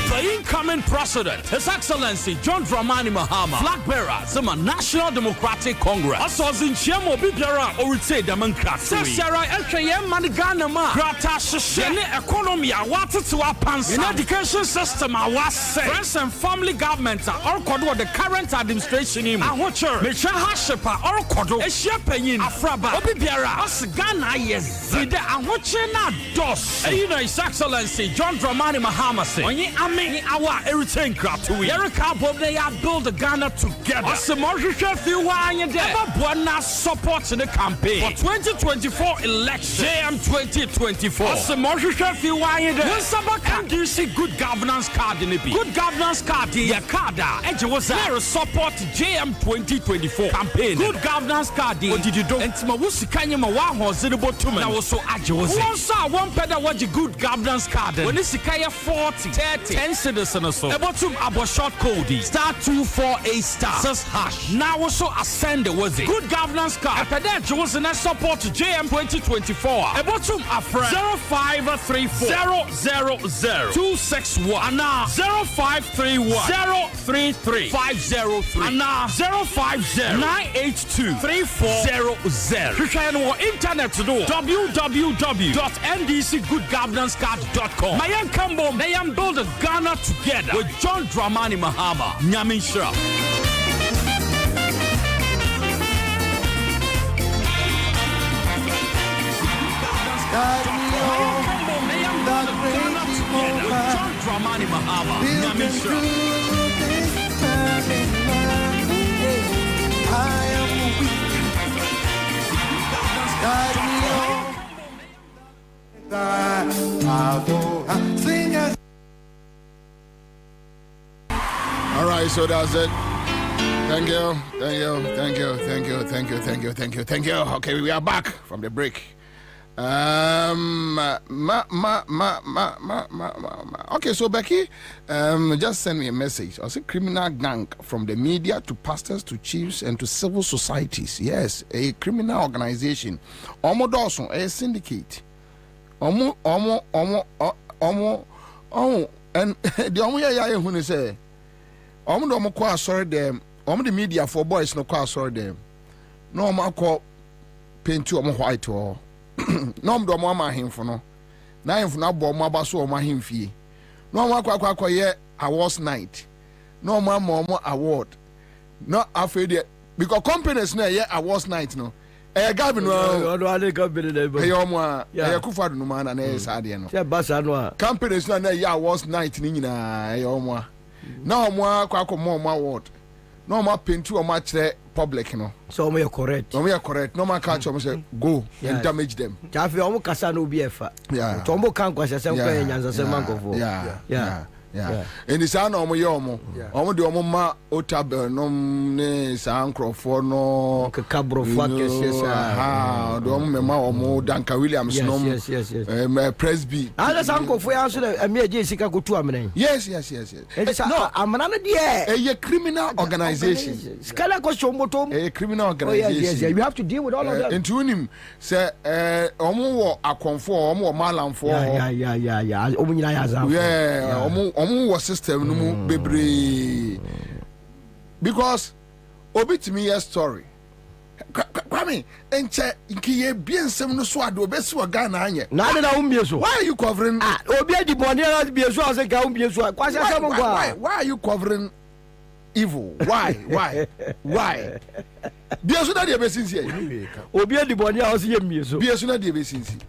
Speaker 22: The incoming president, His Excellency John Dramani Mahama, flag bearer, Zima National Democratic Congress. Also, in Chemo Bibera, or would say Democrats. Sarah LKM Maniganama, Grata Shene economy, water to our pants. In education system, I was say. Friends and family government are Kodo, the current administration in Ahocher, Mecha Hashepa, or Kodo, Eshapayin, Afraba, Obibiara, Osgana, yes, Zida, Ahochena, Dos. His Excellency John Dramani Mahama say, our everything crap to we. Erica Bob, they have built the Ghana together. Awesome, you want support in the campaign for 2024 election. JM 2024. Awesome, you want when someone can do see good governance card in the B. Good governance card, yeah, card. And you was there support JM 2024 campaign. Good governance card. What did you do? And Timawusi Kanyama was in the bottom. Now also Ajos. Once I one better watch a good governance card. When it's Kaya 40, 30, 10 citizens or so. About abo short code *248* says hash. Now also ascend was it. Good governance card. Pedage was in a support to JM 2024. About a friend 0534 000 261 now 0531 033 503 and now 050 982 3400. You can on internet to do www.ndcgoodgovernancecard.com. Mayan Kambo, Mayan build a Ghana together with John Dramani Mahama. Nyamin Shra. John Dramani Mahama. Nyamin Shra.
Speaker 1: I am weak. Guide me on. Sing as.
Speaker 2: All right, so that's it. Thank you. Okay, we are back from the break. Okay, so Becky, just send me a message. I say criminal gang from the media to pastors to chiefs and to civil societies. Yes, a criminal organization. Omo Dawson, a syndicate. Omo, and the only who say. Omo kwa sorry them. The media for boys no kwa sorry them. No omo kwa paint you white or no omo ama him for no. Na him for na bo omo abaso omo him fie. No omo kwa ye awards night. No omo award. No afraid because companies na ye awards night no. Gabi no omo Kufa no man na sade no. Companies na ye awards night ni nyina omo. Now I'm more award. No more paint to a match public, you know.
Speaker 16: So we are correct.
Speaker 2: No, we are correct. No more catch them say go and damage them.
Speaker 16: Jafi omo kasa no be efa. Yeah. Tombo kan kwase sem kwa nyanza sem mankofo. Yeah. And the sound omo yomo. Omo de omo ma otabel no ne sa ankrofo no kabro fakes
Speaker 2: ha do omo me ma omo Danka Williams no. Yes. Presby.
Speaker 16: Ala sa ankrofo ya so na me aje sika kotu amene.
Speaker 2: Yes.
Speaker 16: No, amana no de
Speaker 2: a criminal organization.
Speaker 16: Skala ko shombotom.
Speaker 2: A criminal organization.
Speaker 16: Yes. You have to deal with all of them.
Speaker 2: Into him say omo wo akonfo omo wo malamfo.
Speaker 16: Yeah. Omo nyina ya za.
Speaker 2: Yeah, omo system no mu bebre because obitimi your story kwame enche nkiye biensem no so ade obesi wa Ghana anye
Speaker 16: na de na umbieso.
Speaker 2: Why are you covering
Speaker 16: obi adi boni na bieso ase ka umbieso kwase asem kwa.
Speaker 2: Why are you covering evil. Why? Be as soon as the sincere.
Speaker 16: Obia the body house here me so.
Speaker 2: Be as soon as the sincere.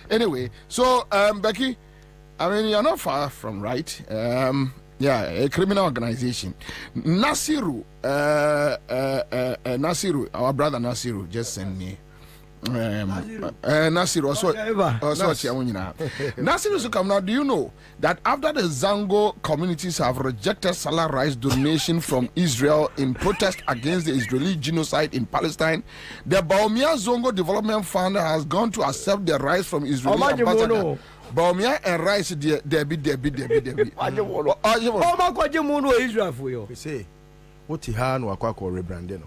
Speaker 2: Anyway, so Becky, I mean you're not far from right. Yeah, a criminal organization. Nasiru, our brother Nasiru just sent me. Nasiru also Nasiru so come now. Do you know that after the Zango communities have rejected Salah rice donation from Israel in protest against the Israeli genocide in Palestine, the Baumia Zongo Development Fund has gone to accept the rice from Israeli ambassador. Baumia and rice Debbie.
Speaker 16: Oh my God, you mono Israel for you.
Speaker 15: Say what he had no akwa rebranding.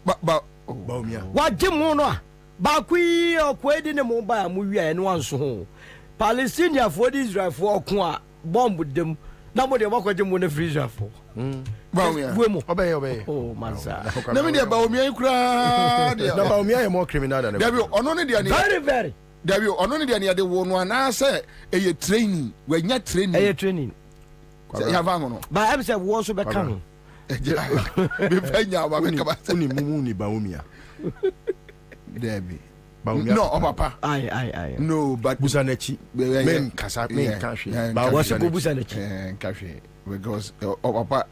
Speaker 2: But
Speaker 15: Baumia.
Speaker 16: What Jimono? Bakui or Kwedi ne mobile movie and one so. Palestinian for Israel for Kwa bomb with them. Nobody walk with them when the freezer for.
Speaker 2: Baumia.
Speaker 15: Obey.
Speaker 16: Oh, Mansa.
Speaker 2: Never near Baumia crowd.
Speaker 15: Baumia is more criminal than
Speaker 2: Debbie.
Speaker 16: Very.
Speaker 2: There you only the other one. I say a training when you're training.
Speaker 16: A training. But I'm saying, what's the coming?
Speaker 15: Baumia.
Speaker 2: Debbie. No, Papa.
Speaker 16: I.
Speaker 2: No, but
Speaker 15: Busanechi. Men Kasa, men Kashi.
Speaker 16: What's a Busanechi?
Speaker 2: Kashi. Because, Papa,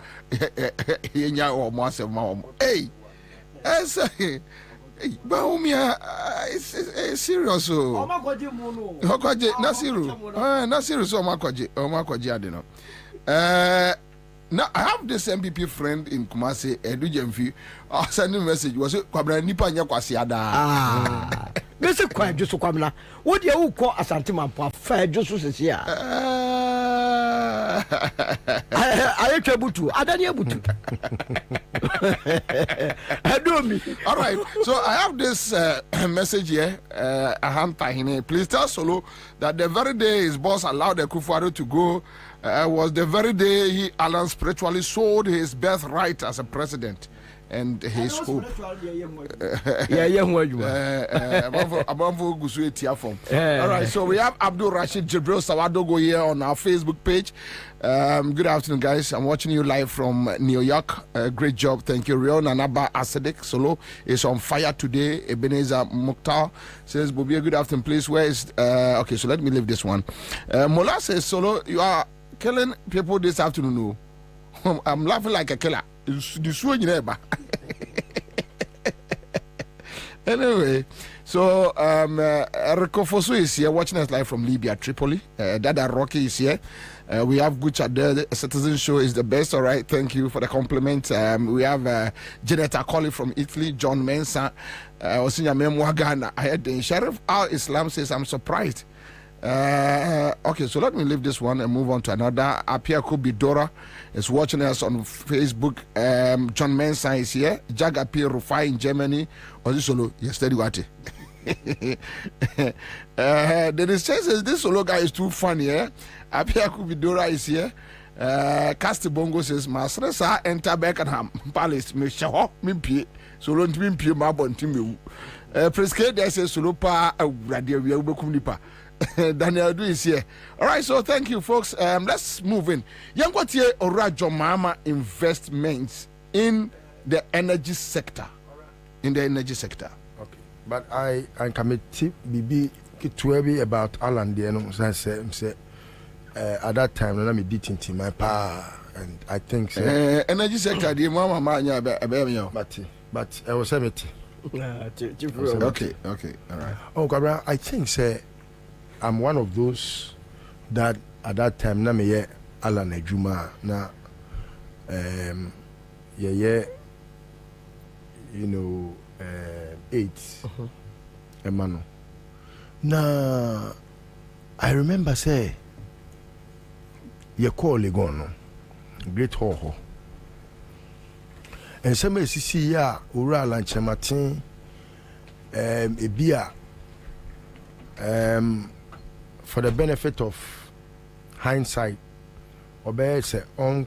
Speaker 2: here or Master Mom. Hey, I say. Baumia is serious. Oh, Nasiru, so Makwaji, I don't know. Now I have this MPP friend in Kumasi, Edu Jemfi. I'll send him a message. Was it Kwabena Nipa Nyakwasiada?
Speaker 16: This is quite just Kwabena. What do you call a sentiment for fair justice here? I am able to. I don't able to. I do me.
Speaker 2: All right. So I have this message here. Please tell Solo that the very day his boss allowed the Kufuado to go was the very day Alan spiritually sold his birthright as a president and his hope. All right, so we have Abdul Rashid Jibril Sawadogo here on our Facebook page. Good afternoon, guys. I'm watching you live from New York. Great job, thank you. Rion Anaba Asedik Solo is on fire today. Ebenezer Mukhtar says, Bobie, good afternoon, please. Where is okay, so let me leave this one. Mola says, Solo, you are killing people this afternoon. I'm laughing like a killer. Anyway, so Rico Fosu is here watching us live from Libya, Tripoli. Dada Rocky is here. We have Gucci there. The Citizen Show is the best. All right, thank you for the compliment. We have Janet Akoli from Italy, John Mensa, Osinya Memwagana. I heard the Sheriff Al Islam says, I'm surprised. Okay, so let me leave this one and move on to another. Apia Kubidora is watching us on Facebook. John Mensa is here. Jag Apia Rufai in Germany. Solo, yesterday what? Dennis says this solo guy is too funny. Apia Kubidora is here. Casti Bongo says, Masresa enter Beckenham Palace. Me shaho mimpi. Solo mimpi mabon timi. Preske there says solo pa radio we ubekumnipa. Daniel Du is here. All right, so thank you, folks. Let's move in. Yangwatie Orajo Mama investments in the energy sector. In the energy sector.
Speaker 15: Okay, but I committee BB Kitwebi about Alan. You know, say at that time, let me did into my power, and I think
Speaker 2: energy sector. The mama manya
Speaker 15: but I was 70.
Speaker 2: Okay, all right.
Speaker 15: Oh, Kwabena, I think I'm one of those that at that time na me Alan Ejuma na you know 8 Emmanuel. Na I remember you call Legon great ho and some CC ya ura lanche matin ebia for the benefit of hindsight obey say on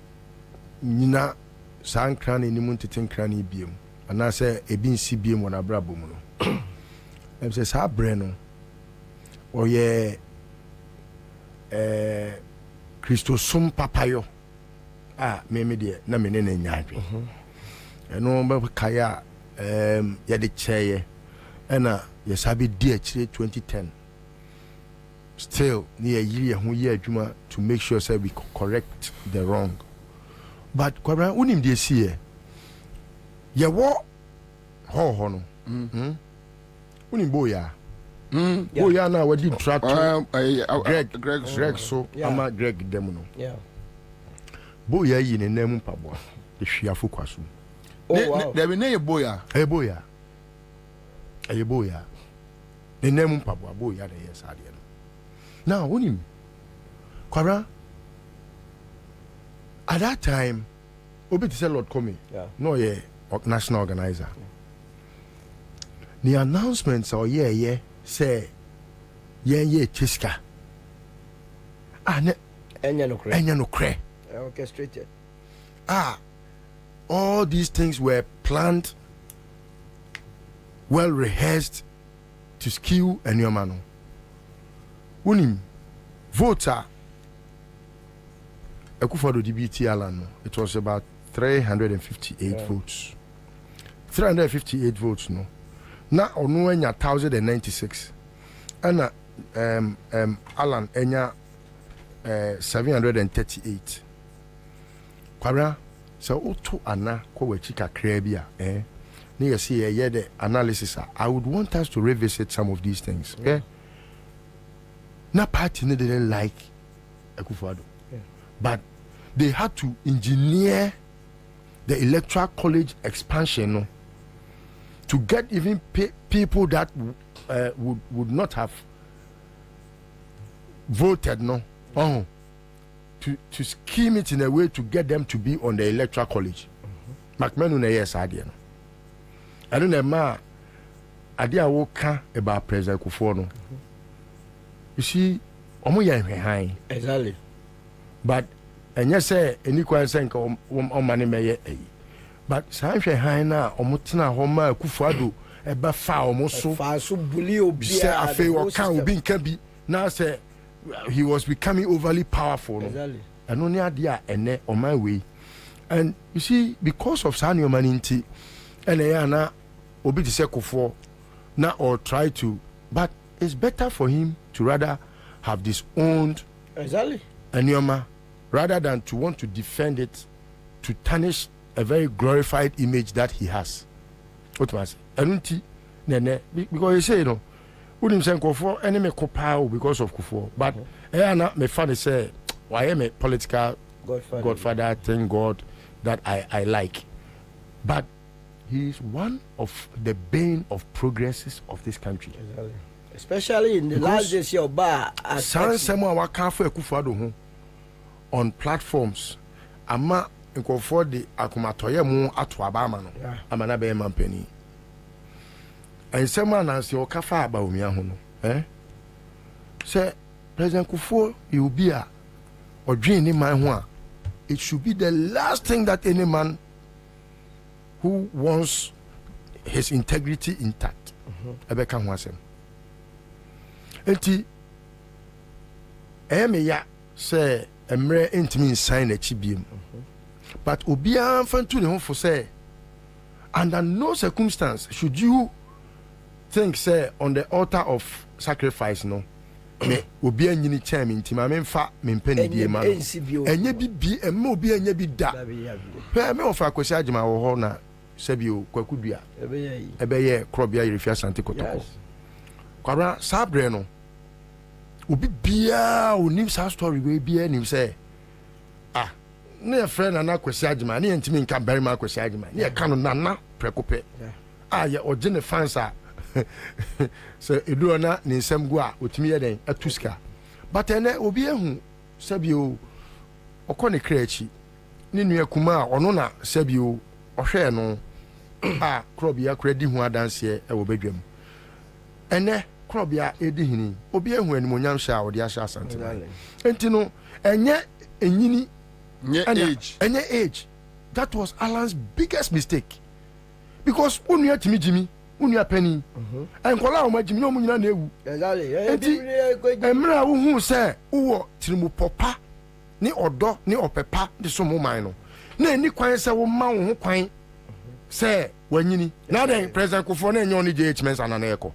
Speaker 15: nina san krani ni muntitin krani biem ana say ebin si biem wona brabo mu no em say sa bre no oye Christosum papayo me dear na me ne nyaadwe eno ba kaya ya de cheye ena ya sabi di akire 2010 still ni a yiri ho ye adwuma to make sure say we correct the wrong but Kwabena unim de sie ye wo ho no unim boya boya na wadi track Greg so ama Greg dem no boya yi ne nam pabo de hwiafo kwaso
Speaker 2: there be no boya
Speaker 15: boya the name pabo boya de yes ade no now unim Kwabena at that time obi to say Lord Comey no ye national organizer the announcements or say ye chiska
Speaker 16: enya no kre
Speaker 15: orchestrated all these things were planned, well rehearsed to skew a new man. Unim voter Akufo-Addo DBT Alan, it was about 358 votes. 358 votes no. Na onu enya 1096. Ana Alan enya 738. Kwabena so oto ana ko wachi kakra bia na yesi ye the analysis I would want us to revisit some of these things, okay? Na party didn't like Akufo-Addo. But they had to engineer the electoral college expansion no, to get even people that would not have voted no to scheme it in a way to get them to be on the electoral college. McMahon na yes idea no. I don't know ma idea woka about President Akufo no. You see omo ya hwan
Speaker 16: exactly.
Speaker 15: But and yes say any question on money me but san hwe han na omo tena ho ma Akufo-Addo e ba fa omo so
Speaker 16: bully obi
Speaker 15: say afi wo kan obi nka bi na say he was becoming overly powerful.
Speaker 16: Exactly.
Speaker 15: And only idea ene on my way. And you see, because of Sani Omaninti, and na obi to say Akufo na or try to, but it's better for him to rather have disowned
Speaker 16: exactly
Speaker 15: Enioma rather than to want to defend it, to tarnish a very glorified image that he has. What was Anunti nene because you say you know wouldn't say Akufo enemy power because of Akufo, but na me funny say why am a political godfather, thank God that I like, but he is one of the bane of progresses of this country.
Speaker 16: Exactly. Especially in the last days of bar
Speaker 15: someone wa kan for Akufo-Addo on platforms ama Akufo de akomatoye mu ato abama no amana be mampani and someone announce your kafa aba omia ho no say President Akufo you be a odwen ni man ho a it should be the last thing that any man who wants his integrity intact ebeka ho asem enti ya say emre intimi sign achibiem but obia fantu ne ho for say under no circumstance should you think say on the altar of sacrifice no me obia nyini cham intima me mfa me mpani bie ma enye bibi emma obia enye bi da pe me ofa akwesi agema wo ho na sabio kwakudua ebeye krobia yerefia sante kotoko Kwabena sabre no obi bia onim sa story we bia nim say ne friend na akwesi agema ne ntimi nka bari ma akwesi agema ne ka no nana prekope ye ogene fansa so edu na ne nsam gu a otimi ye den atuska but ene obi ehu sabio okone kreachi ne nua kuma a ono na sabio ohwe no krobia kredi hu adanse e wo badwam ene krobia edi hini obi ehu animonyam sha odi asha asante enti no enye enyini enye age that was Alan's biggest mistake because onua timi jimi unia penny enkola o magimi no munyina na ewu
Speaker 16: exactly
Speaker 15: enti emra wo hu se wo tirimu popa ni odo ni opepa de so mo man no na ni kwan se wo ma wo ho kwan se wanyini na den president Kufo na enyo ni JH Mensa na eko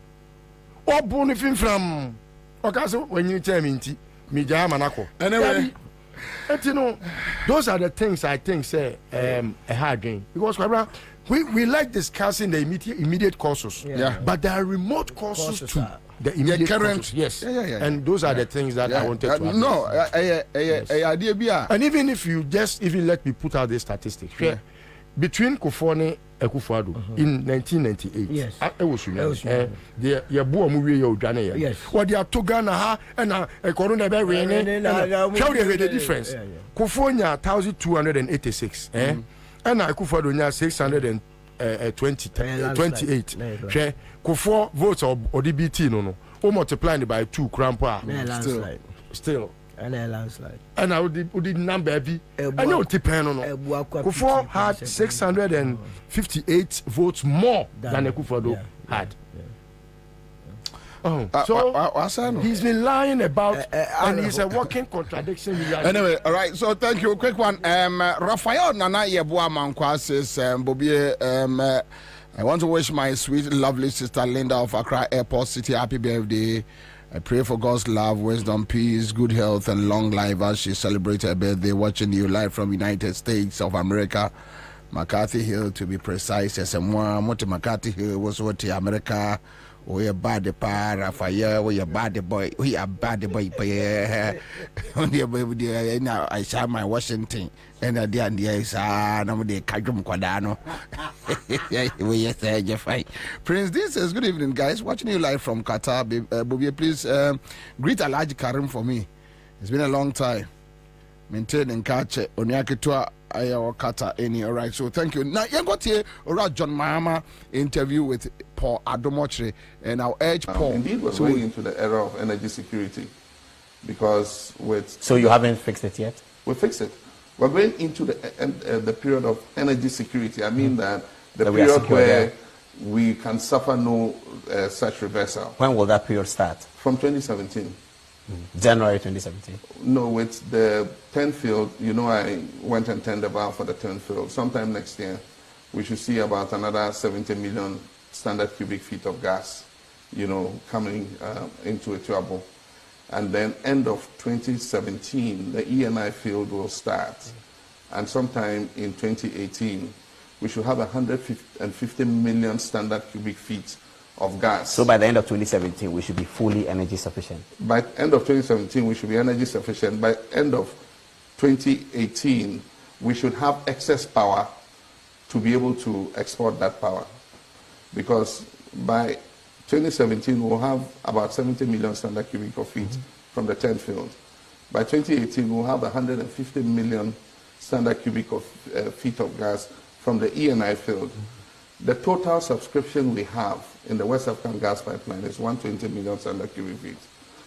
Speaker 15: obu ni finfram o ka se wanyini chairman nti mi ja manako
Speaker 2: anyway
Speaker 15: those are the things I think say a hard game because we like discussing the immediate causes, but there are remote causes too. The immediate current causes, yes, and those are the things that I wanted to.
Speaker 2: No, idea.
Speaker 15: And even if you just even let me put out the statistics, between Kufone and Kufuado in 1998, yes, I was the boy movie you done here. Yes, what they are to Ghana and a corona berry. Show you the difference. Kufonia 1,286, and I Kufuado 628. Kufo votes or DBT no. O multiplying by 2 crampa. Still.
Speaker 16: And a landslide.
Speaker 15: And I would number be. I know depend on Kufo had 658 votes more than Akufo-Addo had. So he's been lying about, and he's a walking contradiction.
Speaker 2: Anyway, all right. So thank you. Quick one. Raphael Nana Yeboah Mankwa says, Bobie, I want to wish my sweet, lovely sister Linda of Accra Airport City happy birthday. I pray for God's love, wisdom, peace, good health, and long life as she celebrates her birthday. Watching you live from United States of America, McCarthy Hill to be precise. As McCarthy Hill was what America. We are bad pa Raphael, we are bad boy, we are bad boy. Now I saw my Washington and the idea is nobody Kajum Quadano. We say Jeffrey. Prince, this is good evening, guys. Watching you live from Qatar. Bobie, please greet Alhaji Karim for me. It's been a long time. Maintain and catch Onyakitwa Qatar any. All right, so thank you. Now you got here John Mahama interview with Paul Adomochre, and I'll urge Paul.
Speaker 3: Indeed, we're going into the era of energy security because with.
Speaker 4: So you haven't fixed it yet?
Speaker 3: We fixed it. We're going into the period of energy security. I mean that the period where we can suffer no such reversal.
Speaker 4: When will that period start?
Speaker 3: From 2017.
Speaker 4: January 2017.
Speaker 3: No, with the 10th field, I went and tendered about for the 10th field. Sometime next year, we should see about another 70 million standard cubic feet of gas, coming into Etuabo. And then end of 2017, the ENI field will start. And sometime in 2018, we should have 150 million standard cubic feet of gas.
Speaker 4: So by the end of 2017, we should be fully energy sufficient?
Speaker 3: By the end of 2017, we should be energy sufficient. By the end of 2018, we should have excess power to be able to export that power. Because by 2017, we'll have about 70 million standard cubic feet from the 10th field. By 2018, we'll have 150 million standard cubic feet of gas from the ENI field. The total subscription we have in the West African gas pipeline is 120 million standard cubic feet.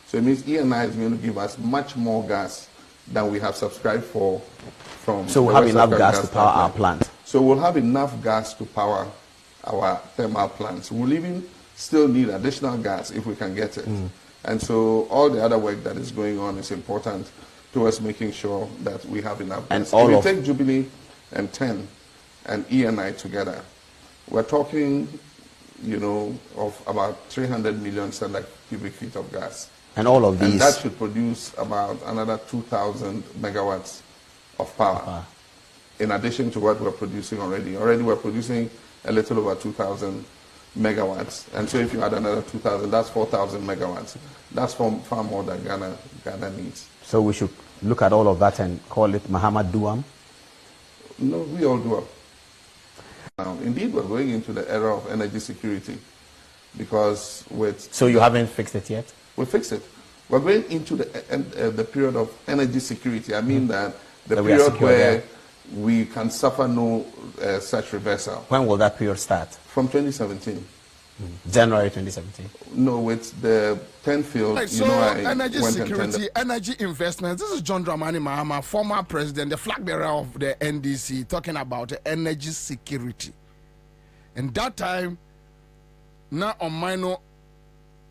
Speaker 3: So it means ENI is going to give us much more gas than we have subscribed for from.
Speaker 4: So we'll have enough gas to power our plant.
Speaker 3: So we'll have enough gas to power our thermal plants. We'll even still need additional gas if we can get it. And so all the other work that is going on is important towards making sure that we have enough gas. And if we take Jubilee and 10 and ENI together, we're talking, of about 300 million standard cubic feet of gas.
Speaker 4: And all of these?
Speaker 3: And that should produce about another 2,000 megawatts of power. In addition to what we're producing already. Already we're producing a little over 2,000 megawatts. And so if you add another 2,000, that's 4,000 megawatts. That's far more than Ghana needs.
Speaker 4: So we should look at all of that and call it Muhammad Duam?
Speaker 3: No, we all do. Now, indeed, we're going into the era of energy security because with.
Speaker 4: So you haven't fixed it yet?
Speaker 3: We fixed it. We're going into the period of energy security. I mean that the period where we can suffer no such reversal.
Speaker 4: When will that period start?
Speaker 3: From 2017.
Speaker 4: January 2017.
Speaker 3: No, with the 10th field.
Speaker 2: Right, so energy security, energy investments. This is John Dramani Mahama, former president, the flag bearer of the NDC, talking about energy security. And that time, now on minor,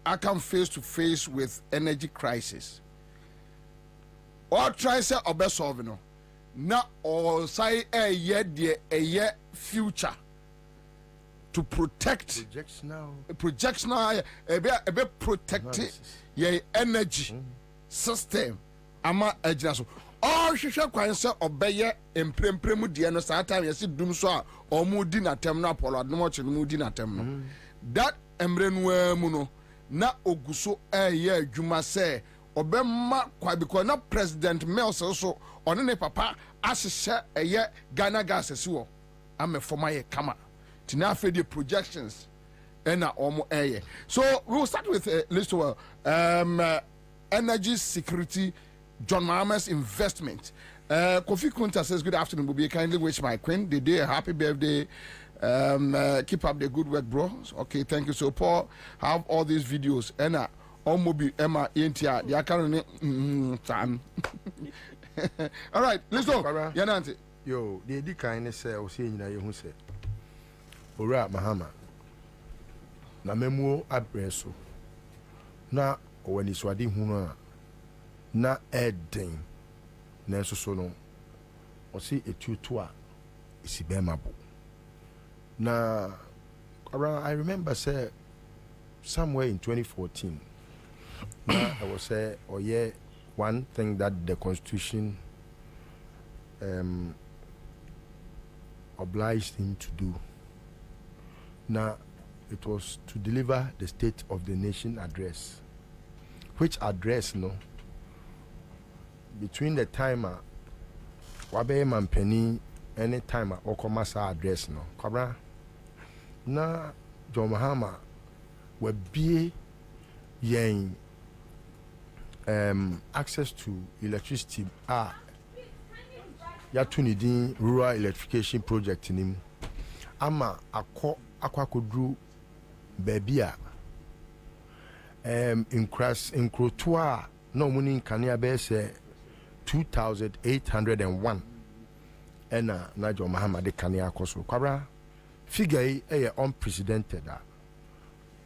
Speaker 2: I come face to face with energy crisis. or try say obe solve no na or say a future to protect projectional a be protect your energy system ama agina so all hwehwe kwan se obeye emprempremu die no saa time yesi dum so a omudi na tem na apolo adom che no mudi na tem no that emrenu mu no na oguso adwuma se obemma kwa because na president Mills so one ne papa ahyehyɛ Ghana gas asi wo ame forma ye kama tina afɛ the projections na omo so we will start with Listo energy security John Mahamas investment. Kofi Kunta says, good afternoon, Bobie. Kindly wish my queen the day a happy birthday. Keep up the good work, bro. Okay, thank you. So, Paul, have all these videos. Enna, Mobi, Emma, Intia, the account. All right, let's go. Yanante.
Speaker 15: Yo, the kindness say, I say, you say, Ora Mahama. Na memo abreso. Na, when it's wadi huna. Na eden na so no o si etutu a isibemabo na I remember say somewhere in 2014 na I was say one thing that the constitution obliged him to do. Now it was to deliver the State of the Nation address, which address between the timer wabe mampeni any timer okomasa address kabra na John Mahama wabie yen access to electricity ya tunidin rural electrification project nim ama akwakodru babia inkrotoa no muni kania be se 2,801 ena na John Mahama de kania koso kwabra figure e unprecedented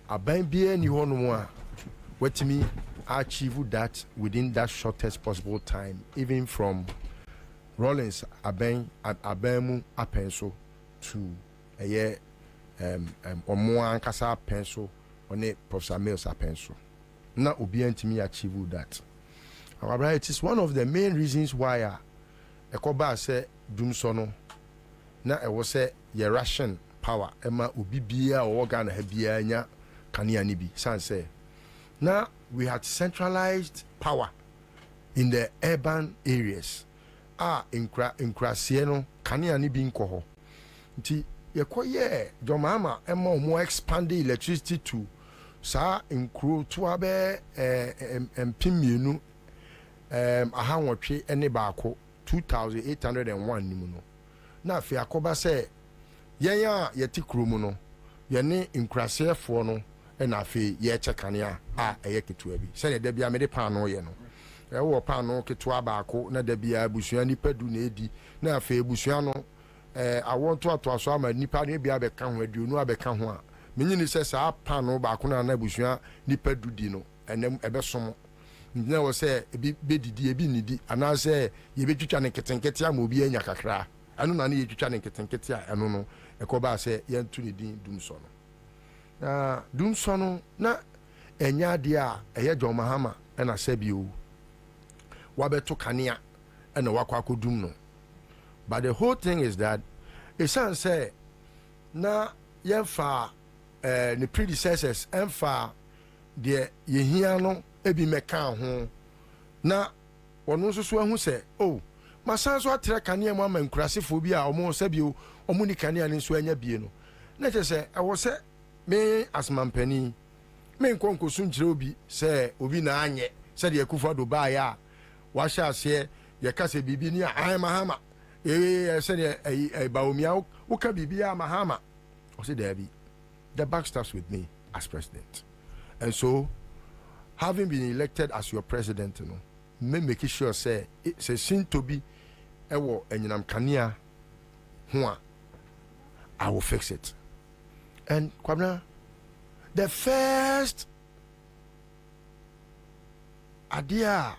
Speaker 15: aban bia ni hono mu a wetimi achieve that within that shortest possible time, even from Rollins Abemu Apenso to a year Omoan Kasa Penso on a Professor Mills Apenso. Now Obiantimi achieve that. However, it is one of the main reasons why Ekoba said Dumsono na I was say your Russian power Emma Ubibia or organ hebia nya kania nibi sanse. Now we had centralized power in the urban areas. In Krasieno, kania nibi nkoho. Nti yekoye John Mahama Emma more expand the electricity to sa inkru to abe empimienu ahawotwe ene baako 2,801 nimu no. Na fe akoba se yenya yeti krumu no yene inkrasiefo no na afi ye chekania eye ketua bi se de bia me de pan no ye no e wo pan no ketua baako na de bia busua nipa du na edi na afi busua no awonto aso ama nipa ne bia be ka ho aduonu abeka ho a menyini se sa pan no baako na busua nipa du di no enem ebesom na wo se ebi bedidi ebi nidi ana se ye betwitwa ne ketenkete ama obi anya kakra anu na ne ye twitwa ne ketenkete a anu no ekoba se ye ntu ne din dumso no na dumso no na enya de a eye John Mahama na sabio wabeto kanea na wakwakodum no. But the whole thing is that esan say na yemfa the predecessors emfa de yehia no ebi meka ho na wono nso so ahu se masan so atre kanea mu ama nkurasefo bi a omo sabio omo ni kanea ni so anya bie no na che se ewo se me asmampani me nkonkosu nkyere obi se obi na anye se de akufo do ba ya wa sha ase ye kase bibi ni a Mahama se de baomia wo ka bibi a Mahama o se there be the back stops with me as president, and so having been elected as your president me make sure say it's a sin to be ewo enyinam kanea ho a I will fix it. And Kwabena, the first idea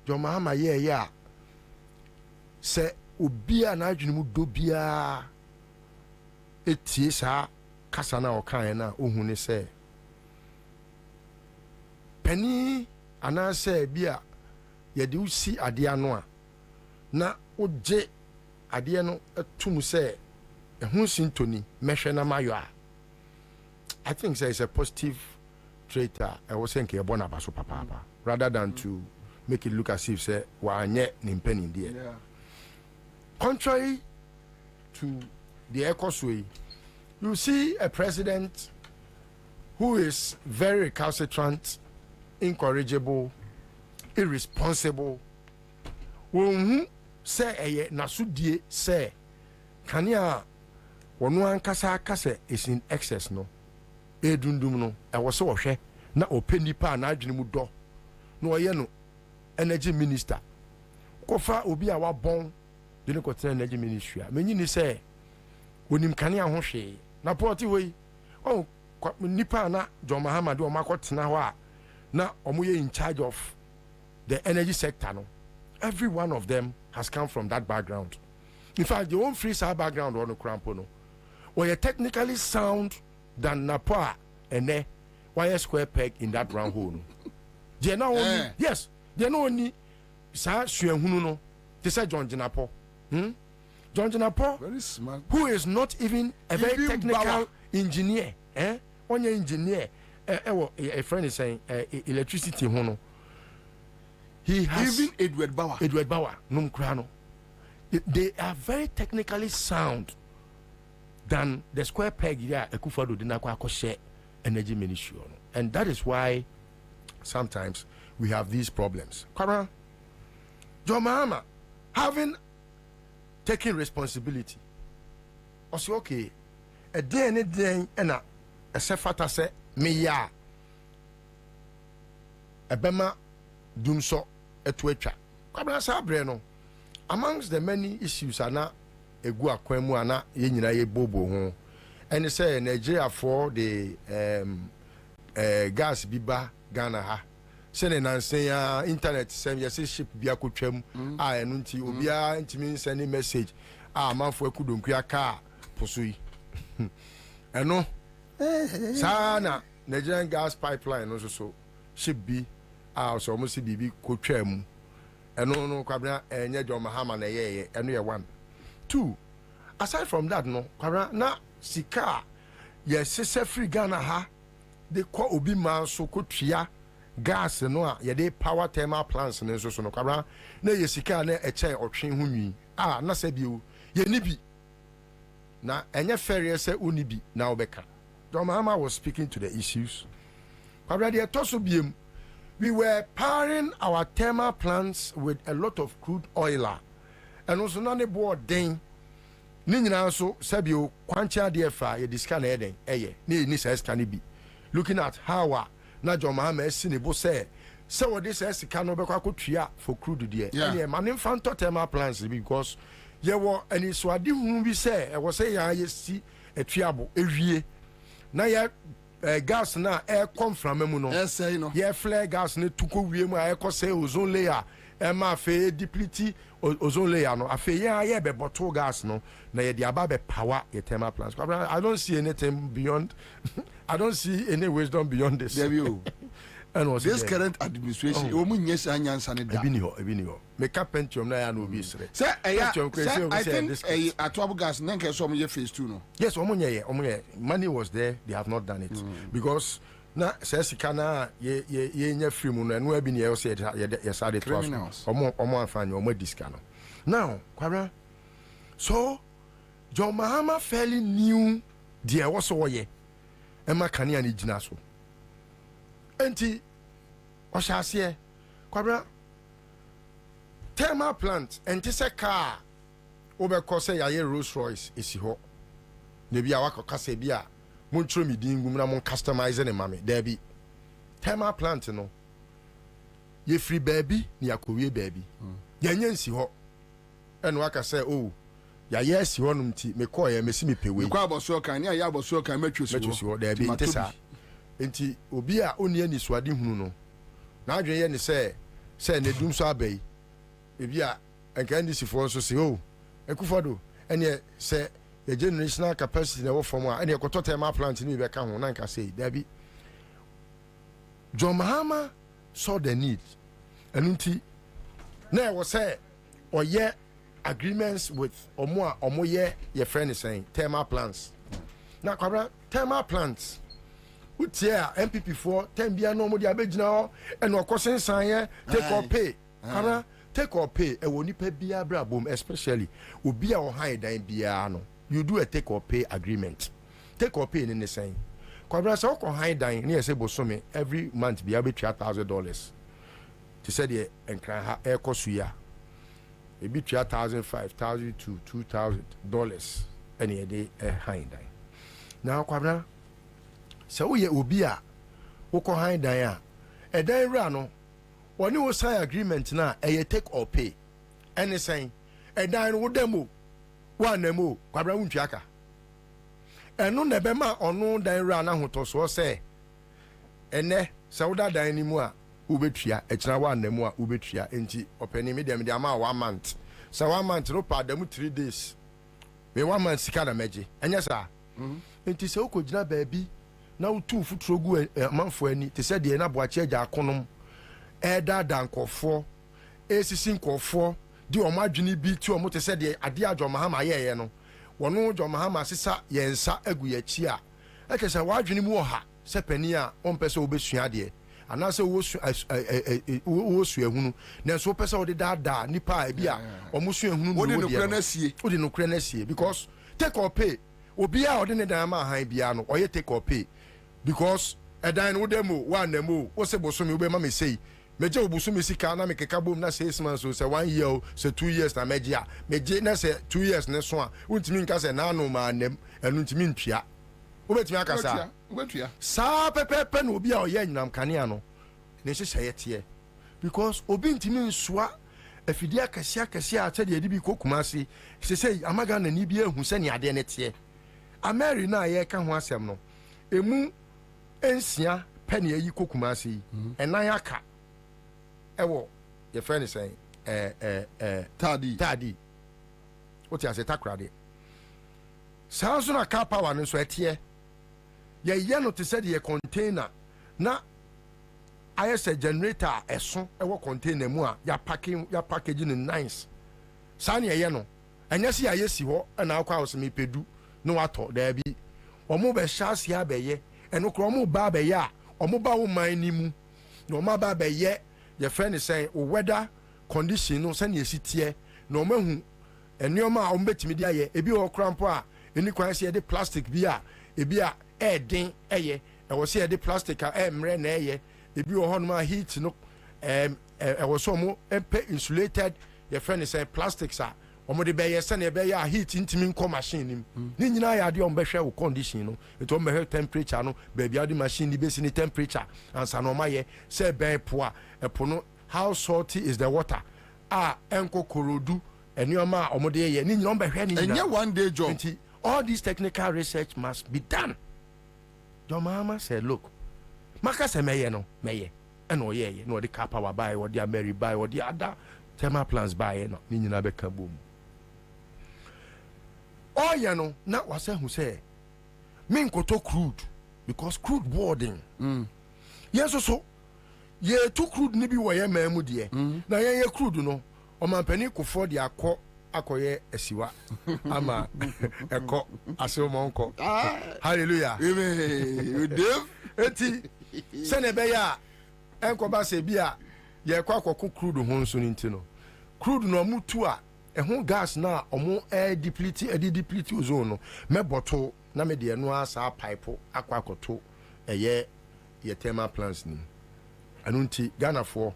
Speaker 15: John Mahama yeah say obia na adwene mu do bia etie saa kasa na okan na ohun ne say pani ana say bia ye de usi ade ano a na oje ade no atum say ehun sintoni mehwe na mayo a I think say it's a positive trait I was saying ke bona baso papa rather than to make it look as if say wa anye ni penny there. Yeah. Contrary to the Ecosway, you see a president who is very recalcitrant, incorrigible, irresponsible. Who say nasudie say kania wonu ankasa kase is in excess no. Edundum no I was so hwe na openipa na adwene mu do no oye no energy minister kofa obi a wabon de ne kotra energy ministry a menyi ni say onim kane a ho hwe na port we oh nipa na John Mahama de o makotena ho a na omoye in charge of the energy sector no every one of them has come from that background. In fact the one free side background on crampo no or technically sound than Napa and why square peg in that round hole. They now only yes, they know only Sa Shuehunu no. They said John Jinapo. John Jinapo, very smart, who is not even a very technical engineer. One engineer, a friend is saying electricity hono. He has even Edward Bauer, Num Krano. They are very technically sound than the square peg here Ekufado Dinakwa share energy ministry. And that is why sometimes we have these problems. John Mahama having taken responsibility. Also okay, a day and a day and a sefata se me ya a bema dumso etwecha. Kwabena sabre no. Amongst the many issues are now egu akwemu ana ye nyina ye bobo ho and say Nigeria for the gas biba Ghana ha sene nansen ya internet sem ye se ship bia kotwam a enu nti obia ntimi send message amanfo akudonku aka posoi eno sana Nigerian gas pipeline no so ship bi so mo se bibi kotwam eno no kwabena enye John Mahama na ye eno ye one. Two, aside from that, no, na sika, yes, free Ghana ha, they call obi man so kutria gas no, ye de power thermal plants and so no, kabra, na ye sika na a chair or train huni, na sebi ye nibi, na enya ferry se unibi na obeka. John Mahama was speaking to the issues. Kabra de toso biem, we were powering our thermal plants with a lot of crude oil. And also none board den Nina so Sabio Quancha defa ye discan eden ni says can be looking at how na John Mahama sinebo say so this is cano bekwa for crude dear yeah man infanto thermal plants because ye were any swadi who be say I was say ya see a triable ewie na ya gas na air come from emuno yes say no ye flare gas ne tuko wie mu air say ozone layer ma fe deplete ozone layer no afe ye be bottle gas no na ye dia ba be power ye thermal plants. I don't see anything beyond I don't see any wisdom beyond this. There you and this current administration omunye sa nyansa ne da ebi ni ho make up pentium na ya no bi sre say I think atobo gas nenke so omunye phase 2 no yes omunye money was there, they have not done it because na says kana ye nya free mu no eno abi ni ye say ye sade to omo afanye omo diska no now kwabra so John Mahama fairly knew there was oye ema kania ni gina so enti oshase kwabra thermal plant enti se car obekọ say ya Rolls Royce esi ho ne bia wakọkasa bia montro mi dingum na mon customize ne mame there be thermal plant no ye free baby ni akowie baby ya nyansi ho eno aka say oh ya yes ho num ti me call ya mesi me pewe kwa aboso kan ni ya aboso kan matwusi ho there be ntesa enti obi a oni ani suade hunu no na adwen ye ne say say ne dum so abai ebi a enka ndisi for so say oh ekufado ene say the generational capacity na wo form a ene ekoto thermal plant ni be ka ho na nka say dabi John Mahama saw the need enunti na e wo say oye agreements with omo ye your friend is saying thermal plants na kwabra thermal plants utia MPP for 10 bia no mo dia begina ho and okosensan ye take or pay kwabra take or pay e woni pa bia bra bom especially obi a o han dan bia no you do a take or pay agreement take or pay ni saying kwabra so ko han dan ni say bosome every month bia be $3,000 to say the enkran ha e kosuya e bi $3,000 $5,000 to $2,000 any day han dan now kwabra so we obi a wo ko han dan a e dan ra no woni wo sign agreement na e take or pay any saying e dan wo demo wa namo kwabra wuntwiaka eno na be ma ono dan ra na hotoso se ene se wo dan ni mu a wo betua e kira wa namo a wo betua enti opani me dem ama 1 month so 1 month no pa dem 3 days me 1 month sika na meje enya sa enti se wo ko gina baabi na wo tu futuro gu amanfo ani te se de na boache agya akonom e da dankofo esisi nkofo di omo adwene bi ti omo te se de ade adwo Mahama yeye no wono John Mahama sisa yensa agu yachi a eke se wa adwene mu oha se pani a on pese obesua de ana se wo su ehunu na so pese wo de da nipa e bi a omo su ehunu no wo de no kra na sie because take or pay obi a ode ne dan ma han bia no oye take or pay because edan wo demo wa namo wo se bosomi wo be ma me sei meje obusumi sika na mekeka bom na 6 months so say 1 year so 2 years na meje a meje na say 2 years ne so a untimi nka say na no ma nem enu ntimi ntwia obetimi akasa
Speaker 2: obetwia
Speaker 15: sa pepepe na obi a oye nyinam kanea no ne hye yete because obi ntimi nsua afidi akasi a tede edi bi kokumase say amaga na ni bi ehu se ne ade ne te ameri na ye ka ho asem no emu ensia pene ayi kokumase enan aka ewo your friend is saying tadi what you say takrade sounds na car power no so etie ye no te said ye container na ayese generator eso ewo container mu a ya packaging nice san ye no anya si ayesi ho na akwa house me pedu no wato da bi omo be shasi abeye eno kro omo ba be ya omo ba wo man ni mu no omo ba be ye your friend is saying weather condition no send yesitie no mahu enioma a ombetimi dia ye ebi o krampo a eni kwan se de plastic bi a ebi a eden eye e wo se de plastic a emre na eye ebi o honma heat no e wo so mo insulated your friend is saying plastics a omo de be ye se na be ye a heat intimi nko machine nim ni nyina ya de ombehwe wo condition no eto ombehwe temperature no be bia de machine ni be si ni temperature ansa no ma ye se be po a epono how salty is the water enko korodu enioma omode ye ni nyina ombehwe ni
Speaker 2: enye one day job
Speaker 15: all this technical research must be done. John Mahama said look maka se meye no meye eno ye no de car power buy or the Mary buy or the other thermal plants buy no ni nyina be ka bom oh ye no na wase hu say me nkoto crude because crude boarding yes so ye to crude ni bi wo ye mamu de na ye crude no o man pani ko for de akoye esiwa ama eko asomo nko hallelujah amen Dave eti sene be ya enko ba se bia ye kwa akoko crude ho nso ni ntino crude no mutu a ehun gas na omo deplete ozone no me bottle na me de no asa pipe akwa akoto eye ye thermal plants ni anunti Ghana for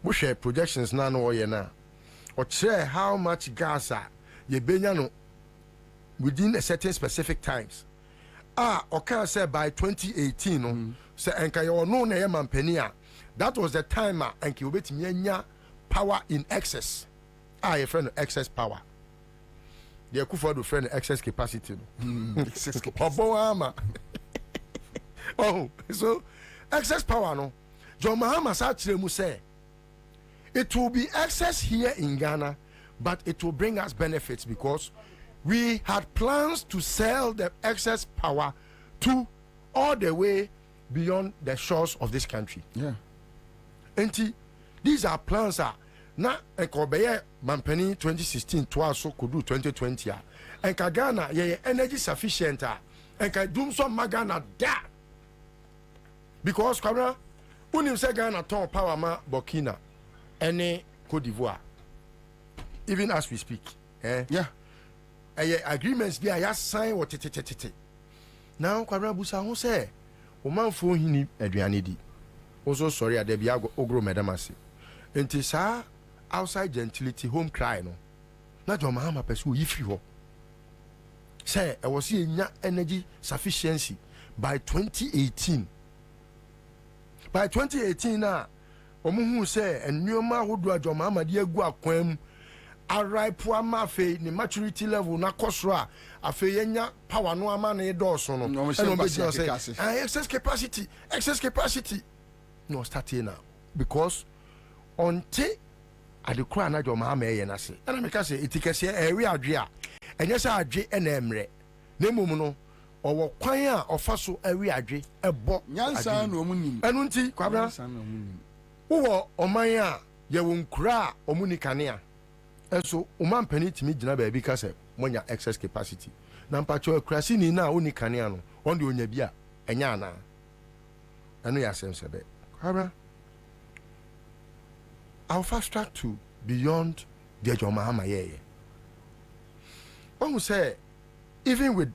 Speaker 15: bo share projections na no ye na or share how much gas ye benya no within a certain specific times or can say by 2018 no say enka ye no na ye mampani a that was the time enka obetimi anya power in excess your friend excess power the Akufo-Addo friend excess capacity no excess capacity oh so excess power no John Mahama sa kire mu say it will be excess here in Ghana, but it will bring us benefits because we had plans to sell the excess power to all the way beyond the shores of this country.
Speaker 2: Yeah.
Speaker 15: And these are plans na ekobeye mampani 2016 to also could do 2020 and Ghana ye energy sufficient and ka dum so magana da because Kwabena unim say Ghana ton power ma Burkina any Cote d'Ivoire even as we speak
Speaker 2: yeah
Speaker 15: agreements bi ya sign what tete now Kwabena busa ho say o man fo hini aduane di also sorry ade bia ogro medamase enti sa outside gentility home cry no na John Mahama person yifi ho say I was seeing energy sufficiency by 2018 na omuhu say ennyoma hodo John Mahama de agu akwam arrive ama fe ni maturity level na kosro afe yenya power no ama na edoso no excess capacity no start here now because until at the crown na John Mahama na say and make say itikese area adwe a enye say adwe na emre na mum no owo kwan a ofaso area adwe ebo
Speaker 2: nyansa na omunim
Speaker 15: enu nti Kwabena wo oman a ye wonkura omunikane a eso umam penitimi gina ba bi ka say monya excess capacity na mpacho akurasi ni na onikane a no on de onya bi a enya ana enu ya sensebe Kwabena I'll fast track to beyond the John Mahama yeah. One will say, even with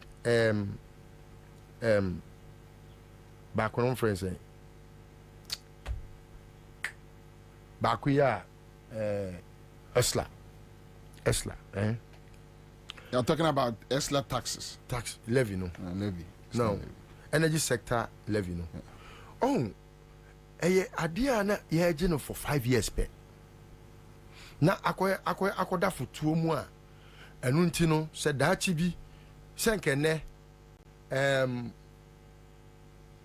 Speaker 15: back on friends back we are Esla,
Speaker 2: You're talking about Esla tax
Speaker 15: levy no
Speaker 2: levy
Speaker 15: no energy sector levy no oh idea na ye gino for 5 years pe na akoda futuo mu a enu nti no se daachi bi se nkene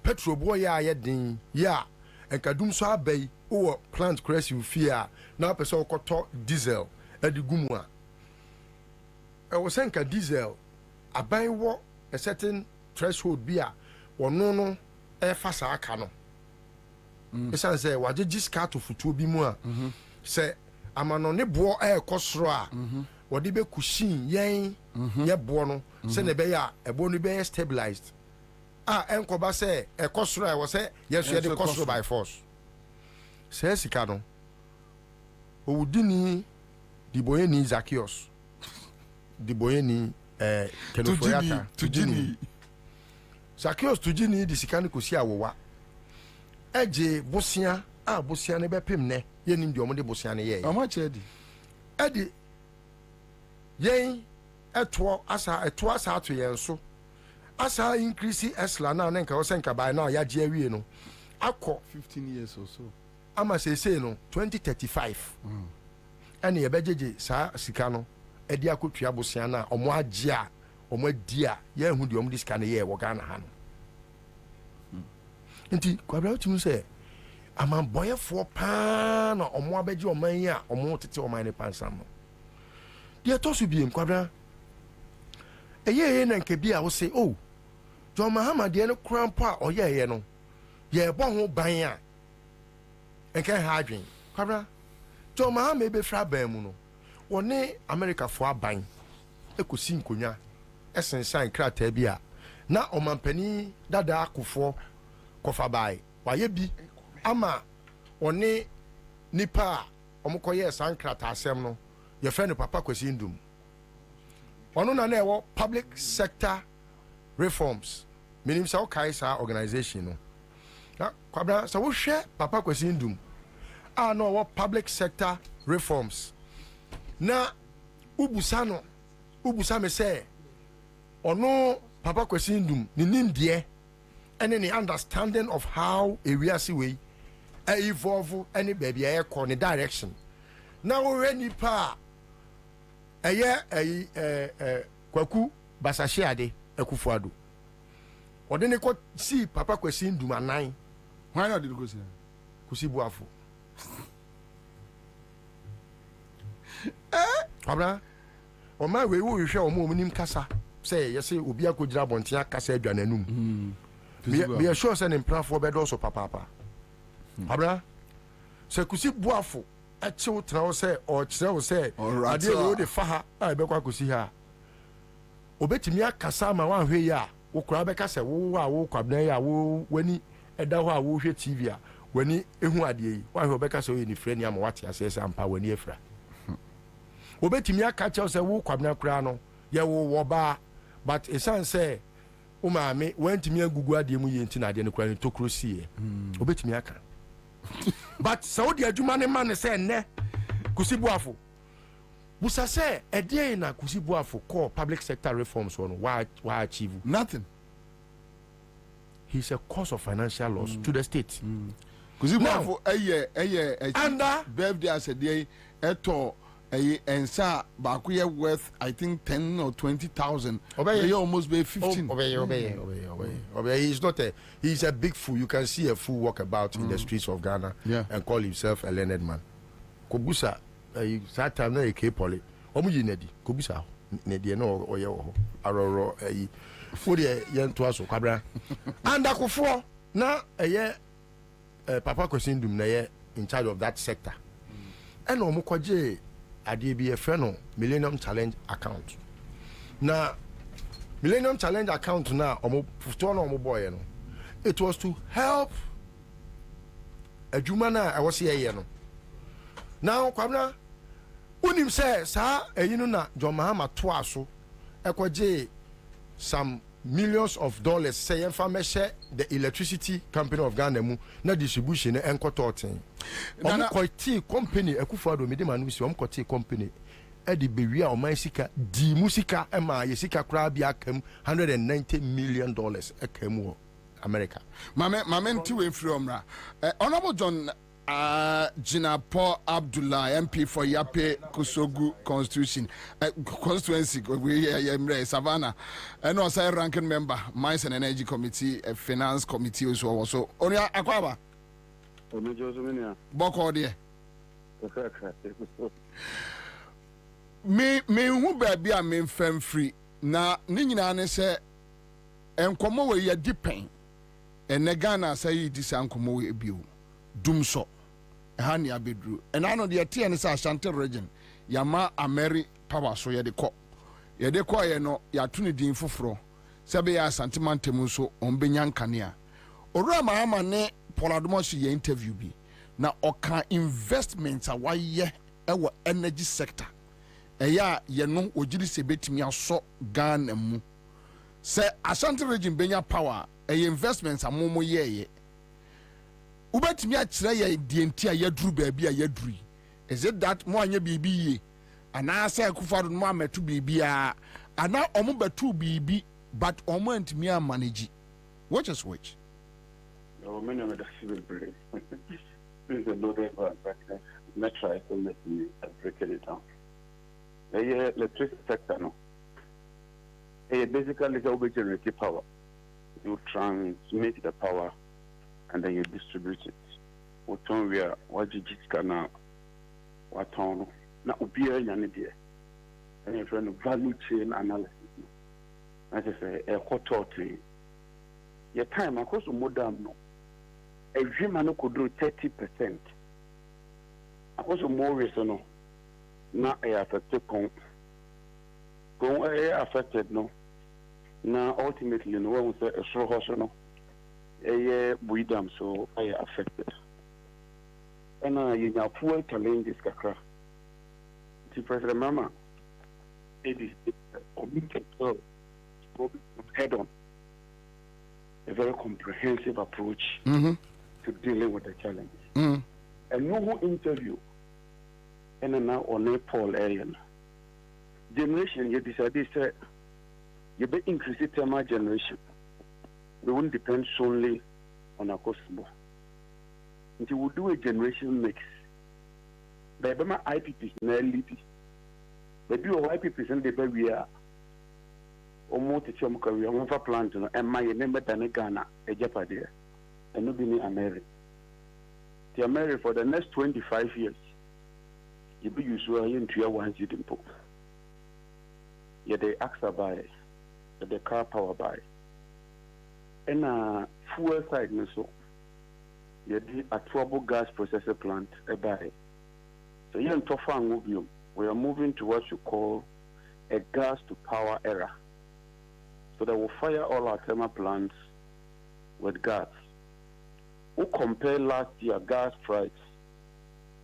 Speaker 15: petrol boy ya yedin ya enkadum so abai o plant crash you fear na pese okoto diesel edigumu a e wo se nka diesel abai wo a certain threshold bi a wono no e fa sa aka no esan se wajeji ska to futuo bi mu a se amano ne bo e kosoro a wodi be kushin yen ye bo no se ne be ya e bo no be stabilized enkoba se e kosoro e wo se yeso ye de kosoro by force se sika no owudini diboyeni Zacchaeus diboyeni Kenofoyaka tujini Zacchaeus tujini di sika ne kosi awowa eje bosia bosia ne be pem ne yenim de omode bosia ne ye
Speaker 2: amache di
Speaker 15: edi yen eto asa to yen so asa increase esla na nka wo senka by now ya je awie no akọ
Speaker 2: 15 years or so
Speaker 15: ama say no 2035 ene ye bejeje sa sika no edi akotua bosia na omo agye a omo adi a ye hu de omode sika ne ye wo Ghana ha no nti Kwabena otimu say ama boyefo pa na omo abeje oman a omo tete oman ne pansam no de to so biem Kwabena eye na nke bi a wo say oh John Mahama de no krampa oyeye no ye bo ho ban a enke ha adwen Kwabena John Mahama ebe fra ban mu no woni America fo aban ekosi nkonya esensan krata bi a na omampani dada akufo kofa bai waye bi ama oni nipa omukoye sankrata asem no ye friend Papa Kwesi Ndum ono na ewo public sector reforms meaning sa okaisa organization no na Kwabena sa wo hwe Papa Kwesi Ndum no ewo public sector reforms na ubusa me say ono Papa Kwesi Ndum ni nimdie and any understanding of how a reasi way evolve any baby air corner direction. Now any pa kwaku basashiade ekufuado. Or then they see Papa Kwesi Ndum 9.
Speaker 2: Why not did you go see?
Speaker 15: Kusi buafu. Kwabena on my way we share omo nim kasa say you say obi akojira bontia kasa adwananum me sure say in plan for bedo so papa Kwabena se kusi buafo a chill travel say or chill say ade we de fa ha a be kwa kusi ha obetimi akasa ma wan hwe ya wo kura be kasa wo a wo Kwabena ya wo wani eda ho a wo hwe TV a wani ehu ade yi wan hwe be kasa wo ni freni am wate asese ampa wani efra obetimi aka che say wo Kwabena kura no ye wo ba but esan say o ma me wantimi agugu ade mu ye nti na ade ne kura ni tokro sie obetimi aka but saudi adwuma ne man say ne kusibuafo busa say ede na kusibuafo call public sector reforms on why achieve
Speaker 2: nothing.
Speaker 15: He's a cause of financial loss to the state.
Speaker 2: Kusibuafo
Speaker 15: under
Speaker 2: birthday as a day eto Ansah bakuye worth I think 10 or 20,000. Obey almost be 15.
Speaker 15: Obey. He's a big fool. You can see a fool walk about in the streets of Ghana and call himself a learned man. Kobusa that time na eke poli. Omuji nedi. Kobusa nedi no oye ho. Aroro for the yen to aso Kwabena. And akofo na Papa Kwesindum na ye in charge of that sector. And omukwaje ADB friend Millennium Challenge account. Now, Millennium Challenge account now, boy, it was to help a Jumana. I was here. Now, Kwabena, unim says, sir, you know, na John Mahama twaso, ekwaje some millions of dollars say information the electricity company of Ghana mu na distribution e enko totin kwati company ekufado me de manu si omkwati company e de bewi a oman sika di musika e ma ye sika kra bia kam $190 million ekam America
Speaker 2: mame nti we from ra honorable John Jinapo Abdullah MP for Yape Kusogu constituency we Savannah and also ranking member Mines and Energy Committee Finance Committee also Onia Akwaba Boko there me who baby a me fem free na ni nyina ne se enkomo we ye dipen Ghana say this enkomo we bio dumso hani abedru and I know the TN is Ashanti region yama Ameri power so ye de ko ye no ya tuni din foforo sebe ya Asante mantemu so onbenya nkanea ora mahama ne poladomo ye interview bi na oka investments a waye ewo energy sector eya ye no ogiri se betimi aso Ghana mu se Ashanti region benya power investments amomo ye ubetimi akire ye dienti a yadru baabi a yadru is it that mo anya bibi ye ana asa akufado mo ametu bibi a ana omo betu bibi but omo antimi a manage which is which
Speaker 5: no me no me da civil break this is a loaded one but let's try to let me break it down the electricity sector no basically the generate power you transmit the power and then you distribute it. What time we are, what you just can what time now ubia yanidie. And you're trying to value chain analysis. As I say, a quarter thing. Your time, of course, modern no. A dream could do 30%. Of course, more reason no. Now, affected affected no. Now, ultimately, no one will say a slow horse no. Buidam so I affected. And you have full challenges kakra. The President Mama, it is committed to head on a very comprehensive approach to dealing with the challenge. And no interview and now on a poll area. Generation you decided say you be increasing thermal generation. We won't depend solely on our customer. Until we do a generation mix. But my IPPs na LDP. But do IPPs and the baby are almost a chum career on a plant and my member than a Ghana, a Japan, and no be America. The America for the next 25 years. you be usual into your one city. Yeah, they Ansah buy, the car power buy. And fuel side, so you did a trouble gas processor plant a buy. So you and we are moving to what you call a gas to power era. So they will fire all our thermal plants with gas. Who compare last year gas price,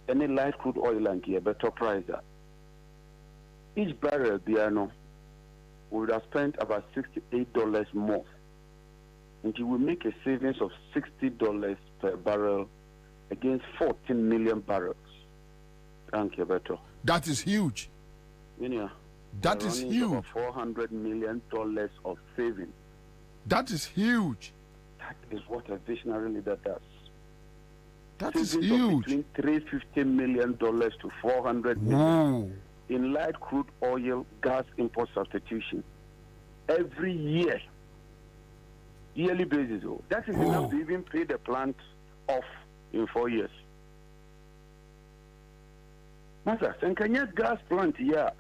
Speaker 5: any light crude oil and a better price that each barrel piano would have spent about $68 more. And you will make a savings of $60 per barrel against 14 million barrels. Thank you, Beto.
Speaker 2: That is huge.
Speaker 5: Yeah.
Speaker 2: That is huge.
Speaker 5: $400 million of savings.
Speaker 2: That is huge.
Speaker 5: That is what a visionary leader does.
Speaker 2: That is huge.
Speaker 5: Between $350 million to $400 million in light crude oil gas import substitution every year, yearly basis. That is enough to even pay the plant off in 4 years. Master, Senkanya gas plant here,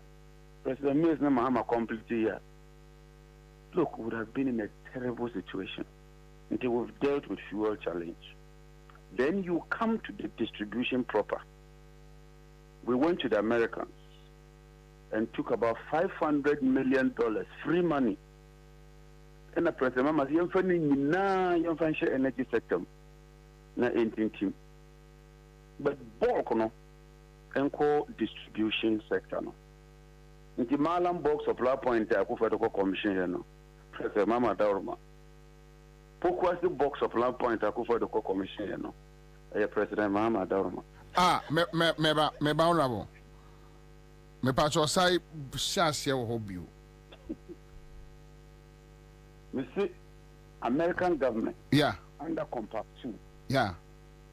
Speaker 5: President Mills Mahama complete here. Look, we would have been in a terrible situation until we've dealt with fuel challenge. Then you come to the distribution proper. We went to the Americans and took about $500 million free money. And the President Mama said, energy sector na team. But bulk no and distribution sector no. Nti Malam box supply point akufo commission here no. President Mama Daurma. Pokwasi box supply point akufo commission here no. President Mama Daurma.
Speaker 2: Me honorable. Me pacho sai shase wo hobby.
Speaker 5: Me see American government.
Speaker 2: Yeah.
Speaker 5: Under Compact 2.
Speaker 2: Yeah.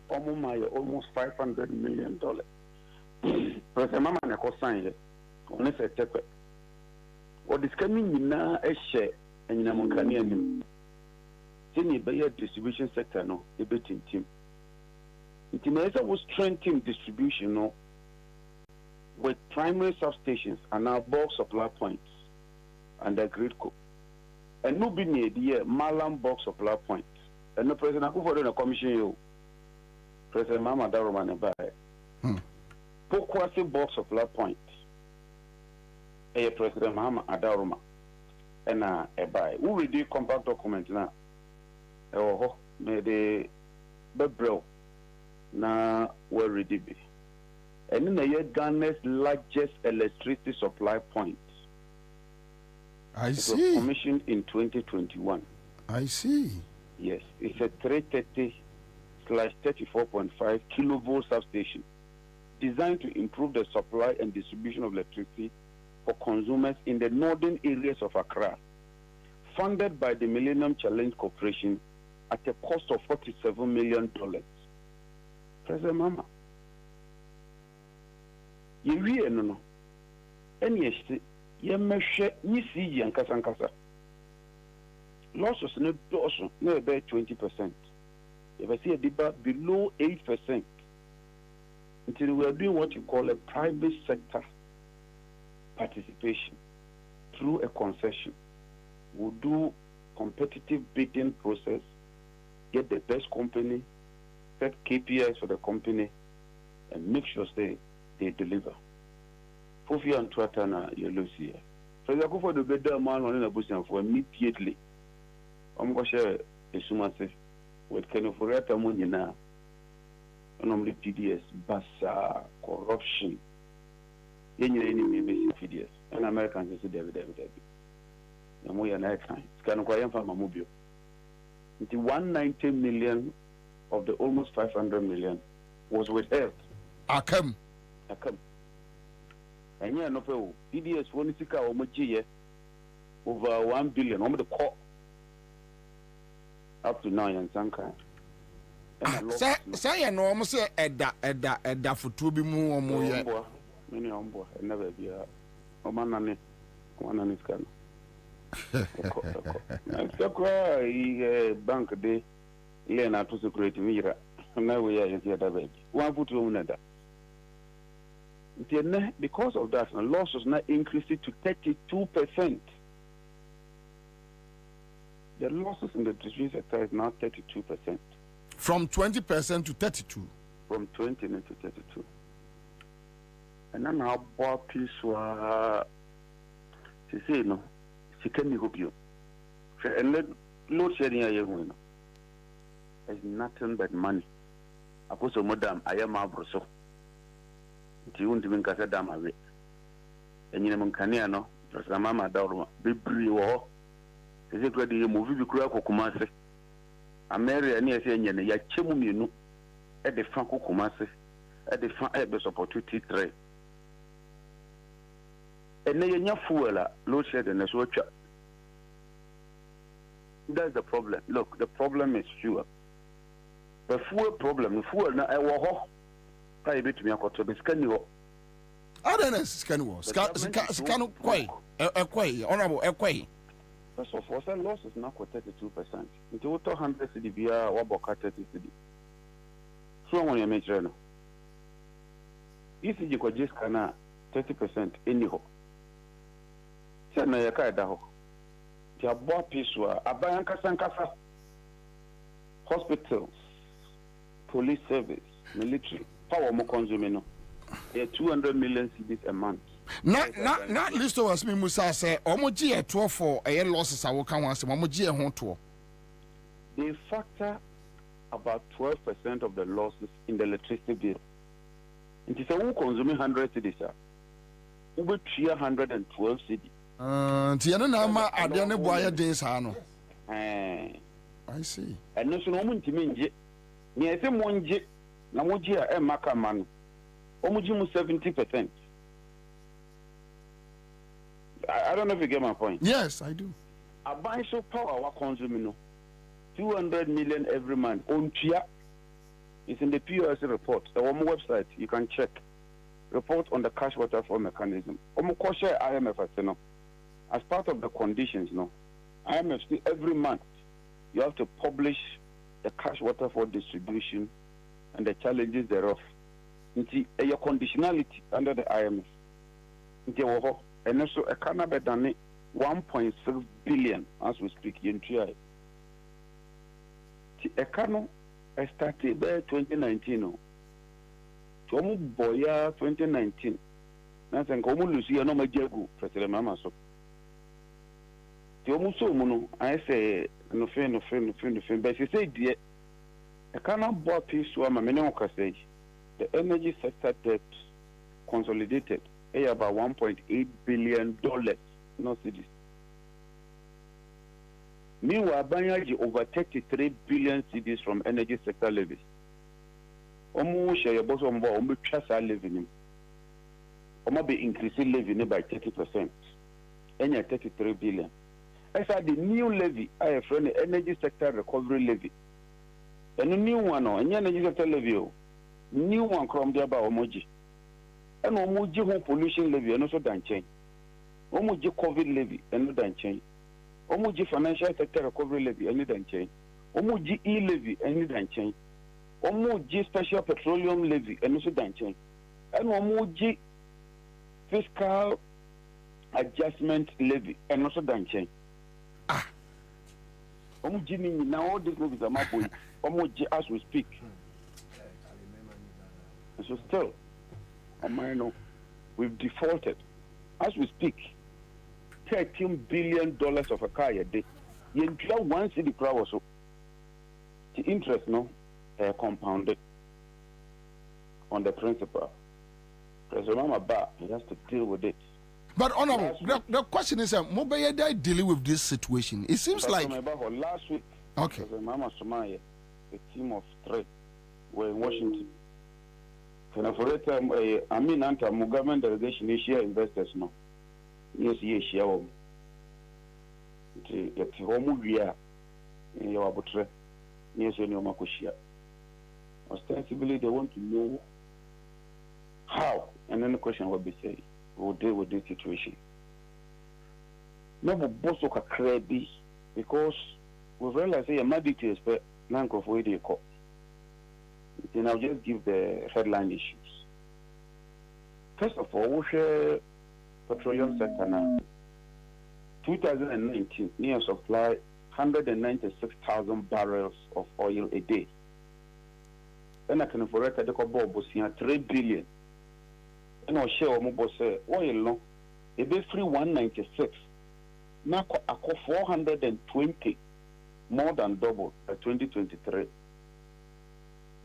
Speaker 5: Almost $500 million. President Mama ne ko sign ye. Only say tepe. What is coming na e share and na monkani anim. Tini be distribution sector no e betin team. Intimeza was strengthening distribution no with primary substations and now bulk supply points and the grid co. And no be near the Malam bulk supply points. And no President Akufo in a commission you. President Mama Daruma ne buy. Pokwasi bulk supply points. President Mama Adaruma and a buy. Who will do compact document now? May the bebro na were ready be. And in the year Ghana's largest electricity supply point.
Speaker 2: I see.
Speaker 5: It was commissioned in 2021.
Speaker 2: I see.
Speaker 5: Yes, it's a 330/34.5 kilovolt substation designed to improve the supply and distribution of electricity for consumers in the northern areas of Accra, funded by the Millennium Challenge Corporation at a cost of $47 million. President Mama, you no, and yes, you measure you see Yankasa. Losses no dorsal, no about 20%. If I see a debate below 8%, until we are doing what you call a private sector participation through a concession. We'll do competitive bidding process, get the best company, set KPIs for the company, and make sure they deliver. Fofi and Twatana, you lose here. So you go for the better man on the bush for immediately. I'm going to share a sumase with Kenofureta Munina, normally PDS, Bassa, corruption. Any basic PDS, and Americans say David. And we are next time. It's kind of quiet for Mamubio. It's 190 million of the almost 500 million was withheld.
Speaker 2: Akam.
Speaker 5: And yeah, no PDS one sika or much over 1 billion. On the court up to now in some kind.
Speaker 2: Say no almost say Edda for to be more or more yet.
Speaker 5: Many umbo never be a Omanani scan. Bank day, Lena to security mirror. And now we are here. One put on that. Because of that, the losses now increased to 32%. The losses in the tertiary sector is now 32%.
Speaker 2: From 20% to 32.
Speaker 5: From 20 to 32. And then our bought piece was to say no, she can hope you. And let load shedding a young woman. It's nothing but money. I put so madam, I am a broso. You won't even cast a damn away. And you know, Caniano, Mama Dorma, Bibri war. Is it ready? You move you crack or Kumasi. I marry any saying, ya chimum at the Franco Kumasi, at the front best opportunity trade. And then you fool, load shed and a switcher. That's the problem. Look, the problem is fuel. The fuel problem, fuel na ewo I bet me to be scanning.
Speaker 2: I don't know, scan quay, honorable, quay.
Speaker 5: First of all, loss is now 32%. Into 200 CDBR or Boca 30 CD. So when you make sure, if you could just 30% anyhow. Say na yaka da ho. Ti abo piswa abayan kasankasa. Hospitals, police service, military, power mo consuming no. 200 million cedis a month.
Speaker 2: Not list of us me Musa say omoji e to for a losses a wo kan wan say omoji e ho to.
Speaker 5: They factor about 12% of the losses in the electricity bill. It is a who consuming 100 cedis. Over 312 cedis.
Speaker 2: Tiana na ma ade ne boya days ha no. I see.
Speaker 5: And no so no muntimi nje. Ni ese monje na moji a e maka man. Omuji mu 70%. I don't know if you get my point.
Speaker 2: Yes, I do.
Speaker 5: A bunch of power we consuming no. 200 million every month. Ontia. It's in the POS report. The one website you can check. Report on the cash waterfall mechanism. Share IMF as part of the conditions, no. IMF every month you have to publish the cash waterfall distribution and the challenges thereof. Your conditionality under the IMF. And also a Canada done 1.6 billion as we speak in TI. The Ekano started by 2019. Omu boya 2019 na senka omu lucia no majegu president mama so ti omu so mu no I say no fe but she say die I cannot buy piece to am me no say the energy sector debt consolidated about $1.8 billion no cedis. Meanwhile banyaji over 33 billion cedis from energy sector levies. Omu share your boss on board, omu trust our living. Omu be increasing levy by 30%. Enya 33 billion. As the new levy, I have friend the energy sector recovery levy. And the new one, enya energy sector levy, new one from there by omuji. And omuji home pollution levy, and also done change. Omuji COVID levy, and no done change. Omuji financial sector recovery levy, and no done change. Omuji e-levy, and no done change. Omuji special petroleum levy and also dancing. And Omuji fiscal adjustment levy and also dancing. Omuji now all these levies are my boy. Omuji as we speak. And so still, we've defaulted. As we speak, $13 billion of a car a day. You enjoy one city crowd or so. The interest, no? Compounded on the principle. President Maba has to deal with it.
Speaker 2: But honorable, the question is, Mobile they dealing with this situation. It seems like
Speaker 5: last week.
Speaker 2: Okay.
Speaker 5: Mama Somaya, a team of 3 were in Washington. Can I forget? I mean, Ansah government delegation is share investors now. Yes, share. It's home we are in your abutre. Yes, in your makushia. Ostensibly, they want to know how, and then the question will be said, we'll deal with this situation. No, but both of a because we've realized a mad details, but none of where they call. Then I'll just give the headline issues. First of all, we share petroleum sector now. 2019, near supply 196,000 barrels of oil a day. And I can for record the cobble 3 billion. And I'll share what say oil no, it be free 196. Now I call 420, more than double by 2023.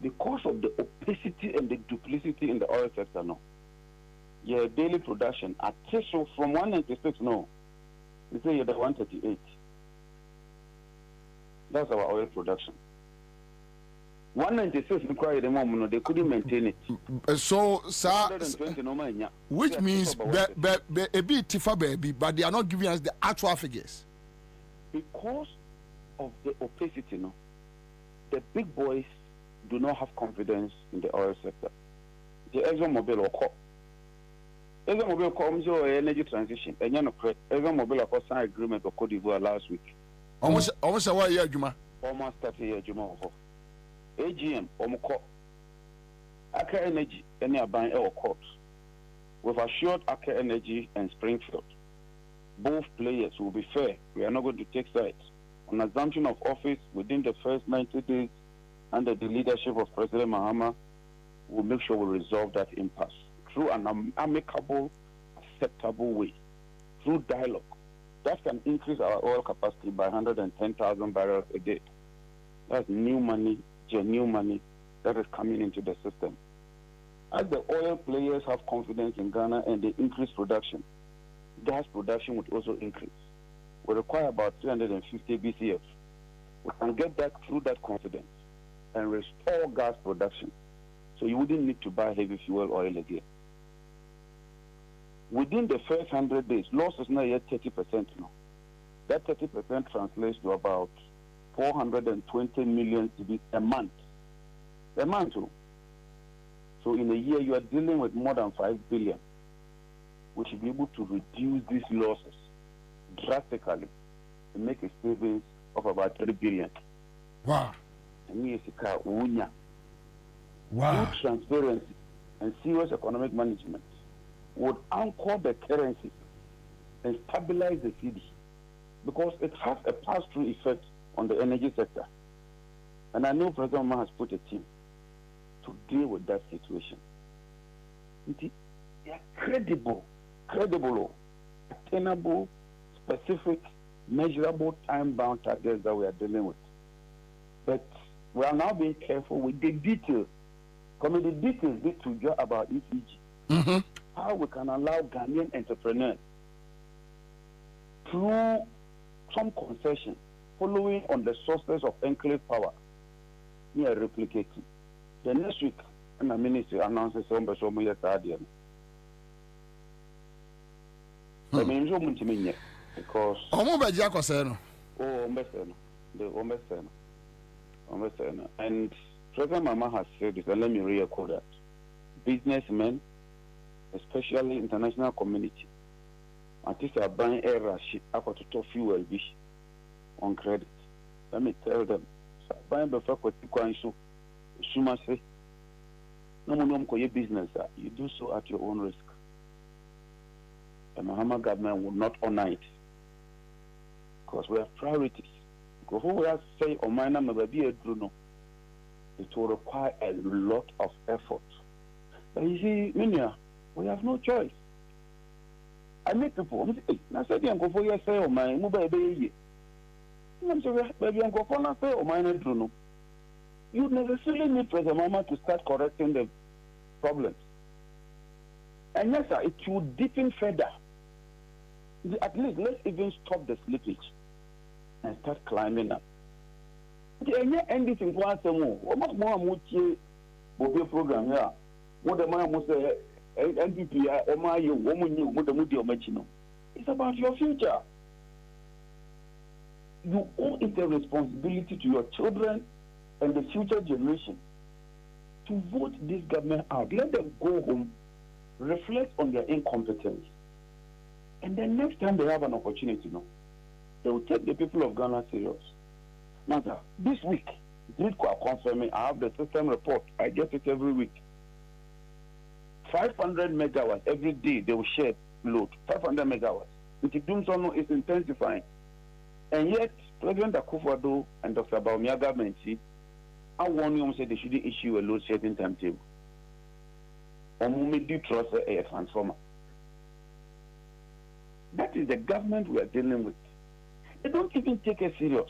Speaker 5: Because of the opacity and the duplicity in the oil sector now. Your daily production at so from 196 no. We say you're the 138. That's our oil production. 196 required the moment they couldn't maintain it.
Speaker 2: So, sir,
Speaker 5: no,
Speaker 2: which means a bit tifa baby, but they are not giving us the actual figures.
Speaker 5: Because of the opacity, no, the big boys do not have confidence in the oil sector. The ExxonMobil or co. ExxonMobil comes to energy transition, and you know, ExxonMobil has signed agreement with Cote d'Ivoire last week.
Speaker 2: Almost a year, Juma.
Speaker 5: Almost 30 years, Juma. AGM, Omoko, Aker Energy, any are buying our courts. We've assured Aker Energy and Springfield. Both players will be fair. We are not going to take sides. On assumption of office within the first 90 days, under the leadership of President Mahama, we'll make sure we resolve that impasse through an amicable, acceptable way, through dialogue. That can increase our oil capacity by 110,000 barrels a day. That's new money, genuine money that is coming into the system. As the oil players have confidence in Ghana and they increase production, gas production would also increase. We require about 350 BCF. We can get that through that confidence and restore gas production. So you wouldn't need to buy heavy fuel oil again. Within the first 100 days, loss is not yet 30% now. That 30% translates to about 420 million a month. A month. So in a year, you are dealing with more than 5 billion. We should be able to reduce these losses drastically and make a savings of about 3 billion.
Speaker 2: Wow.
Speaker 5: Wow. Good transparency and serious economic management would anchor the currency and stabilize the cedi, because it has a pass-through effect on the energy sector. And I know President Mahama has put a team to deal with that situation. They are credible, attainable, specific, measurable, time-bound targets that we are dealing with. But we are now being careful with the details. Because the details need to go about ECG. Mm-hmm. How we can allow Ghanaian entrepreneurs through some concession, following on the sources of enclave power, near replicating. The next week, and the ministry announces some years earlier. Because and President Mama has said this, and let me re-echo that. Businessmen, especially international community, artists are buying air rashi to fuel bish on credit. Let me tell them, buying the fact so Suma say, no business, you do so at your own risk. The Mahama government will not honor it because we have priorities. Because who will say, oh, my name will be a Bruno. It will require a lot of effort. But you see, Minya, we have no choice. I meet people, I said, Uncle, for you say, oh, my, baby. I'm sorry, baby, Uncle, for not say, oh, my, Bruno. You necessarily need President Mama to start correcting the problems. And yes, sir, it will deepen further. At least let's even stop the slippage and start climbing up. Anything to answer more. What more Bobie program here? What the man must say, NPP, or my woman, you, what the Mudi or Machino. It's about your future. You owe it a responsibility to your children and the future generation to vote this government out. Let them go home, reflect on their incompetence. And then next time they have an opportunity, they will take the people of Ghana serious. Now, this week, Gridco are confirming, I have the system report. I get it every week. 500 megawatts every day they will share load. 500 megawatts. Which Dumsono is intensifying. And yet, President Akufo-Addo and Dr. Bawumia government, I warn you, say they shouldn't issue a load shedding timetable. Or we do trust a transformer. That is the government we are dealing with. They don't even take it serious.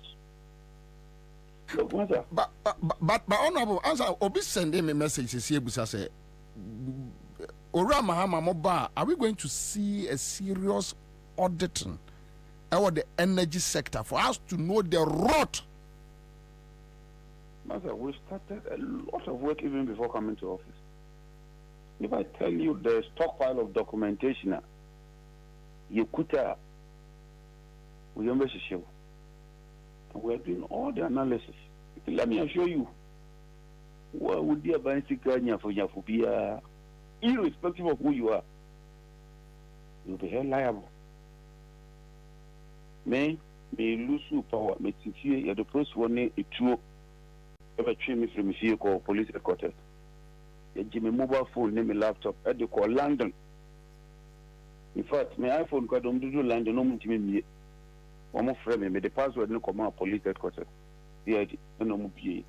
Speaker 5: Look,
Speaker 2: but honorable, as I'll be sending me messages here, say, Ora Mahama Moba, are we going to see a serious auditing about the energy sector for us to know the rot?
Speaker 5: Master, we started a lot of work even before coming to office. If I tell you the stockpile of documentation, you could we are doing all the analysis. Let me assure you, what would be a bicycle for Yafubia, irrespective of who you are, you'll be held liable. May lose power, may secure the first one a true ever train me from a vehicle police headquarters. Give me mobile phone, name a laptop, at the call London. In fact, my iPhone got on to do London, no one to me. One more frame, me the password no come out police headquarters. The idea, no more be.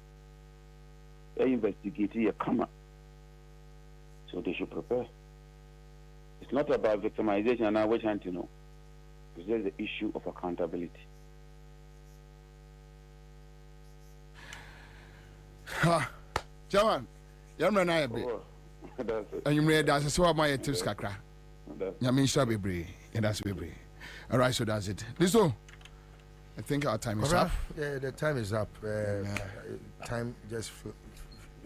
Speaker 5: They investigate a camera. So they should prepare. It's not about victimization and our hand to know. It's just the issue of accountability.
Speaker 2: Ha, Jawan, Yamran I be. And you made that so my tips kakra. Yamin Shabi, and that's Bibri. All right, so that's it. Listen, I think our time is up.
Speaker 15: Yeah, the time is up. Time just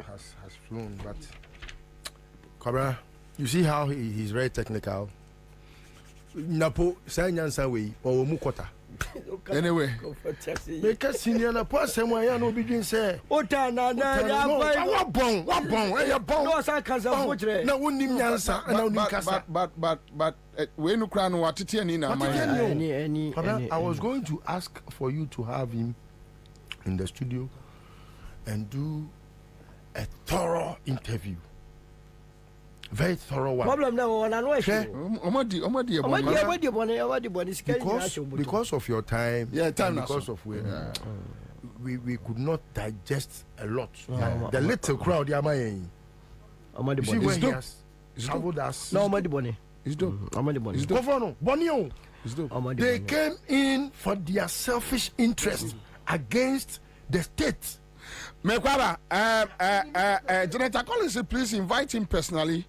Speaker 15: has flown, but Kwabena, you see how he's very technical. Napo say Ansah way or Mukota.
Speaker 2: Anyway,
Speaker 15: because senior na pass someone ya no begin say
Speaker 16: Ota na ya
Speaker 15: what bon ya bon
Speaker 16: no sa kasa fotre
Speaker 15: na woni Ansah na woni kasa
Speaker 2: but we no kra no watete ani na
Speaker 15: any I was going to ask for you to have him in the studio and do a thorough interview. Very thorough one.
Speaker 16: Problem now on
Speaker 15: because of your time.
Speaker 2: Yeah, time
Speaker 15: because of where we could not digest a lot. The little crowd, you see where he has traveled us.
Speaker 16: No, Bonnie.
Speaker 2: It's dope.
Speaker 15: Governor, Bonnie. They came in for their selfish interest against the state.
Speaker 2: Mekwaba, Jonathan Collins, please invite him personally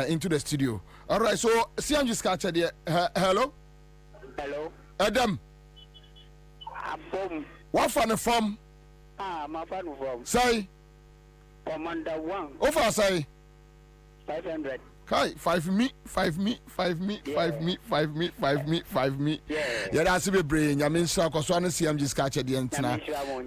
Speaker 2: into the studio. All right, so Siam just catch there. Hello.
Speaker 6: Hello.
Speaker 2: Adam. What for the form?
Speaker 6: My fan form.
Speaker 2: Say.
Speaker 6: Commander 1.
Speaker 2: Over say.
Speaker 6: 500.
Speaker 2: Kai, 5 me. Yeah, that's a brain. I mean, so cause one see I'm just catch the antenna.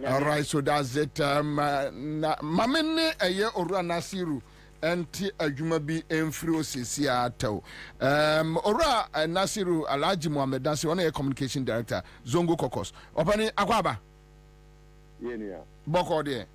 Speaker 2: All right, so that's it. Mamene a year or Nasiru and Ajuma be enfrio Seattle. Ora Nasiru Alaji Mohammed, that's one a communication director, Zongo Kokos. Open Akwaba.
Speaker 5: Yeah.
Speaker 2: Boko there.